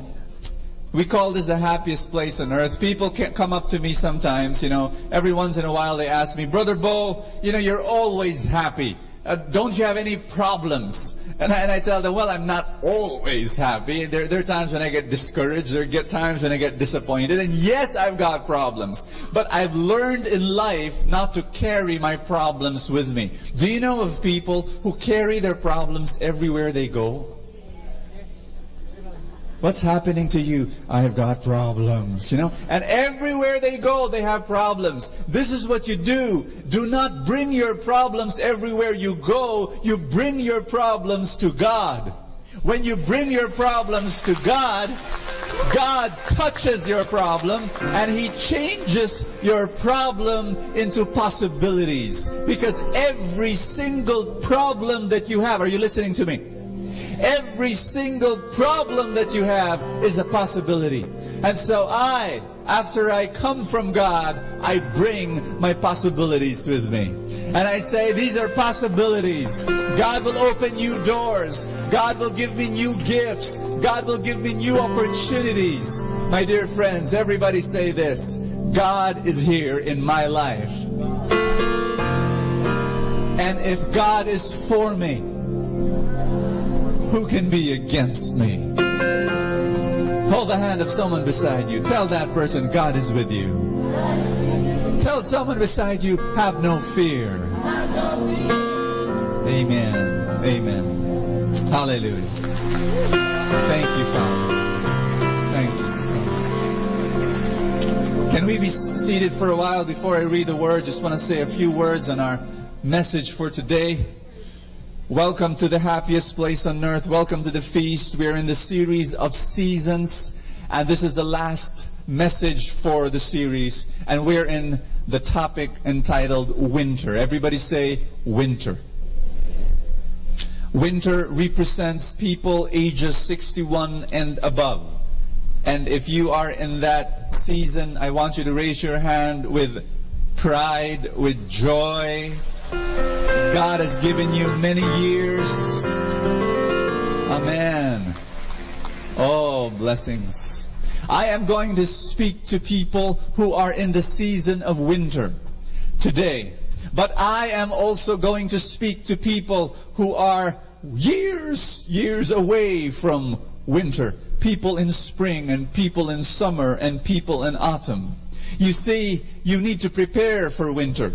Speaker 14: We call this the happiest place on earth. People can come up to me sometimes, every once in a while they ask me, Brother Bo, you're always happy. Don't you have any problems? And I tell them, well, I'm not always happy. There are times when I get discouraged. There are times when I get disappointed. And yes, I've got problems. But I've learned in life not to carry my problems with me. Do you know of people who carry their problems everywhere they go? What's happening to you? I've got problems, And everywhere they go, they have problems. This is what you do. Do not bring your problems everywhere you go. You bring your problems to God. When you bring your problems to God, God touches your problem and He changes your problem into possibilities. Because every single problem that you have, are you listening to me? Every single problem that you have is a possibility. And so after I come from God, I bring my possibilities with me. And I say, these are possibilities. God will open new doors. God will give me new gifts. God will give me new opportunities. My dear friends, everybody say this. God is here in my life. And if God is for me, who can be against me? Hold the hand of someone beside you. Tell that person, God is with you. Tell someone beside you, have no fear. Amen. Amen. Hallelujah. Thank you, Father. Thank you so much. Can we be seated for a while before I read the word? Just want to say a few words on our message for today. Welcome to the happiest place on earth. Welcome to the feast. We're in the series of seasons, and this is the last message for the series, and we're in the topic entitled winter. Everybody say winter. Winter represents people ages 61 and above. And if you are in that season, I want you to raise your hand with pride, with joy. God has given you many years. Amen. Oh, blessings. I am going to speak to people who are in the season of winter today. But I am also going to speak to people who are years away from winter. People in spring and people in summer and people in autumn. You see, you need to prepare for winter.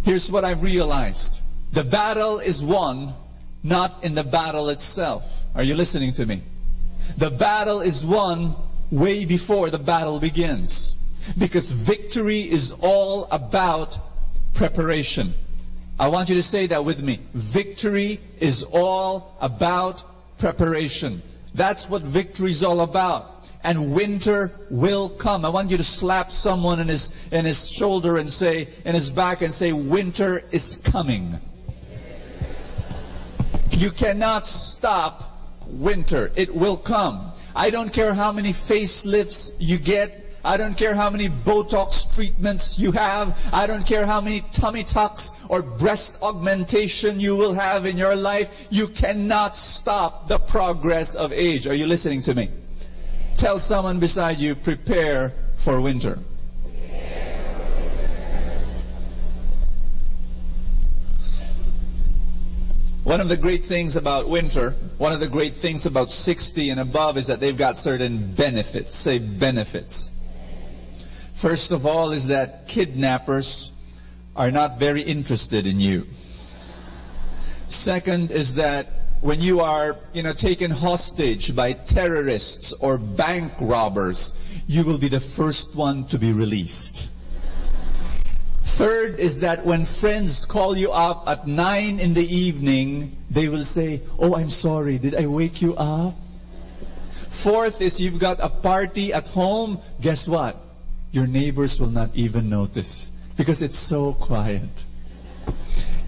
Speaker 14: Here's what I've realized. The battle is won not in the battle itself. Are you listening to me? The battle is won way before the battle begins. Because victory is all about preparation. I want you to say that with me. Victory is all about preparation. That's what victory is all about. And winter will come. I want you to slap someone in his shoulder and say, in his back and say, winter is coming. You cannot stop winter. It will come. I don't care how many facelifts you get. I don't care how many Botox treatments you have. I don't care how many tummy tucks or breast augmentation you will have in your life. You cannot stop the progress of age. Are you listening to me? Tell someone beside you, prepare for winter. One of the great things about winter, one of the great things about 60 and above is that they've got certain benefits. Say benefits. First of all is that kidnappers are not very interested in you. Second is that when you are, taken hostage by terrorists or bank robbers, you will be the first one to be released. Third is that when friends call you up at 9 in the evening, they will say, "Oh, I'm sorry, did I wake you up?" Fourth is you've got a party at home. Guess what? Your neighbors will not even notice because it's so quiet.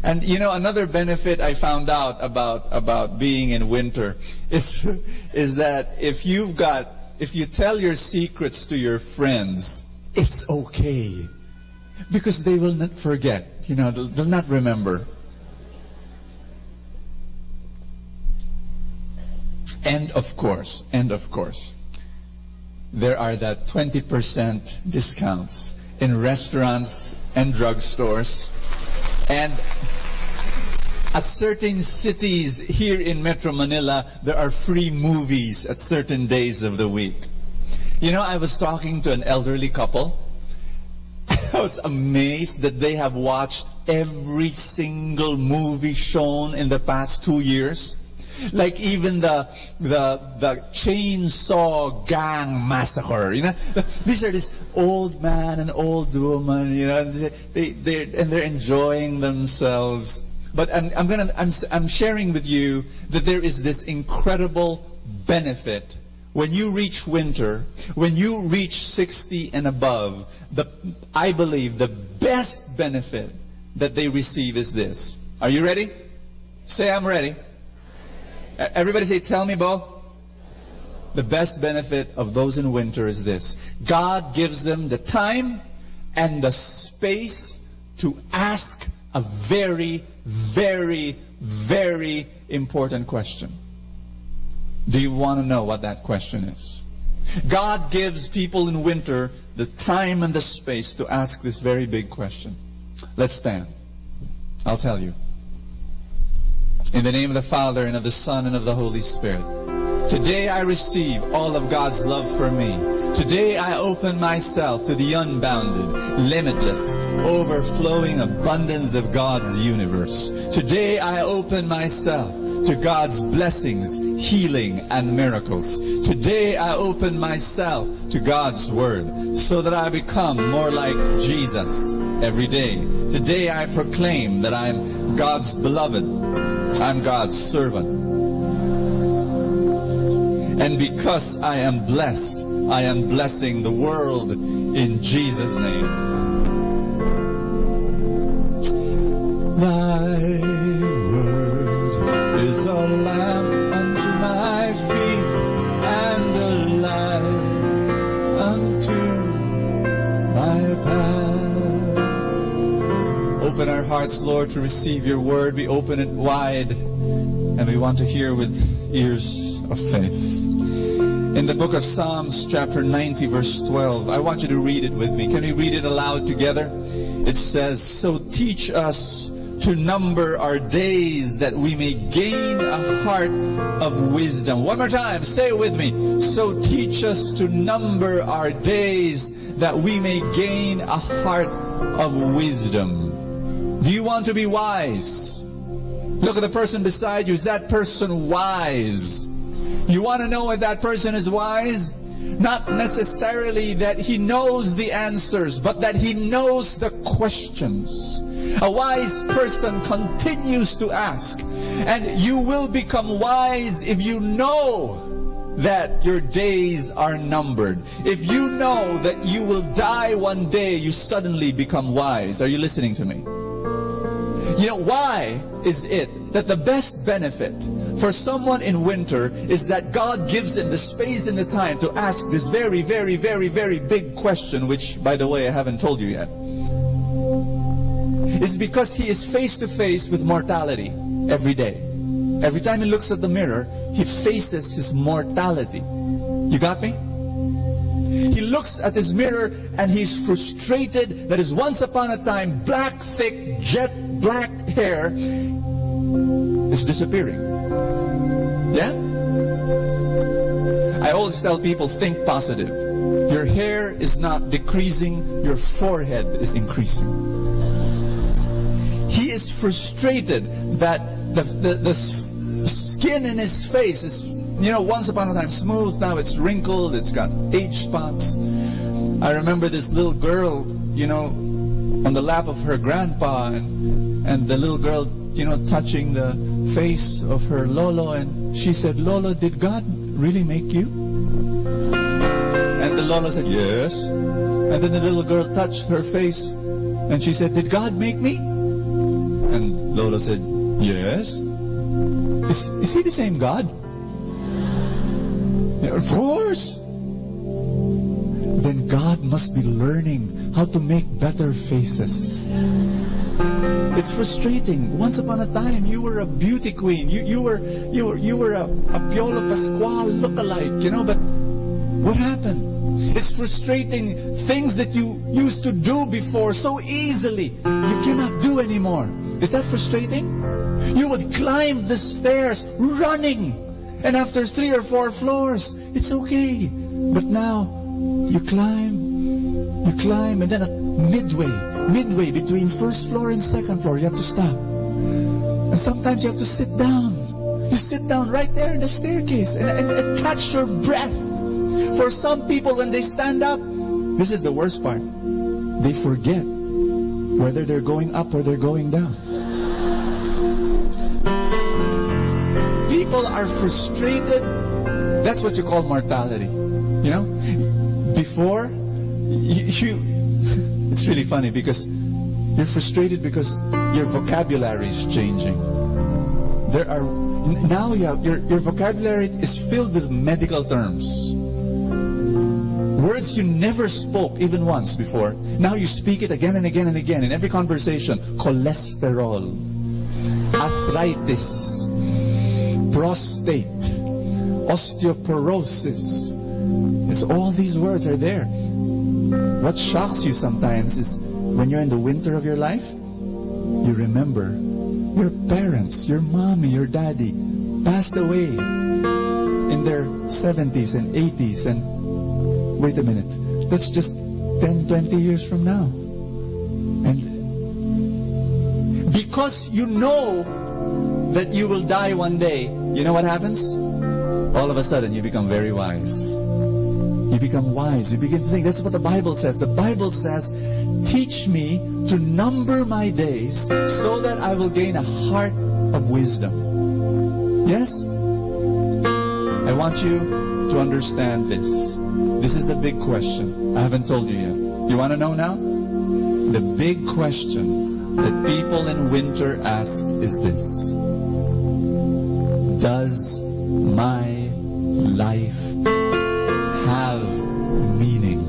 Speaker 14: And another benefit I found out about being in winter is that if you tell your secrets to your friends, it's okay. Because they will not forget, they'll not remember. And of course, there are that 20% discounts in restaurants and drugstores. And at certain cities here in Metro Manila, there are free movies at certain days of the week. I was talking to an elderly couple. I was amazed that they have watched every single movie shown in the past 2 years. Like even the Chainsaw Gang Massacre. These are this old man and old woman. They're enjoying themselves. But I'm sharing with you that there is this incredible benefit. When you reach winter, when you reach 60 and above, I believe the best benefit that they receive is this. Are you ready? Say, "I'm ready." Everybody say, "Tell me, Bo." The best benefit of those in winter is this. God gives them the time and the space to ask a very, very, very important question. Do you want to know what that question is? God gives people in winter the time and the space to ask this very big question. Let's stand. I'll tell you. In the name of the Father, and of the Son, and of the Holy Spirit. Today I receive all of God's love for me. Today I open myself to the unbounded, limitless, overflowing abundance of God's universe. Today I open myself to God's blessings, healing, and miracles. Today I open myself to God's Word so that I become more like Jesus every day. Today I proclaim that I'm God's beloved. I'm God's servant. And because I am blessed, I am blessing the world in Jesus' name. Thy word is a lamp unto my feet and a light unto my path. Open our hearts, Lord, to receive your word. We open it wide, and we want to hear with ears of faith. In the book of Psalms, chapter 90, verse 12, I want you to read it with me. Can we read it aloud together? It says, "So teach us to number our days that we may gain a heart of wisdom." One more time, say it with me. So teach us to number our days that we may gain a heart of wisdom. Do you want to be wise? Look at the person beside you. Is that person wise? You want to know if that person is wise? Not necessarily that he knows the answers, but that he knows the questions. A wise person continues to ask. And you will become wise if you know that your days are numbered. If you know that you will die one day, you suddenly become wise. Are you listening to me? Why is it that the best benefit for someone in winter is that God gives them the space and the time to ask this very, very, very, very big question, which, by the way, I haven't told you yet. It's because he is face to face with mortality every day. Every time he looks at the mirror, he faces his mortality. You got me? He looks at his mirror and he's frustrated that his once upon a time black, thick, jet black hair is disappearing. Yeah? I always tell people, think positive. Your hair is not decreasing, your forehead is increasing. He is frustrated that the skin in his face is, once upon a time smooth, now it's wrinkled, it's got age spots. I remember this little girl, on the lap of her grandpa, and the little girl, touching the face of her Lolo, and she said, "Lolo, did God really make you?" And the Lolo said, "Yes." And then the little girl touched her face, and she said, "Did God make me?" And Lolo said, "Yes." Is he the same God? Yeah, of course. Then God must be learning how to make better faces. It's frustrating. Once upon a time, you were a beauty queen. You were a Piolo Pascual lookalike, but what happened? It's frustrating. Things that you used to do before so easily, you cannot do anymore. Is that frustrating? You would climb the stairs running, and after 3 or 4 floors, it's okay. But now, you climb, and then at midway between first floor and second floor, you have to stop. And sometimes you have to sit down. You sit down right there in the staircase and catch your breath. For some people, when they stand up, this is the worst part. They forget whether they're going up or they're going down. People are frustrated. That's what you call mortality. Before, it's really funny because you're frustrated because your vocabulary is changing. Now your vocabulary is filled with medical terms. Words you never spoke even once before. Now you speak it again and again and again in every conversation. Cholesterol, arthritis, prostate, osteoporosis. All these words are there. What shocks you sometimes is when you're in the winter of your life, you remember your parents, your mommy, your daddy passed away in their 70s and 80s, and wait a minute, that's just 10, 20 years from now. And because you know that you will die one day, you know what happens? All of a sudden you become very wise. You become wise. You begin to think. That's what the Bible says. The Bible says, teach me to number my days so that I will gain a heart of wisdom. Yes? I want you to understand this. This is the big question. I haven't told you yet. You want to know now? The big question that people in winter ask is this. Does my life have meaning?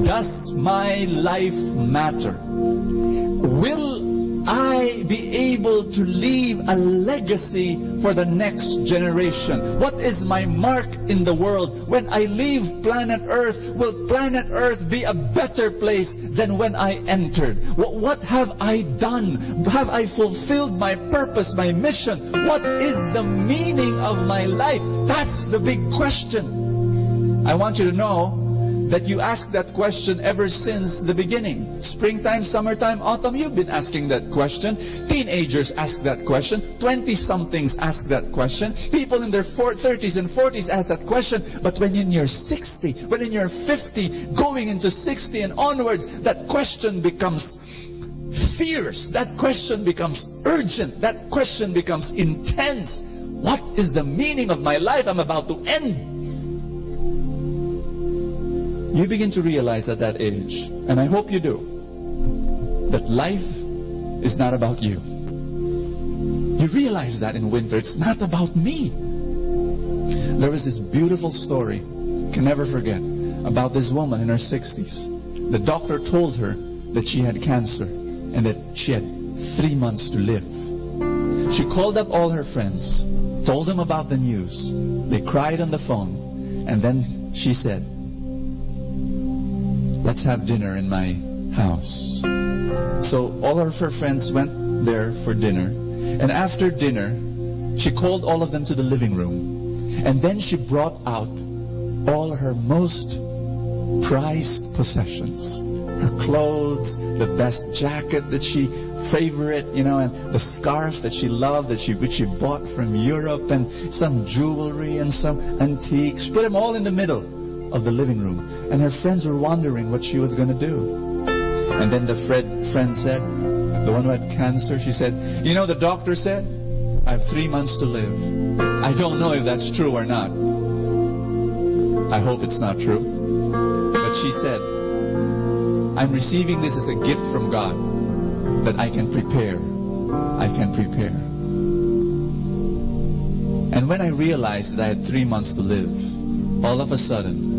Speaker 14: Does my life matter? Will I be able to leave a legacy for the next generation? What is my mark in the world? When I leave planet Earth, will planet Earth be a better place than when I entered? What have I done? Have I fulfilled my purpose, my mission? What is the meaning of my life? That's the big question. I want you to know that you ask that question ever since the beginning. Springtime, summertime, autumn, you've been asking that question. Teenagers ask that question. 20-somethings ask that question. People in their 30s and 40s ask that question. But when in your 60, when in your 50, going into 60 and onwards, that question becomes fierce. That question becomes urgent. That question becomes intense. What is the meaning of my life? I'm about to end. You begin to realize at that age, and I hope you do, that life is not about you. You realize that in winter, it's not about me. There was this beautiful story, can never forget, about this woman in her 60s. The doctor told her that she had cancer and that she had 3 months to live. She called up all her friends, told them about the news. They cried on the phone, and then she said, let's have dinner in my house. So all of her friends went there for dinner. And after dinner, she called all of them to the living room. And then she brought out all her most prized possessions. Her clothes, the best jacket that she favorite, and the scarf that she loved, which she bought from Europe, and some jewelry and some antiques. She put them all in the middle of the living room. And her friends were wondering what she was going to do. And then the friend said, the one who had cancer, she said, the doctor said, I have 3 months to live. I don't know if that's true or not. I hope it's not true. But she said, I'm receiving this as a gift from God that I can prepare. I can prepare. And when I realized that I had 3 months to live, all of a sudden,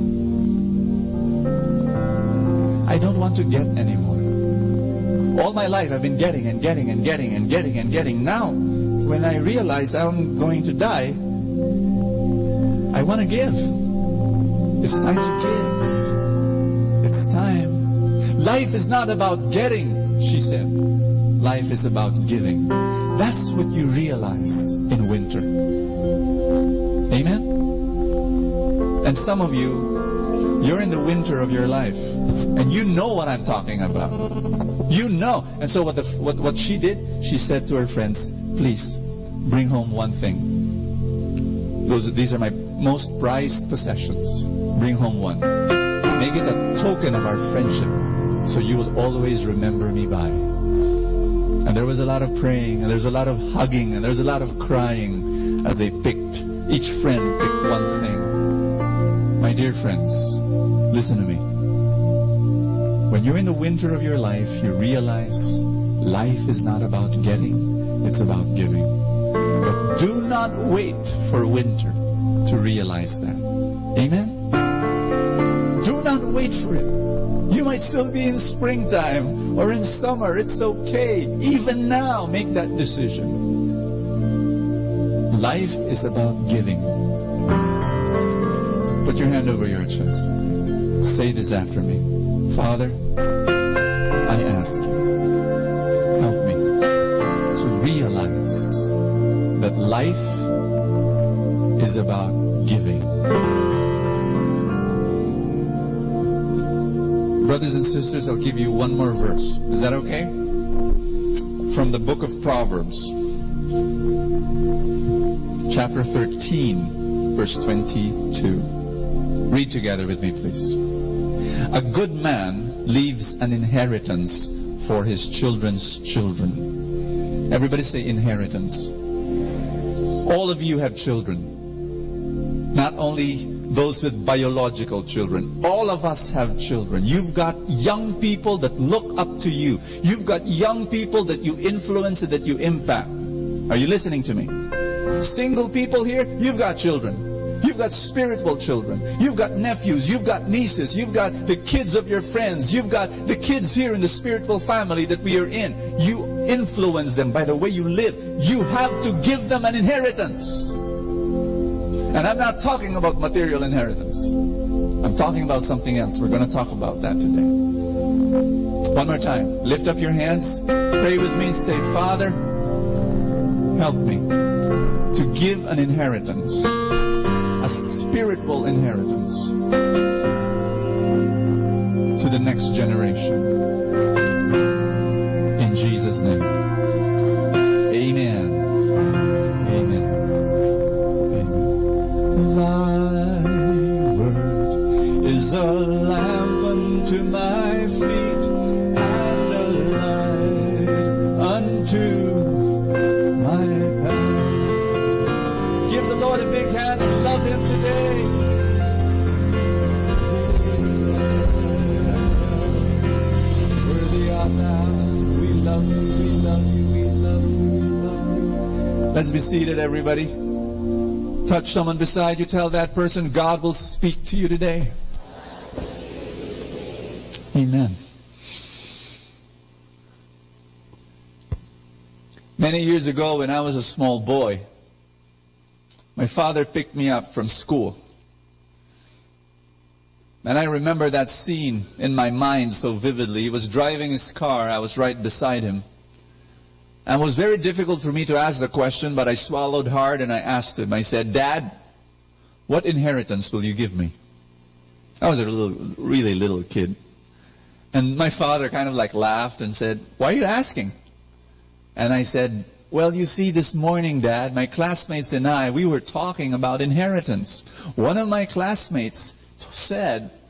Speaker 14: I don't want to get anymore. All my life I've been getting and getting and getting and getting and getting. Now, when I realize I'm going to die, I want to give. It's time to give. It's time. Life is not about getting, she said. Life is about giving. That's what you realize in winter. Amen? And some of you, you're in the winter of your life. And you know what I'm talking about. You know. And so what she did, she said to her friends, please, bring home one thing. These are my most prized possessions. Bring home one. Make it a token of our friendship, so you will always remember me by. And there was a lot of praying, and there's a lot of hugging, and there's a lot of crying as they picked, each friend picked one thing. My dear friends, listen to me. When you're in the winter of your life, you realize life is not about getting, it's about giving. But do not wait for winter to realize that. Amen? Do not wait for it. You might still be in springtime or in summer. It's okay. Even now, make that decision. Life is about giving. Put your hand over your chest. Say this after me. Father, I ask you, help me to realize that life is about giving. Brothers and sisters, I'll give you one more verse. Is that okay? From the book of Proverbs, chapter 13, verse 22. Read together with me, please. A good man leaves an inheritance for his children's children. Everybody say inheritance. All of you have children. Not only those with biological children. All of us have children. You've got young people that look up to you. You've got young people that you influence and that you impact. Are you listening to me? Single people here, you've got children. You've got spiritual children. You've got nephews. You've got nieces. You've got the kids of your friends. You've got the kids here in the spiritual family that we are in. You influence them by the way you live. You have to give them an inheritance. And I'm not talking about material inheritance. I'm talking about something else. We're going to talk about that today. One more time. Lift up your hands. Pray with me. Say, Father, help me to give an inheritance. A spiritual inheritance to the next generation. In Jesus' name. Amen. Amen. Thy word is a lamp unto my feet and a light unto my path. Give the Lord a big hand and love Him today. Worthy art thou. We love you, we love you, we love you, we love you. Let's be seated, everybody. Touch someone beside you. Tell that person, God will speak to you today. Amen. Many years ago, when I was a small boy, my father picked me up from school. And I remember that scene in my mind so vividly. He was driving his car. I was right beside him. And it was very difficult for me to ask the question, but I swallowed hard and I asked him. I said, Dad, what inheritance will you give me? I was a really little kid. And my father kind of like laughed and said, why are you asking? And I said, well, you see, this morning, Dad, my classmates and I, we were talking about inheritance. One of my classmates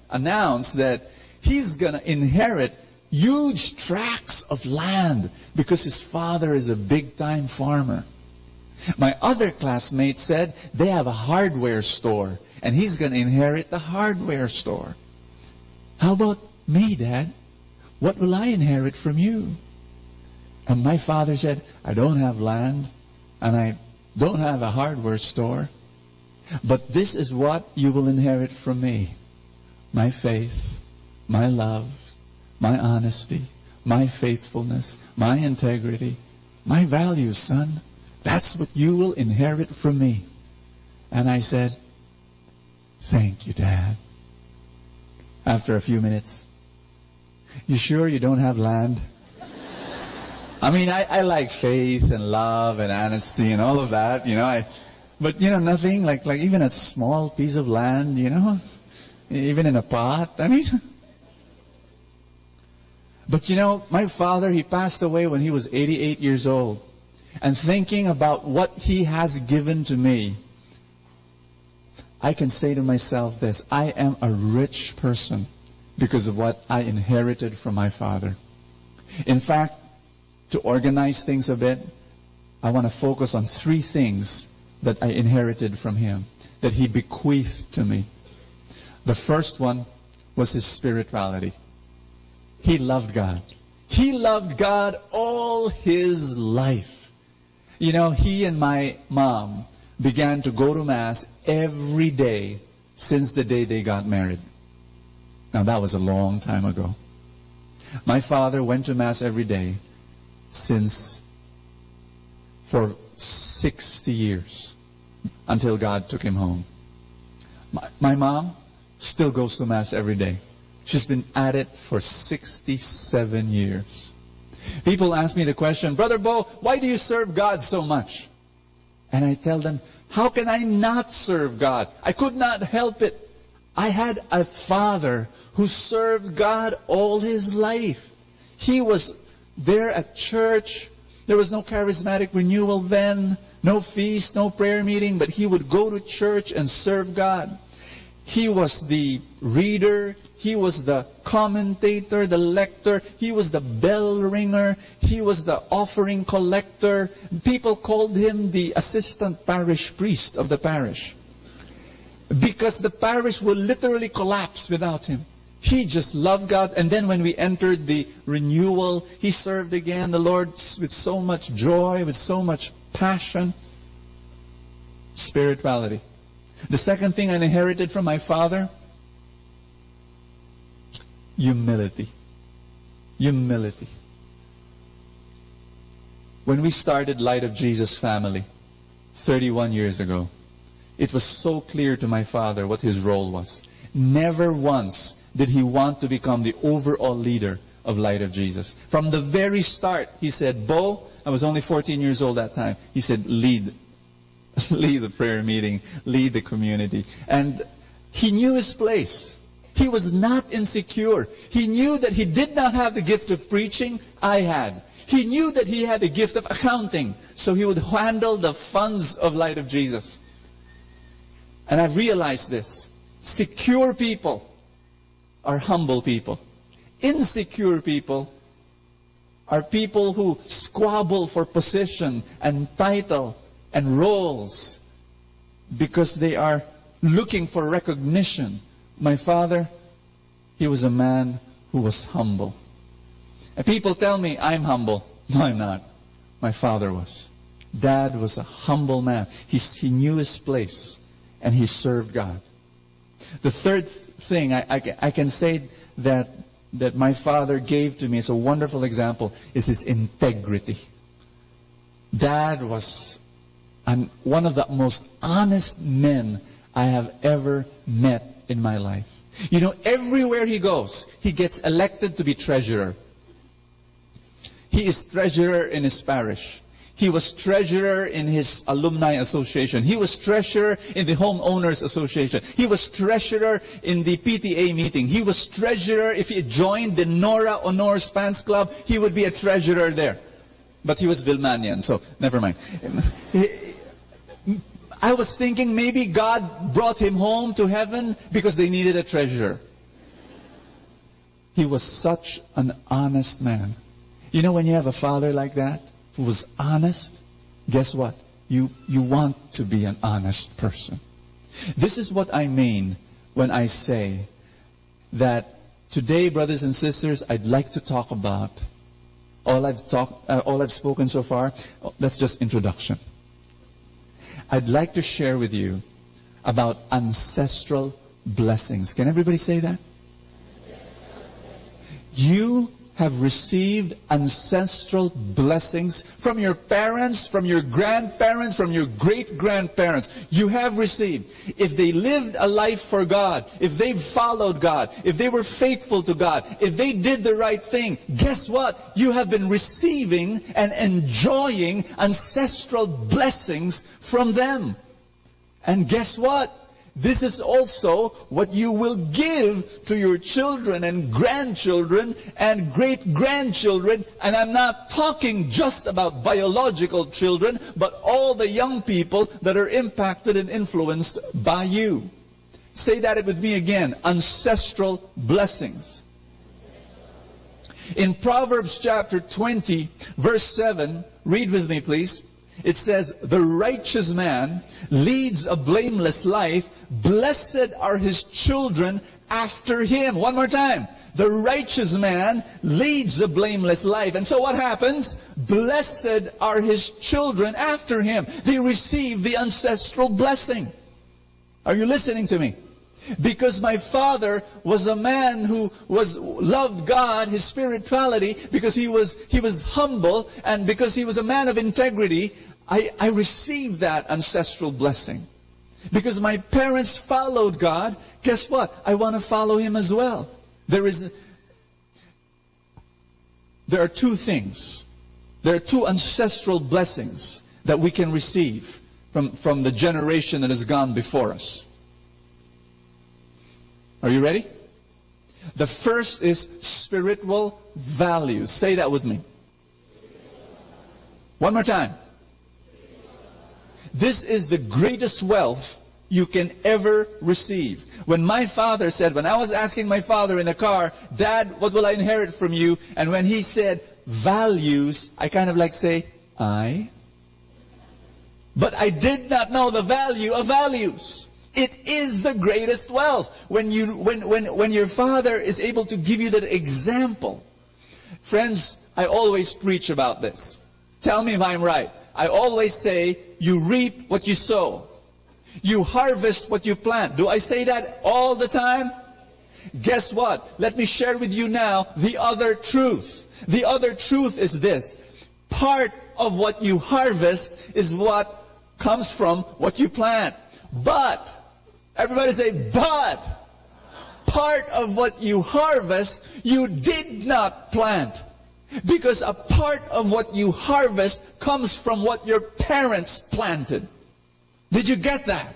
Speaker 14: announced that he's going to inherit huge tracts of land because his father is a big-time farmer. My other classmate said they have a hardware store and he's going to inherit the hardware store. How about me, Dad? What will I inherit from you? And my father said, I don't have land and I don't have a hardware store, but this is what you will inherit from me. My faith, my love, my honesty, my faithfulness, my integrity, my values, son. That's what you will inherit from me. And I said, thank you, Dad. After a few minutes, you sure you don't have land? I mean, I like faith and love and honesty and all of that, you know. But, you know, nothing like even a small piece of land, you know, even in a pot. I mean, but you know, my father, he passed away when he was 88 years old. And thinking about what he has given to me, I can say to myself this, I am a rich person because of what I inherited from my father. In fact, to organize things a bit, I want to focus on 3 things that I inherited from him, that he bequeathed to me. The first one was his spirituality. He loved God. He loved God all his life. You know, he and my mom began to go to Mass every day since the day they got married. Now, that was a long time ago. My father went to Mass every day for 60 years until God took him home. My mom still goes to Mass every day. She's been at it for 67 years. People ask me the question, Brother Bo, why do you serve God so much? And I tell them, how can I not serve God? I could not help it. I had a father who served God all his life. He was there at church. There was no charismatic renewal then, no feast, no prayer meeting, but he would go to church and serve God. He was the reader. He was the commentator, the lector. He was the bell ringer. He was the offering collector. People called him the assistant parish priest of the parish, because the parish will literally collapse without him. He just loved God. And then when we entered the renewal, he served again the Lord with so much joy, with so much passion. Spirituality. The second thing I inherited from my father, humility. Humility. When we started Light of Jesus Family 31 years ago, it was so clear to my father what his role was. Never once did he want to become the overall leader of Light of Jesus. From the very start, he said, Bo, I was only 14 years old that time. He said, lead the prayer meeting, lead the community. And he knew his place. He was not insecure. He knew that he did not have the gift of preaching. I had. He knew that he had the gift of accounting. So he would handle the funds of Light of Jesus. And I've realized this. Secure people are humble people. Insecure people are people who squabble for position and title and roles because they are looking for recognition. My father, he was a man who was humble. And people tell me I'm humble. No, I'm not. My father was. Dad was a humble man. He knew his place and he served God. The third thing I can say that my father gave to me as a wonderful example is his integrity. Dad was one of the most honest men I have ever met in my life. You know, everywhere he goes, he gets elected to be treasurer. He is treasurer in his parish. He was treasurer in his alumni association. He was treasurer in the homeowners association. He was treasurer in the PTA meeting. He was treasurer, if he joined the Nora Honors fans club, he would be a treasurer there. But he was Vilmanian, so never mind. I was thinking maybe God brought him home to heaven because they needed a treasurer. He was such an honest man. You know, when you have a father like that, who was honest, guess what? You want to be an honest person. This is what I mean when I say that today, brothers and sisters, I'd like to talk about all I've spoken so far. That's just introduction. I'd like to share with you about ancestral blessings. Can everybody say that? You have received ancestral blessings from your parents, from your grandparents, from your great-grandparents. You have received. If they lived a life for God, if they followed God, if they were faithful to God, if they did the right thing, guess what? You have been receiving and enjoying ancestral blessings from them. And guess what? This is also what you will give to your children and grandchildren and great-grandchildren. And I'm not talking just about biological children, but all the young people that are impacted and influenced by you. Say that with me again. Ancestral blessings. In Proverbs chapter 20, verse 7, read with me please. It says, the righteous man leads a blameless life. Blessed are his children after him. One more time. The righteous man leads a blameless life. And so what happens? Blessed are his children after him. They receive the ancestral blessing. Are you listening to me? Because my father was a man who loved God, his spirituality, because he was humble, and because he was a man of integrity, I received that ancestral blessing. Because my parents followed God, guess what? I want to follow him as well. There are two things. There are two ancestral blessings that we can receive from the generation that has gone before us. Are you ready? The first is spiritual values. Say that with me. One more time. This is the greatest wealth you can ever receive. When my father said, when I was asking my father in the car, Dad, what will I inherit from you? And when he said values, I kind of like say, but I did not know the value of values. It is the greatest wealth. When your father is able to give you that example. Friends, I always preach about this. Tell me if I'm right. I always say, you reap what you sow. You harvest what you plant. Do I say that all the time? Guess what? Let me share with you now the other truth. The other truth is this. Part of what you harvest is what comes from what you plant. But, everybody say, but, part of what you harvest, you did not plant. Because a part of what you harvest comes from what your parents planted. Did you get that?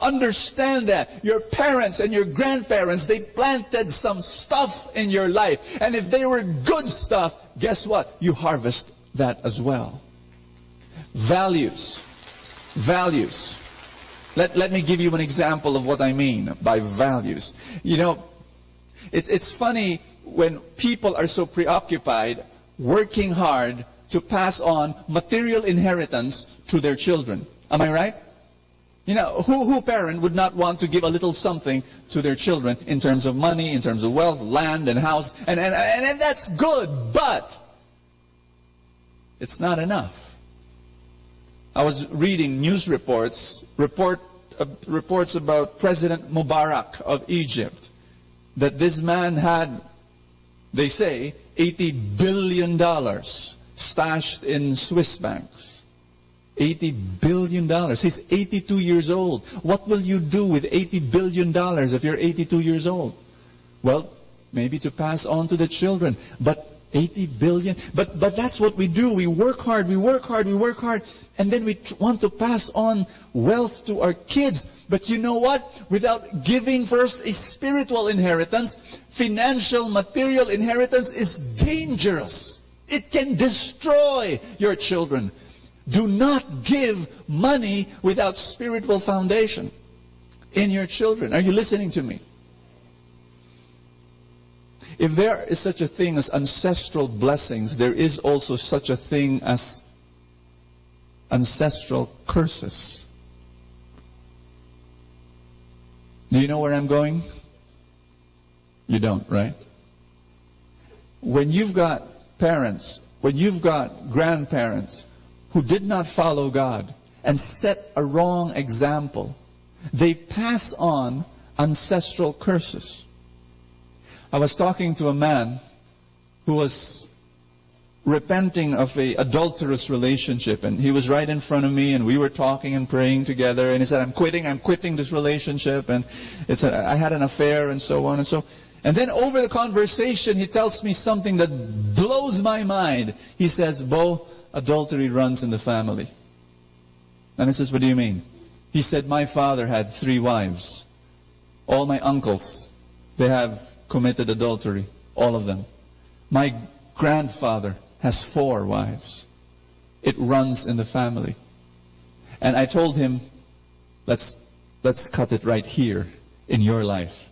Speaker 14: Understand that. Your parents and your grandparents, they planted some stuff in your life. And if they were good stuff, guess what? You harvest that as well. Values. Values. Let me give you an example of what I mean by values. You know, it's funny when people are so preoccupied working hard to pass on material inheritance to their children. Am I right? You know, who parent would not want to give a little something to their children in terms of money, in terms of wealth, land and house, and that's good, but it's not enough. I was reading news reports about President Mubarak of Egypt, that this man had, they say, $80 billion stashed in Swiss banks. $80 billion. He's 82 years old. What will you do with $80 billion if you're 82 years old? Well, maybe to pass on to the children. But 80 billion. But that's what we do. We work hard, and then we want to pass on wealth to our kids. But you know what? Without giving first a spiritual inheritance, financial, material inheritance is dangerous. It can destroy your children. Do not give money without spiritual foundation in your children. Are you listening to me? If there is such a thing as ancestral blessings, there is also such a thing as ancestral curses. Do you know where I'm going? You don't, right? When you've got parents, when you've got grandparents who did not follow God and set a wrong example, they pass on ancestral curses. I was talking to a man who was repenting of an adulterous relationship, and he was right in front of me, and we were talking and praying together, and he said, I'm quitting this relationship, and I had an affair, and so on and so. And then over the conversation, he tells me something that blows my mind. He says, Bo, adultery runs in the family. And I says, what do you mean? He said, my father had 3 wives. All my uncles, they have committed adultery, all of them. My grandfather has 4 wives. It runs in the family. And I told him, let's cut it right here in your life.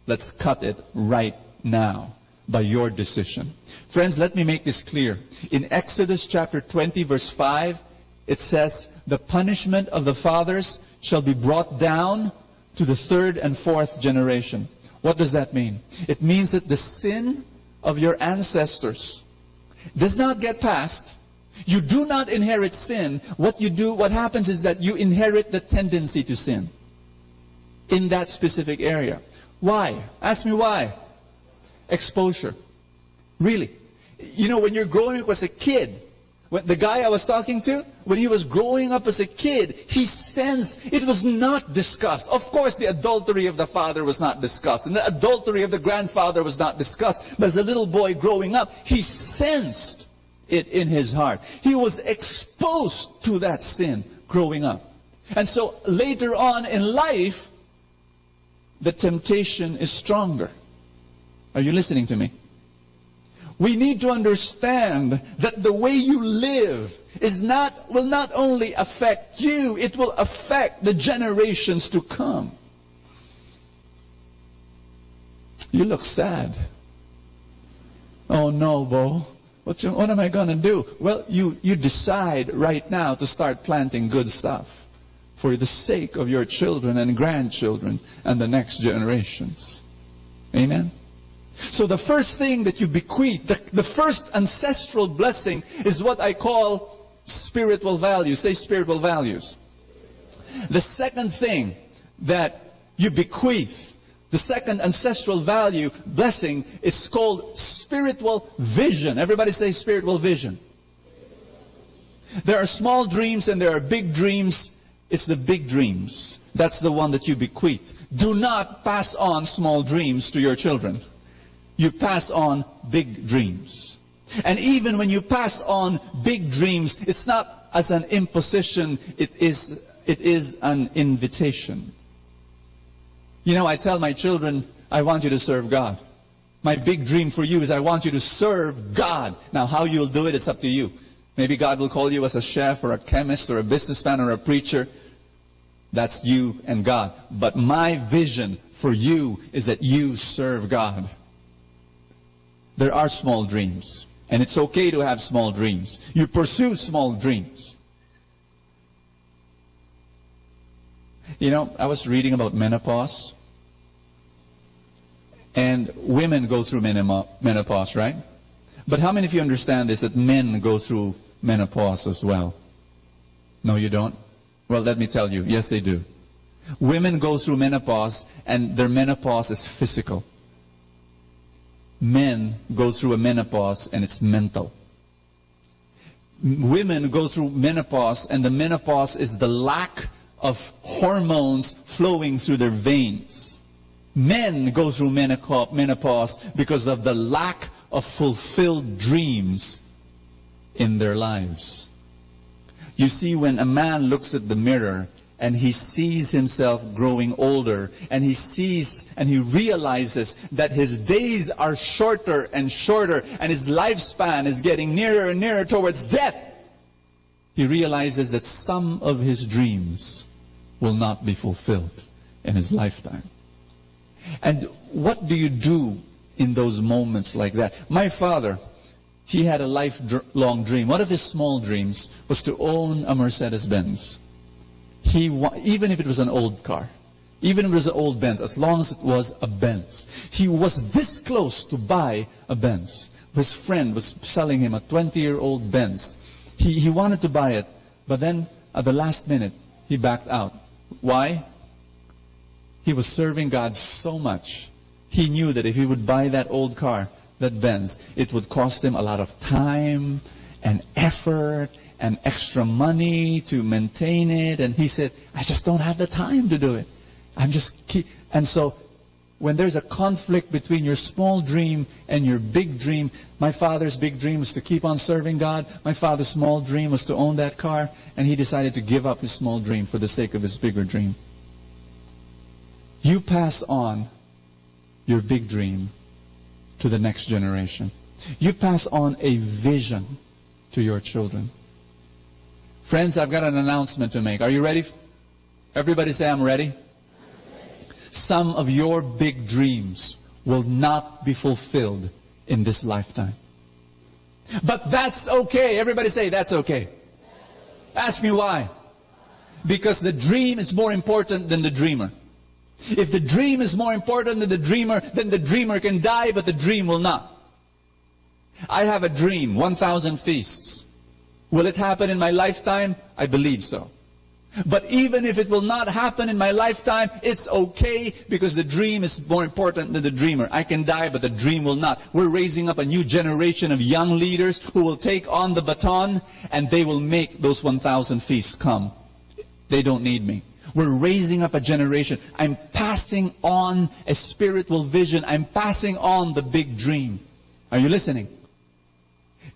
Speaker 14: Let's cut it right now by your decision. Friends, let me make this clear. In Exodus chapter 20 verse 5, it says, the punishment of the fathers shall be brought down to the 3rd and 4th generation. What does that mean? It means that the sin of your ancestors does not get passed. You do not inherit sin. What happens is that you inherit the tendency to sin in that specific area. Why? Ask me why. Exposure. Really. You know, when you're growing up as a kid, the guy I was talking to, when he was growing up as a kid, he sensed it was not discussed. Of course, the adultery of the father was not discussed, and the adultery of the grandfather was not discussed. But as a little boy growing up, he sensed it in his heart. He was exposed to that sin growing up. And so later on in life, the temptation is stronger. Are you listening to me? We need to understand that the way you live will not only affect you, it will affect the generations to come. You look sad. Oh no, Bo. What am I going to do? Well, you decide right now to start planting good stuff for the sake of your children and grandchildren and the next generations. Amen? So the first thing that you bequeath, the first ancestral blessing is what I call spiritual values. Say spiritual values. The second thing that you bequeath, the second ancestral value, blessing, is called spiritual vision. Everybody say spiritual vision. There are small dreams and there are big dreams. It's the big dreams. That's the one that you bequeath. Do not pass on small dreams to your children. You pass on big dreams. And even when you pass on big dreams, it's not as an imposition, it is an invitation. You know, I tell my children, I want you to serve God. My big dream for you is I want you to serve God. Now, how you'll do it, it's up to you. Maybe God will call you as a chef or a chemist or a businessman or a preacher. That's you and God. But my vision for you is that you serve God. There are small dreams. And it's okay to have small dreams. You pursue small dreams. You know, I was reading about menopause. And women go through menopause, right? But how many of you understand this, that men go through menopause as well? No, you don't? Well, let me tell you. Yes, they do. Women go through menopause, and their menopause is physical. Men go through a menopause, and it's mental. Women go through menopause, and the menopause is the lack of hormones flowing through their veins. Men go through menopause because of the lack of fulfilled dreams in their lives. You see, when a man looks at the mirror and he sees himself growing older, and he sees and he realizes that his days are shorter and shorter, and his lifespan is getting nearer and nearer towards death, he realizes that some of his dreams will not be fulfilled in his lifetime. And what do you do in those moments like that? My father, he had a lifelong dream. One of his small dreams was to own a Mercedes-Benz. Even if it was an old car, even if it was an old Benz, as long as it was a Benz. He was this close to buy a Benz. His friend was selling him a 20-year-old Benz. He wanted to buy it, but then at the last minute, he backed out. Why? He was serving God so much. He knew that if he would buy that old car, that Benz, it would cost him a lot of time and effort and extra money to maintain it. And he said, I just don't have the time to do it. And so when there's a conflict between your small dream and your big dream, my father's big dream was to keep on serving God. My father's small dream was to own that car. And he decided to give up his small dream for the sake of his bigger dream. You pass on your big dream to the next generation. You pass on a vision to your children. Friends, I've got an announcement to make. Are you ready? Everybody say, I'm ready. Some of your big dreams will not be fulfilled in this lifetime. But that's okay. Everybody say, that's okay. Ask me why. Because the dream is more important than the dreamer. If the dream is more important than the dreamer can die, but the dream will not. I have a dream, 1,000 feasts. Will it happen in my lifetime? I believe so. But even if it will not happen in my lifetime, it's okay, because the dream is more important than the dreamer. I can die, but the dream will not. We're raising up a new generation of young leaders who will take on the baton, and they will make those 1,000 feasts come. They don't need me. We're raising up a generation. I'm passing on a spiritual vision. I'm passing on the big dream. Are you listening?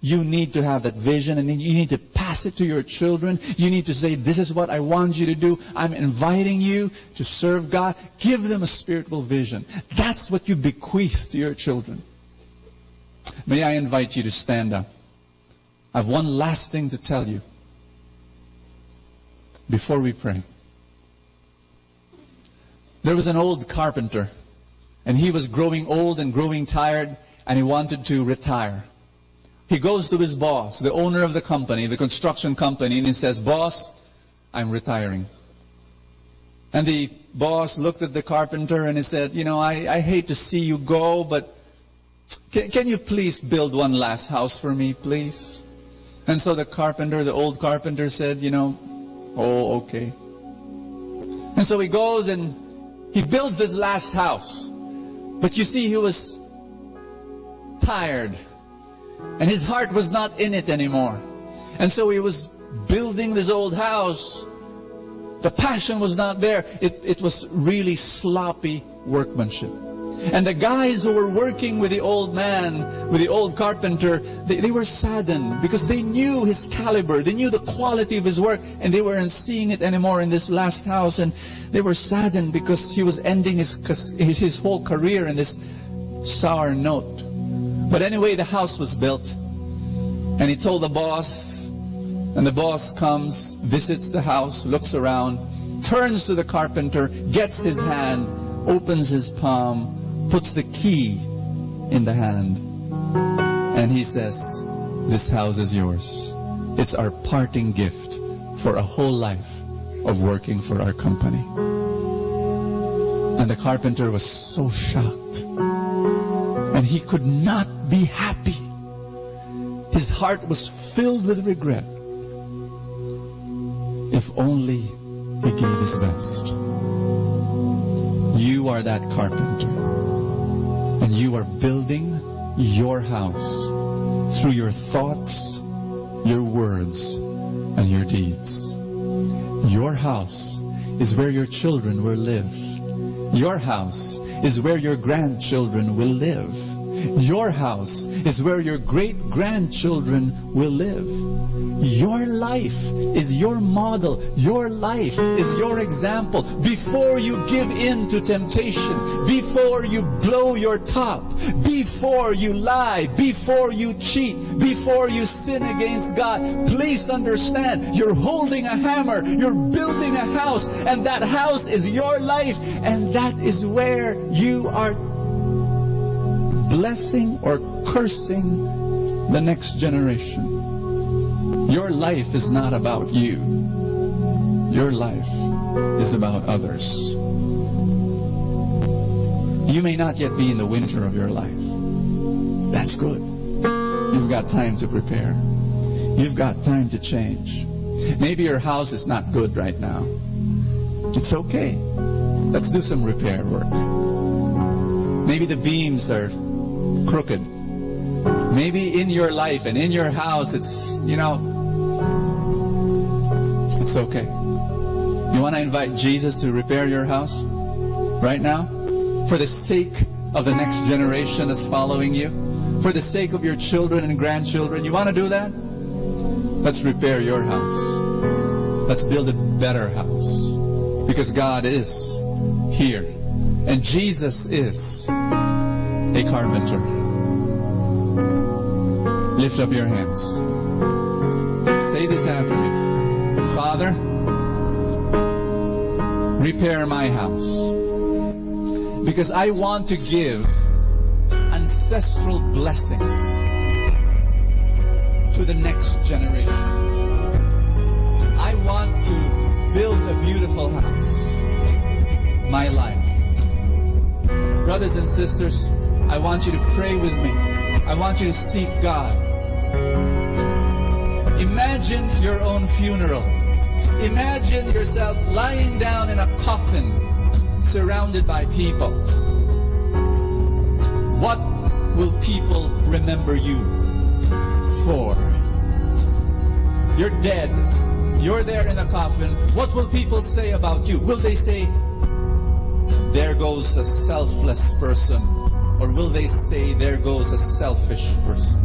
Speaker 14: You need to have that vision, and you need to pass it to your children. You need to say, this is what I want you to do. I'm inviting you to serve God. Give them a spiritual vision. That's what you bequeath to your children. May I invite you to stand up. I have one last thing to tell you before we pray. There was an old carpenter, and he was growing old and growing tired, and he wanted to retire. He goes to his boss, the owner of the company, the construction company, and he says, boss, I'm retiring. And the boss looked at the carpenter and he said, I hate to see you go, but can you please build one last house for me, please? And so the carpenter, the old carpenter said, oh, okay. And so he goes and he builds this last house. But you see, he was tired. And his heart was not in it anymore. And so he was building this old house. The passion was not there. It was really sloppy workmanship. And the guys who were working with the old man, with the old carpenter, they were saddened because they knew his caliber. They knew the quality of his work, and they weren't seeing it anymore in this last house. And they were saddened because he was ending his whole career in this sour note. But anyway, the house was built. And he told the boss, and the boss comes, visits the house, looks around, turns to the carpenter, gets his hand, opens his palm, puts the key in the hand, and he says, this house is yours. It's our parting gift for a whole life of working for our company. And the carpenter was so shocked. And he could not be happy. His heart was filled with regret. If only he gave his best. You are that carpenter. And you are building your house through your thoughts, your words, and your deeds. Your house is where your children will live. Your house is where your grandchildren will live. Your house is where your great-grandchildren will live. Your life is your model. Your life is your example. Before you give in to temptation, before you blow your top, before you lie, before you cheat, before you sin against God, please understand, you're holding a hammer, you're building a house, and that house is your life, and that is where you are blessing or cursing the next generation. Your life is not about you. Your life is about others. You may not yet be in the winter of your life. That's good. You've got time to prepare. You've got time to change. Maybe your house is not good right now. It's okay. Let's do some repair work. Maybe the beams are crooked. Maybe in your life and in your house it's, it's okay. You want to invite Jesus to repair your house right now? For the sake of the next generation that's following you? For the sake of your children and grandchildren? You want to do that? Let's repair your house. Let's build a better house. Because God is here. And Jesus is a carpenter. Lift up your hands. Say this after me. Father, repair my house. Because I want to give ancestral blessings to the next generation. I want to build a beautiful house. My life. Brothers and sisters, I want you to pray with me. I want you to seek God. Imagine your own funeral. Imagine yourself lying down in a coffin, surrounded by people. What will people remember you for? You're dead. You're there in a coffin. What will people say about you? Will they say, there goes a selfless person? Or will they say, there goes a selfish person?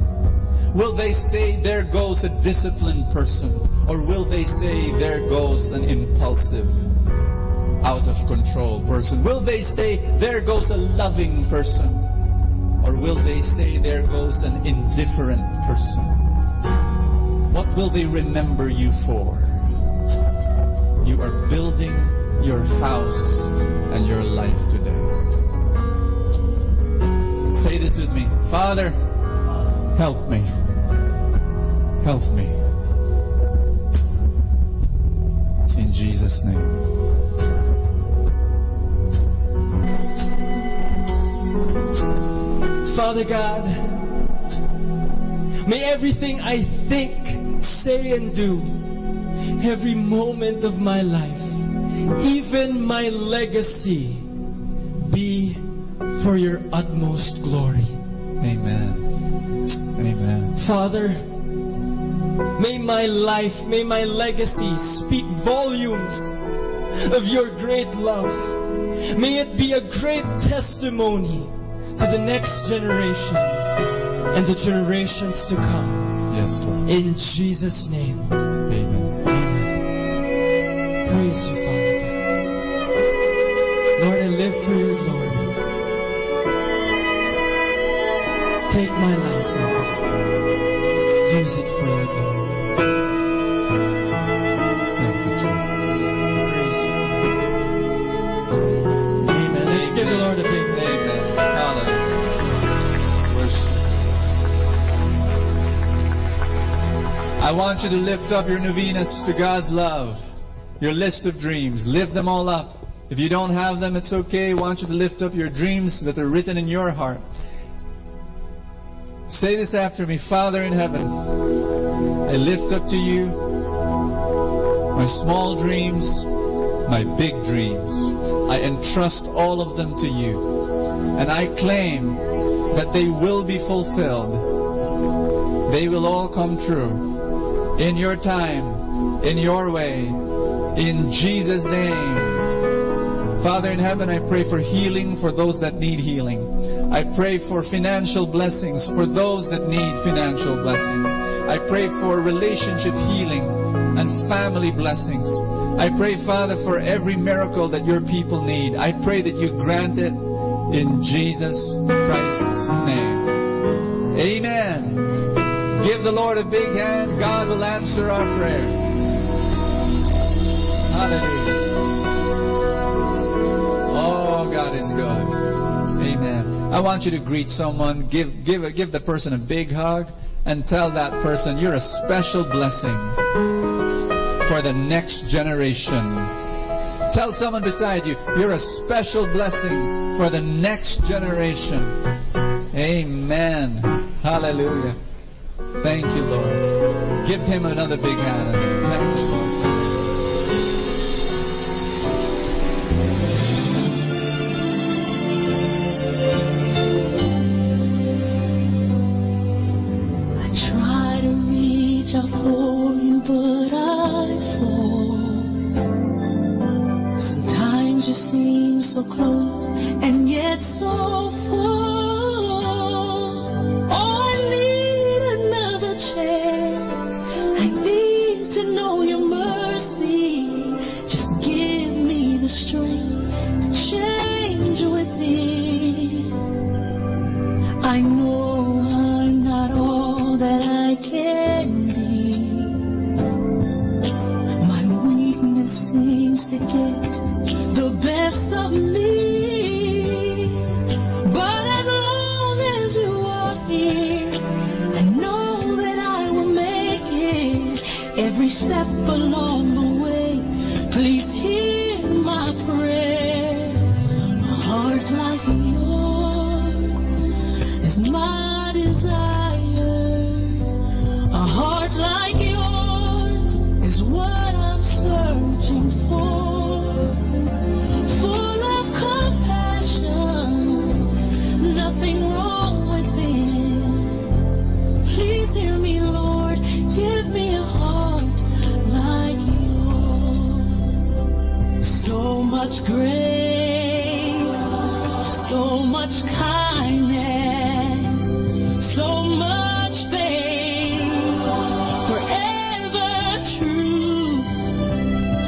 Speaker 14: Will they say, there goes a disciplined person? Or will they say, there goes an impulsive, out of control person? Will they say, there goes a loving person? Or will they say, there goes an indifferent person? What will they remember you for? You are building your house and your life today. Say this with me. Father, help me. Help me. In Jesus' name.
Speaker 12: Father God, may everything I think, say, and do, every moment of my life, even my legacy, be for your utmost glory.
Speaker 14: Amen. Amen.
Speaker 12: Father, may my life, may my legacy speak volumes of your great love. May it be a great testimony to the next generation and the generations to come.
Speaker 14: Yes, Lord.
Speaker 12: In Jesus' name.
Speaker 14: Amen.
Speaker 12: Amen. Praise you, Father God. Lord, I live for your glory. Take my life, Lord. Use it for your glory.
Speaker 14: Thank you, Jesus.
Speaker 12: Praise you, Father. Amen. Let's give the Lord a big hand.
Speaker 14: Amen. Hallelujah. Worship. I want you to lift up your novenas to God's love. Your list of dreams. Lift them all up. If you don't have them, it's okay. I want you to lift up your dreams that are written in your heart. Say this after me. Father in heaven, I lift up to you my small dreams, my big dreams. I entrust all of them to you. And I claim that they will be fulfilled. They will all come true. In your time, in your way, in Jesus' name. Father in heaven, I pray for healing for those that need healing. I pray for financial blessings for those that need financial blessings. I pray for relationship healing and family blessings. I pray, Father, for every miracle that your people need. I pray that you grant it in Jesus Christ's name. Amen. Give the Lord a big hand. God will answer our prayer. Hallelujah. Oh, God is good. Amen. I want you to greet someone. Give the person a big hug and tell that person you're a special blessing for the next generation. Tell someone beside you, you're a special blessing for the next generation. Amen. Hallelujah. Thank you, Lord. Give him another big hand. Thank you, Lord.
Speaker 6: I try to reach out for you, but I fall. Sometimes you seem so close and yet so far. Oh, I need another chance. I need to know your mercy. Just give me the strength to change within. I know I'm not all that I can be. My weakness seems to get the best of me. But as long as you are here, I know that I will make it. Every step along the way, please hear my prayer. A heart like yours is my desire. A heart like yours is what I'm searching for. Full of compassion, nothing wrong within. Please hear me, Lord. Give me a heart like yours. So much grace, so much kindness, so much faith, forever true,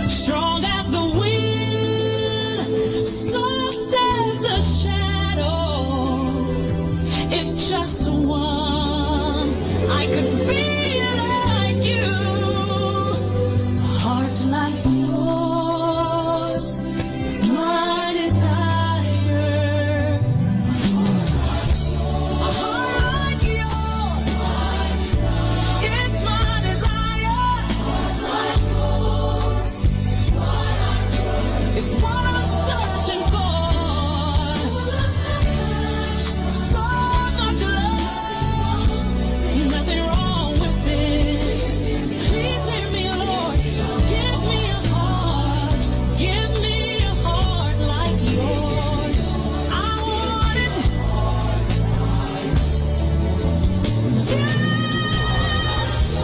Speaker 6: strong as the wind, soft as the shadows. If just once I could be like you, a heart like yours is my desire. A heart like yours, it's my desire. It's what I'm searching for. So much love, nothing wrong with it. Please hear me, Lord. Give me a heart. Give me a heart like yours. I want it.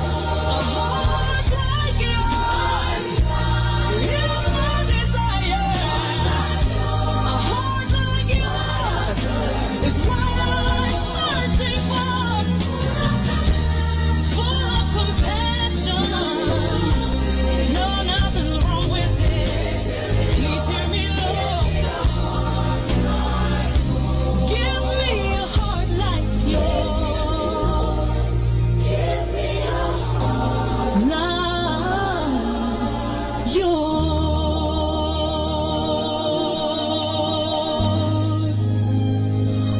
Speaker 6: A heart like yours. It's my desire. A heart like yours is what I'm searching for. Full of compassion. No, nothing's wrong with it. Please hear me, Lord. Give me a heart like yours. Give me a heart like yours.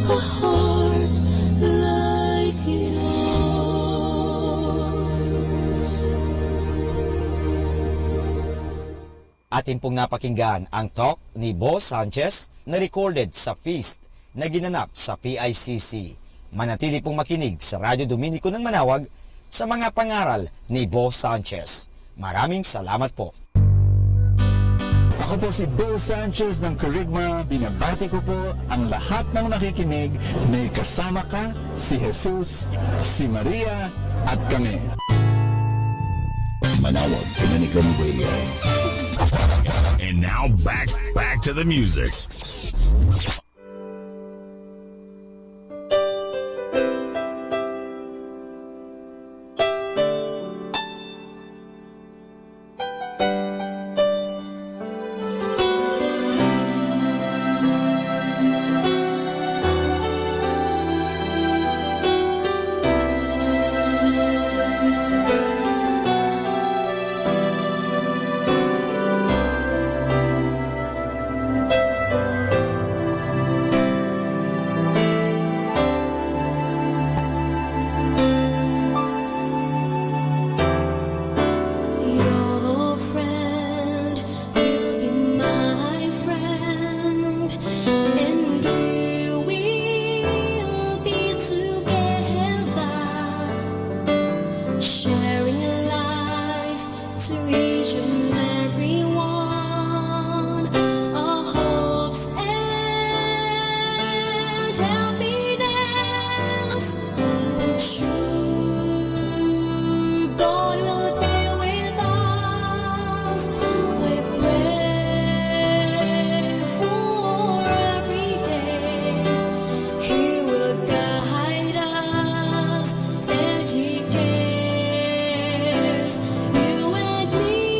Speaker 6: A heart like
Speaker 13: Atin pong napakinggan ang talk ni Boss Sanchez na recorded sa feast na ginanap sa PICC. Manatili pong makinig sa Radyo Dominico ng Manawag sa mga pangaral ni Boss Sanchez. Maraming salamat po.
Speaker 9: Ako po si Bo Sanchez ng Kerygma. Binabati ko po ang lahat ng nakikinig. May kasama ka, si Jesus, si Maria, at kami.
Speaker 15: Manawag Dominican Radio.
Speaker 22: And now back
Speaker 10: back to the music.
Speaker 21: Your friend will be my friend, and we will be together, sharing life to each and every one, our hopes and happiness. True, God will be with us. We pray for every day. He will guide us and He cares. You and me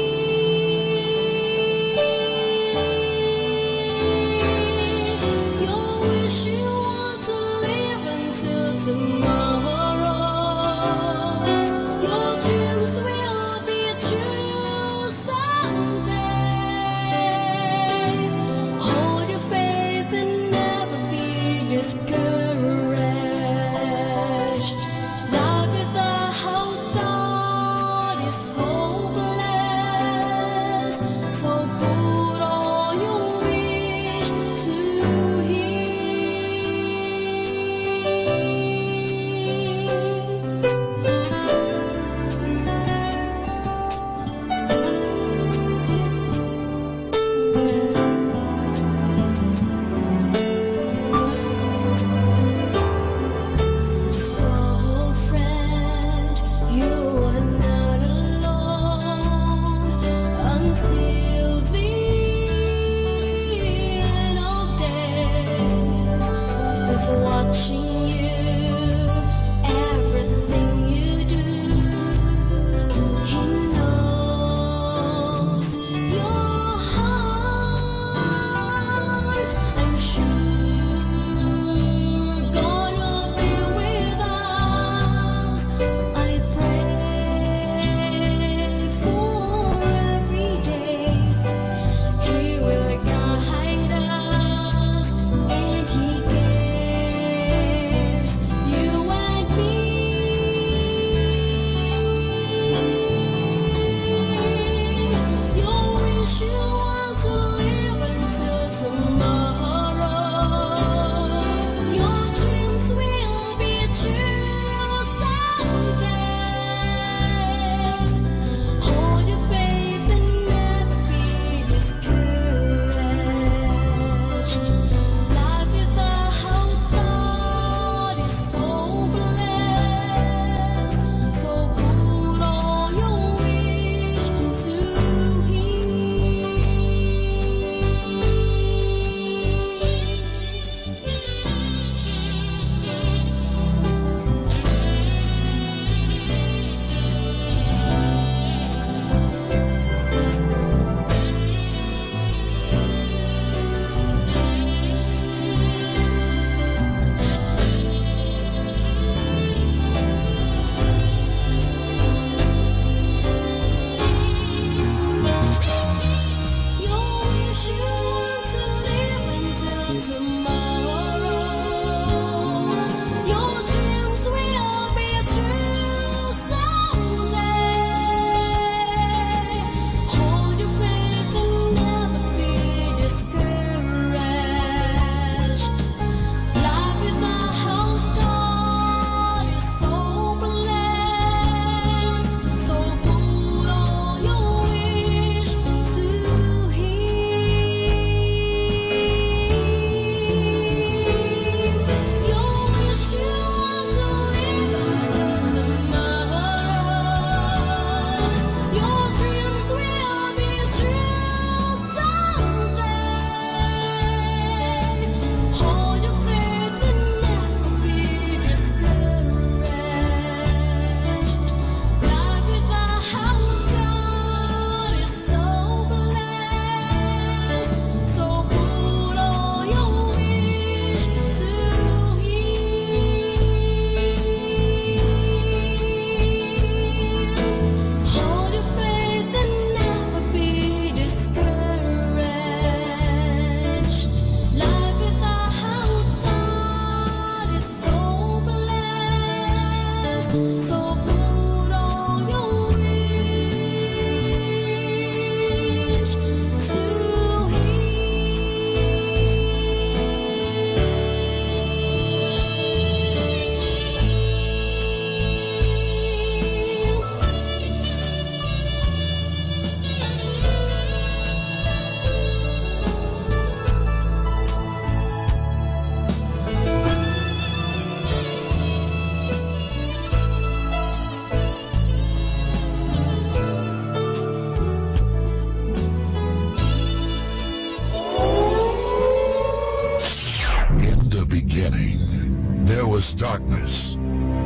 Speaker 15: darkness.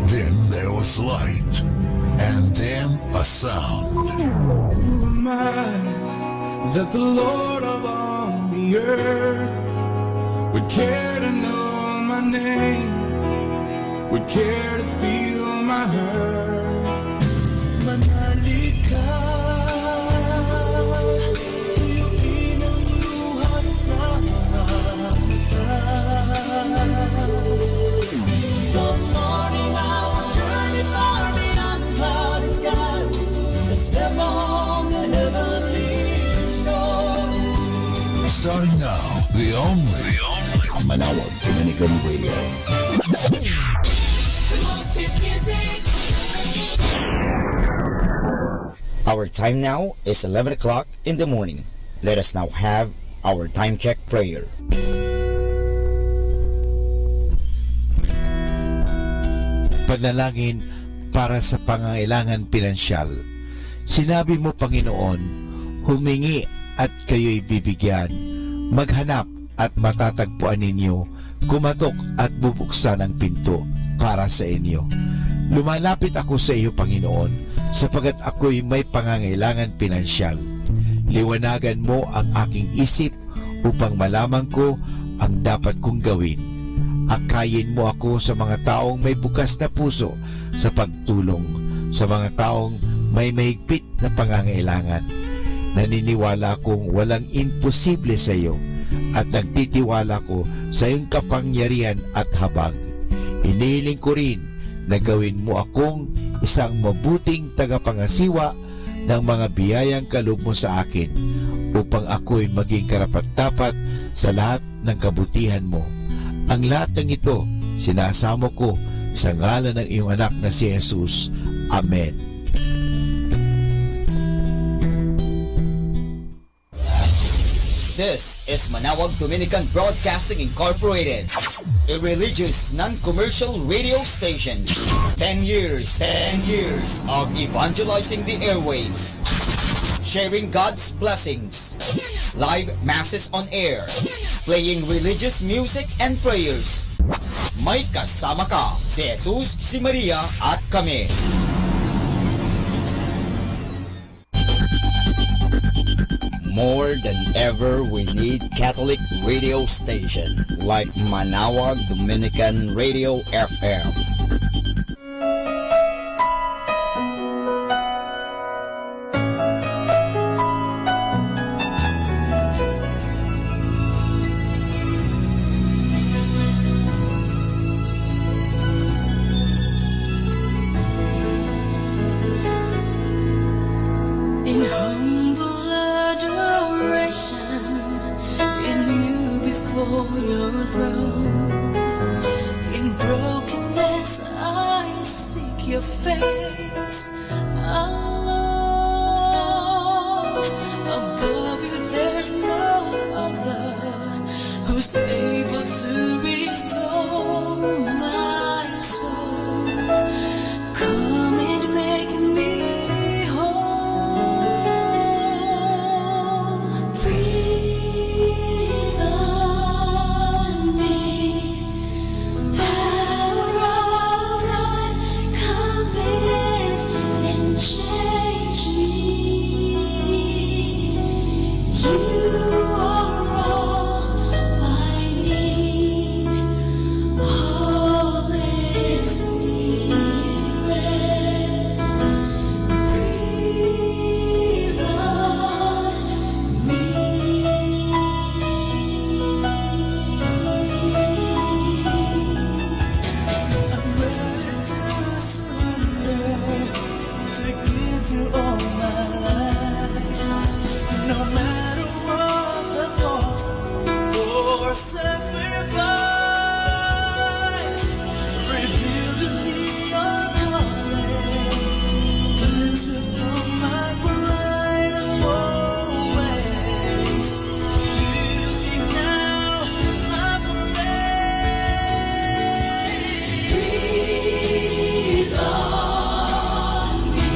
Speaker 15: Then there was light. And then a sound.
Speaker 7: Who am I that the Lord of all the earth would care to know my name, would care to feel my hurt?
Speaker 8: Manali ka, inuha sa mga mata. Some morning I will journey far beyond the cloudy sky and step on the heavenly shore.
Speaker 15: Starting now, the only Manawag Dominican Radio.
Speaker 13: Our time now is 11 o'clock in the morning. Let us now have our time check prayer.
Speaker 17: Panalangin para sa pangangailangan pinansyal. Sinabi mo, Panginoon, humingi at kayo'y bibigyan. Maghanap at matatagpuan ninyo. Kumatok at bubuksan ang pinto para sa inyo. Lumalapit ako sa iyo, Panginoon, sapagat ako'y may pangangailangan pinansyal. Liwanagan mo ang aking isip upang malaman ko ang dapat kong gawin. Akayin mo ako sa mga taong may bukas na puso sa pagtulong, sa mga taong may mahigpit na pangangailangan. Naniniwala kong walang imposible sa iyo at nagtitiwala ko sa iyong kapangyarihan at habag. Inihiling ko rin na gawin mo akong isang mabuting tagapangasiwa ng mga biyayang kaloob mo sa akin upang ako'y maging karapat-dapat sa lahat ng kabutihan mo. Ang lahat ng ito, sinasamo ko sa ngalan ng iyong anak na si Jesus. Amen.
Speaker 2: This is Manawag Dominican Broadcasting Incorporated, a religious non-commercial radio station. 10 years of evangelizing the airwaves, sharing God's blessings, live masses on air, playing religious music and prayers. May kasama ka, si Jesus, si Maria at kami.
Speaker 13: More than ever, we need Catholic radio station like Manawag Dominican Radio FM.
Speaker 8: In humble adoration, in you before your throne. In brokenness, I seek your face alone. Above you, there's no other who's able to restore my soul. Come and make me breathe on me, power of God, come in and change me. You are all I need, Holy Spirit, breathe on me. I'm ready to surrender, to give you all my life. No matter what the cost or sacrifice, reveal to me your calling. Cleanse me from my pride and ways. Use me now, I pray. Breathe on me,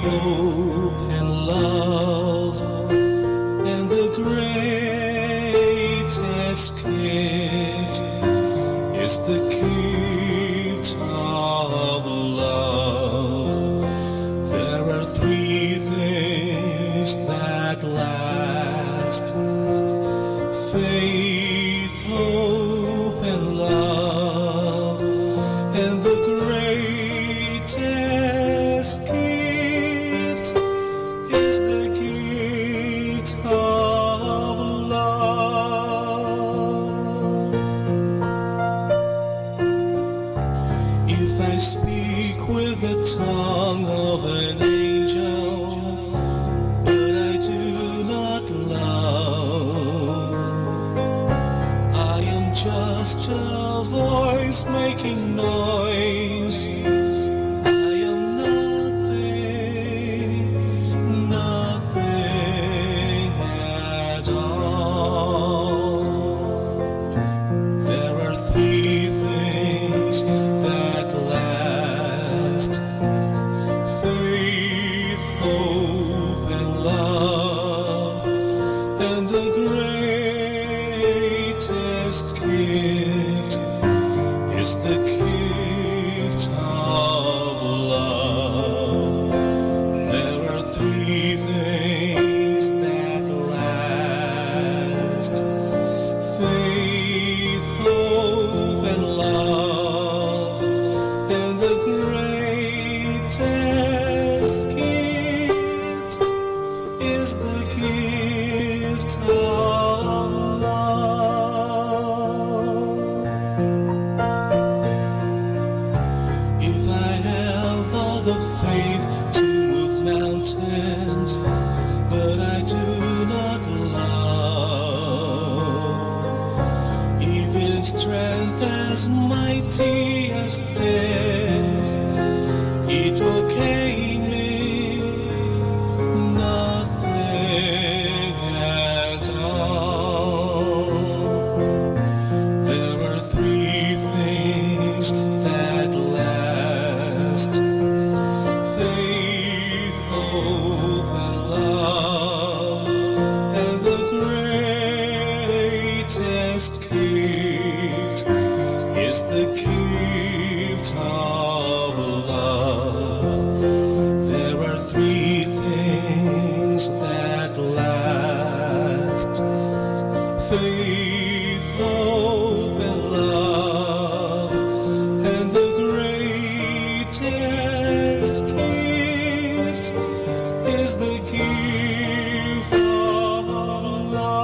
Speaker 18: hope, and love, and the greatest gift is the gift of love. There are three things that last: faith, hope, and love. And the greatest gift is the gift of love. If I speak with the tongue of an angel, but I do not love, I am just a voice making noise. I am nothing, nothing at all. There are three things that last: faith, hope, and love. And the greatest gift is the gift of love. There are three things that last: faith, hope, and love. And the greatest gift is the gift of love. If I have all the faith to move mountains, but I do not love, even strength as mighty as theirs, it will gain me nothing at all. There are three things that last: faith, hope, and love. And the greatest gift is the gift of love. There are three things that last: faith, hope, and love. And the greatest gift is the gift of love.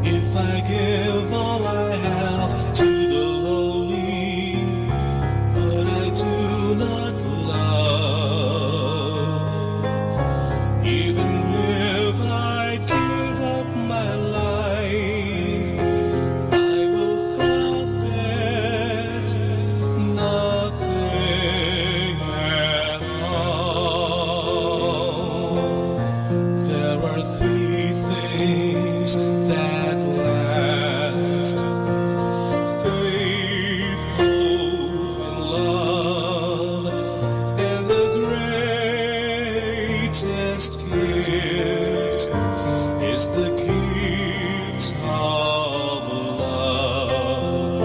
Speaker 18: If I give all I have to the lowly, but I do not love, even if I give up my life, I will profit nothing at all. There are three things that last: faith, hope, and love. And the greatest gift is the gift of love.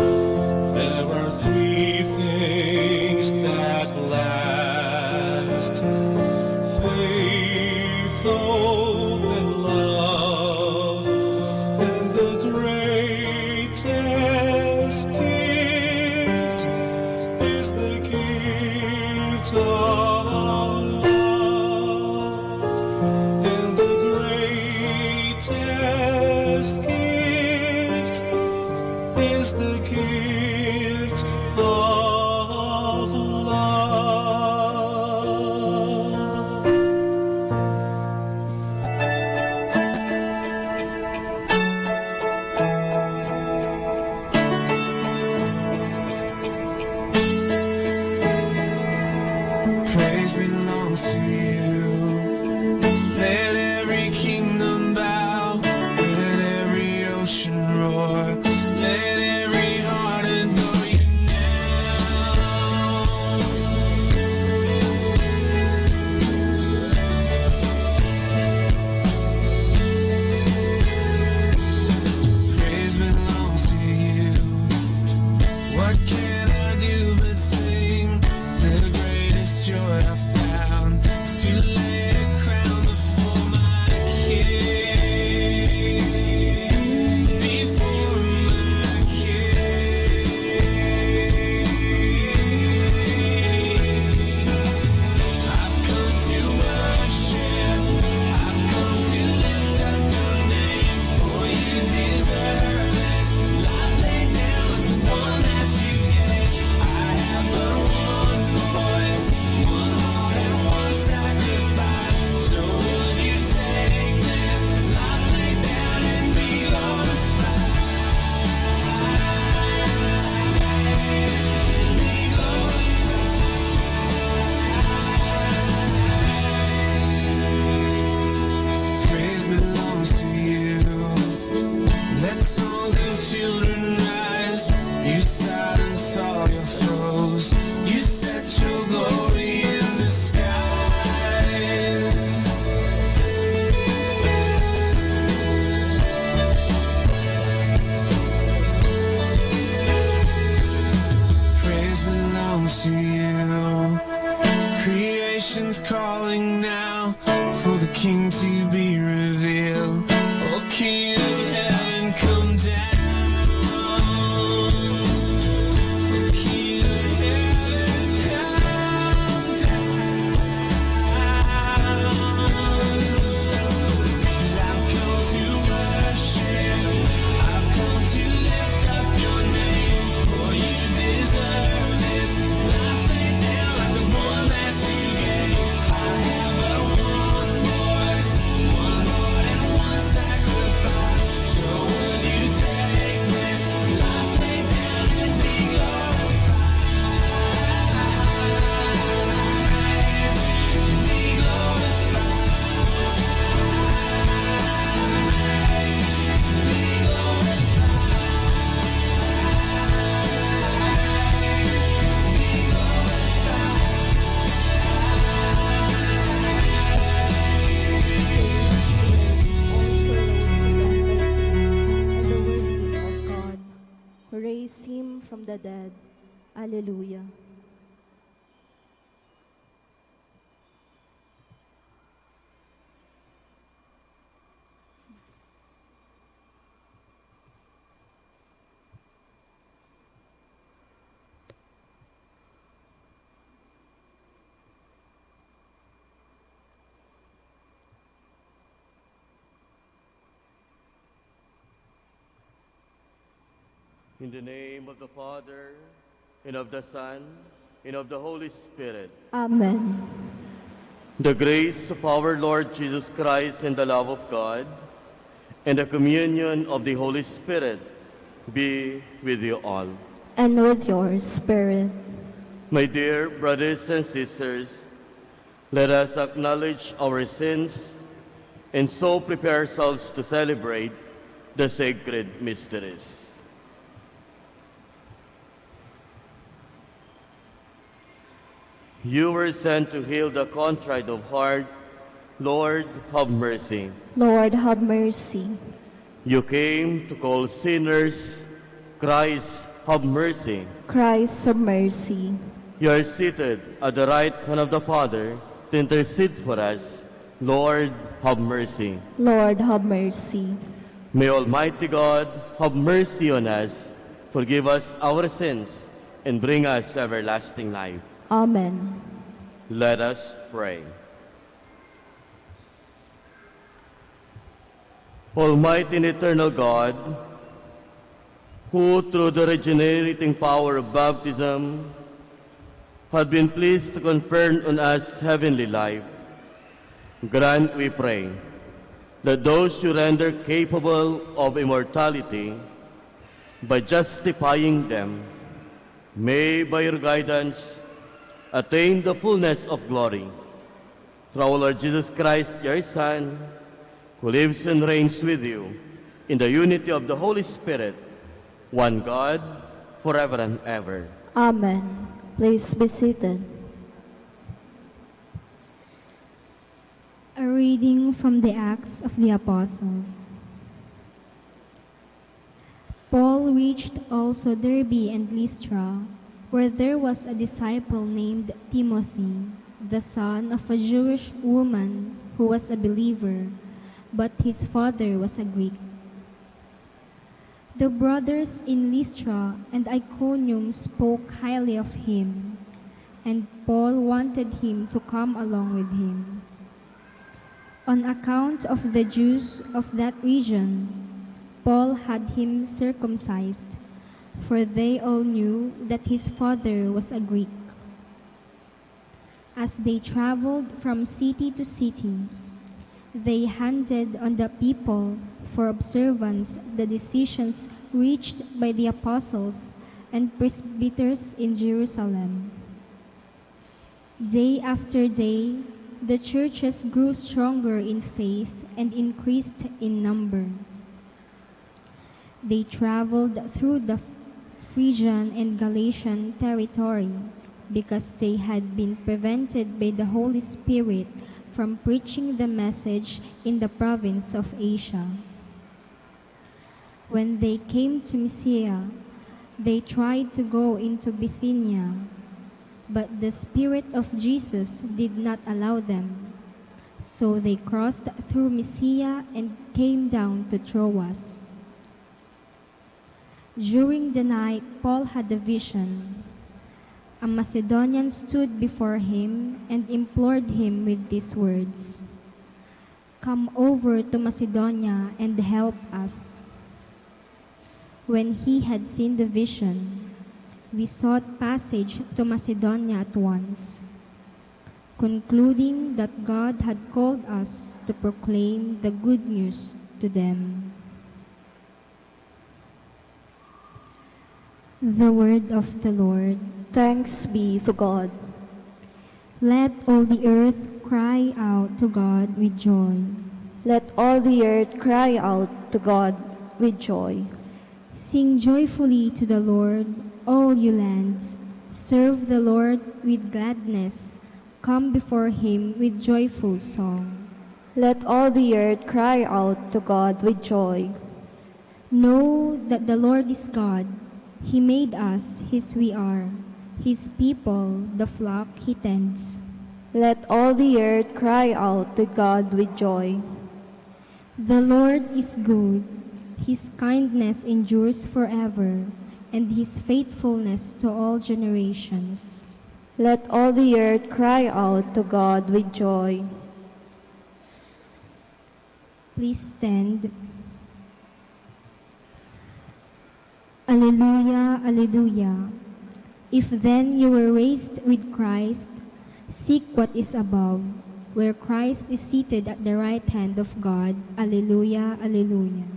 Speaker 18: There are three things that last: faith, hope, and love. And the greatest gift is the gift of love. And the greatest gift is the gift of love.
Speaker 7: silence all your foes. You set your glory in the skies. Praise belongs to you. Creation's calling now for the King to be revealed. Oh, King of heaven, come down. Oh, King of heaven, come down. 'Cause I've come to worship. I've come to lift up your name, for you deserve this. Life laid down like the one that you gave. I have but one voice, one heart, and one sacrifice. So will you take this life laid down and be glorified? Be glorified. Be
Speaker 10: and the working of God, who raised him from the dead. Alleluia.
Speaker 22: In the name of the Father, and of the Son, and of the Holy Spirit.
Speaker 10: Amen.
Speaker 22: The grace of our Lord Jesus Christ and the love of God, and the communion of the Holy Spirit be with you all.
Speaker 10: And with your spirit.
Speaker 22: My dear brothers and sisters, let us acknowledge our sins and so prepare ourselves to celebrate the sacred mysteries. You were sent to heal the contrite of heart. Lord, have mercy.
Speaker 10: Lord, have mercy.
Speaker 22: You came to call sinners. Christ, have mercy.
Speaker 10: Christ, have mercy.
Speaker 22: You are seated at the right hand of the Father to intercede for us. Lord, have mercy.
Speaker 10: Lord, have mercy.
Speaker 22: May Almighty God have mercy on us, forgive us our sins, and bring us to everlasting life.
Speaker 10: Amen.
Speaker 22: Let us pray. Almighty and eternal God, who through the regenerating power of baptism had been pleased to confer on us heavenly life, grant, we pray, that those you render capable of immortality, by justifying them, may by your guidance attain the fullness of glory. Through our Lord Jesus Christ, your Son, who lives and reigns with you in the unity of the Holy Spirit, one God, forever and ever.
Speaker 10: Amen. Please be seated.
Speaker 23: A reading from the Acts of the Apostles. Paul reached also Derbe and Lystra, where there was a disciple named Timothy, the son of a Jewish woman who was a believer, but his father was a Greek. The brothers in Lystra and Iconium spoke highly of him, and Paul wanted him to come along with him. On account of the Jews of that region, Paul had him circumcised, for they all knew that his father was a Greek. As they traveled from city to city, they handed on the people for observance the decisions reached by the apostles and presbyters in Jerusalem. Day after day, the churches grew stronger in faith and increased in number. They traveled through the Phrygian and Galatian territory, because they had been prevented by the Holy Spirit from preaching the message in the province of Asia. When they came to Mysia, they tried to go into Bithynia, but the Spirit of Jesus did not allow them. So they crossed through Mysia and came down to Troas. During the night, Paul had a vision. A Macedonian stood before him and implored him with these words, "Come over to Macedonia and help us." When he had seen the vision, we sought passage to Macedonia at once, concluding that God had called us to proclaim the good news to them. The word of the Lord.
Speaker 10: Thanks be to God.
Speaker 23: Let all the earth cry out to God with joy.
Speaker 10: Let all the earth cry out to God with joy.
Speaker 23: Sing joyfully to the Lord, all you lands. Serve the Lord with gladness. Come before him with joyful song.
Speaker 10: Let all the earth cry out to God with joy.
Speaker 23: Know that the Lord is God. He made us, his we are, his people, the flock he tends.
Speaker 10: Let all the earth cry out to God with joy.
Speaker 23: The Lord is good. His kindness endures forever, and his faithfulness to all generations.
Speaker 10: Let all the earth cry out to God with joy.
Speaker 23: Please stand. Alleluia, alleluia. If then you were raised with Christ, seek what is above, where Christ is seated at the right hand of God. Alleluia, alleluia.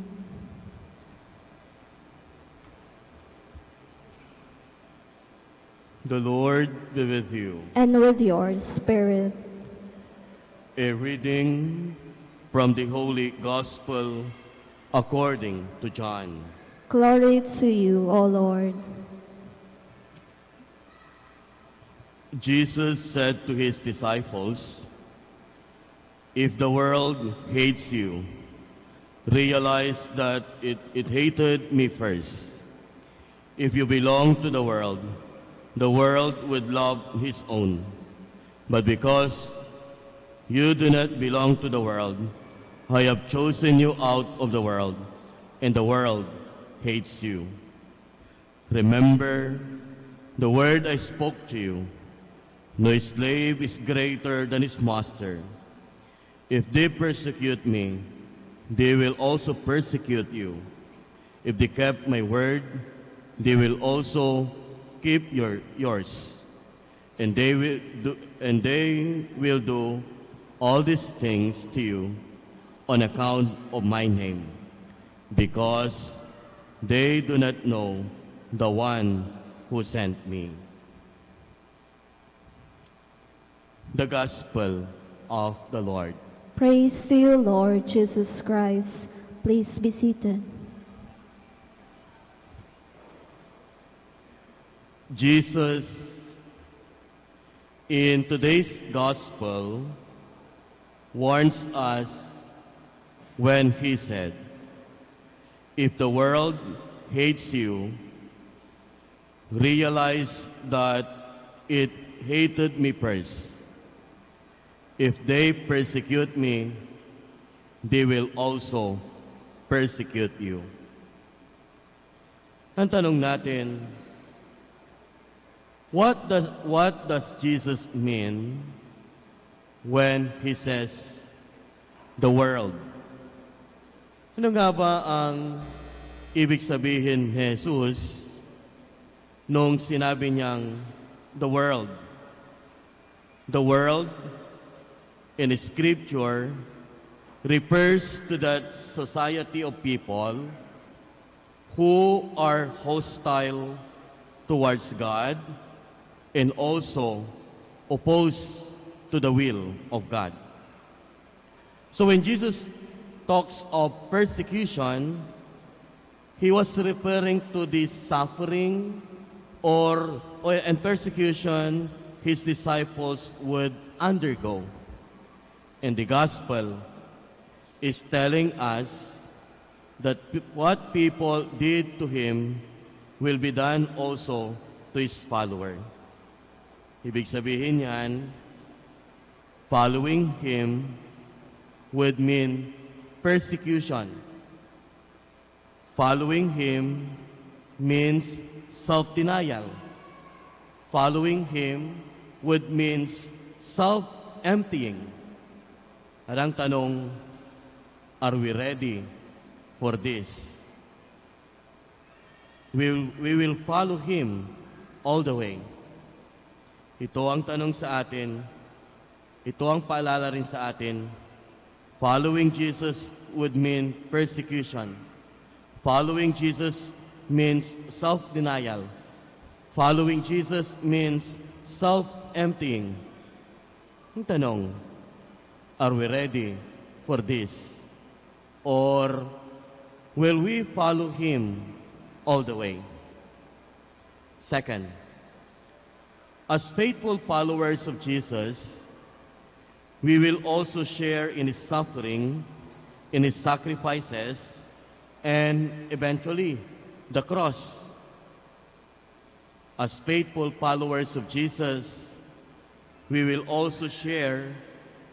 Speaker 22: The Lord be with you.
Speaker 10: And with your spirit.
Speaker 22: A reading from the Holy Gospel according to John.
Speaker 10: Glory to you, O Lord.
Speaker 22: Jesus said to his disciples, "If the world hates you, realize that it hated me first. If you belong to the world would love his own. But because you do not belong to the world, I have chosen you out of the world, and the world hates you. Remember the word I spoke to you. No slave is greater than his master. If they persecute me, they will also persecute you. If they kept my word, they will also keep yours. And they will do all these things to you on account of my name, because they do not know the one who sent me." The Gospel of the Lord.
Speaker 10: Praise to you, Lord Jesus Christ. Please be seated.
Speaker 22: Jesus, in today's Gospel, warns us when he said, "If the world hates you, realize that it hated me first. If they persecute me, they will also persecute you." Ang tanong natin, what does Jesus mean when he says the world? Ano nga ba ang ibig sabihin ni Jesus nung sinabi niyang the world? The world in Scripture refers to that society of people who are hostile towards God and also opposed to the will of God. So when Jesus talks of persecution, he was referring to the suffering and persecution his disciples would undergo. And the gospel is telling us that what people did to him will be done also to his follower. Ibig sabihin yan, following him would mean persecution. Following him means self-denial. Following him would means self-emptying. At ang tanong, are we ready for this? We will follow him all the way. Ito ang tanong sa atin, ito ang paalala rin sa atin. Following Jesus would mean persecution. Following Jesus means self-denial. Following Jesus means self-emptying. Ang tanong, are we ready for this? Or will we follow him all the way? Second, as faithful followers of Jesus, we will also share in his suffering, in his sacrifices, and eventually the cross. As faithful followers of Jesus, we will also share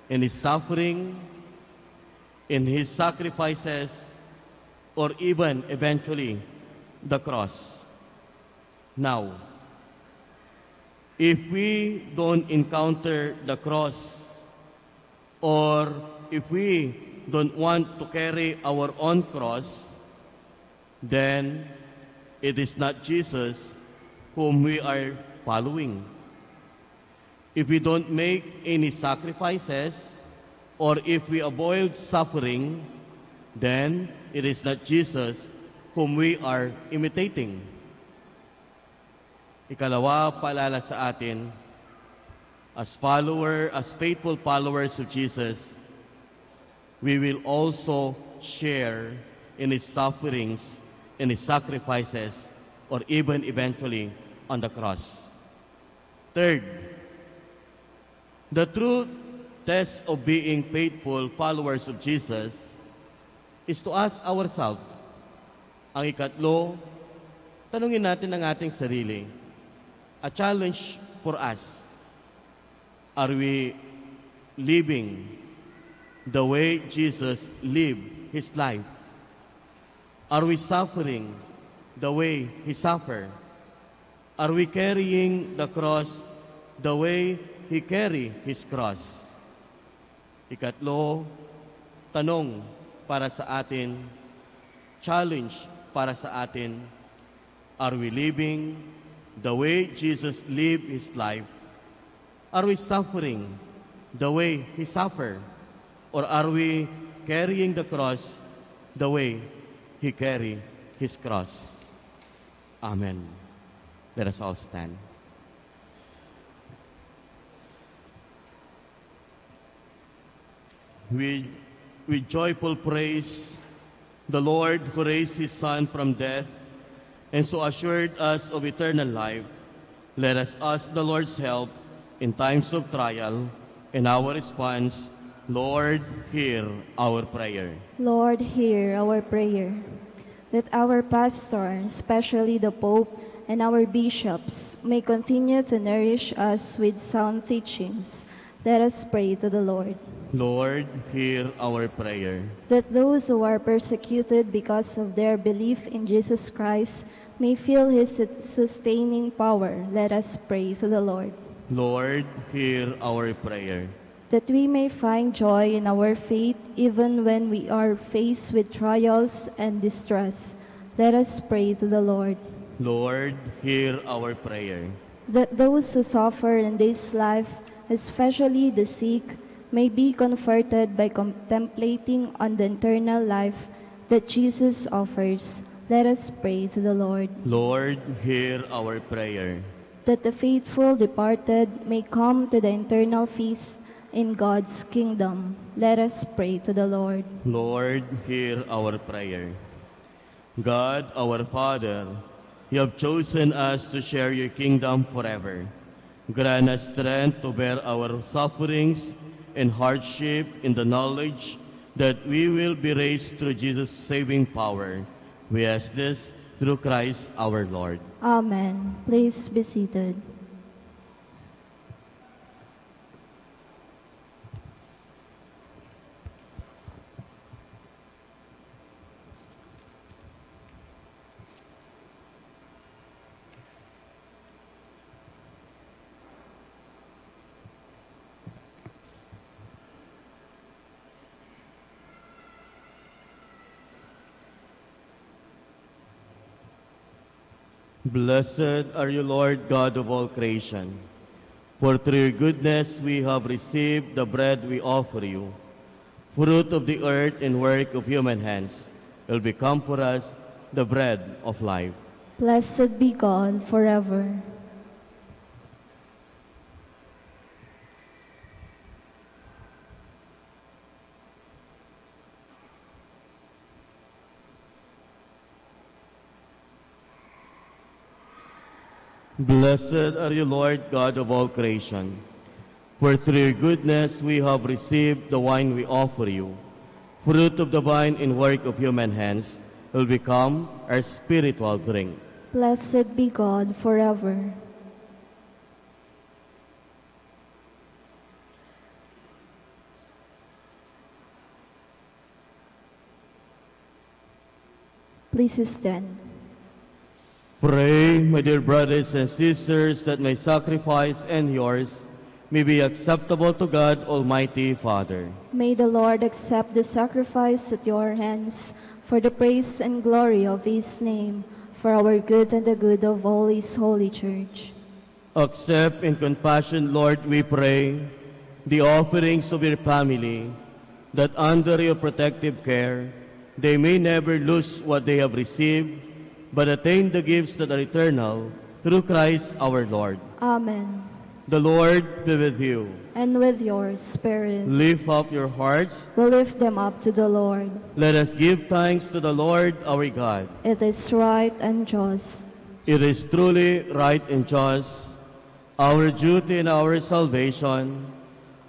Speaker 22: in his suffering, in his sacrifices, or even eventually the cross. Now, if we don't encounter the cross, or if we don't want to carry our own cross, then it is not Jesus whom we are following. If we don't make any sacrifices, or if we avoid suffering, then it is not Jesus whom we are imitating. Ikalawa, paalala sa atin, as faithful followers of Jesus, we will also share in his sufferings, in his sacrifices, or even eventually on the cross. Third, the true test of being faithful followers of Jesus is to ask ourselves. Ang ikatlo, tanungin natin ang ating sarili. A challenge for us. Are we living the way Jesus lived his life? Are we suffering the way he suffered? Are we carrying the cross the way he carried his cross? Ikatlo, tanong para sa atin, challenge para sa atin, are we living the way Jesus lived his life? Are we suffering the way he suffered? Or are we carrying the cross the way he carried his cross? Amen. Let us all stand. With joyful praise, the Lord who raised his Son from death and so assured us of eternal life, let us ask the Lord's help in times of trial, and our response, Lord, hear our prayer.
Speaker 10: Lord, hear our prayer. That our pastor, especially the Pope and our bishops, may continue to nourish us with sound teachings. Let us pray to the Lord.
Speaker 22: Lord, hear our prayer.
Speaker 10: That those who are persecuted because of their belief in Jesus Christ may feel his sustaining power. Let us pray to the Lord.
Speaker 22: Lord, hear our prayer.
Speaker 10: That we may find joy in our faith even when we are faced with trials and distress. Let us pray to the Lord.
Speaker 22: Lord, hear our prayer.
Speaker 10: That those who suffer in this life, especially the sick, may be comforted by contemplating on the eternal life that Jesus offers. Let us pray to the Lord.
Speaker 22: Lord, hear our prayer.
Speaker 10: That the faithful departed may come to the eternal feast in God's kingdom. Let us pray to the Lord.
Speaker 22: Lord, hear our prayer. God, our Father, you have chosen us to share your kingdom forever. Grant us strength to bear our sufferings and hardship in the knowledge that we will be raised through Jesus' saving power. We ask this through Christ our Lord.
Speaker 10: Amen. Please be seated.
Speaker 22: Blessed are you, Lord God of all creation. For through your goodness we have received the bread we offer you. Fruit of the earth and work of human hands will become for us the bread of life.
Speaker 10: Blessed be God forever.
Speaker 22: Blessed are you, Lord God of all creation. For through your goodness we have received the wine we offer you. Fruit of the vine and work of human hands will become our spiritual drink.
Speaker 10: Blessed be God forever. Please stand.
Speaker 22: Pray, my dear brothers and sisters, that my sacrifice and yours may be acceptable to God, Almighty Father.
Speaker 10: May the Lord accept the sacrifice at your hands for the praise and glory of His name, for our good and the good of all His holy church.
Speaker 22: Accept in compassion, Lord, we pray, the offerings of your family, that under your protective care they may never lose what they have received, but attain the gifts that are eternal, through Christ our Lord.
Speaker 10: Amen.
Speaker 22: The Lord be with you.
Speaker 10: And with your spirit.
Speaker 22: Lift up your hearts.
Speaker 10: We lift them up to the Lord.
Speaker 22: Let us give thanks to the Lord our God.
Speaker 10: It is right and just.
Speaker 22: It is truly right and just, our duty and our salvation,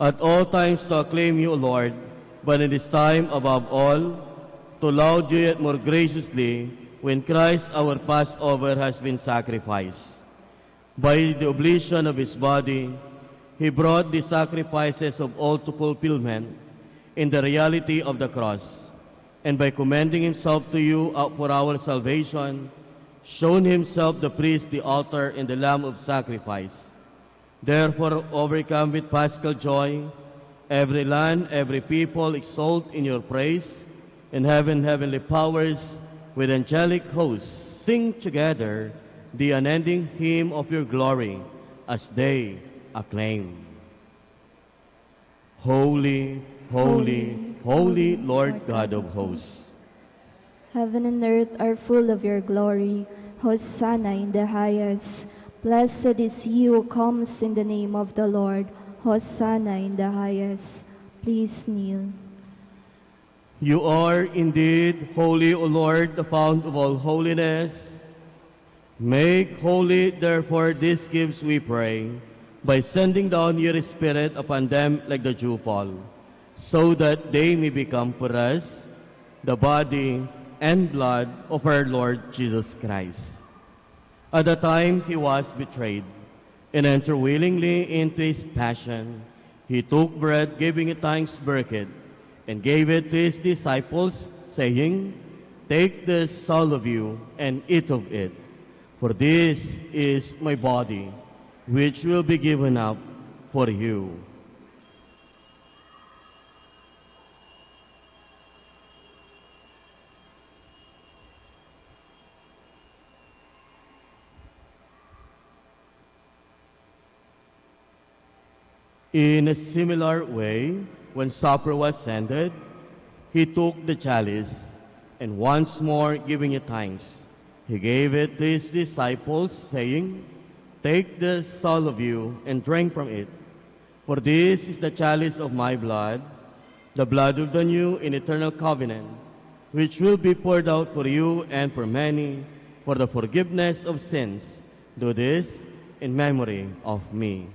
Speaker 22: at all times to acclaim you, O Lord, but in this time above all, to laud you yet more graciously when Christ our Passover has been sacrificed. By the oblation of his body, he brought the sacrifices of all to fulfillment in the reality of the cross, and by commending himself to you for our salvation, shown himself the priest, the altar, and the lamb of sacrifice. Therefore, overcome with paschal joy, every land, every people exalt in your praise, and heavenly powers with angelic hosts sing together the unending hymn of your glory as they acclaim. Holy, holy, holy Lord God of hosts.
Speaker 10: Heaven and earth are full of your glory. Hosanna in the highest. Blessed is he who comes in the name of the Lord. Hosanna in the highest. Please kneel.
Speaker 22: You are indeed holy, O Lord, the fount of all holiness. Make holy, therefore, these gifts, we pray, by sending down your Spirit upon them like the dewfall, so that they may become for us the body and blood of our Lord Jesus Christ. At the time he was betrayed and entered willingly into his passion, he took bread, giving it thanks, broke it, and gave it to his disciples, saying, "Take this, all of you, and eat of it, for this is my body, which will be given up for you." In a similar way, when supper was ended, he took the chalice, and once more giving it thanks, he gave it to his disciples, saying, "Take this, all of you, and drink from it, for this is the chalice of my blood, the blood of the new and eternal covenant, which will be poured out for you and for many for the forgiveness of sins. Do this in memory of me.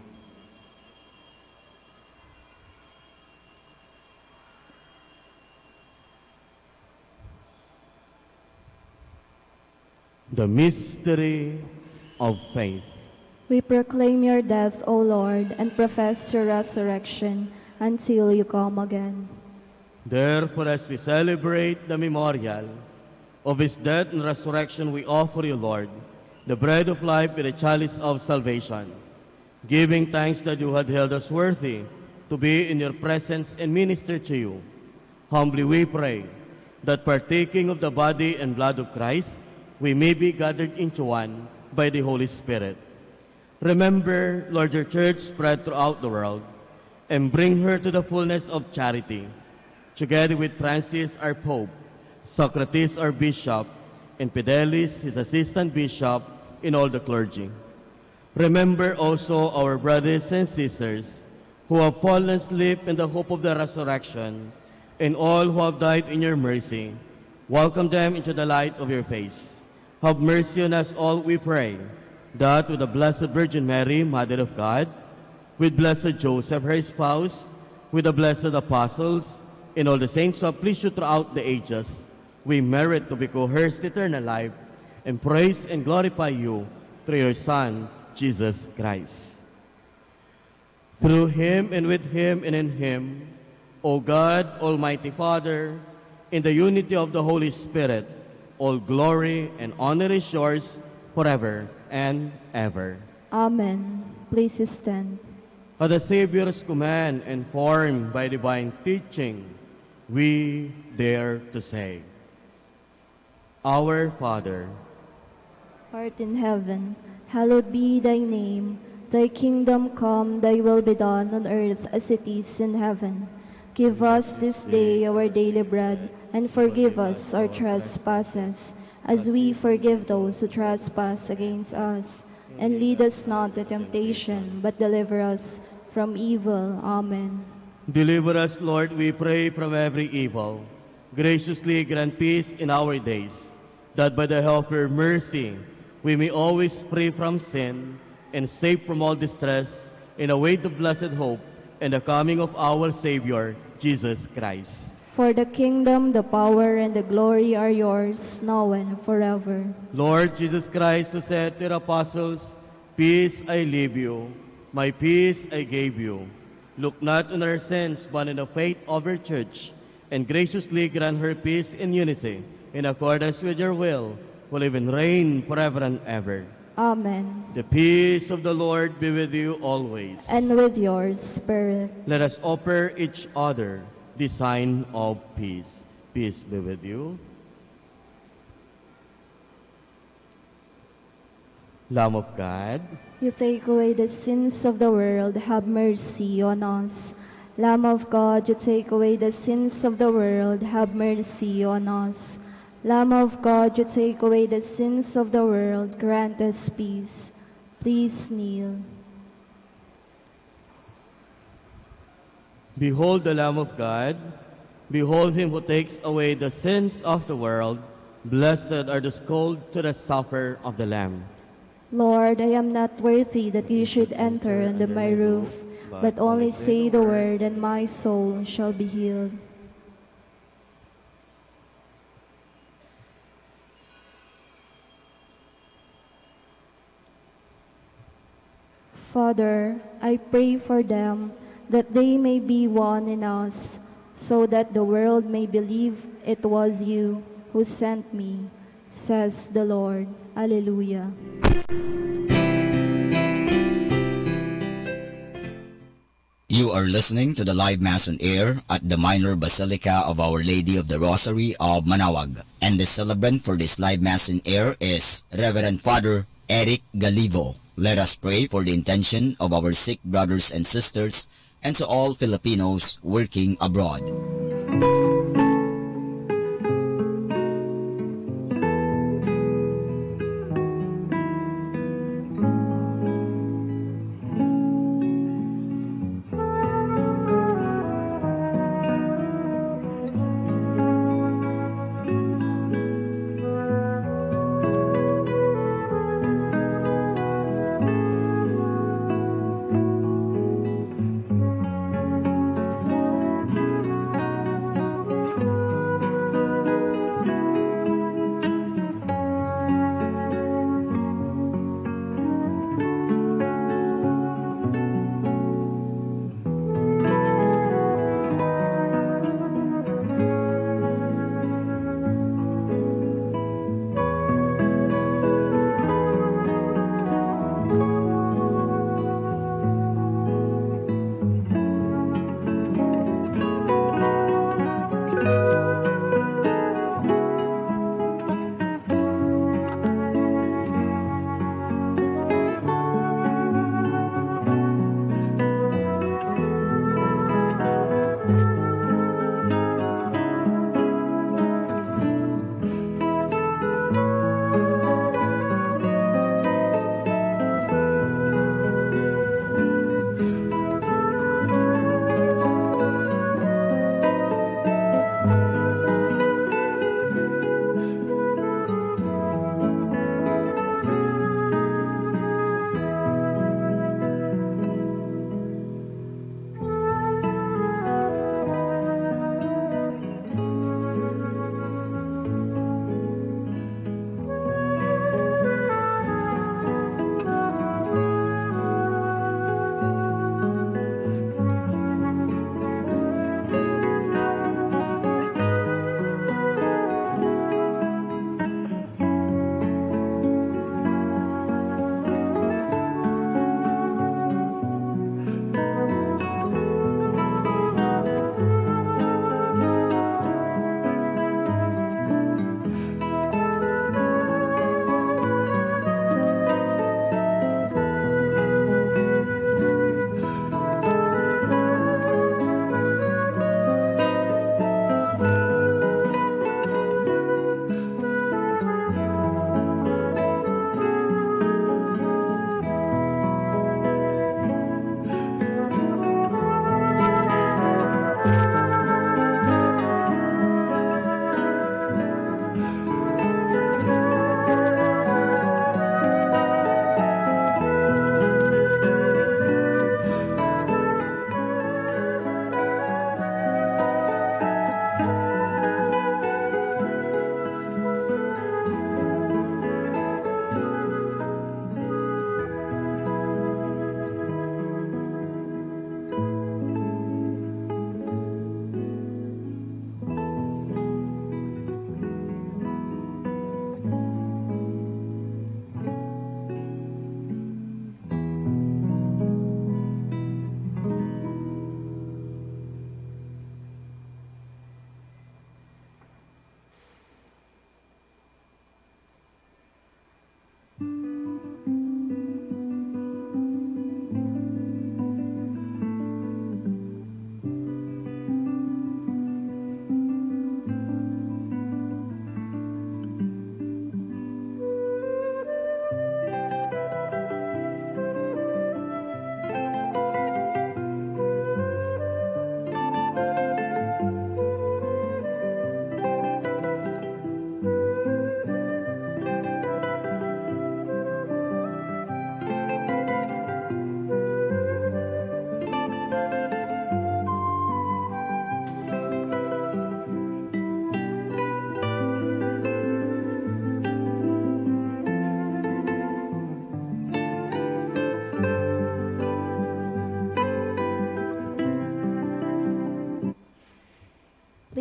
Speaker 22: The mystery of faith.
Speaker 10: We proclaim your death, O Lord, and profess your resurrection until you come again.
Speaker 22: Therefore, as we celebrate the memorial of his death and resurrection, we offer you, Lord, the bread of life and the chalice of salvation, giving thanks that you had held us worthy to be in your presence and minister to you. Humbly we pray that partaking of the body and blood of Christ, we may be gathered into one by the Holy Spirit. Remember, Lord, your church spread throughout the world, and bring her to the fullness of charity, together with Francis, our Pope, Socrates, our Bishop, and Fidelis, his assistant bishop, and all the clergy. Remember also our brothers and sisters who have fallen asleep in the hope of the resurrection, and all who have died in your mercy. Welcome them into the light of your face. Have mercy on us all, we pray, that with the Blessed Virgin Mary, Mother of God, with Blessed Joseph, her spouse, with the blessed apostles, and all the saints who have pleased you throughout the ages, we merit to be coerced eternal life, and praise and glorify you through your Son, Jesus Christ. Through him and with him and in him, O God, Almighty Father, in the unity of the Holy Spirit, all glory and honor is yours forever and ever.
Speaker 10: Amen. Please stand.
Speaker 22: At the Savior's command, informed by divine teaching, we dare to say, Our Father,
Speaker 10: art in heaven, hallowed be thy name. Thy kingdom come, thy will be done on earth as it is in heaven. Give us this day our daily bread, and forgive us our trespasses, as we forgive those who trespass against us. And lead us not to temptation, but deliver us from evil. Amen.
Speaker 22: deliver us, Lord, we pray, from every evil. Graciously grant peace in our days, that by the help of your mercy we may always free from sin and safe from all distress, and await the blessed hope and the coming of our Savior, Jesus Christ.
Speaker 10: For the kingdom, the power, and the glory are yours, now and forever.
Speaker 22: Lord Jesus Christ, who said to your apostles, Peace I leave you, my peace I gave you. Look not on our sins, but on the faith of your church, and graciously grant her peace in unity, in accordance with your will, who live and reign forever and ever.
Speaker 10: Amen.
Speaker 22: The peace of the Lord be with you always.
Speaker 10: And with your spirit.
Speaker 22: Let us offer each other the sign of peace. Peace be with you. Lamb of God,
Speaker 10: you take away the sins of the world, have mercy on us. Lamb of God, you take away the sins of the world, have mercy on us. Lamb of God, you take away the sins of the world, grant us peace. Please kneel.
Speaker 22: behold the Lamb of God. Behold him who takes away the sins of the world. Blessed are those called to the supper of the Lamb.
Speaker 10: Lord, I am not worthy that you should enter under my roof, but only say the word, and my soul shall be healed. Father, I pray for them, that they may be one in us, so that the world may believe it was you who sent me, says the Lord. Alleluia.
Speaker 2: You are listening to the live Mass on air at the Minor Basilica of Our Lady of the Rosary of Manaoag. And the celebrant for this live Mass on air is Reverend Father Eric Galivo. Let us pray for the intention of our sick brothers and sisters and to all Filipinos working abroad.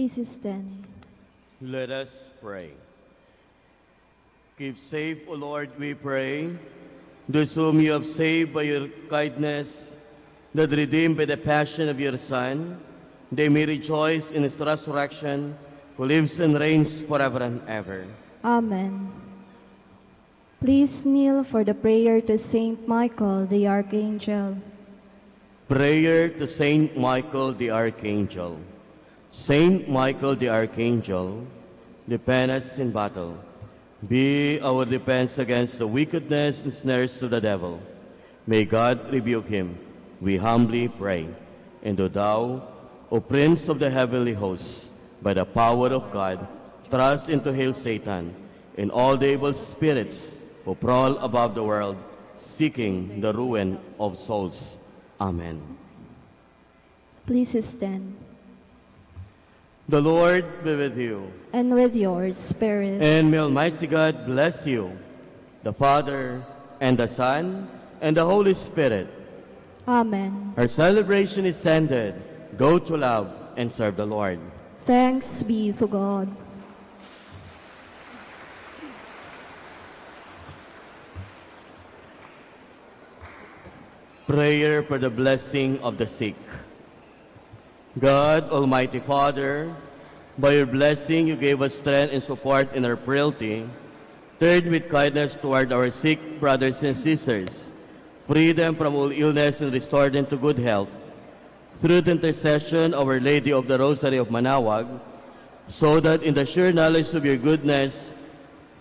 Speaker 10: Please stand.
Speaker 22: Let us pray. Keep safe, O Lord, we pray, those whom you have saved by your kindness, that redeemed by the passion of your Son, they may rejoice in his resurrection, who lives and reigns forever and ever.
Speaker 10: Amen. Please kneel for the prayer to Saint Michael the Archangel.
Speaker 22: Prayer to Saint Michael the Archangel. Saint Michael the Archangel, defend us in battle. Be our defense against the wickedness and snares of the devil. May God rebuke him, we humbly pray. And do thou, O Prince of the heavenly hosts, by the power of God, thrust into hell Satan and all the evil spirits who prowl above the world, seeking the ruin of souls. Amen.
Speaker 10: Please stand.
Speaker 22: The Lord be with you.
Speaker 10: And with your spirit.
Speaker 22: And may Almighty God bless you, the Father, and the Son, and the Holy Spirit.
Speaker 10: Amen.
Speaker 22: Our celebration is ended. Go to love and serve the Lord.
Speaker 10: Thanks be to God.
Speaker 22: Prayer for the blessing of the sick. God, Almighty Father, by your blessing you gave us strength and support in our frailty. Turn with kindness toward our sick brothers and sisters. Free them from all illness and restore them to good health. Through the intercession of Our Lady of the Rosary of Manaoag, so that in the sure knowledge of your goodness,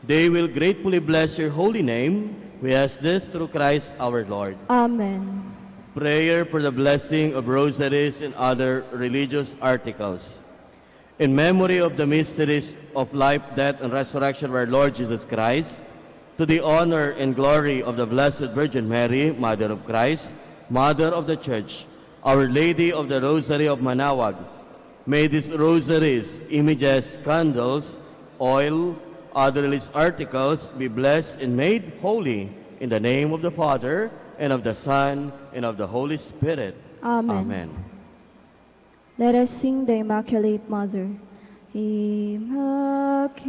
Speaker 22: they will gratefully bless your holy name. We ask this through Christ our Lord.
Speaker 10: Amen.
Speaker 22: Prayer for the blessing of rosaries and other religious articles. In memory of the mysteries of life, death, and resurrection of our Lord Jesus Christ, to the honor and glory of the Blessed Virgin Mary, Mother of Christ, Mother of the Church, Our Lady of the Rosary of Manaoag, may these rosaries, images, candles, oil, other religious articles be blessed and made holy in the name of the Father, and of the Son, and of the Holy Spirit.
Speaker 10: Amen.
Speaker 22: Amen.
Speaker 10: Let us sing the Immaculate Mother. Immaculate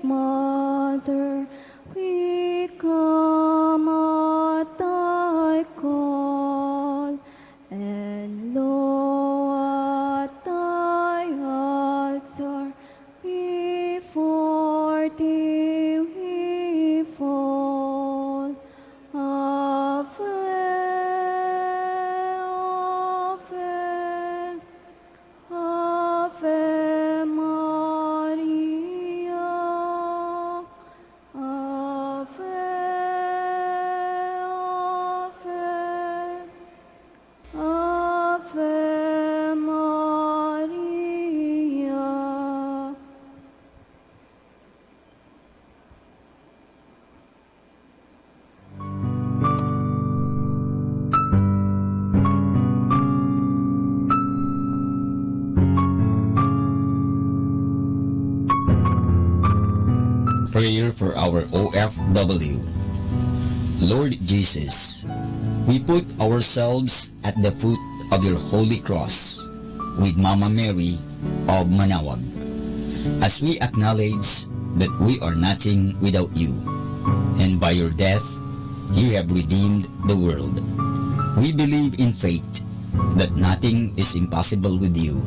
Speaker 10: Mother, we come at thy call, and lo, at thy altar, before thee we fall. Ave, Ave, Ave Maria. Ave, Ave, Ave Maria.
Speaker 5: Prayer for our OFW. Lord Jesus, we put ourselves at the foot of your holy cross with Mama Mary of Manaoag, as we acknowledge that we are nothing without you, and by your death you have redeemed the world. We believe in faith that nothing is impossible with you.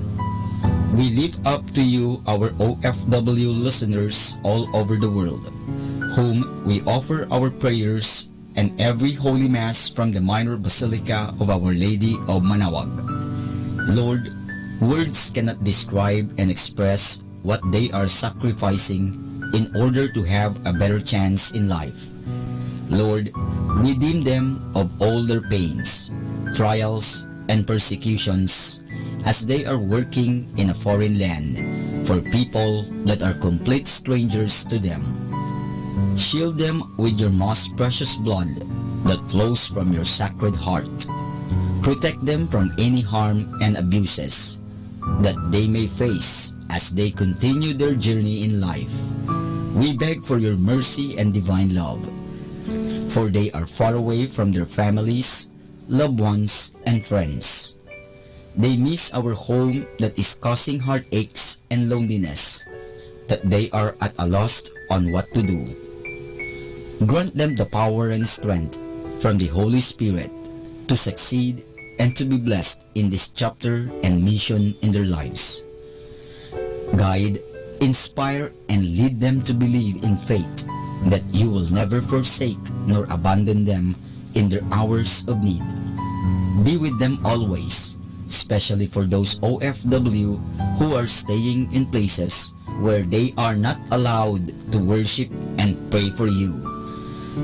Speaker 5: We lift up to you our OFW listeners all over the world, whom we offer our prayers and every Holy Mass from the Minor Basilica of Our Lady of Manaoag. Lord, words cannot describe and express what they are sacrificing in order to have a better chance in life. Lord, redeem them of all their pains, trials, and persecutions as they are working in a foreign land for people that are complete strangers to them. Shield them with your most precious blood that flows from your sacred heart. Protect them from any harm and abuses that they may face as they continue their journey in life. We beg for your mercy and divine love, for they are far away from their families, loved ones, and friends. They miss our home that is causing heartaches and loneliness, that they are at a loss on what to do. Grant them the power and strength from the Holy Spirit to succeed and to be blessed in this chapter and mission in their lives. Guide, inspire, and lead them to believe in faith that you will never forsake nor abandon them in their hours of need. Be with them always, especially for those OFW who are staying in places where they are not allowed to worship and pray for you.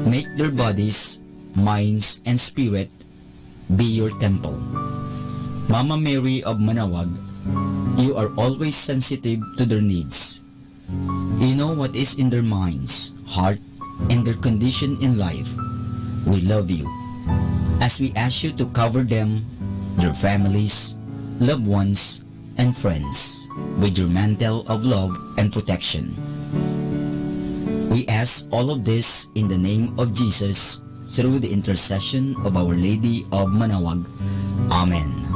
Speaker 5: Make their bodies, minds, and spirit be your temple. Mama Mary of Manawag, you are always sensitive to their needs. You know what is in their minds, heart, and their condition in life. We love you. As we ask you to cover them, their families, loved ones, and friends with your mantle of love and protection. We ask all of this in the name of Jesus through the intercession of Our Lady of Manawag. Amen.